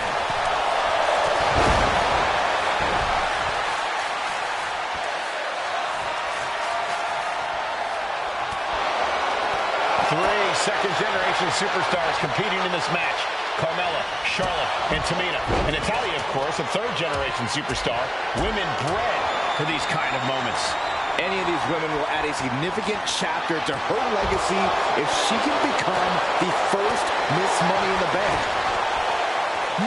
Three second-generation superstars competing in this match. Carmella, Charlotte, and Tamina. And Natalya, of course, a third-generation superstar. Women bred for these kind of moments. Any of these women will add a significant chapter to her legacy if she can become the first Miss Money in the Bank.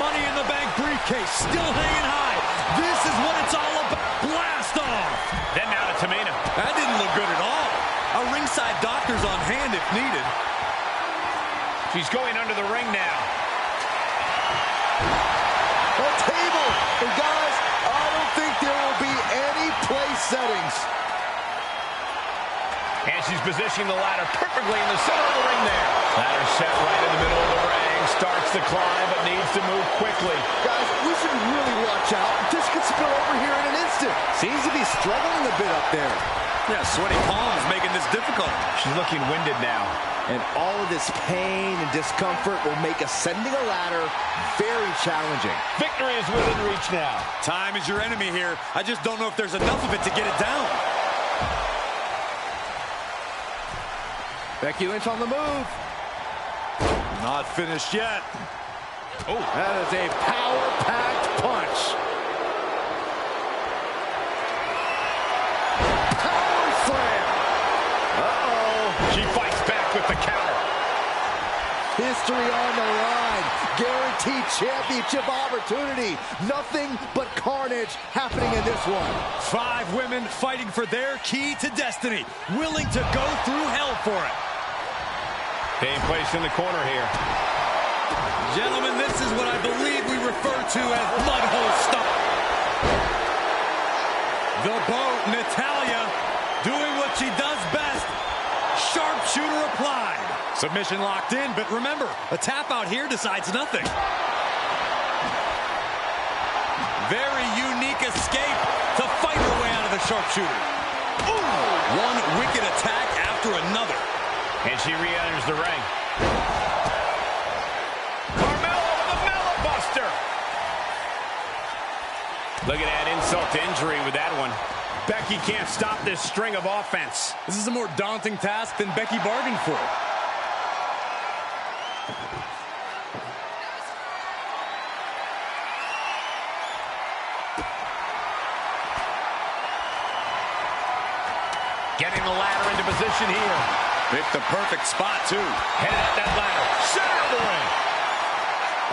Money in the Bank briefcase still hanging high. This is what it's all about. Blast off. Then now to Tamina. That didn't look good at all. A ringside doctor's on hand if needed. She's going under the ring now. A table. And guys, I don't think there will be any place settings. And she's positioning the ladder perfectly in the center of the ring there. Ladder set right in the middle of the ring. Starts to climb, but needs to move quickly. Guys, we should really watch out. This could spill over here in an instant. Seems to be struggling a bit up there. Yeah, sweaty palms making this difficult. She's looking winded now. And all of this pain and discomfort will make ascending a ladder very challenging. Victory is within reach now. Time is your enemy here. I just don't know if there's enough of it to get it down. Becky Lynch on the move. Not finished yet. Oh, that is a power-packed punch. Power slam. Uh-oh. She fights back with the counter. History on the line. Guaranteed championship opportunity. Nothing but carnage happening in this one. 5 women fighting for their key to destiny. Willing to go through hell for it. Being placed in the corner here. Gentlemen, this is what I believe we refer to as mudhole stuff. The boat, Natalya, doing what she does best. Sharpshooter applied. Submission locked in, but remember, a tap out here decides nothing. Very unique escape to fight her way out of the sharpshooter. Ooh! One wicked attack after another. And she re-enters the ring. Carmella with a Mella Buster. Look at that insult to injury with that one. Becky can't stop this string of offense. This is a more daunting task than Becky bargained for. Getting the ladder into position here. Picked the perfect spot, too. Headed at that ladder. Center of the ring.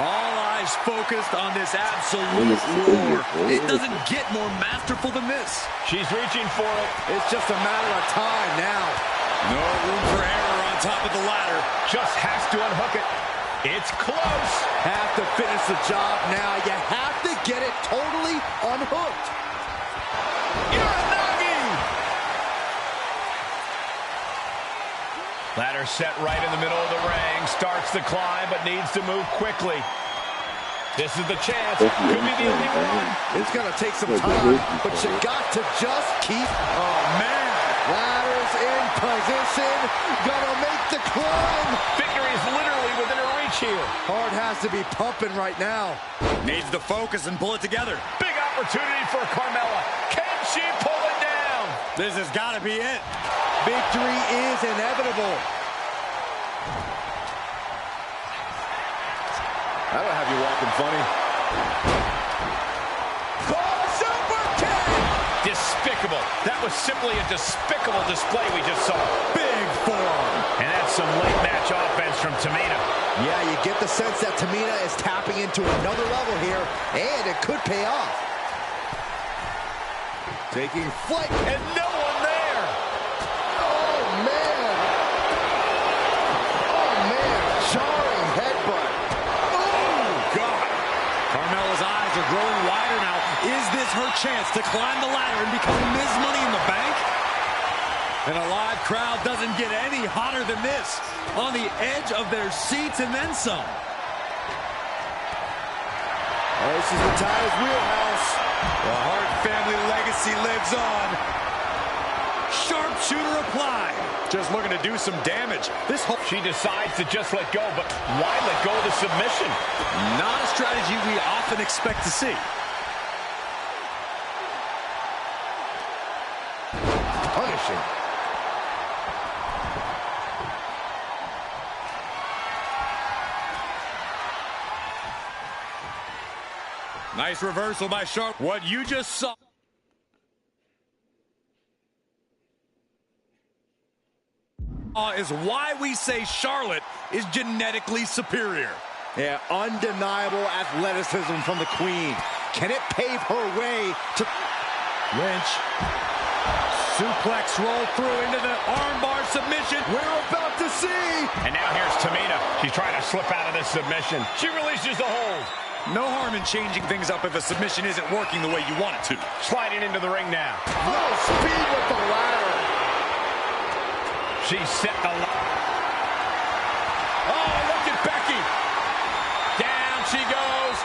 All eyes focused on this absolute war. It doesn't get more masterful than this. She's reaching for it. It's just a matter of time now. No room for error on top of the ladder. Just has to unhook it. It's close. Have to finish the job now. You have to get it totally unhooked. Ladder set right in the middle of the ring. Starts to climb, but needs to move quickly. This is the chance. Could be the only one. It's going to take some time, but you got to just keep... Oh, man. Ladder's in position. Gonna make the climb. Victory is literally within her reach here. Heart has to be pumping right now. Needs to focus and pull it together. Big opportunity for Carmella. Can she pull it down? This has got to be it. Victory is inevitable. That'll have you walking funny. Super kick! Despicable. That was simply a despicable display we just saw. Big forearm. And that's some late match offense from Tamina. Yeah, you get the sense that Tamina is tapping into another level here, and it could pay off. Taking flight. And no one there. Oh, man. Oh, man. Jarring headbutt. Oh, God. Carmella's eyes are growing wider now. Is this her chance to climb the ladder and become Ms. Money in the Bank? And a live crowd doesn't get any hotter than this. On the edge of their seats and then some. Oh, this is Natalya's wheelhouse. The Hart family legacy lives on. Sharpshooter applied. Just looking to do some damage. She decides to just let go, but why let go of the submission? Not a strategy we often expect to see. Punishing. Nice reversal by Sharp. What you just saw is why we say Charlotte is genetically superior. Yeah, undeniable athleticism from the Queen. Can it pave her way to... Lynch. Suplex roll through into the armbar submission. We're about to see. And now here's Tamina. She's trying to slip out of this submission. She releases the hold. No harm in changing things up if a submission isn't working the way you want it to. Sliding into the ring now. Full speed with the ladder. She set the Oh, look at Becky. Down she goes.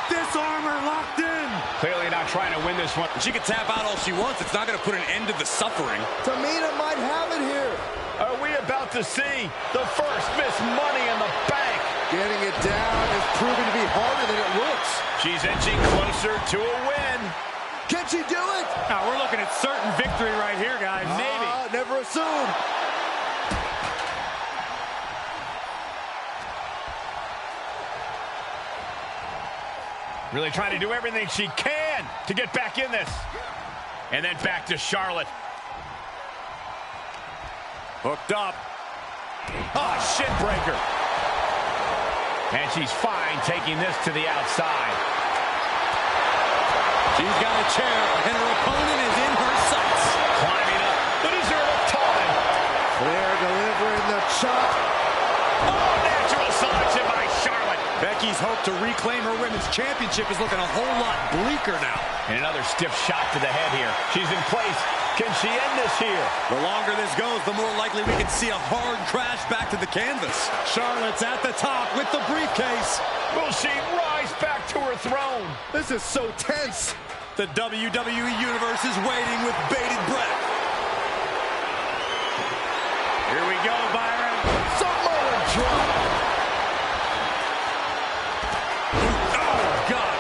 Disarm her, locked in. Clearly not trying to win this one. She can tap out all she wants. It's not going to put an end to the suffering. Tamina might have it here. Are we about to see the first Miss Money in the Bank? Getting it down is proving to be harder than it looks. She's inching closer to a win. Can she do it? Now we're looking at certain victory right here, guys. Maybe. Never assume. Really trying to do everything she can to get back in this. And then back to Charlotte. Hooked up. Oh, shin breaker. And she's fine taking this to the outside. She's got a chair, and her opponent is in her sights. Climbing up, but is there enough time? Flair delivering the chop. Oh, natural selection by Charlotte. Becky's hope to reclaim her women's championship is looking a whole lot bleaker now. And another stiff shot to the head here. She's in place. Can she end this here? The longer this goes, the more likely we can see a hard crash back to the canvas. Charlotte's at the top with the briefcase. Will she rise back to her throne? This is so tense. The WWE Universe is waiting with bated breath. Here we go, Byron. Samoan drop. Oh, God.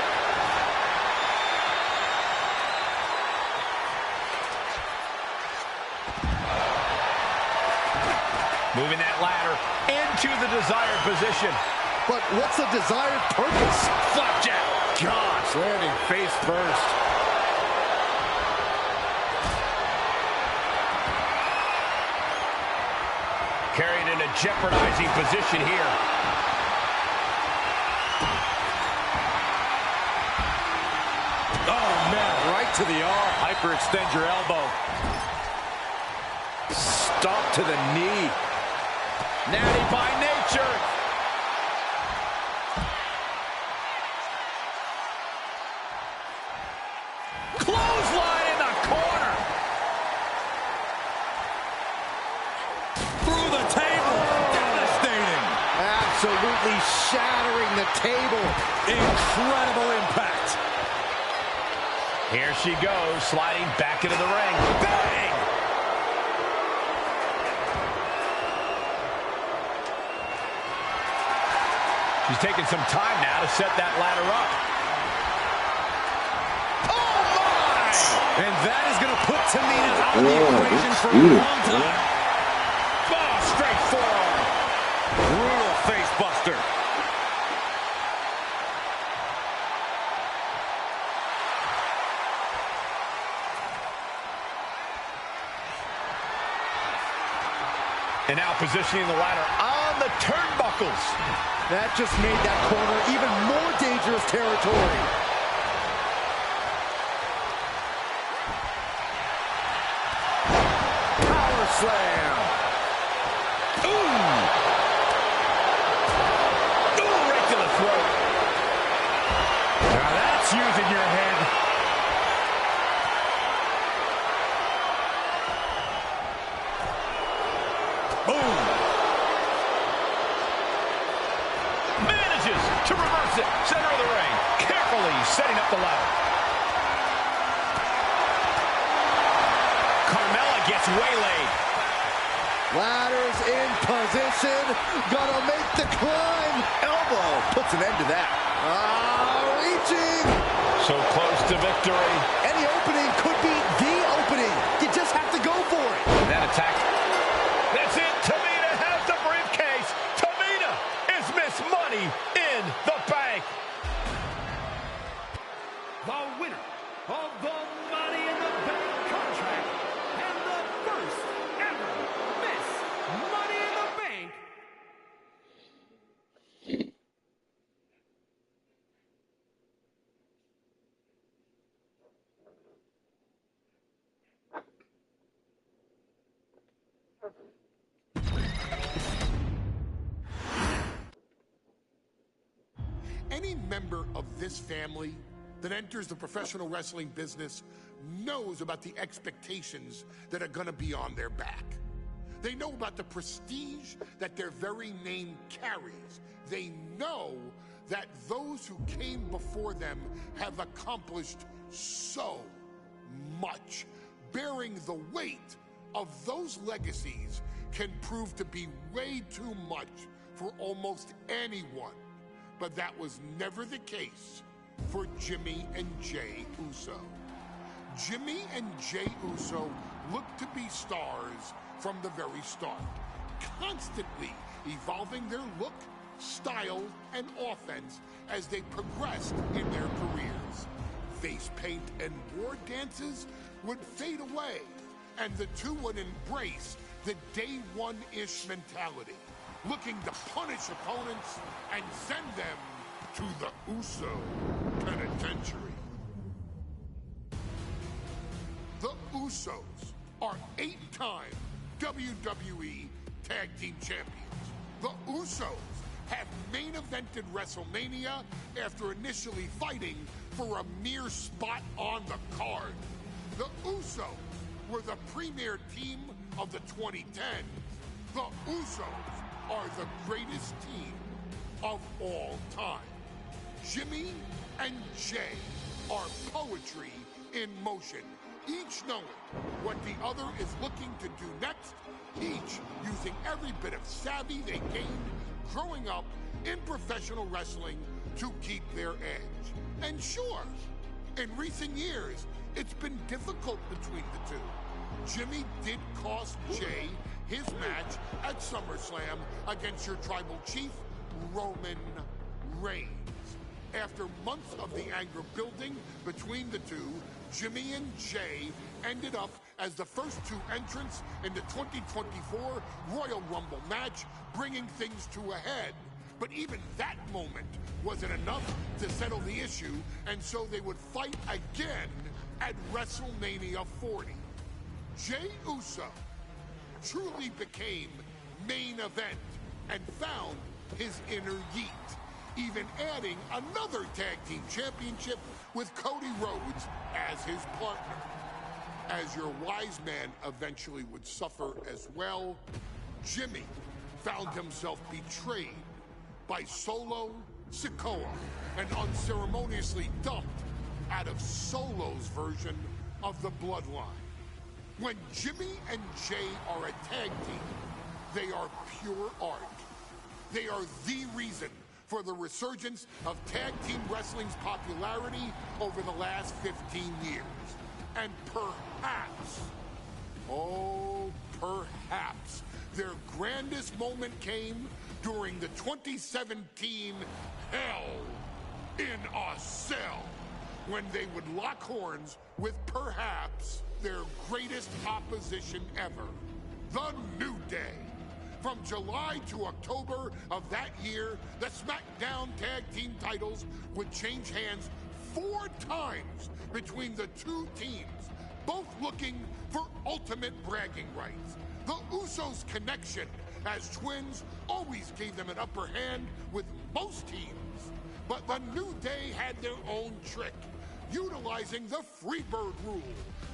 Moving that ladder into the desired position. But what's the desired purpose? Flapjack. Gosh, landing face first. Carried in a jeopardizing position here. Oh, man, right to the arm. Hyperextend your elbow. Stomp to the knee. Natty by nature. Clothesline in the corner. Through the table. Devastating. Absolutely shattering the table. Incredible impact. Here she goes, sliding back into the ring. Bang! She's taking some time now to set that ladder up. Oh, my! And that is going to put Tamina out of the equation for a long time. Oh, straight forearm. Brutal face buster. And now positioning the ladder on the turnbuckles. That just made that corner even more dangerous territory. Power slam. Ooh! Ooh, right to the throat. Now that's using your head. Boom! Manages to reverse it. Center of the ring. Carefully setting up the ladder. Carmella gets waylaid. Ladder's in position. Gonna make the climb. Elbow puts an end to that. Reaching. So close to victory. Any opening could be the opening. You just have to go for it. That attack. That's it. Tamina has the briefcase. Tamina is Miss Money in the Bank. The winner of the Money in the Bank contract and the first ever Miss Money in the Bank. any member of this family that enters the professional wrestling business knows about the expectations that are going to be on their back. They know about the prestige that their very name carries. They know that those who came before them have accomplished so much. Bearing the weight of those legacies can prove to be way too much for almost anyone. But that was never the case for Jimmy and Jey Uso. Jimmy and Jey Uso looked to be stars from the very start, constantly evolving their look, style, and offense as they progressed in their careers. Face paint and war dances would fade away, and the two would embrace the day one-ish mentality, looking to punish opponents and send them to the Uso penitentiary. The Usos are 8-time WWE Tag Team Champions. The Usos have main evented WrestleMania after initially fighting for a mere spot on the card. The Usos were the premier team of the 2010s. The Usos are the greatest team of all time. Jimmy and Jey are poetry in motion, each knowing what the other is looking to do next, each using every bit of savvy they gained growing up in professional wrestling to keep their edge. And sure, in recent years, it's been difficult between the two. Jimmy did cost Jey his match at SummerSlam against your tribal chief, Roman Reigns. After months of the anger building between the two, Jimmy and Jey ended up as the first two entrants in the 2024 Royal Rumble match, bringing things to a head. But even that moment wasn't enough to settle the issue, and so they would fight again at WrestleMania 40. Jey Uso truly became main event and found his inner yeet, even adding another tag team championship with Cody Rhodes as his partner. As your wise man eventually would suffer as well, Jimmy found himself betrayed by Solo Sikoa and unceremoniously dumped out of Solo's version of the bloodline. When Jimmy and Jey are a tag team, they are pure art. They are the reason for the resurgence of tag team wrestling's popularity over the last 15 years. And perhaps, oh, perhaps, their grandest moment came during the 2017 Hell in a Cell, when they would lock horns with perhaps their greatest opposition ever, The New Day. From July to October of that year, the SmackDown Tag Team titles would change hands 4 times between the two teams, both looking for ultimate bragging rights. The Usos' connection as twins always gave them an upper hand with most teams. But the New Day had their own trick, utilizing the Freebird rule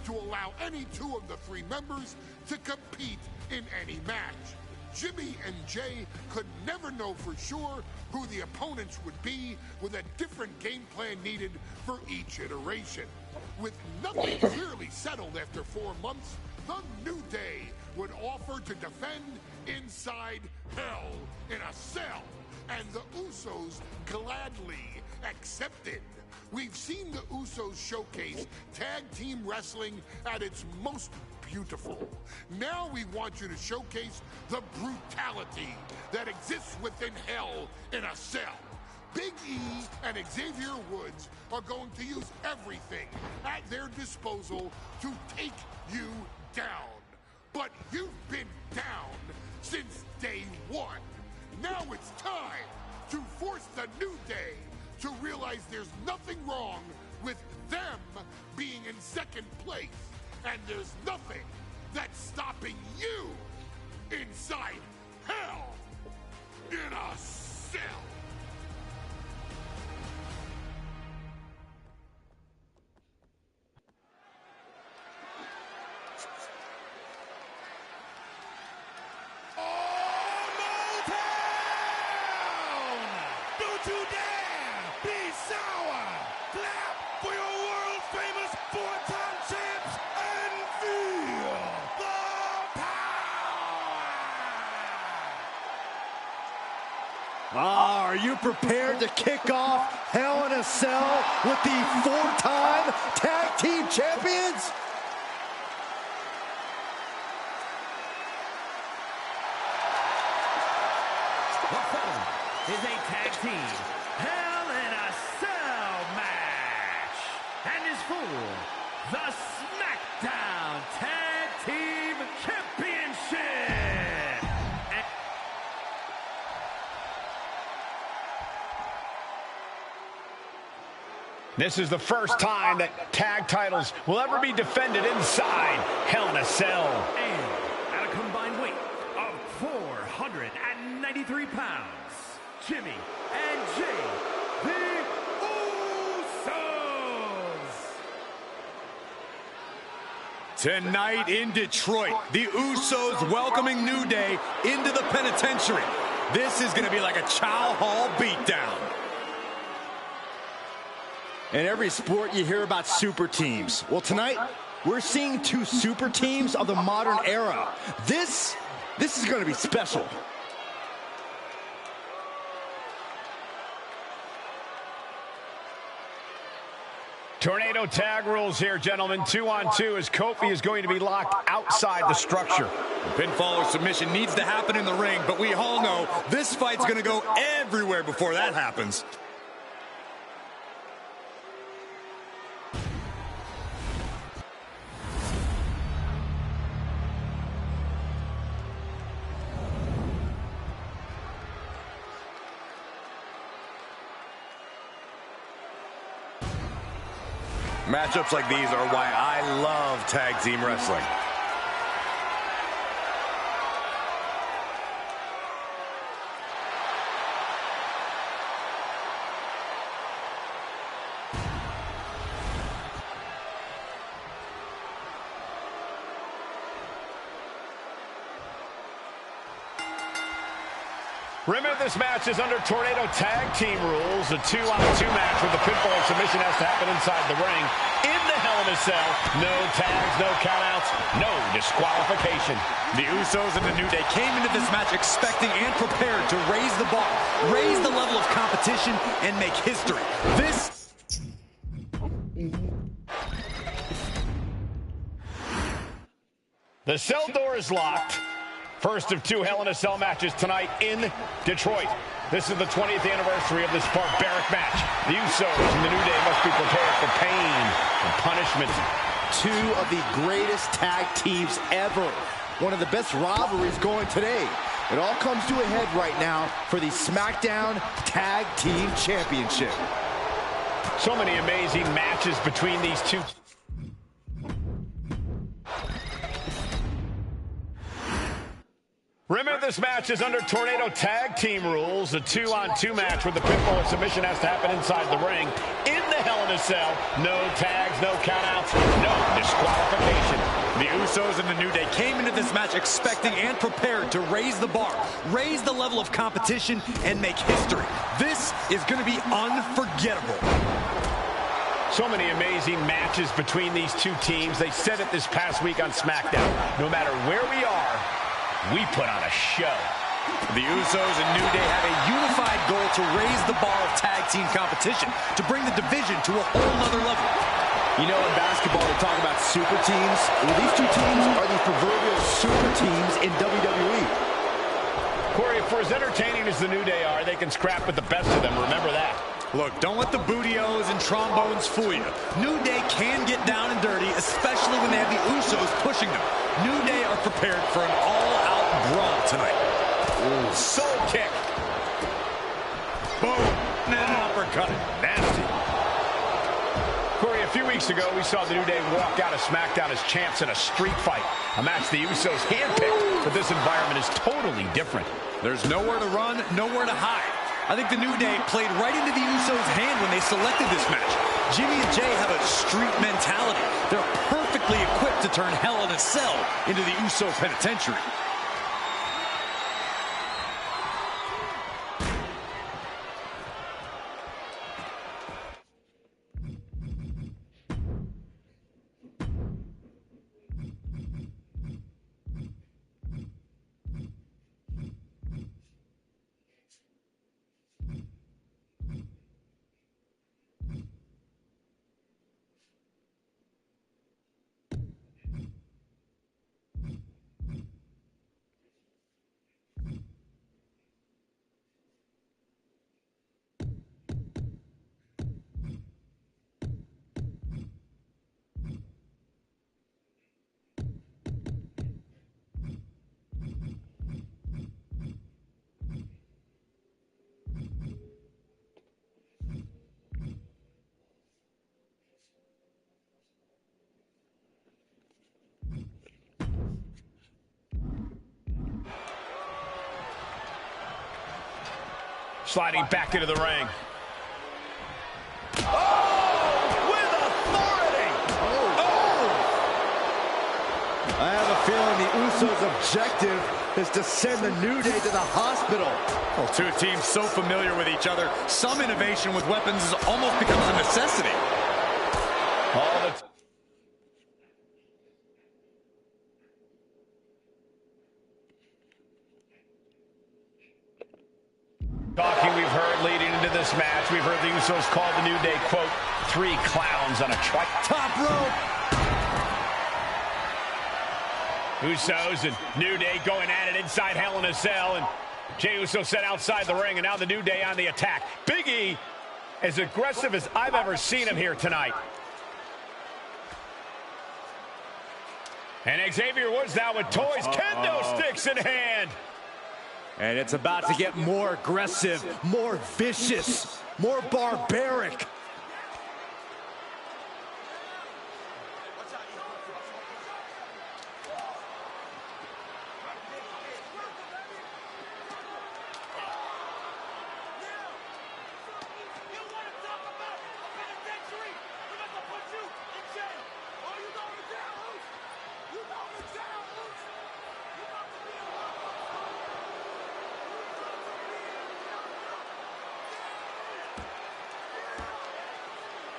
to allow any two of the 3 members to compete in any match. Jimmy and Jey could never know for sure who the opponents would be, with a different game plan needed for each iteration. With nothing clearly settled after 4 months, the New Day would offer to defend inside Hell in a Cell, and the Usos gladly accepted. We've seen the Usos showcase tag team wrestling at its most beautiful. Now we want you to showcase the brutality that exists within Hell in a Cell. Big E and Xavier Woods are going to use everything at their disposal to take you down. But you've been down since day one. Now it's time to force the New Day to realize there's nothing wrong with them being in second place, and there's nothing that's stopping you inside Hell in a Cell. sour. Clap for your world-famous four-time champs and feel the power. Are you prepared to kick off Hell in a Cell with the four-time tag team champions? The following is a tag team Hell in a Cell match and is for the SmackDown Tag Team Championship. This is the first time that tag titles will ever be defended inside Hell in a Cell. And at a combined weight of 493 pounds, Jimmy and Jay, the Usos. Tonight in Detroit, the Usos welcoming New Day into the penitentiary. This is going to be like a Chow Hall beatdown. In every sport, you hear about super teams. Well, tonight, we're seeing two super teams of the modern era. This is going to be special. Tornado tag rules here, gentlemen. 2-on-2 as Kofi is going to be locked outside the structure. Pinfall or submission needs to happen in the ring, but we all know this fight's going to go everywhere before that happens. Matchups like these are why I love tag team wrestling. Remember, this match is under Tornado tag team rules. A 2-on-2 match with the pinfall or submission has to happen inside the ring. In the Hell in a Cell, no tags, no countouts, no disqualification. The Usos and the New Day came into this match expecting and prepared to raise the bar, raise the level of competition, and make history. The cell door is locked. First of two Hell in a Cell matches tonight in Detroit. This is the 20th anniversary of this barbaric match. The Usos and the New Day must be prepared for pain and punishment. Two of the greatest tag teams ever. One of the best rivalries going today. It all comes to a head right now for the SmackDown Tag Team Championship. So many amazing matches between these two. Remember, this match is under Tornado tag team rules. A 2-on-2 match with the pinfall or submission has to happen inside the ring. In the Hell in a Cell, no tags, no countouts, no disqualification. The Usos and the New Day came into this match expecting and prepared to raise the bar, raise the level of competition, and make history. This is going to be unforgettable. So many amazing matches between these two teams. They said it this past week on SmackDown. No matter where we are, we put on a show. The Usos and New Day have a unified goal to raise the bar of tag team competition, to bring the division to a whole nother level. You know, in basketball, they talk about super teams. Well, these two teams are the proverbial super teams in WWE. Corey, for as entertaining as the New Day are, they can scrap with the best of them. Remember that. Look, don't let the bootios and trombones fool you. New Day can get down and dirty, especially when they have the Usos pushing them. New Day are prepared for an all-out brawl tonight. Ooh, soul kick. Boom. And an uppercut. Nasty. Corey, a few weeks ago, we saw the New Day walk out of SmackDown as champs in a street fight. A match the Usos handpicked, but this environment is totally different. There's nowhere to run, nowhere to hide. I think the New Day played right into the Usos' hand when they selected this match. Jimmy and Jay have a street mentality. They're perfectly equipped to turn Hell in a Cell into the Uso penitentiary. Sliding back into the ring. With authority! I have a feeling the Usos' objective is to send the New Day to the hospital. Well, two teams so familiar with each other, some innovation with weapons almost becomes a necessity. Talking we've heard leading into this match, we've heard the Usos call the New Day, quote, 3 clowns on a trike. Top rope! Usos and New Day going at it inside Hell in a Cell, and Jey Uso set outside the ring, and now the New Day on the attack. Big E, as aggressive as I've ever seen him here tonight. And Xavier Woods now with toys, kendo sticks in hand. And it's about to get more aggressive, more vicious, more barbaric.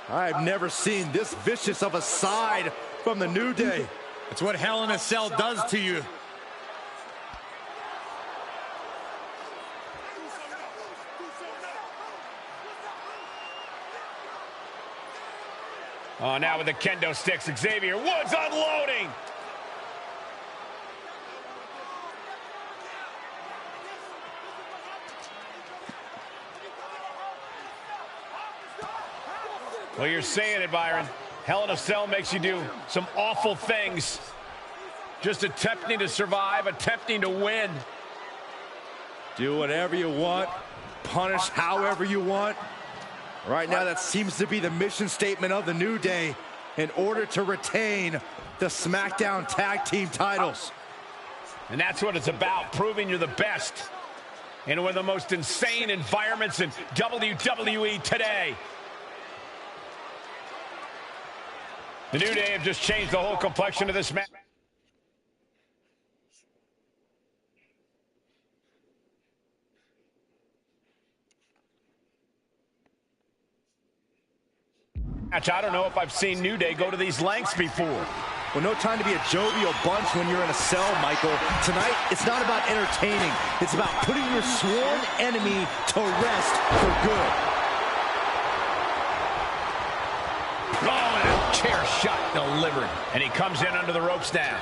I've never seen this vicious of a side from the New Day. It's what Hell in a Cell does to you. Oh, now with the kendo sticks, Xavier Woods unloading. Well, you're saying it, Byron. Hell in a Cell makes you do some awful things. Just attempting to survive, attempting to win. Do whatever you want, punish however you want. Right now, that seems to be the mission statement of the New Day in order to retain the SmackDown Tag Team titles. And that's what it's about, proving you're the best in one of the most insane environments in WWE today. The New Day have just changed the whole complexion of this match. I don't know if I've seen New Day go to these lengths before. Well, no time to be a jovial bunch when you're in a cell, Michael. Tonight, it's not about entertaining. It's about putting your sworn enemy to rest for good. Oh, and a chair shot delivered. And he comes in under the ropes now.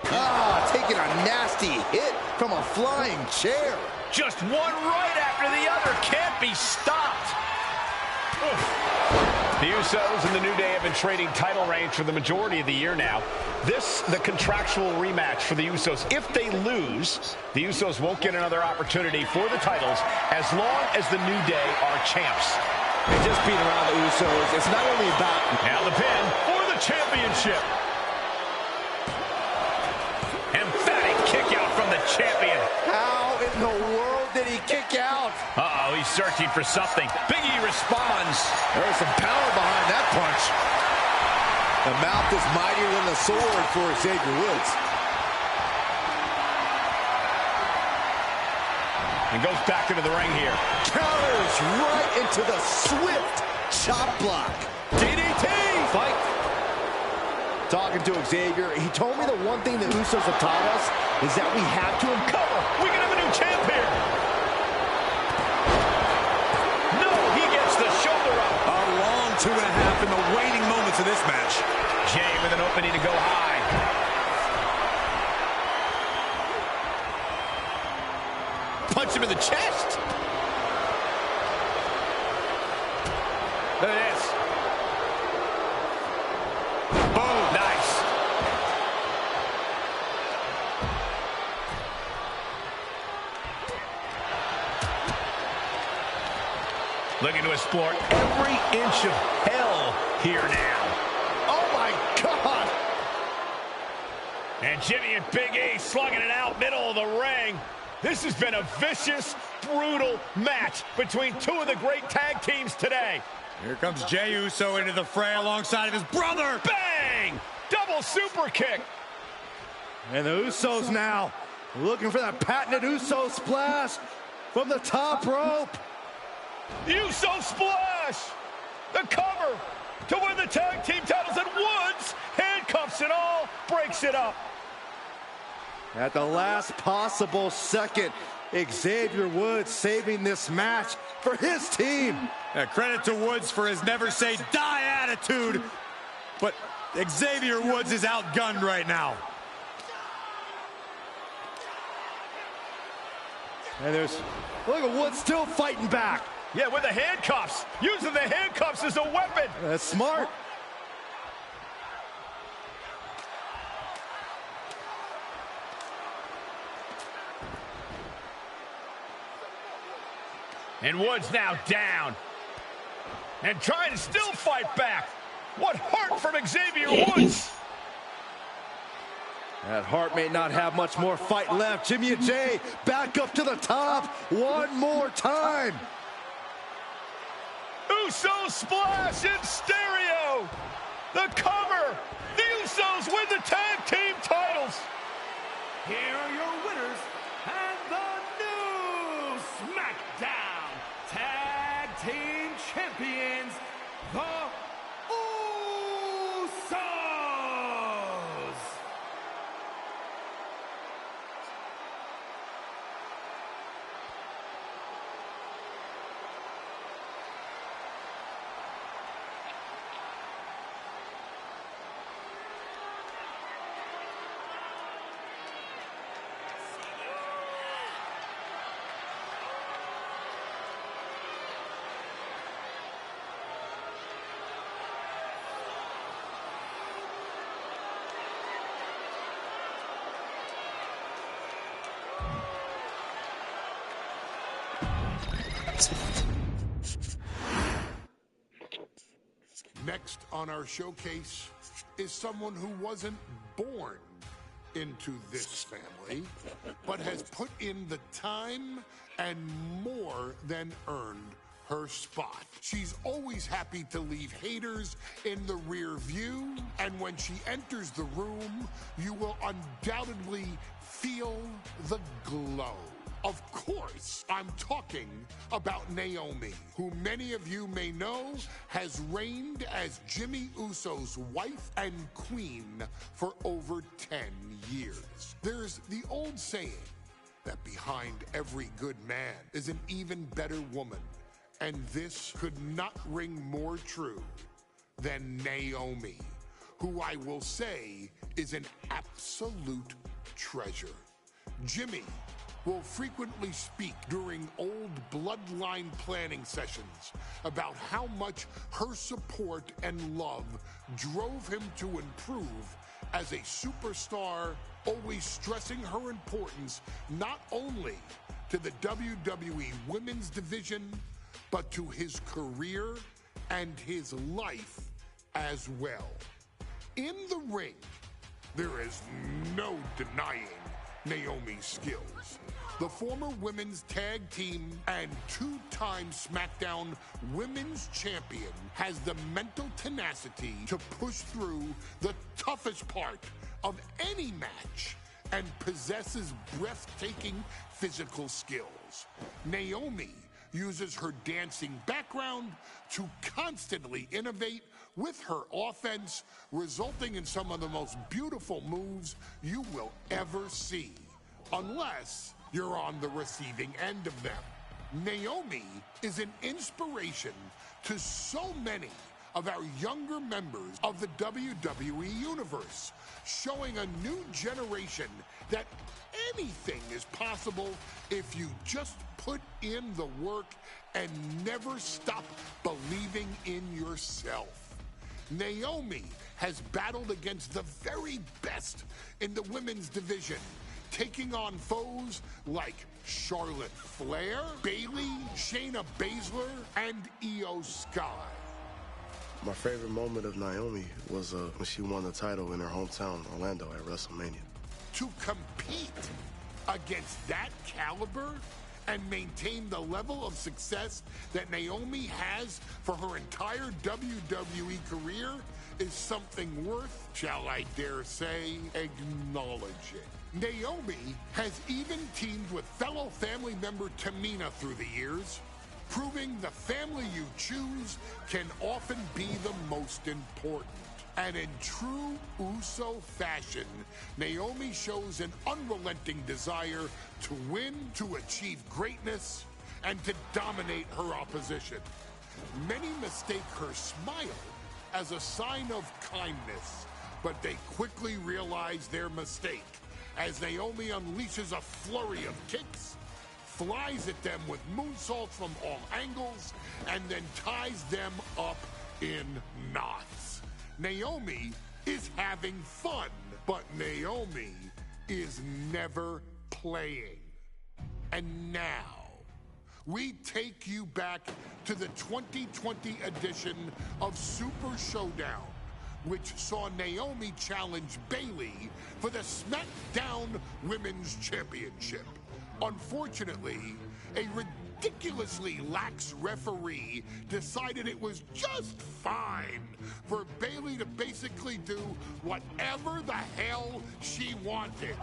Ah, taking a nasty hit from a flying chair. Just one right after the other. Can't be stopped. Oof. The Usos and the New Day have been trading title reigns for the majority of the year now. This, the contractual rematch for the Usos. If they lose, the Usos won't get another opportunity for the titles as long as the New Day are champs. And just being around the Usos, it's not only about... Now the pin for the championship. Emphatic kick out from the champion. How in the world did he kick out? Uh-oh, he's searching for something. Big E responds. There's some power behind that punch. The mouth is mightier than the sword for Xavier Woods. And goes back into the ring here. Counters right into the swift chop block. DDT! Fight. Talking to Xavier, he told me the one thing the Usos have taught us is that we have to uncover. We can have a new champ here. No, he gets the shoulder up. A long 2.5 in the waning moments of this match. Jey with an opening to go high. Punch him in the chest. Look at this. Boom, nice. Looking to explore every inch of hell here now. Oh my God. And Jimmy and Big E slugging it out middle of the ring. This has been a vicious brutal match between two of the great tag teams today. Here comes Jey Uso into the fray alongside of his brother. Bang! Double super kick. And the Usos now looking for that patented Uso splash from the top rope. Uso splash! The cover to win the tag team titles, and Woods, handcuffs and all, breaks it up. At the last possible second, Xavier Woods saving this match for his team. Credit to Woods for his never say die attitude, but Xavier Woods is outgunned right now. And look at Woods still fighting back. Yeah, with the handcuffs. Using the handcuffs as a weapon. That's smart. And Woods now down. And trying to still fight back. What heart from Xavier Woods. That Hart may not have much more fight left. Jimmy and Jey back up to the top one more time. Uso splash in stereo. The cover. The Usos win the tag team titles. Here are your winners and the new SmackDown Tag Team Champions, the Usos. Next on our showcase is someone who wasn't born into this family, but has put in the time and more than earned her spot. She's always happy to leave haters in the rear view, and when she enters the room, you will undoubtedly feel the glow. Of course, I'm talking about Naomi, who many of you may know has reigned as Jimmy Uso's wife and queen for over 10 years. There's the old saying that behind every good man is an even better woman, and this could not ring more true than Naomi, who I will say is an absolute treasure. Jimmy will frequently speak during old bloodline planning sessions about how much her support and love drove him to improve as a superstar, always stressing her importance not only to the WWE Women's Division, but to his career and his life as well. In the ring, there is no denying Naomi's skills. The former women's tag team and two-time SmackDown Women's Champion has the mental tenacity to push through the toughest part of any match and possesses breathtaking physical skills. Naomi uses her dancing background to constantly innovate with her offense, resulting in some of the most beautiful moves you will ever see, unless you're on the receiving end of them. Naomi is an inspiration to so many of our younger members of the WWE Universe, showing a new generation that anything is possible if you just put in the work and never stop believing in yourself. Naomi has battled against the very best in the women's division, taking on foes like Charlotte Flair, Bayley, Shayna Baszler, and Io Sky. My favorite moment of Naomi was when she won the title in her hometown, Orlando, at WrestleMania. To compete against that caliber and maintain the level of success that Naomi has for her entire WWE career is something worth, shall I dare say, acknowledging. Naomi has even teamed with fellow family member Tamina through the years, proving the family you choose can often be the most important. And in true Uso fashion, Naomi shows an unrelenting desire to win, to achieve greatness, and to dominate her opposition. Many mistake her smile as a sign of kindness, but they quickly realize their mistake as Naomi unleashes a flurry of kicks, flies at them with moonsaults from all angles, and then ties them up in knots. Naomi is having fun, but Naomi is never playing. And now, we take you back to the 2020 edition of Super Showdown, which saw Naomi challenge Bayley for the SmackDown Women's Championship. Unfortunately, a ridiculously lax referee decided it was just fine for Bayley to basically do whatever the hell she wanted.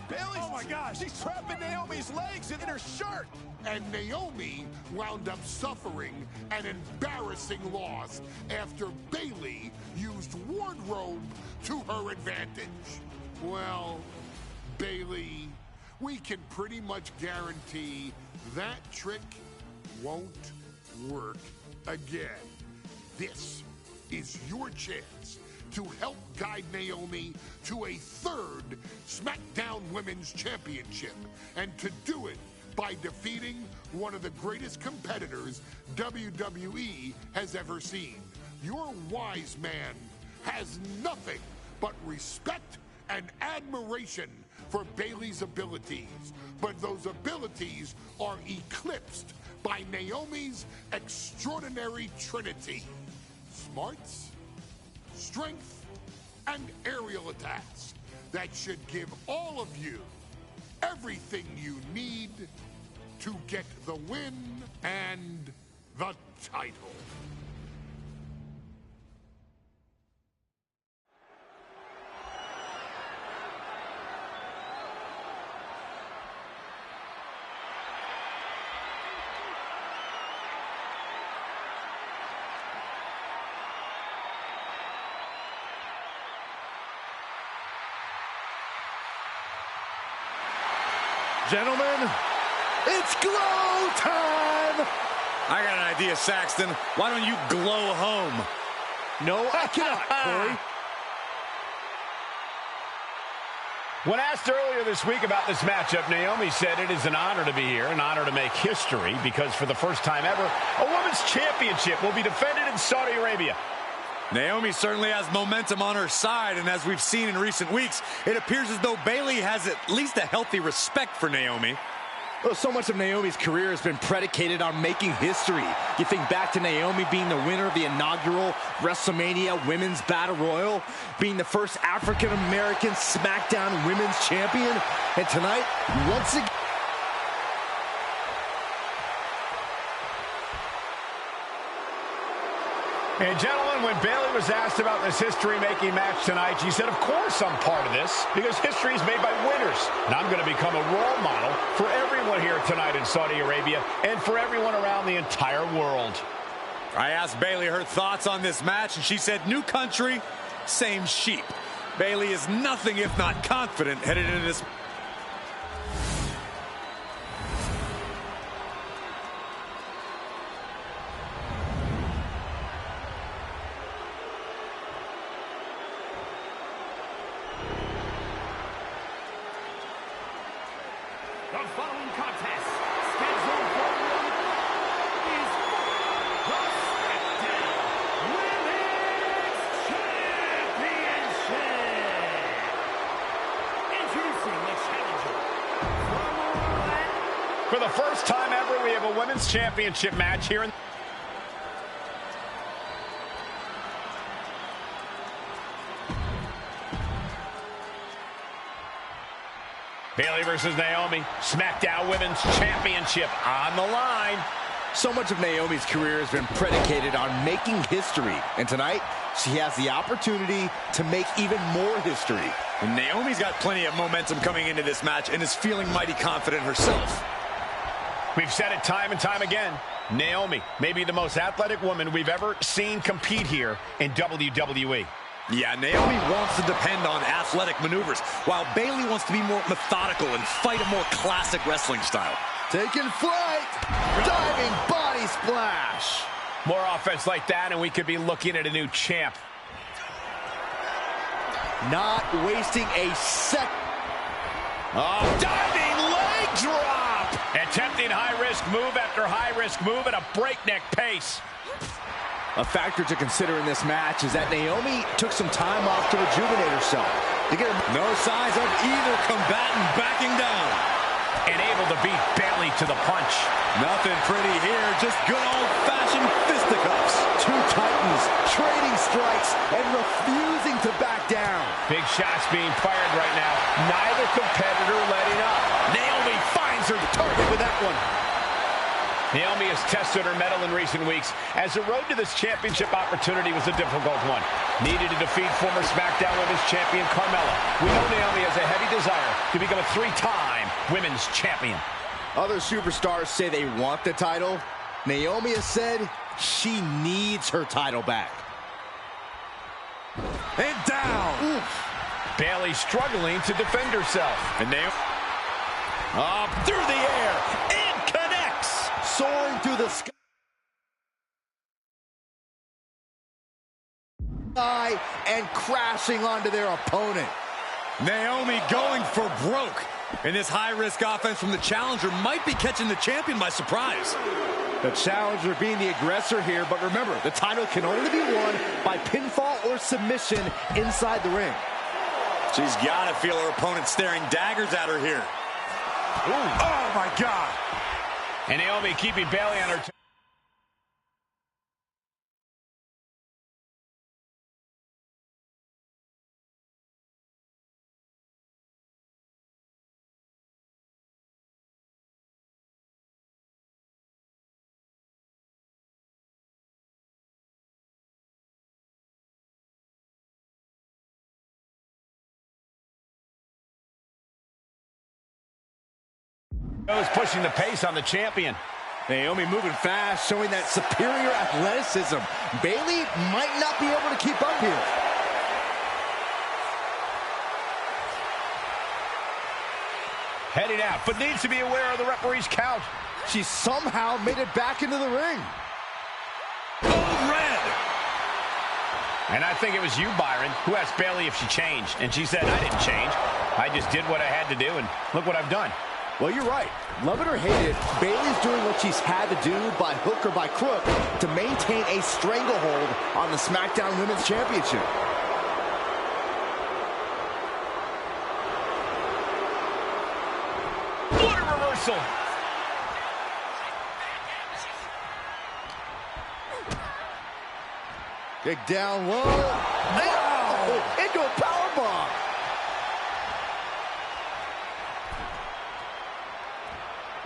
Bayley, oh my gosh, she's trapping Naomi's legs in her shirt. And Naomi wound up suffering an embarrassing loss after Bayley used wardrobe to her advantage. Well, Bayley, we can pretty much guarantee that trick won't work again. This is your chance to help guide Naomi to a third SmackDown Women's Championship, and to do it by defeating one of the greatest competitors WWE has ever seen. Your wise man has nothing but respect and admiration for Bayley's abilities, but those abilities are eclipsed by Naomi's extraordinary trinity: smarts, strength, and aerial attacks that should give all of you everything you need to get the win and the title. Gentlemen, it's glow time! I got an idea, Saxton. Why don't you glow home? No, I cannot, Corey. When asked earlier this week about this matchup, Naomi said it is an honor to be here, an honor to make history, because for the first time ever, a women's championship will be defended in Saudi Arabia. Naomi certainly has momentum on her side, and as we've seen in recent weeks, it appears as though Bayley has at least a healthy respect for Naomi. Well, so much of Naomi's career has been predicated on making history. You think back to Naomi being the winner of the inaugural WrestleMania Women's Battle Royal, being the first African-American SmackDown Women's Champion, and tonight, once again, And gentlemen, when Bayley was asked about this history-making match tonight, she said, of course I'm part of this, because history is made by winners. And I'm going to become a role model for everyone here tonight in Saudi Arabia and for everyone around the entire world. I asked Bayley her thoughts on this match, and she said, new country, same sheep. Bayley is nothing if not confident headed into this. The following contest, scheduled for one fall, is for the SmackDown Women's Championship. Introducing the challenger from Orlando. For the first time ever, we have a women's championship match here in Bayley versus Naomi, SmackDown Women's Championship on the line. So much of Naomi's career has been predicated on making history. And tonight, she has the opportunity to make even more history. And Naomi's got plenty of momentum coming into this match and is feeling mighty confident herself. We've said it time and time again. Naomi may be the most athletic woman we've ever seen compete here in WWE. Yeah, Naomi wants to depend on athletic maneuvers, while Bayley wants to be more methodical and fight a more classic wrestling style. Taking flight, diving body splash. More offense like that, and we could be looking at a new champ. Not wasting a sec. Oh, diving leg drop! Attempting high-risk move after high-risk move at a breakneck pace. A factor to consider in this match is that Naomi took some time off to rejuvenate herself. No signs of either combatant backing down. And able to beat Bayley to the punch. Nothing pretty here, just good old-fashioned fisticuffs. Two titans trading strikes and refusing to back down. Big shots being fired right now. Neither competitor letting up. Naomi finds her target with that one. Naomi has tested her mettle in recent weeks, as the road to this championship opportunity was a difficult one. Needed to defeat former SmackDown Women's Champion Carmella. We know Naomi has a heavy desire to become a 3-time Women's Champion. Other superstars say they want the title. Naomi has said she needs her title back. And down. Oof. Bayley struggling to defend herself. And Naomi up through the air. And connects. Soaring through the sky and crashing onto their opponent. Naomi going for broke. And this high-risk offense from the challenger might be catching the champion by surprise. The challenger being the aggressor here, but remember, the title can only be won by pinfall or submission inside the ring. She's got to feel her opponent staring daggers at her here. Ooh. Oh, my God. And Naomi keeping Bayley on her toes. Pushing the pace on the champion. Naomi moving fast, showing that superior athleticism. Bayley might not be able to keep up here. Heading out, but needs to be aware of the referee's count. She somehow made it back into the ring. Code red. And I think it was you, Byron, who asked Bayley if she changed. And she said, I didn't change. I just did what I had to do, and look what I've done. Well, you're right. Love it or hate it, Bayley's doing what she's had to do by hook or by crook to maintain a stranglehold on the SmackDown Women's Championship. What a reversal! Kick down low. Wow! Into a powerbomb.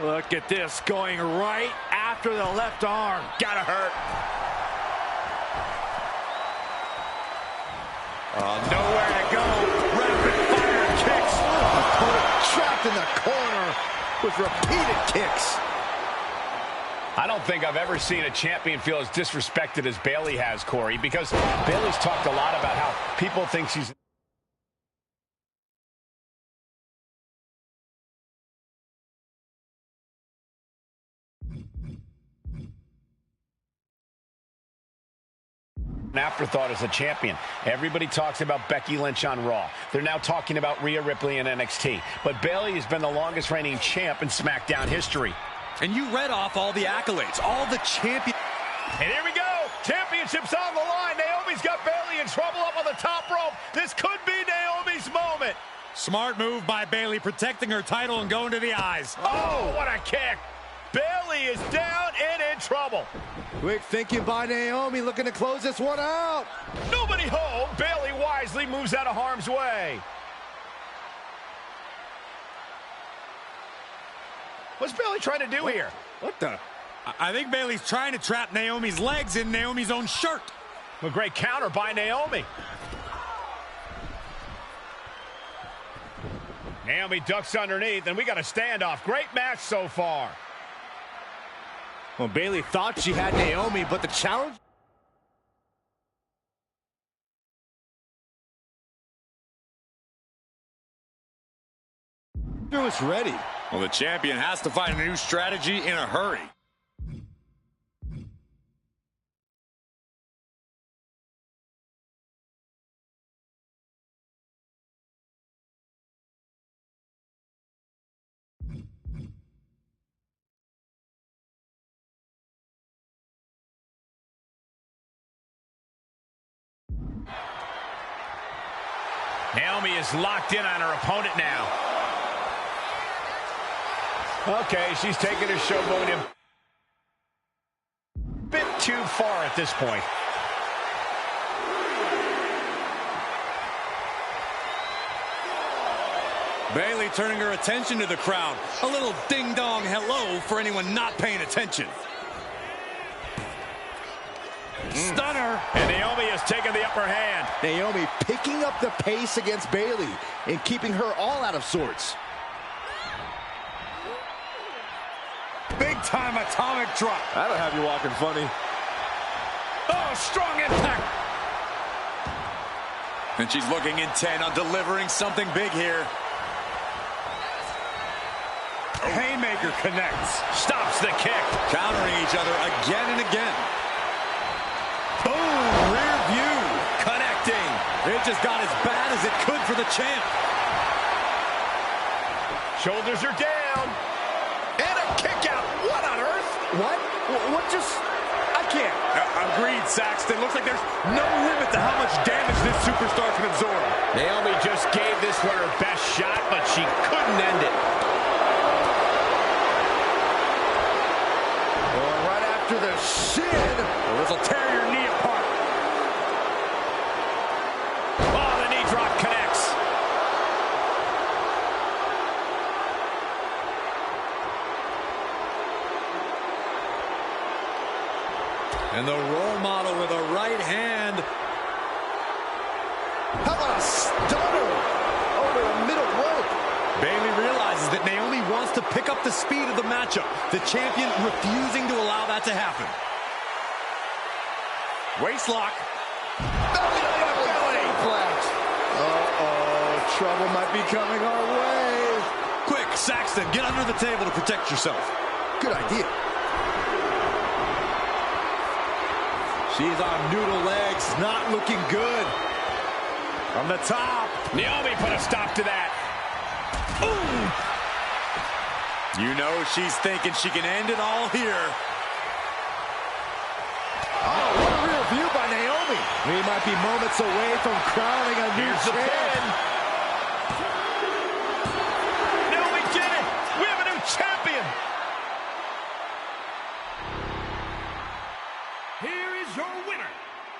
Look at this, going right after the left arm. Gotta hurt. Nowhere to go. Rapid fire kicks. Opponent trapped in the corner with repeated kicks. I don't think I've ever seen a champion feel as disrespected as Bayley has, Corey, because Bayley's talked a lot about how people think she's... an afterthought as a champion. Everybody talks about Becky Lynch on Raw. They're now talking about Rhea Ripley in NXT. But Bayley has been the longest reigning champ in SmackDown history. And you read off all the accolades, all the champions. And here we go. Championship's on the line. Naomi's got Bayley in trouble up on the top rope. This could be Naomi's moment. Smart move by Bayley, protecting her title and going to the eyes. Oh, what a kick. Bayley is down and in trouble. Quick thinking by Naomi, looking to close this one out. Nobody home. Bayley wisely moves out of harm's way. What's Bayley trying to do here? What the? I think Bayley's trying to trap Naomi's legs in Naomi's own shirt. A great counter by Naomi. Naomi ducks underneath, and we got a standoff. Great match so far. Well, Bayley thought she had Naomi, but the challenge... was ready. Well, the champion has to find a new strategy in a hurry. Naomi is locked in on her opponent now. Okay, she's taking her showboat a bit too far at this point. Bayley turning her attention to the crowd. A little ding-dong hello for anyone not paying attention. Stunner. And Naomi has taken the upper hand. Naomi picking up the pace against Bayley and keeping her all out of sorts. Big-time atomic drop. That'll have you walking funny. Oh, strong impact. And she's looking intent on delivering something big here. Haymaker connects. Stops the kick. Countering each other again and again. Boom, rear view. Connecting. It just got as bad as it could for the champ. Shoulders are down. And a kick out. What on earth? What just... I can't. Agreed, Saxton. Looks like there's no limit to how much damage this superstar can absorb. Naomi just gave this one her best shot, but she couldn't end it. Well, right after the shin. Well, this will tear your knee apart. Oh, the knee drop connects. And the role model with a right hand. How about a stunner over the middle rope? Bayley realizes that Naomi wants to pick up the speed of the matchup. The champion refusing to allow that to happen. Waistlock. Belly flash. Uh-oh, trouble might be coming our way. Quick, Saxton, get under the table to protect yourself. Good idea. She's on noodle legs, not looking good. From the top. Naomi put a stop to that. Ooh. You know she's thinking she can end it all here. Oh, what a real view by Naomi. We might be moments away from crowning a new champion. Naomi did it. We have a new champion. Here is your winner,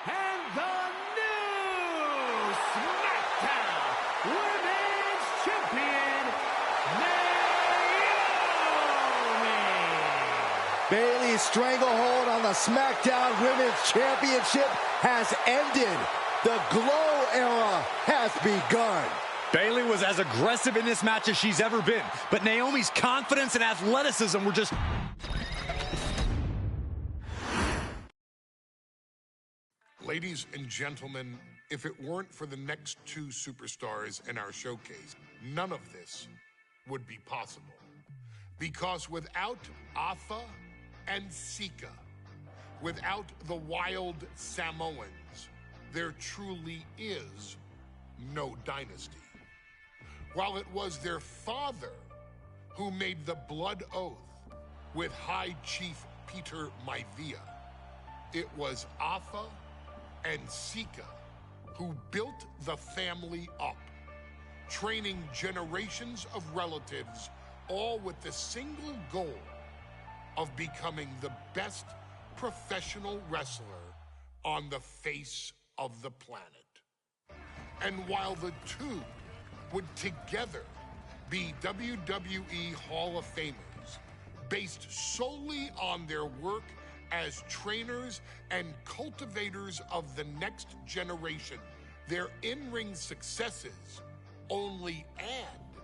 and the new SmackDown Women's Champion, Naomi. Bayley's stranglehold on the SmackDown Women's Championship has ended. The Glow era has begun. Bayley was as aggressive in this match as she's ever been, but Naomi's confidence and athleticism were just... Ladies and gentlemen, if it weren't for the next two superstars in our showcase, none of this would be possible. Because without Afa and Sika, without the Wild Samoans, there truly is no dynasty. While it was their father who made the blood oath with High Chief Peter Maivia, it was Afa and Sika who built the family up, training generations of relatives, all with the single goal of becoming the best professional wrestler on the face of the planet. And while the two would together be WWE Hall of Famers, based solely on their work as trainers and cultivators of the next generation. Their in-ring successes only add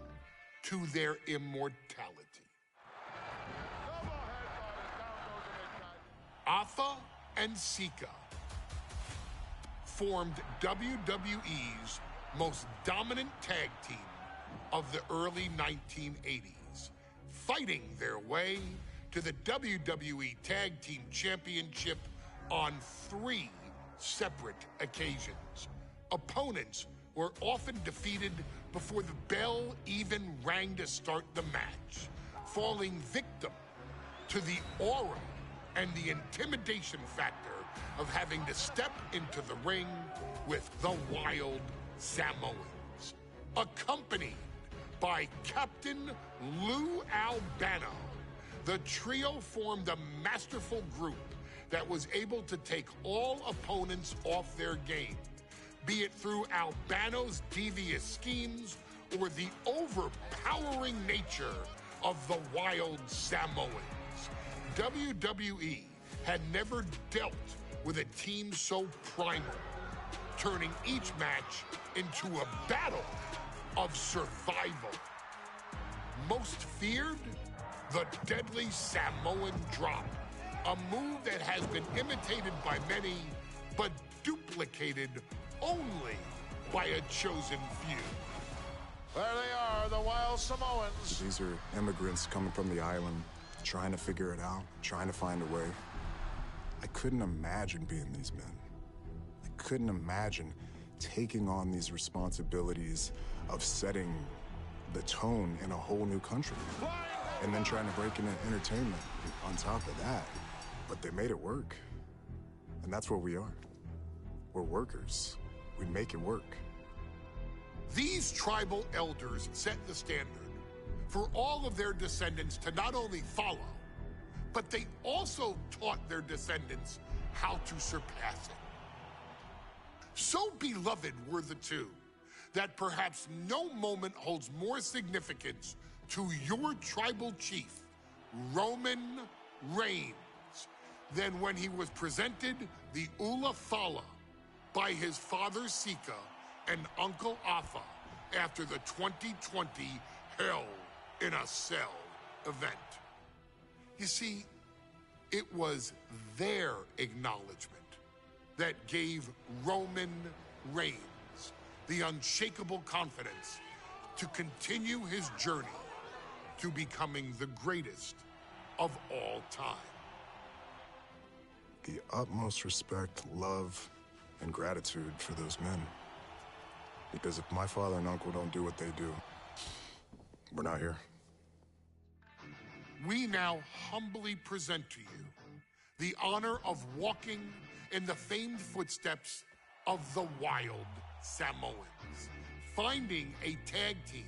to their immortality. Alpha and Sika formed WWE's most dominant tag team of the early 1980s, fighting their way to the WWE Tag Team Championship on 3 separate occasions. Opponents were often defeated before the bell even rang to start the match, falling victim to the aura and the intimidation factor of having to step into the ring with the Wild Samoans. Accompanied by Captain Lou Albano, the trio formed a masterful group that was able to take all opponents off their game, be it through Albano's devious schemes or the overpowering nature of the Wild Samoans. WWE had never dealt with a team so primal, turning each match into a battle of survival. Most feared, the deadly Samoan drop, a move that has been imitated by many, but duplicated only by a chosen few. There they are, the Wild Samoans. These are immigrants coming from the island, trying to figure it out, trying to find a way. I couldn't imagine being these men. I couldn't imagine taking on these responsibilities of setting the tone in a whole new country. And then trying to break into entertainment on top of that. But they made it work. And that's what we are. We're workers. We make it work. These tribal elders set the standard for all of their descendants to not only follow, but they also taught their descendants how to surpass it. So beloved were the two that perhaps no moment holds more significance to your tribal chief, Roman Reigns, than when he was presented the Ula Fala by his father Sika and Uncle Afa after the 2020 Hell in a Cell event. You see, it was their acknowledgement that gave Roman Reigns the unshakable confidence to continue his journey to becoming the greatest of all time. The utmost respect, love, and gratitude for those men. Because if my father and uncle don't do what they do, we're not here. We now humbly present to you the honor of walking in the famed footsteps of the Wild Samoans, finding a tag team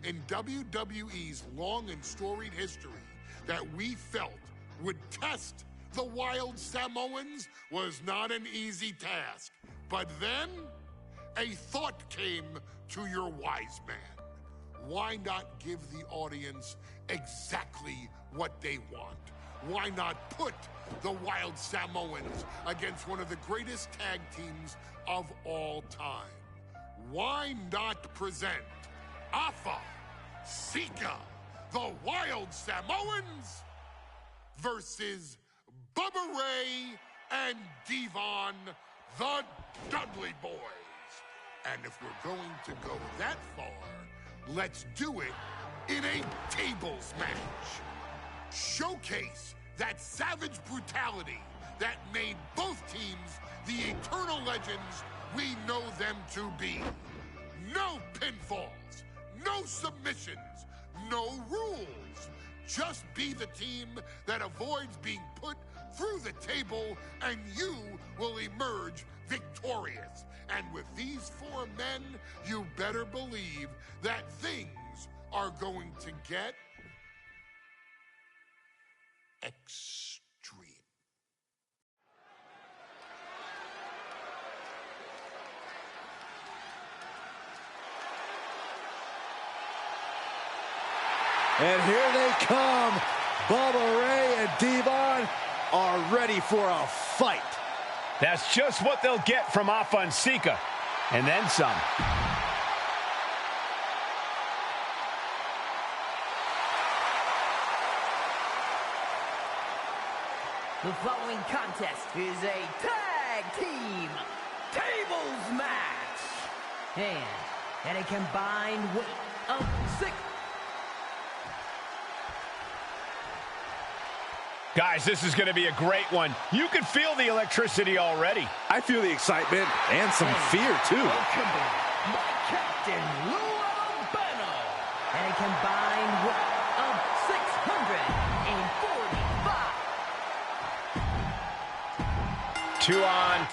in WWE's long and storied history that we felt would test the Wild Samoans was not an easy task. But then, a thought came to your wise man. Why not give the audience exactly what they want? Why not put the Wild Samoans against one of the greatest tag teams of all time? Why not present Afa, Sika, the Wild Samoans versus Bubba Ray and Devon, the Dudley Boys? And if we're going to go that far, let's do it in a tables match. Showcase that savage brutality that made both teams the eternal legends we know them to be. No pinfalls, no submissions, no rules. Just be the team that avoids being put through the table, and you will emerge victorious. And with these 4 men, you better believe that things are going to get extreme. And here they come, Bubba Ray and Devon are ready for a fight. That's just what they'll get from Afonseca, and then some. The following contest is a tag team tables match. And at a combined weight of 6. Guys, this is going to be a great one. You can feel the electricity already. I feel the excitement and some fear, too. Welcome by Captain Lou Albano. And a combined weight of 645. 2 on.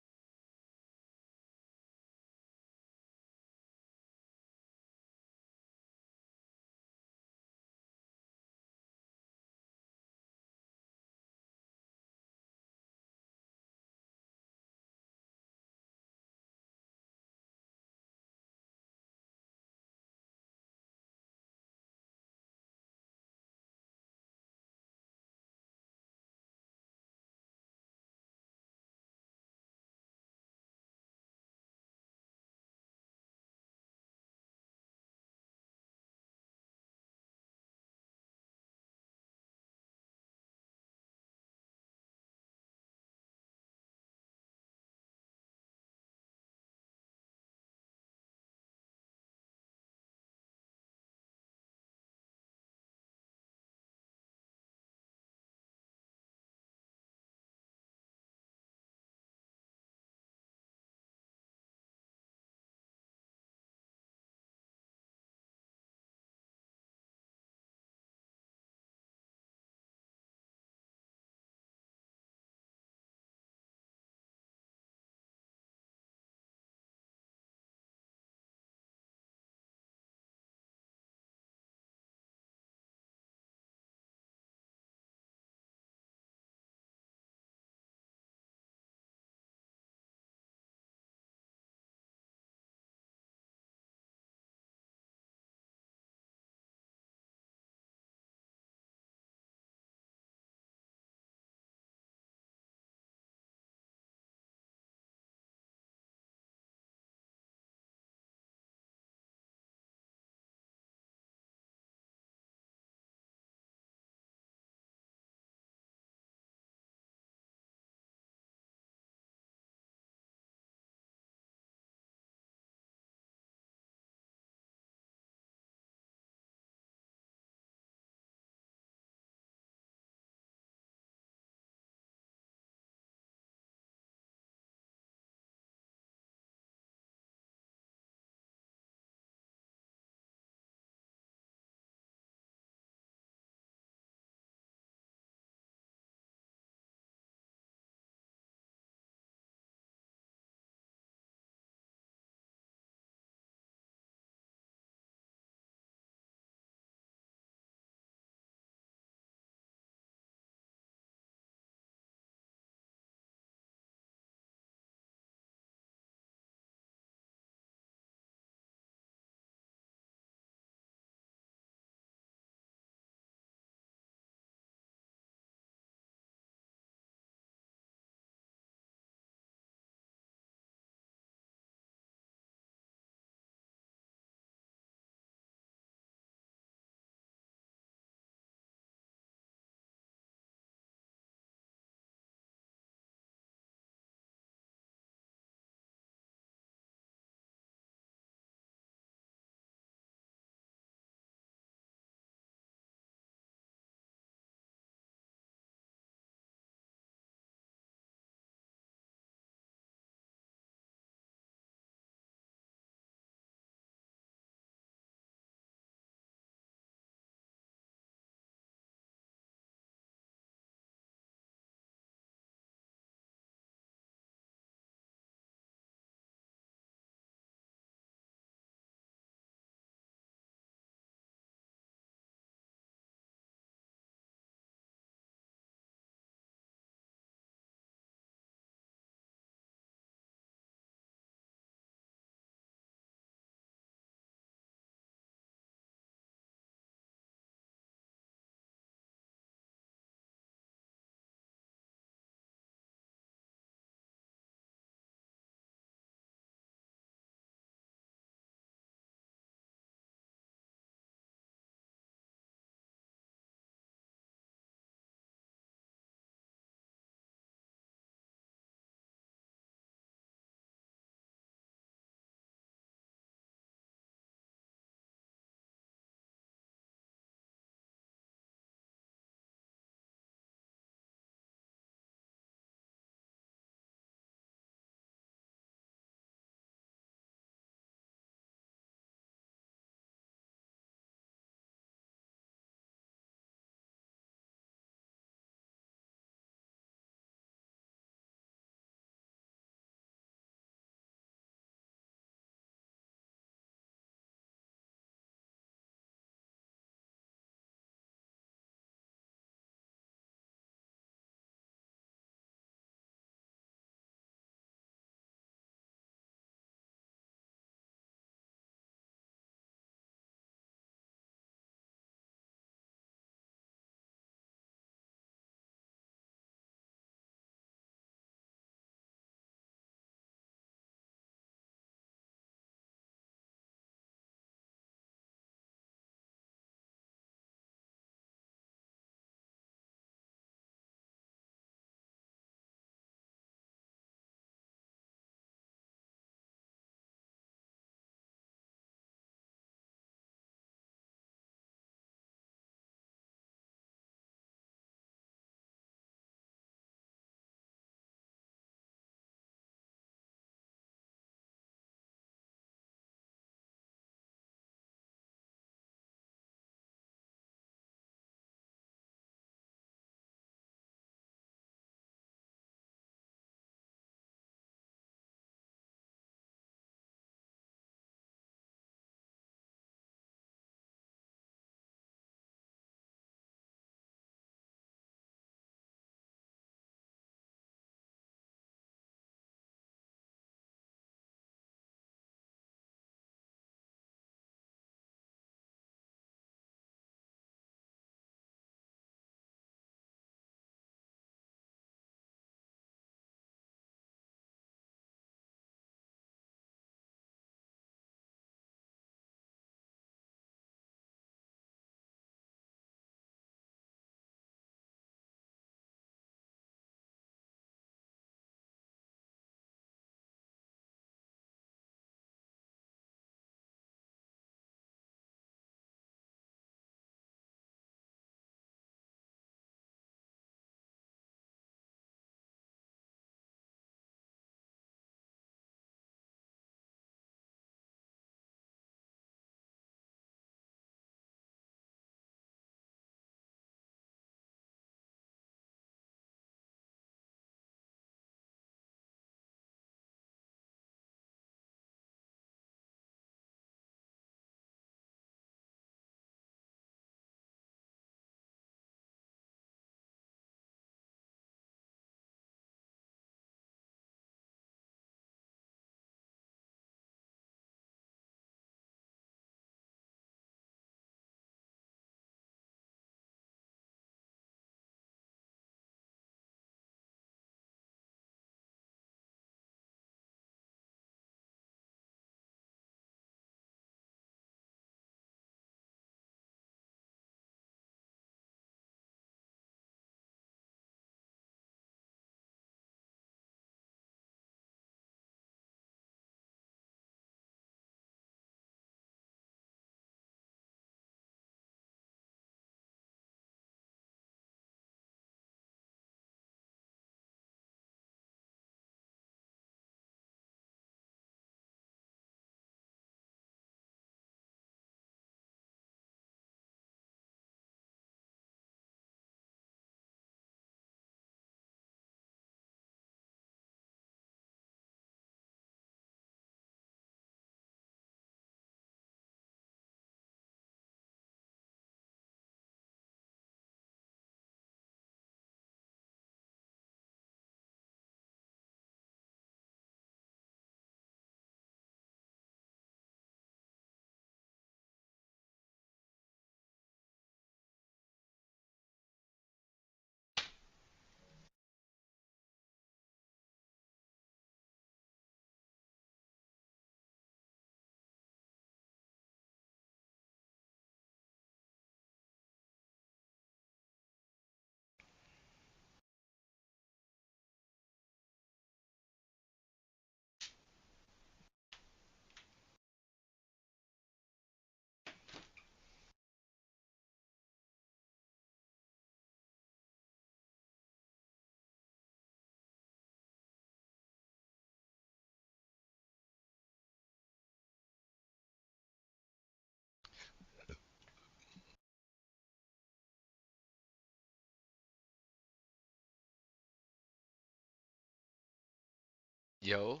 Yo,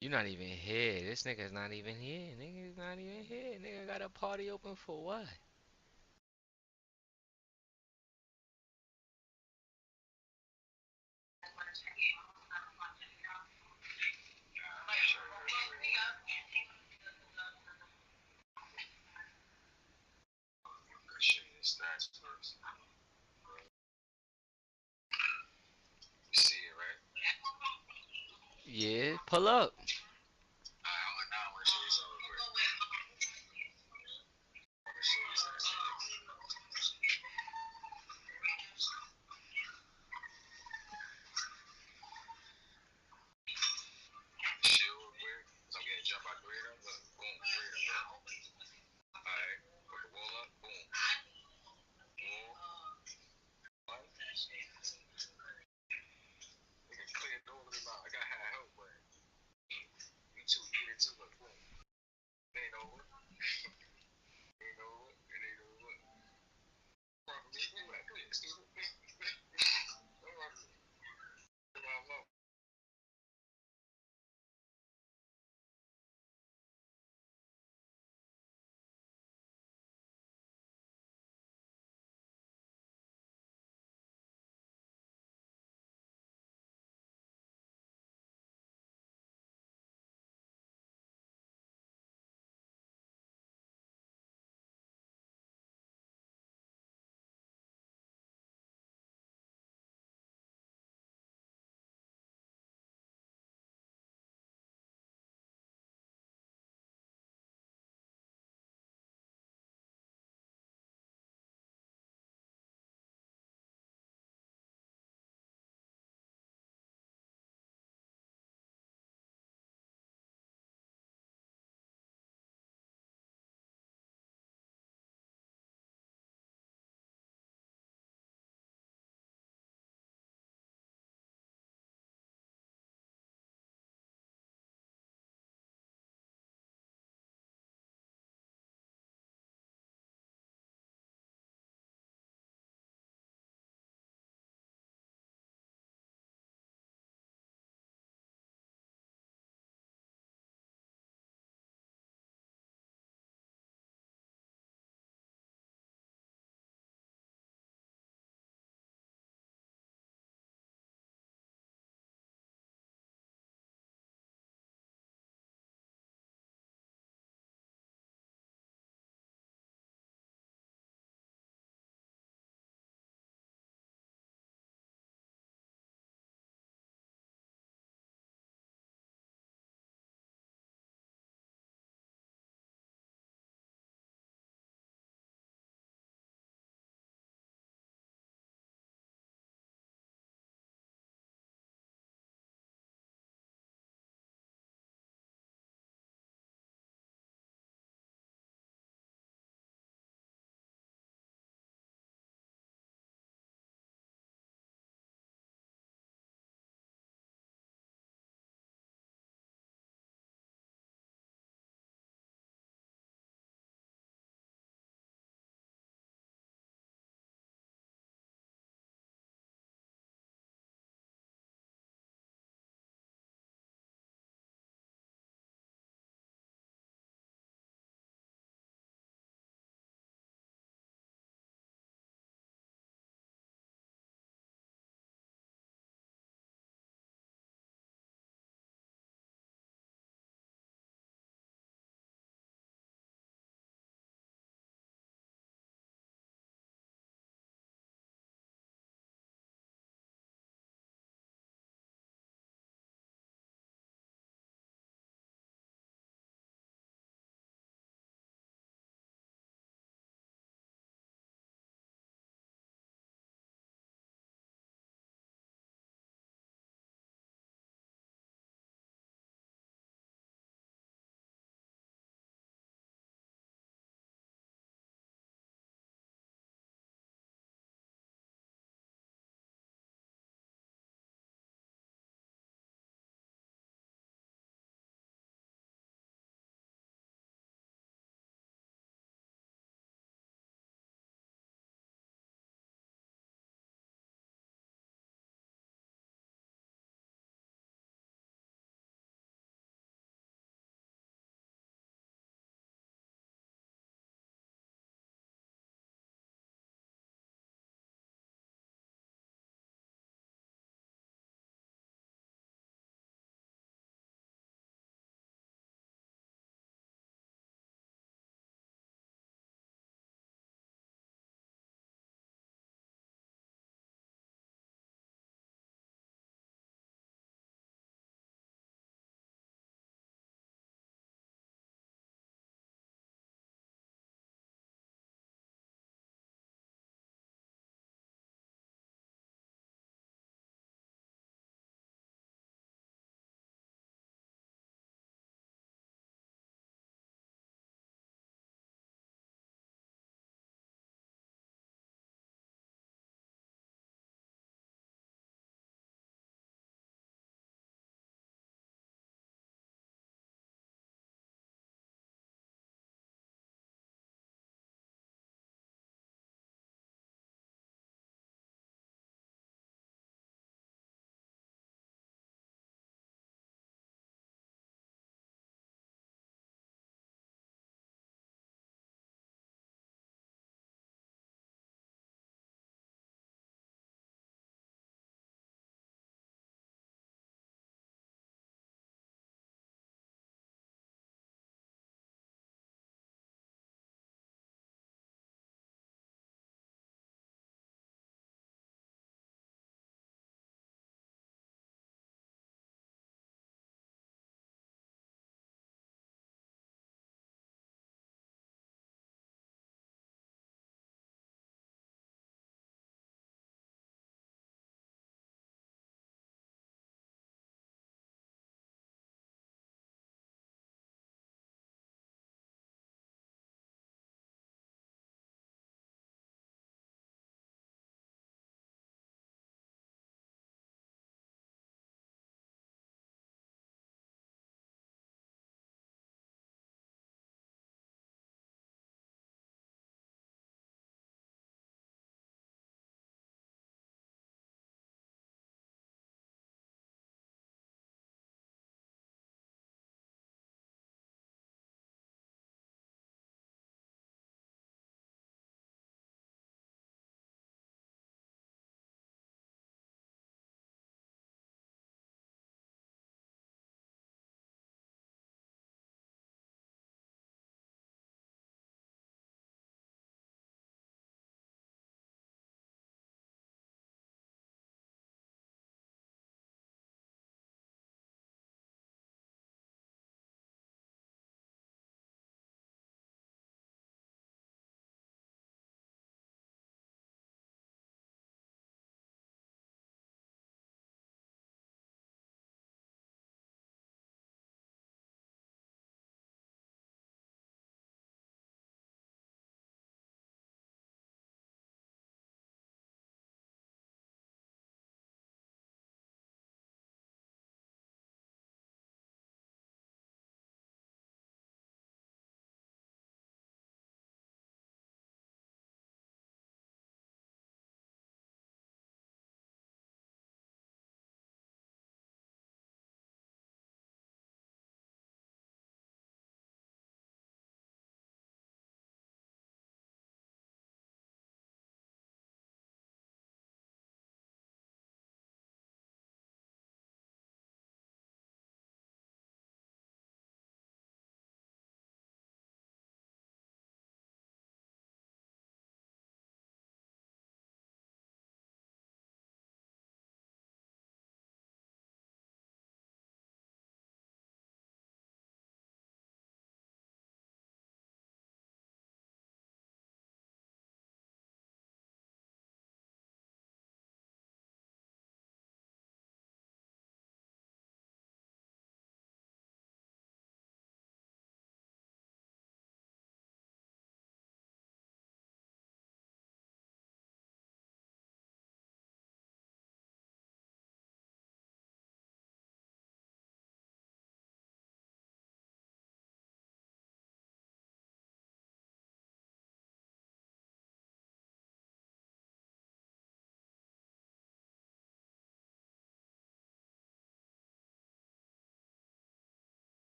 you not even here. This nigga's not even here. Nigga's not even here. Nigga got a party open for what? Yeah, pull up.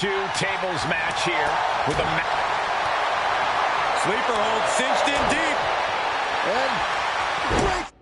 Tables match here with a sleeper hold cinched in deep. And break.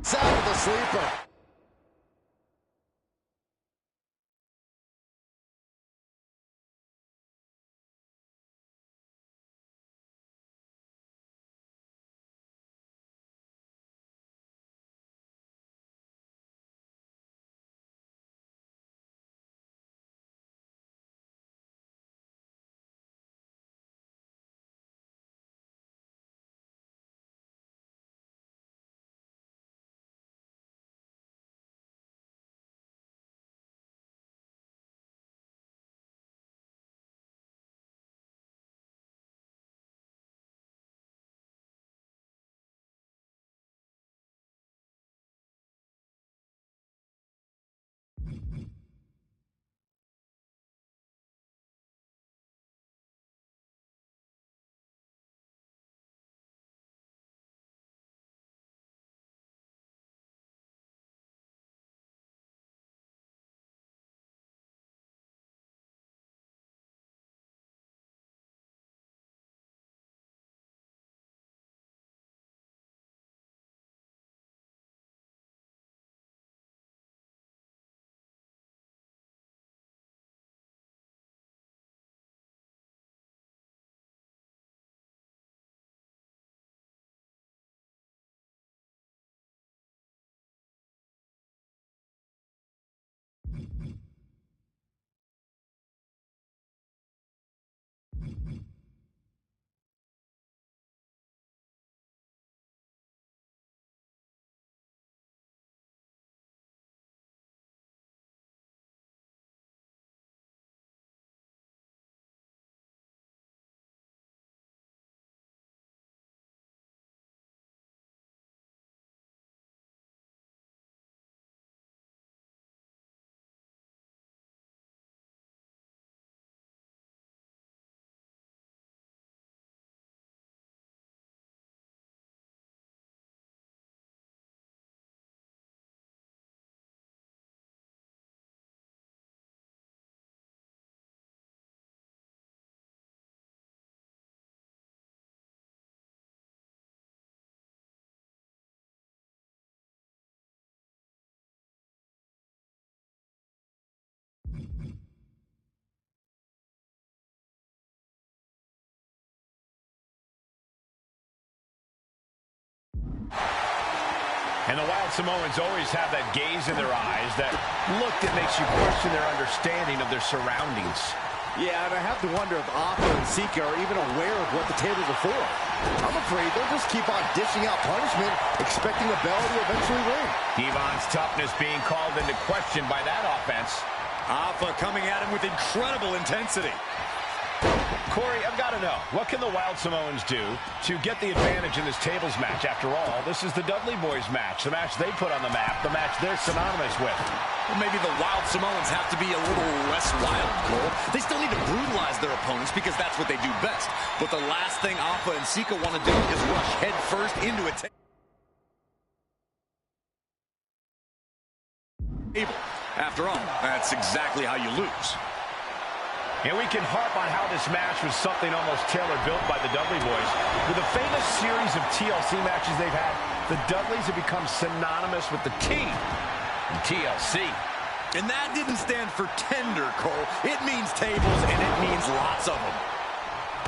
Sound of the sleeper. And the Wild Samoans always have that gaze in their eyes, that look that makes you question their understanding of their surroundings. Yeah, and I have to wonder if Alpha and Sika are even aware of what the tables are for. I'm afraid they'll just keep on dishing out punishment, expecting the bell to eventually ring. Devon's toughness being called into question by that offense. Alpha coming at him with incredible intensity. Corey, I've got to know, what can the Wild Samoans do to get the advantage in this tables match? After all, this is the Dudley Boys match, the match they put on the map, the match they're synonymous with. Well, maybe the Wild Samoans have to be a little less wild, Cole. They still need to brutalize their opponents because that's what they do best. But the last thing Alpha and Sika want to do is rush head first into a table. After all, that's exactly how you lose. And we can harp on how this match was something almost tailor-built by the Dudley Boys. With a famous series of TLC matches they've had, the Dudleys have become synonymous with the T in TLC. And that didn't stand for tender, Cole. It means tables, and it means lots of them.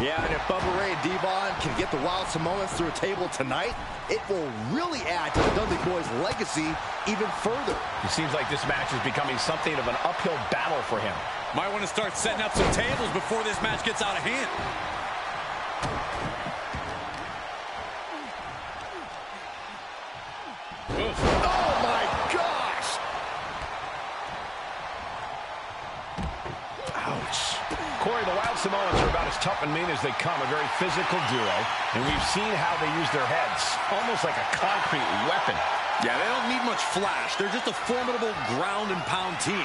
Yeah, and if Bubba Ray and Devon can get the Wild Samoans through a table tonight, it will really add to the Dudley Boys' legacy even further. It seems like this match is becoming something of an uphill battle for him. Might want to start setting up some tables before this match gets out of hand. Oh, my gosh! Ouch. Corey, the Wild Samoans are about as tough and mean as they come, a very physical duo, and we've seen how they use their heads, almost like a concrete weapon. Yeah, they don't need much flash. They're just a formidable ground and pound team.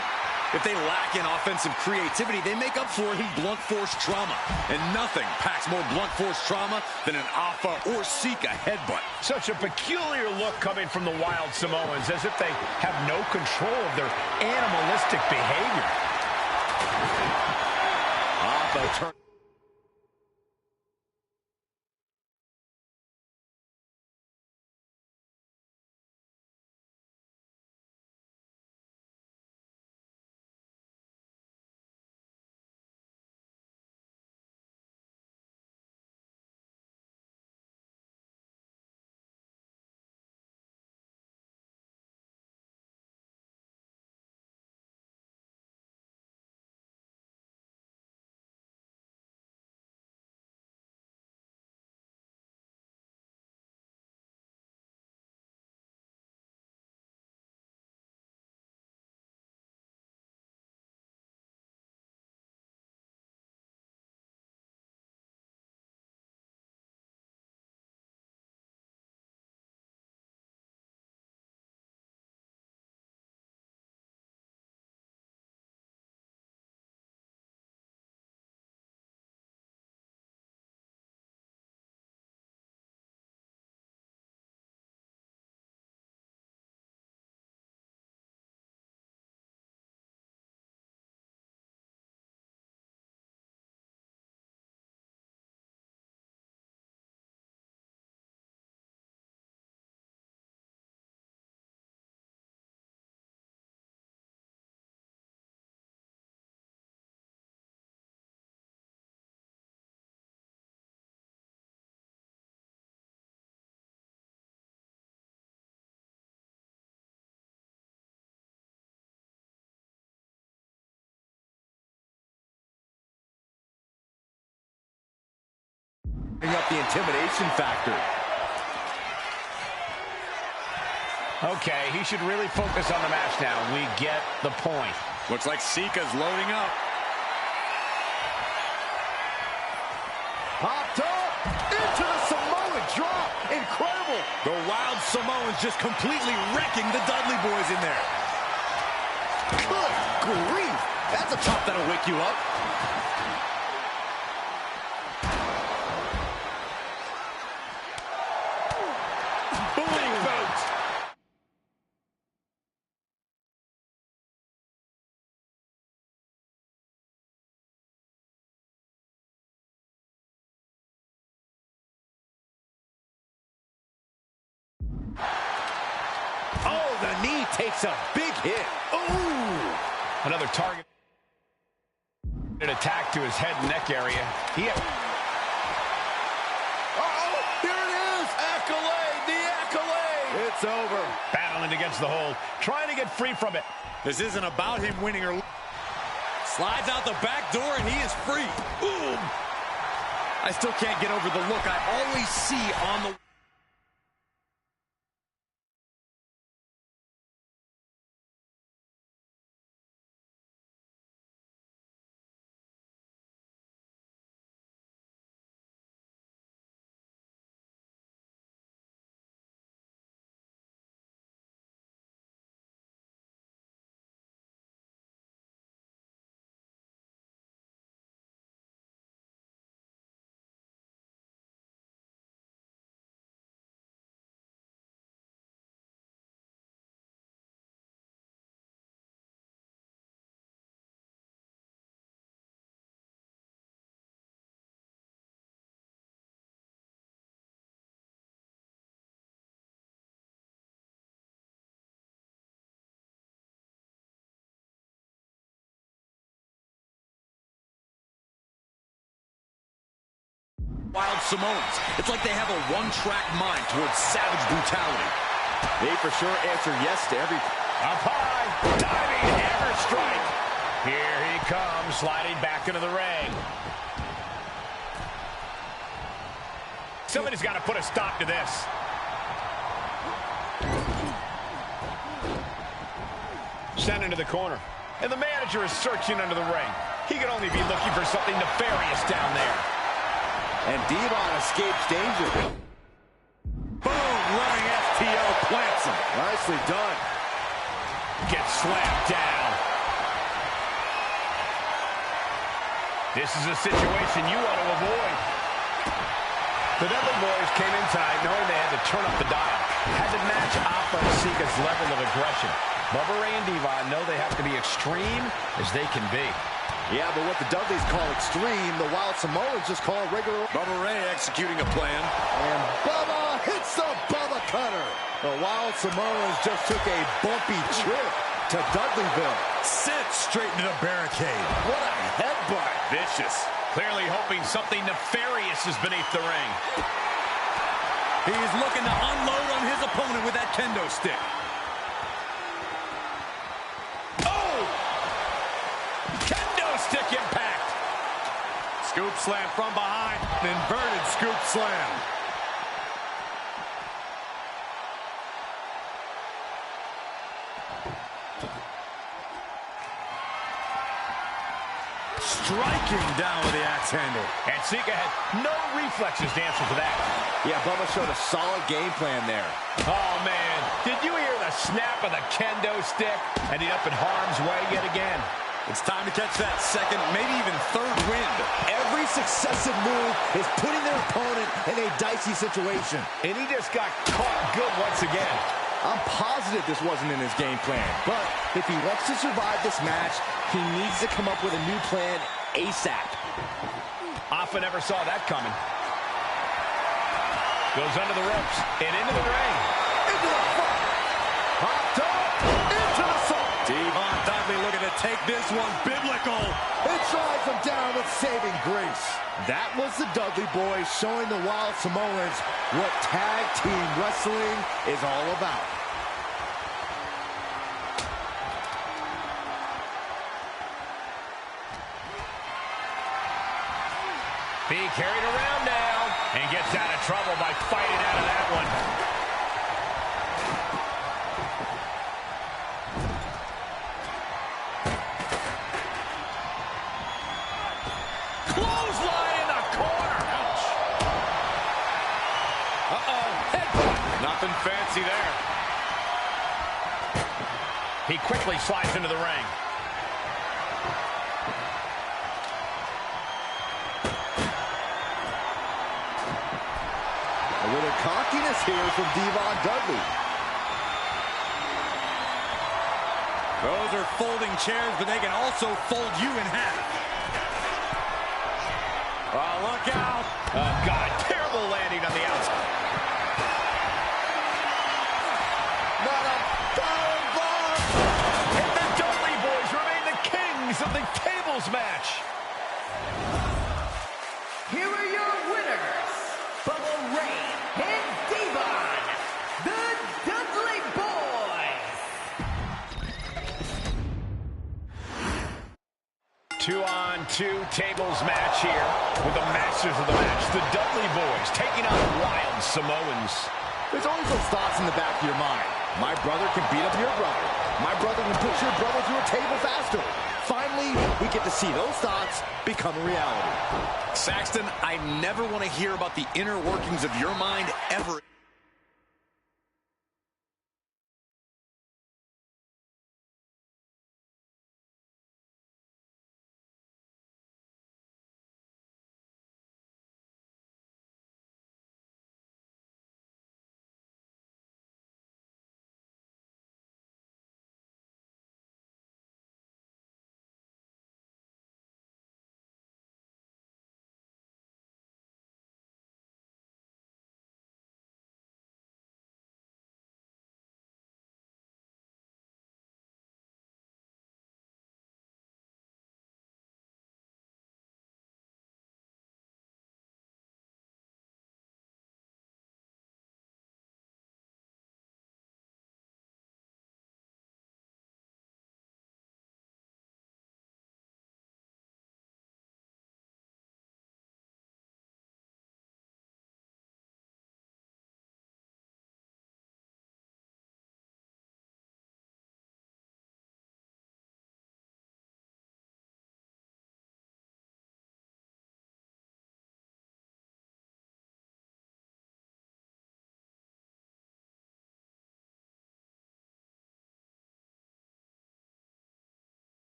If they lack in offensive creativity, they make up for it in blunt force trauma. And nothing packs more blunt force trauma than an Alpha or Sika headbutt. Such a peculiar look coming from the Wild Samoans, as if they have no control of their animalistic behavior. Alpha turn. Up the intimidation factor. Okay, he should really focus on the match now. We get the point. Looks like Sika's loading up. Popped up into the Samoan drop. Incredible. The Wild Samoans just completely wrecking the Dudley Boys in there. Good grief. That's a chop that'll wake you up. Oh, the knee takes a big hit. Ooh! Another target. An attack to his head and neck area. Uh-oh! Here it is! Accolade! The accolade! It's It's over. Battling against the hold, trying to get free from it. This isn't about him winning or... Slides out the back door, and he is free. Boom! I still can't get over the look I always see on the... Wild Samoans. It's like they have a one-track mind towards savage brutality. They for sure answer yes to every... Up high, diving hammer strike. Here he comes, sliding back into the ring. Somebody's got to put a stop to this. Sent into the corner. And the manager is searching under the ring. He could only be looking for something nefarious down there. And Devon escapes danger. Boom! Running FTO plants him. Nicely done. Gets slammed down. This is a situation you want to avoid. The Dudley Boys came in tight knowing they had to turn up the dial. Had to match Alpha and Sika's level of aggression. Bubba Ray and Devon know they have to be extreme as they can be. Yeah, but what the Dudleys call extreme, the Wild Samoans just call regular. Bubba Ray executing a plan. And Bubba hits the Bubba Cutter. The Wild Samoans just took a bumpy trip to Dudleyville. Sent straight into the barricade. What a headbutt. Vicious. Clearly hoping something nefarious is beneath the ring. He is looking to unload on his opponent with that kendo stick. Stick impact. Scoop slam from behind. An inverted scoop slam. Striking down with the axe handle. And Sika had no reflexes to answer for that. Yeah, Bubba showed a solid game plan there. Oh, man. Did you hear the snap of the kendo stick? Ending up in harm's way yet again. It's time to catch that second, maybe even third wind. Every successive move is putting their opponent in a dicey situation. And he just got caught good once again. I'm positive this wasn't in his game plan, but if he wants to survive this match, he needs to come up with a new plan ASAP. Alpha never saw that coming. Goes under the ropes and into the ring. Into the front. Hopped up. Into the front. Devon Dudley looking to take this one biblical. It drives him down with saving grace. That was the Dudley Boys showing the Wild Samoans what tag team wrestling is all about. Being carried around now and gets out of trouble by fighting out of that one. Clothesline in the corner. Ouch. Uh-oh. Headbutt. Nothing fancy there. He quickly slides into the ring. A little cockiness here from Devon Dudley. Those are folding chairs, but they can also fold you in half. Oh, look out. Oh, God. Terrible landing on the outside. Not a power bomb. And the Dudley Boys remain the kings of the tables match. Here are your winners, Bubba Ray and Devon, the Dudley 2-on-2 tables match here with the masters of the match, the Dudley Boys, taking on the Wild Samoans. There's always those thoughts in the back of your mind. My brother can beat up your brother. My brother can push your brother through a table faster. Finally, we get to see those thoughts become a reality. Saxton, I never want to hear about the inner workings of your mind ever.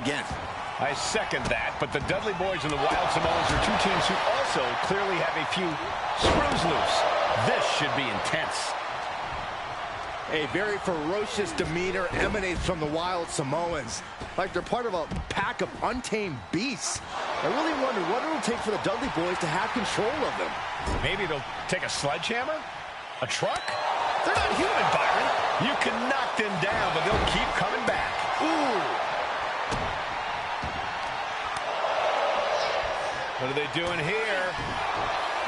Again. I second that, but the Dudley Boys and the Wild Samoans are two teams who also clearly have a few screws loose. This should be intense. A very ferocious demeanor emanates from the Wild Samoans, like they're part of a pack of untamed beasts. I really wonder what it'll take for the Dudley Boys to have control of them. Maybe they'll take a sledgehammer? A truck? They're not human, Byron. You can knock them down, but they'll keep coming back. Ooh! What are they doing here?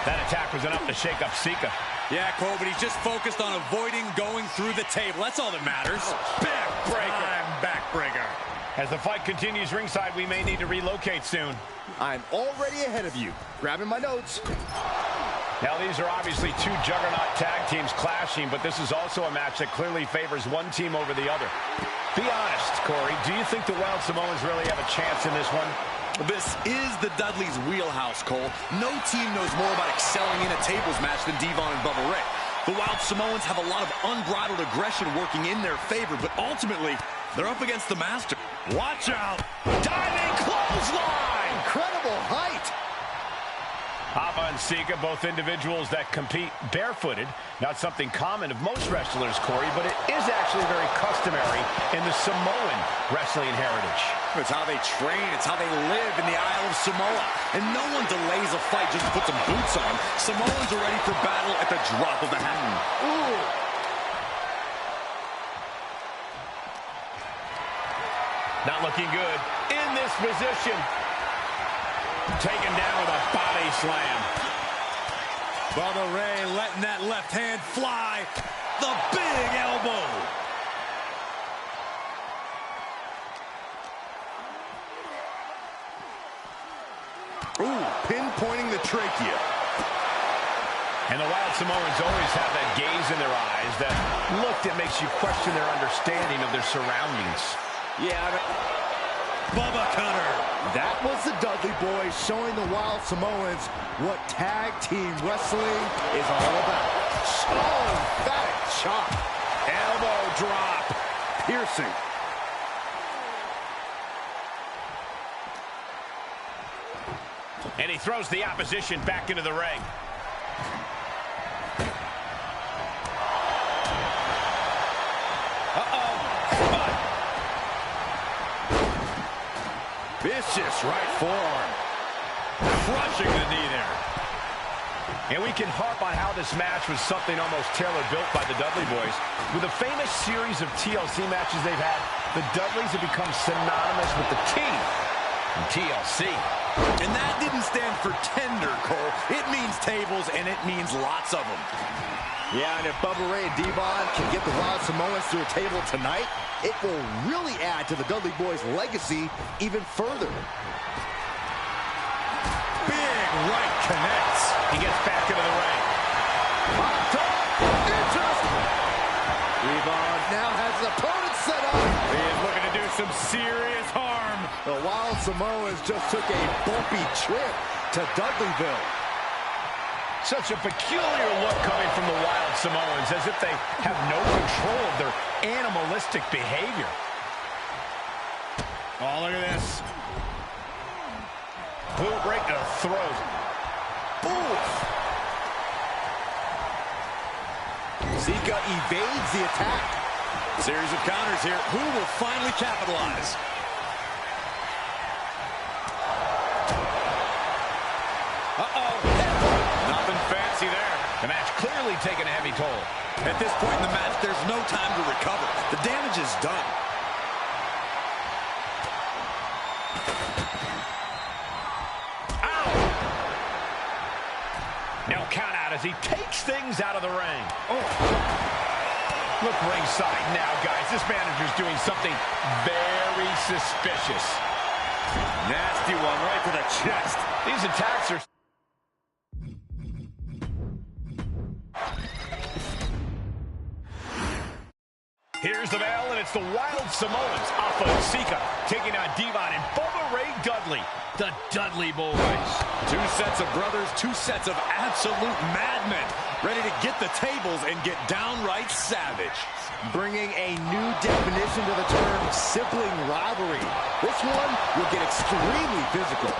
That attack was enough to shake up Sika. Yeah, Cole, but he's just focused on avoiding going through the table. That's all that matters. Backbreaker. Backbreaker. As the fight continues ringside, we may need to relocate soon. I'm already ahead of you. Grabbing my notes. Now, these are obviously two juggernaut tag teams clashing, but this is also a match that clearly favors one team over the other. Be honest, Corey. Do you think the Wild Samoans really have a chance in this one? This is the Dudley's wheelhouse, Cole. No team knows more about excelling in a tables match than Devon and Bubba Ray. The Wild Samoans have a lot of unbridled aggression working in their favor, but ultimately, they're up against the master. Watch out! Diving clothesline! Incredible height! Hava and Sika, both individuals that compete barefooted. Not something common of most wrestlers, Corey, but it is actually very customary in the Samoan wrestling heritage. It's how they train. It's how they live in the Isle of Samoa. And no one delays a fight just to put some boots on. Samoans are ready for battle at the drop of a hat. Ooh! Not looking good in this position. Taken down with a body slam. Bubba Ray letting that left hand fly. The big elbow. Ooh, pinpointing the trachea. And the Wild Samoans always have that gaze in their eyes, that look that makes you question their understanding of their surroundings. Yeah, Bubba Cutter. That was the Dudley Boys showing the Wild Samoans what tag team wrestling is all about. Oh, emphatic chop. Elbow drop. Piercing. And he throws the opposition back into the ring. Vicious right forearm. Crushing the knee there. And we can harp on how this match was something almost tailor-built by the Dudley Boys. With a famous series of TLC matches they've had, the Dudleys have become synonymous with the T in TLC. And that didn't stand for tender, Cole. It means tables, and it means lots of them. Yeah, and if Bubba Ray and Devon can get the Wild Samoans to a table tonight, it will really add to the Dudley Boys' legacy even further. Big right connects. He gets back into the ring. On top, interesting. Devon now has his opponent set up. He is looking to do some serious harm. The Wild Samoans just took a bumpy trip to Dudleyville. Such a peculiar look coming from the Wild Samoans, as if they have no control of their animalistic behavior. Oh, look at this. Boot right to the throat. Oof. Zika evades the attack. Series of counters here. Who will finally capitalize? Uh-oh. Nothing fancy there. The match clearly taking a heavy toll. At this point in the match, there's no time to recover. The damage is done. No count out as he takes things out of the ring. Oh. Look ringside now, guys. This manager's doing something very suspicious. Nasty one right to the chest. These attacks are... Here's the bell, and it's the Wild Samoans, Alpha and Sika, taking on Devon and Bubba Ray Dudley, the Dudley Boys. Two sets of brothers, two sets of absolute madmen, ready to get the tables and get downright savage. Bringing a new definition to the term sibling rivalry. This one will get extremely physical.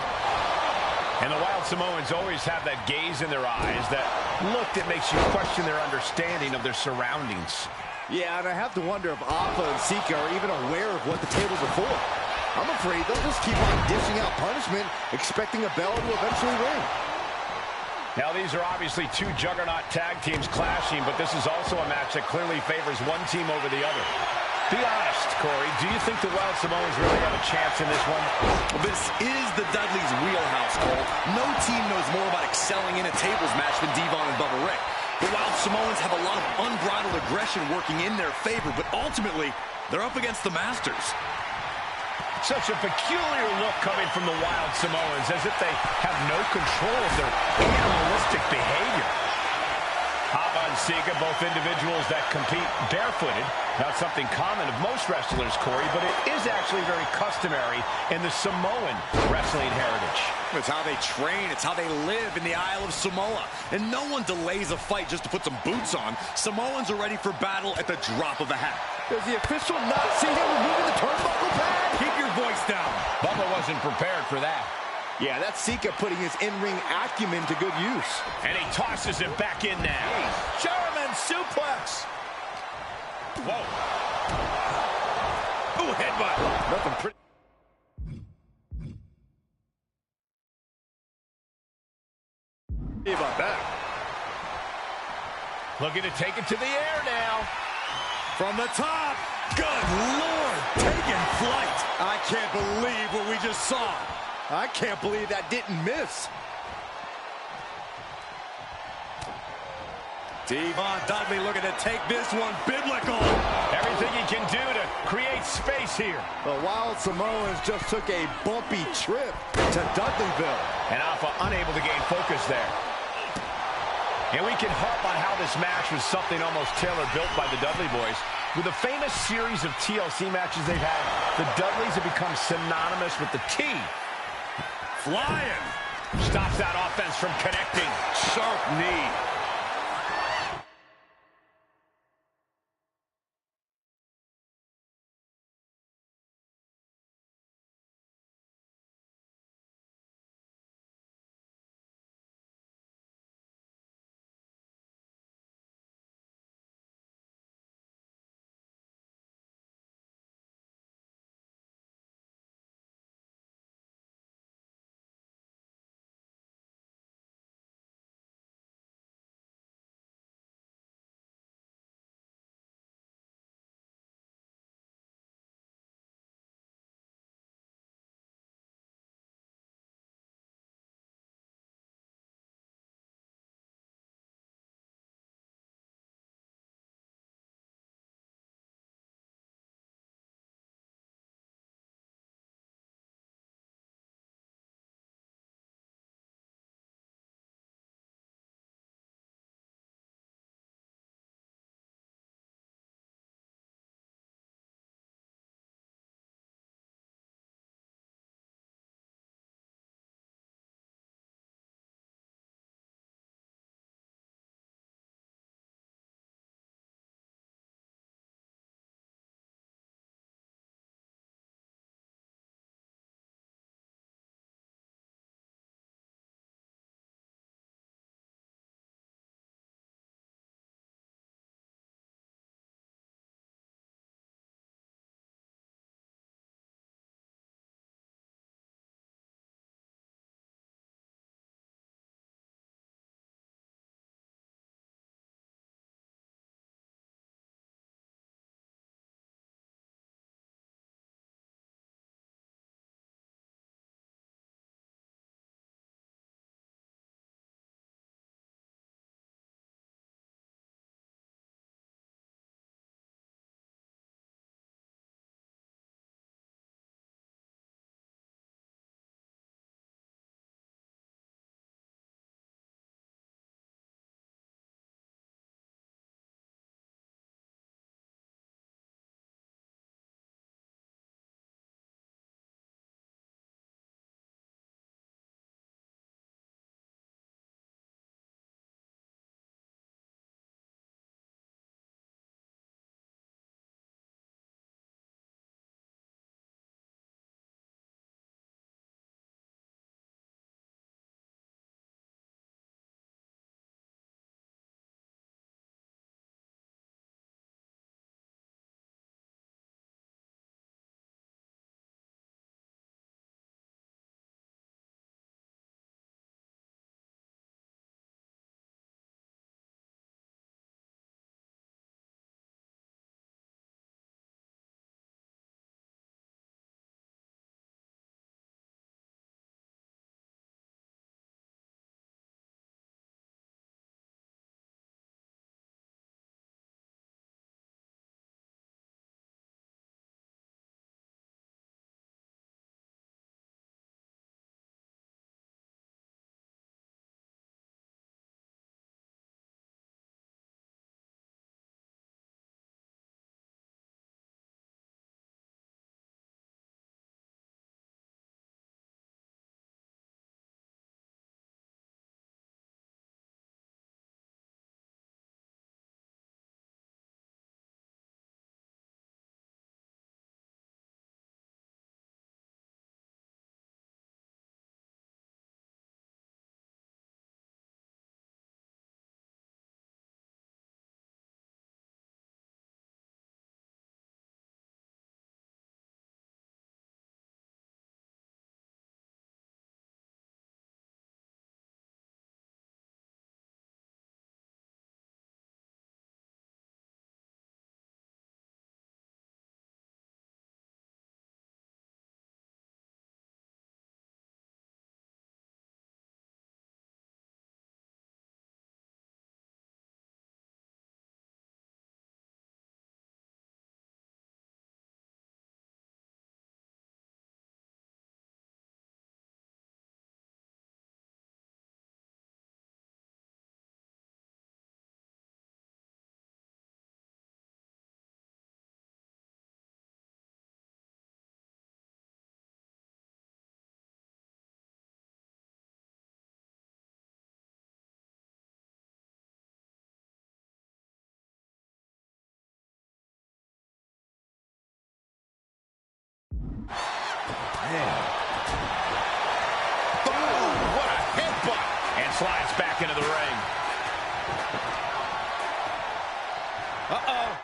And the Wild Samoans always have that gaze in their eyes, that look that makes you question their understanding of their surroundings. Yeah, and I have to wonder if Alpha and Sika are even aware of what the tables are for. I'm afraid they'll just keep on dishing out punishment, expecting a bell to eventually ring. Now, these are obviously two juggernaut tag teams clashing, but this is also a match that clearly favors one team over the other. Be honest, Corey, do you think the Wild Samoans really have a chance in this one? Well, this is the Dudleys' wheelhouse, Cole. No team knows more about excelling in a tables match than Devon and Bubba Ray. The Wild Samoans have a lot of unbridled aggression working in their favor, but ultimately, they're up against the Masters. Such a peculiar look coming from the Wild Samoans, as if they have no control of their animalistic behavior. Alpha and Sika, both individuals that compete barefooted. Not something common of most wrestlers, Corey, but it is actually very customary in the Samoan wrestling heritage. It's how they train. It's how they live in the Isle of Samoa. And no one delays a fight just to put some boots on. Samoans are ready for battle at the drop of a hat. Does the official not see him removing the turnbuckle pad? Keep your voice down. Bubba wasn't prepared for that. Yeah, that's Sika putting his in-ring acumen to good use. And he tosses him back in now. German suplex. Whoa. Ooh, headbutt. Nothing pretty. About that. Looking to take it to the air now. From the top. Good Lord. Taking flight. I can't believe what we just saw. I can't believe that didn't miss. Devon Dudley looking to take this one biblical. Everything he can do to create space here. The Wild Samoans just took a bumpy trip to Dudleyville. And Alpha unable to gain focus there. And we can harp on how this match was something almost tailor-built by the Dudley Boys. With a famous series of TLC matches they've had, the Dudleys have become synonymous with the T. Flying. Stops that offense from connecting. Sharp knee. slides back into the ring. Uh-oh.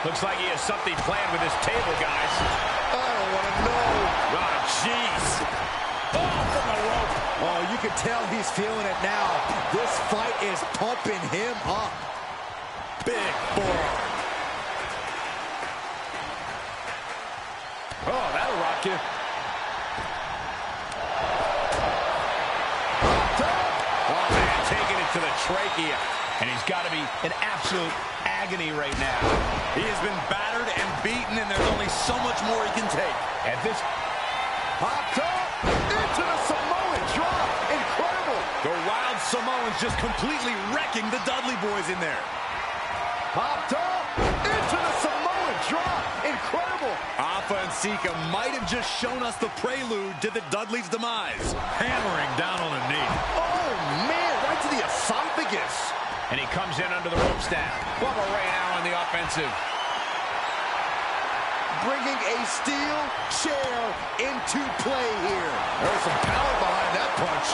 Looks like he has something planned with his table, guys. I don't want to know. Oh, jeez. Oh, from the rope. Oh, you can tell he's feeling it now. This fight is pumping him up. Big forearm. Oh, that'll rock you. Oh, man, taking it to the trachea. And he's got to be in absolute agony right now. He has been battered and beaten, and there's only so much more he can take. At this... Popped up into the Samoan drop. Incredible. The Wild Samoans just completely wrecking the Dudley boys in there. Popped up into the Samoan drop. Incredible. Afa and Sika might have just shown us the prelude to the Dudley's demise. Hammering down on the knee. Oh, man, right to the esophagus. And he comes in under the ropes now. Bubba Ray now on the offensive. Bringing a steel chair into play here. There's some power behind that punch.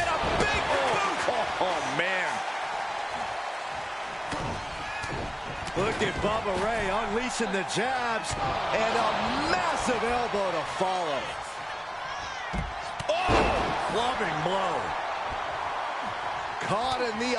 And a big boot. Oh, man. Look at Bubba Ray unleashing the jabs and a massive elbow to follow. Oh, clubbing blow. Caught in the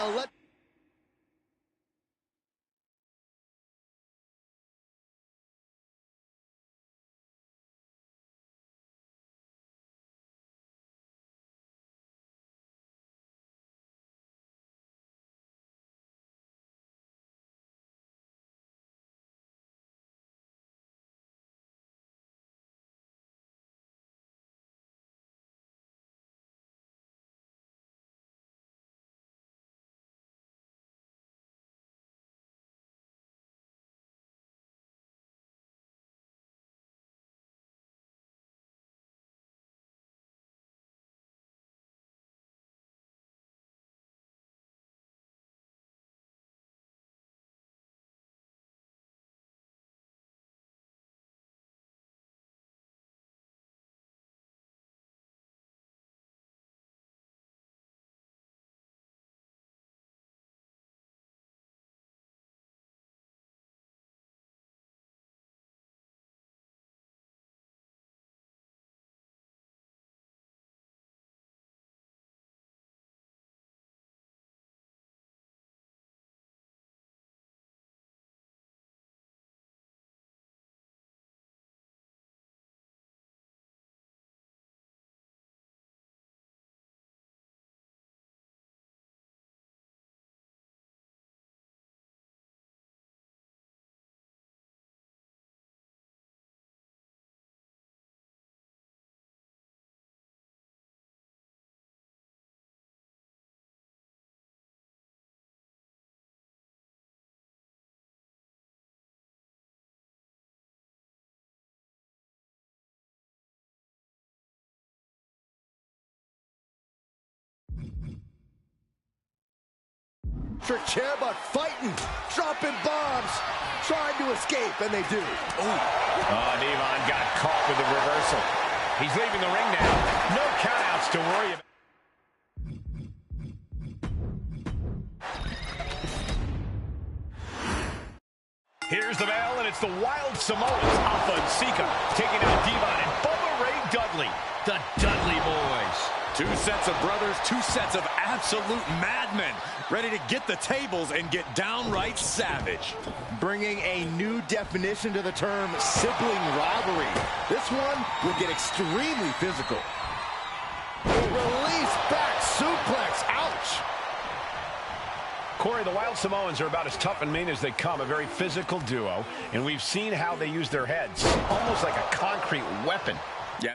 chair, but fighting, dropping bombs, trying to escape, and they do. Oh, Devon got caught with the reversal. He's leaving the ring now. No countouts to worry about. Here's the bell, and it's the Wild Samoans, Afa and Sika, taking out Devon and Bubba Ray Dudley, the Dudley Boys. Two sets of brothers, two sets of absolute madmen, ready to get the tables and get downright savage. Bringing a new definition to the term sibling rivalry. This one will get extremely physical. Release back suplex, ouch. Corey, the Wild Samoans are about as tough and mean as they come, a very physical duo, and we've seen how they use their heads, almost like a concrete weapon. Yeah.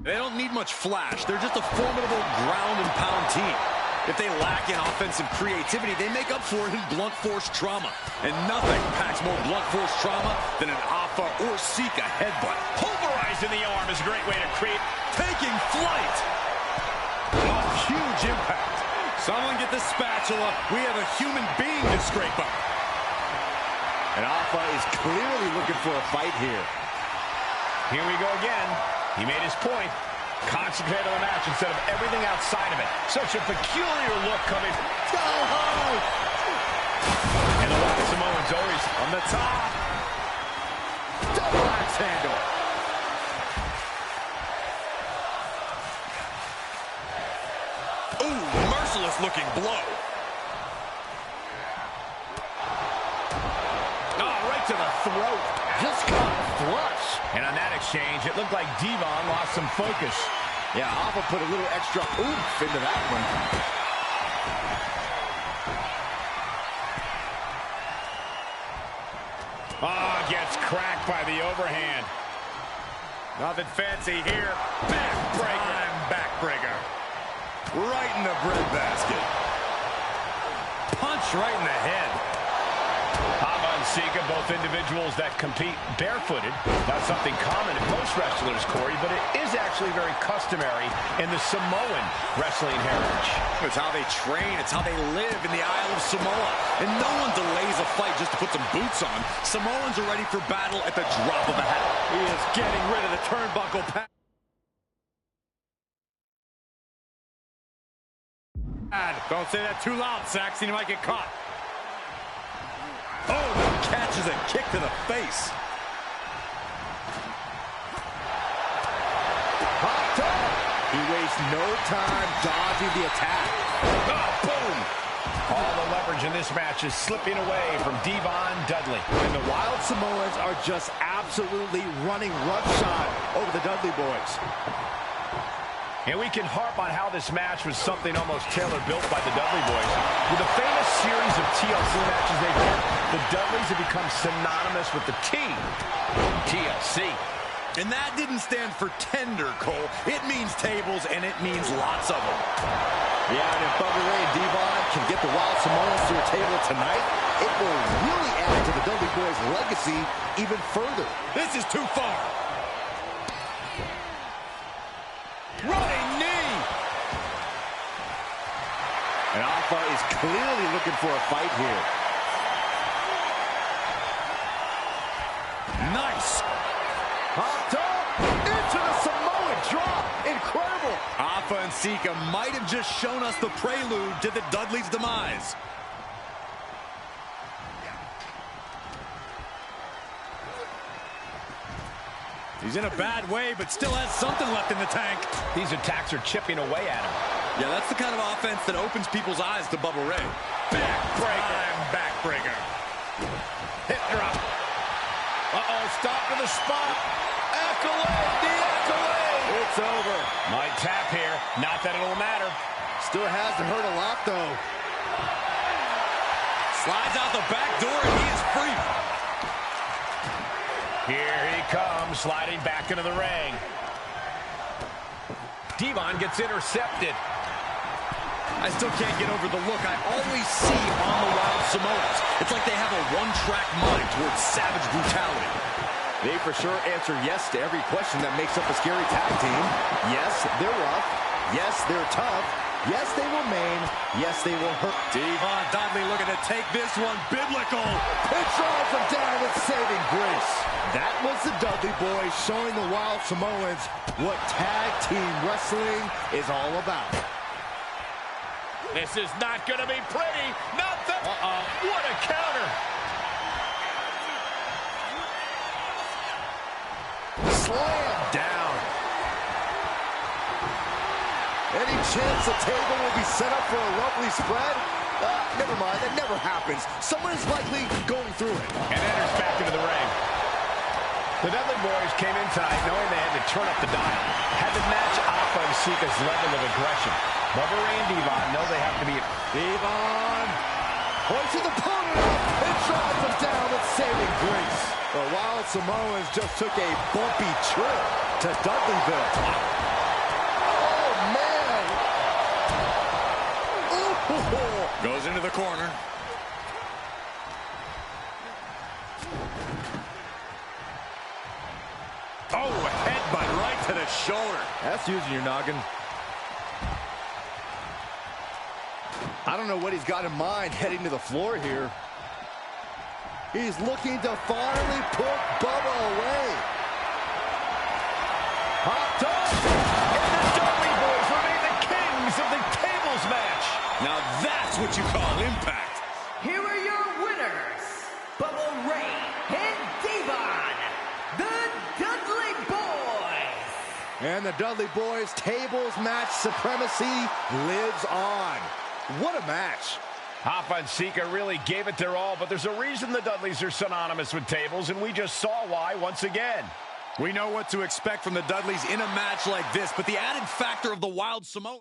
They don't need much flash. They're just a formidable ground and pound team. If they lack in offensive creativity, they make up for it in blunt force trauma. And nothing packs more blunt force trauma than an Alpha or Sika headbutt. Pulverized in the arm is a great way to create. Taking flight. Oh, huge impact. Someone get the spatula. We have a human being to scrape up. And Alpha is clearly looking for a fight here. Here we go again. He made his point. Concentrate on the match instead of everything outside of it. Such a peculiar look coming. Oh! And the Wild Samoan's always on the top. Double axe handle. Ooh, merciless looking blow. Oh, right to the throat. Just caught flush. And on that exchange, it looked like Devon lost some focus. Yeah, Alpha put a little extra oomph into that one. Oh, gets cracked by the overhand. Nothing fancy here. Backbreaker. Backbreaker. Right in the breadbasket. Punch right in the head. Alpha and Sika, both individuals that compete barefooted. Not something common in most wrestlers, Corey, but it is actually very customary in the Samoan wrestling heritage. It's how they train. It's how they live in the Isle of Samoa. And no one delays a fight just to put some boots on. Samoans are ready for battle at the drop of a hat. He is getting rid of the turnbuckle pass. Don't say that too loud, Saxon. You might get caught. Oh, catches a kick to the face. Popped up. He wastes no time dodging the attack. Oh, boom. All the leverage in this match is slipping away from Devon Dudley. And the Wild Samoans are just absolutely running roughshod over the Dudley boys. And we can harp on how this match was something almost tailor-built by the Dudley boys. With the famous series of TLC matches they've had, the Dudleys have become synonymous with the T, TLC. And that didn't stand for tender, Cole. It means tables, and it means lots of them. Yeah, and if Bubba Ray and Devon can get the Wild Samoans to a table tonight, it will really add to the Dudley boys' legacy even further. This is too far. Running knee! And Alpha is clearly looking for a fight here. Nice! Popped up into the Samoan drop. Incredible! Alpha and Sika might have just shown us the prelude to the Dudley's demise. He's in a bad way, but still has something left in the tank. These attacks are chipping away at him. Yeah, that's the kind of offense that opens people's eyes to Bubba Ray. Backbreaker. Backbreaker. Hip drop. Uh-oh, stop to the spot. Accolade, the accolade. It's over. Might tap here. Not that it'll matter. Still hasn't hurt a lot, though. Slides out the back door, and he is free. Here he comes, sliding back into the ring. Devon gets intercepted. I still can't get over the look I always see on the Wild Samoans. It's like they have a one-track mind towards savage brutality. They for sure answer yes to every question that makes up a scary tag team. Yes, they're rough. Yes, they're tough. Yes, they will maim. Yes, they will hurt. Devon Dudley looking to take this one biblical. It drives him down with saving grace. That was the Dudley boys showing the Wild Samoans what tag team wrestling is all about. This is not going to be pretty. Nothing. What a counter. Slam down. Any chance the table will be set up for a lovely spread? Never mind, that never happens. Someone is likely going through it. And enters back into the ring. The Dudley boys came in tonight knowing they had to turn up the dial. Had to match Alpha and Sika's level of aggression. Bubba Ray and Devon know they have to be... Devon hoists his opponent up and drives him down with saving grace. The Wild Samoans just took a bumpy trip to Dudleyville. the corner. Oh, headbutt right to the shoulder. That's using your noggin. I don't know what he's got in mind heading to the floor here. He's looking to finally put Bubba away. Popped up. And the Dudley Boys remain the kings of the tables match. Now that's what you call impact. Here are your winners, Bubba Ray and Devon, the Dudley Boys. And the Dudley Boys tables match supremacy lives on. What a match. Hoffa and Sika really gave it their all, but there's a reason the Dudleys are synonymous with tables, and we just saw why once again. We know what to expect from the Dudleys in a match like this, but the added factor of the Wild Samoan.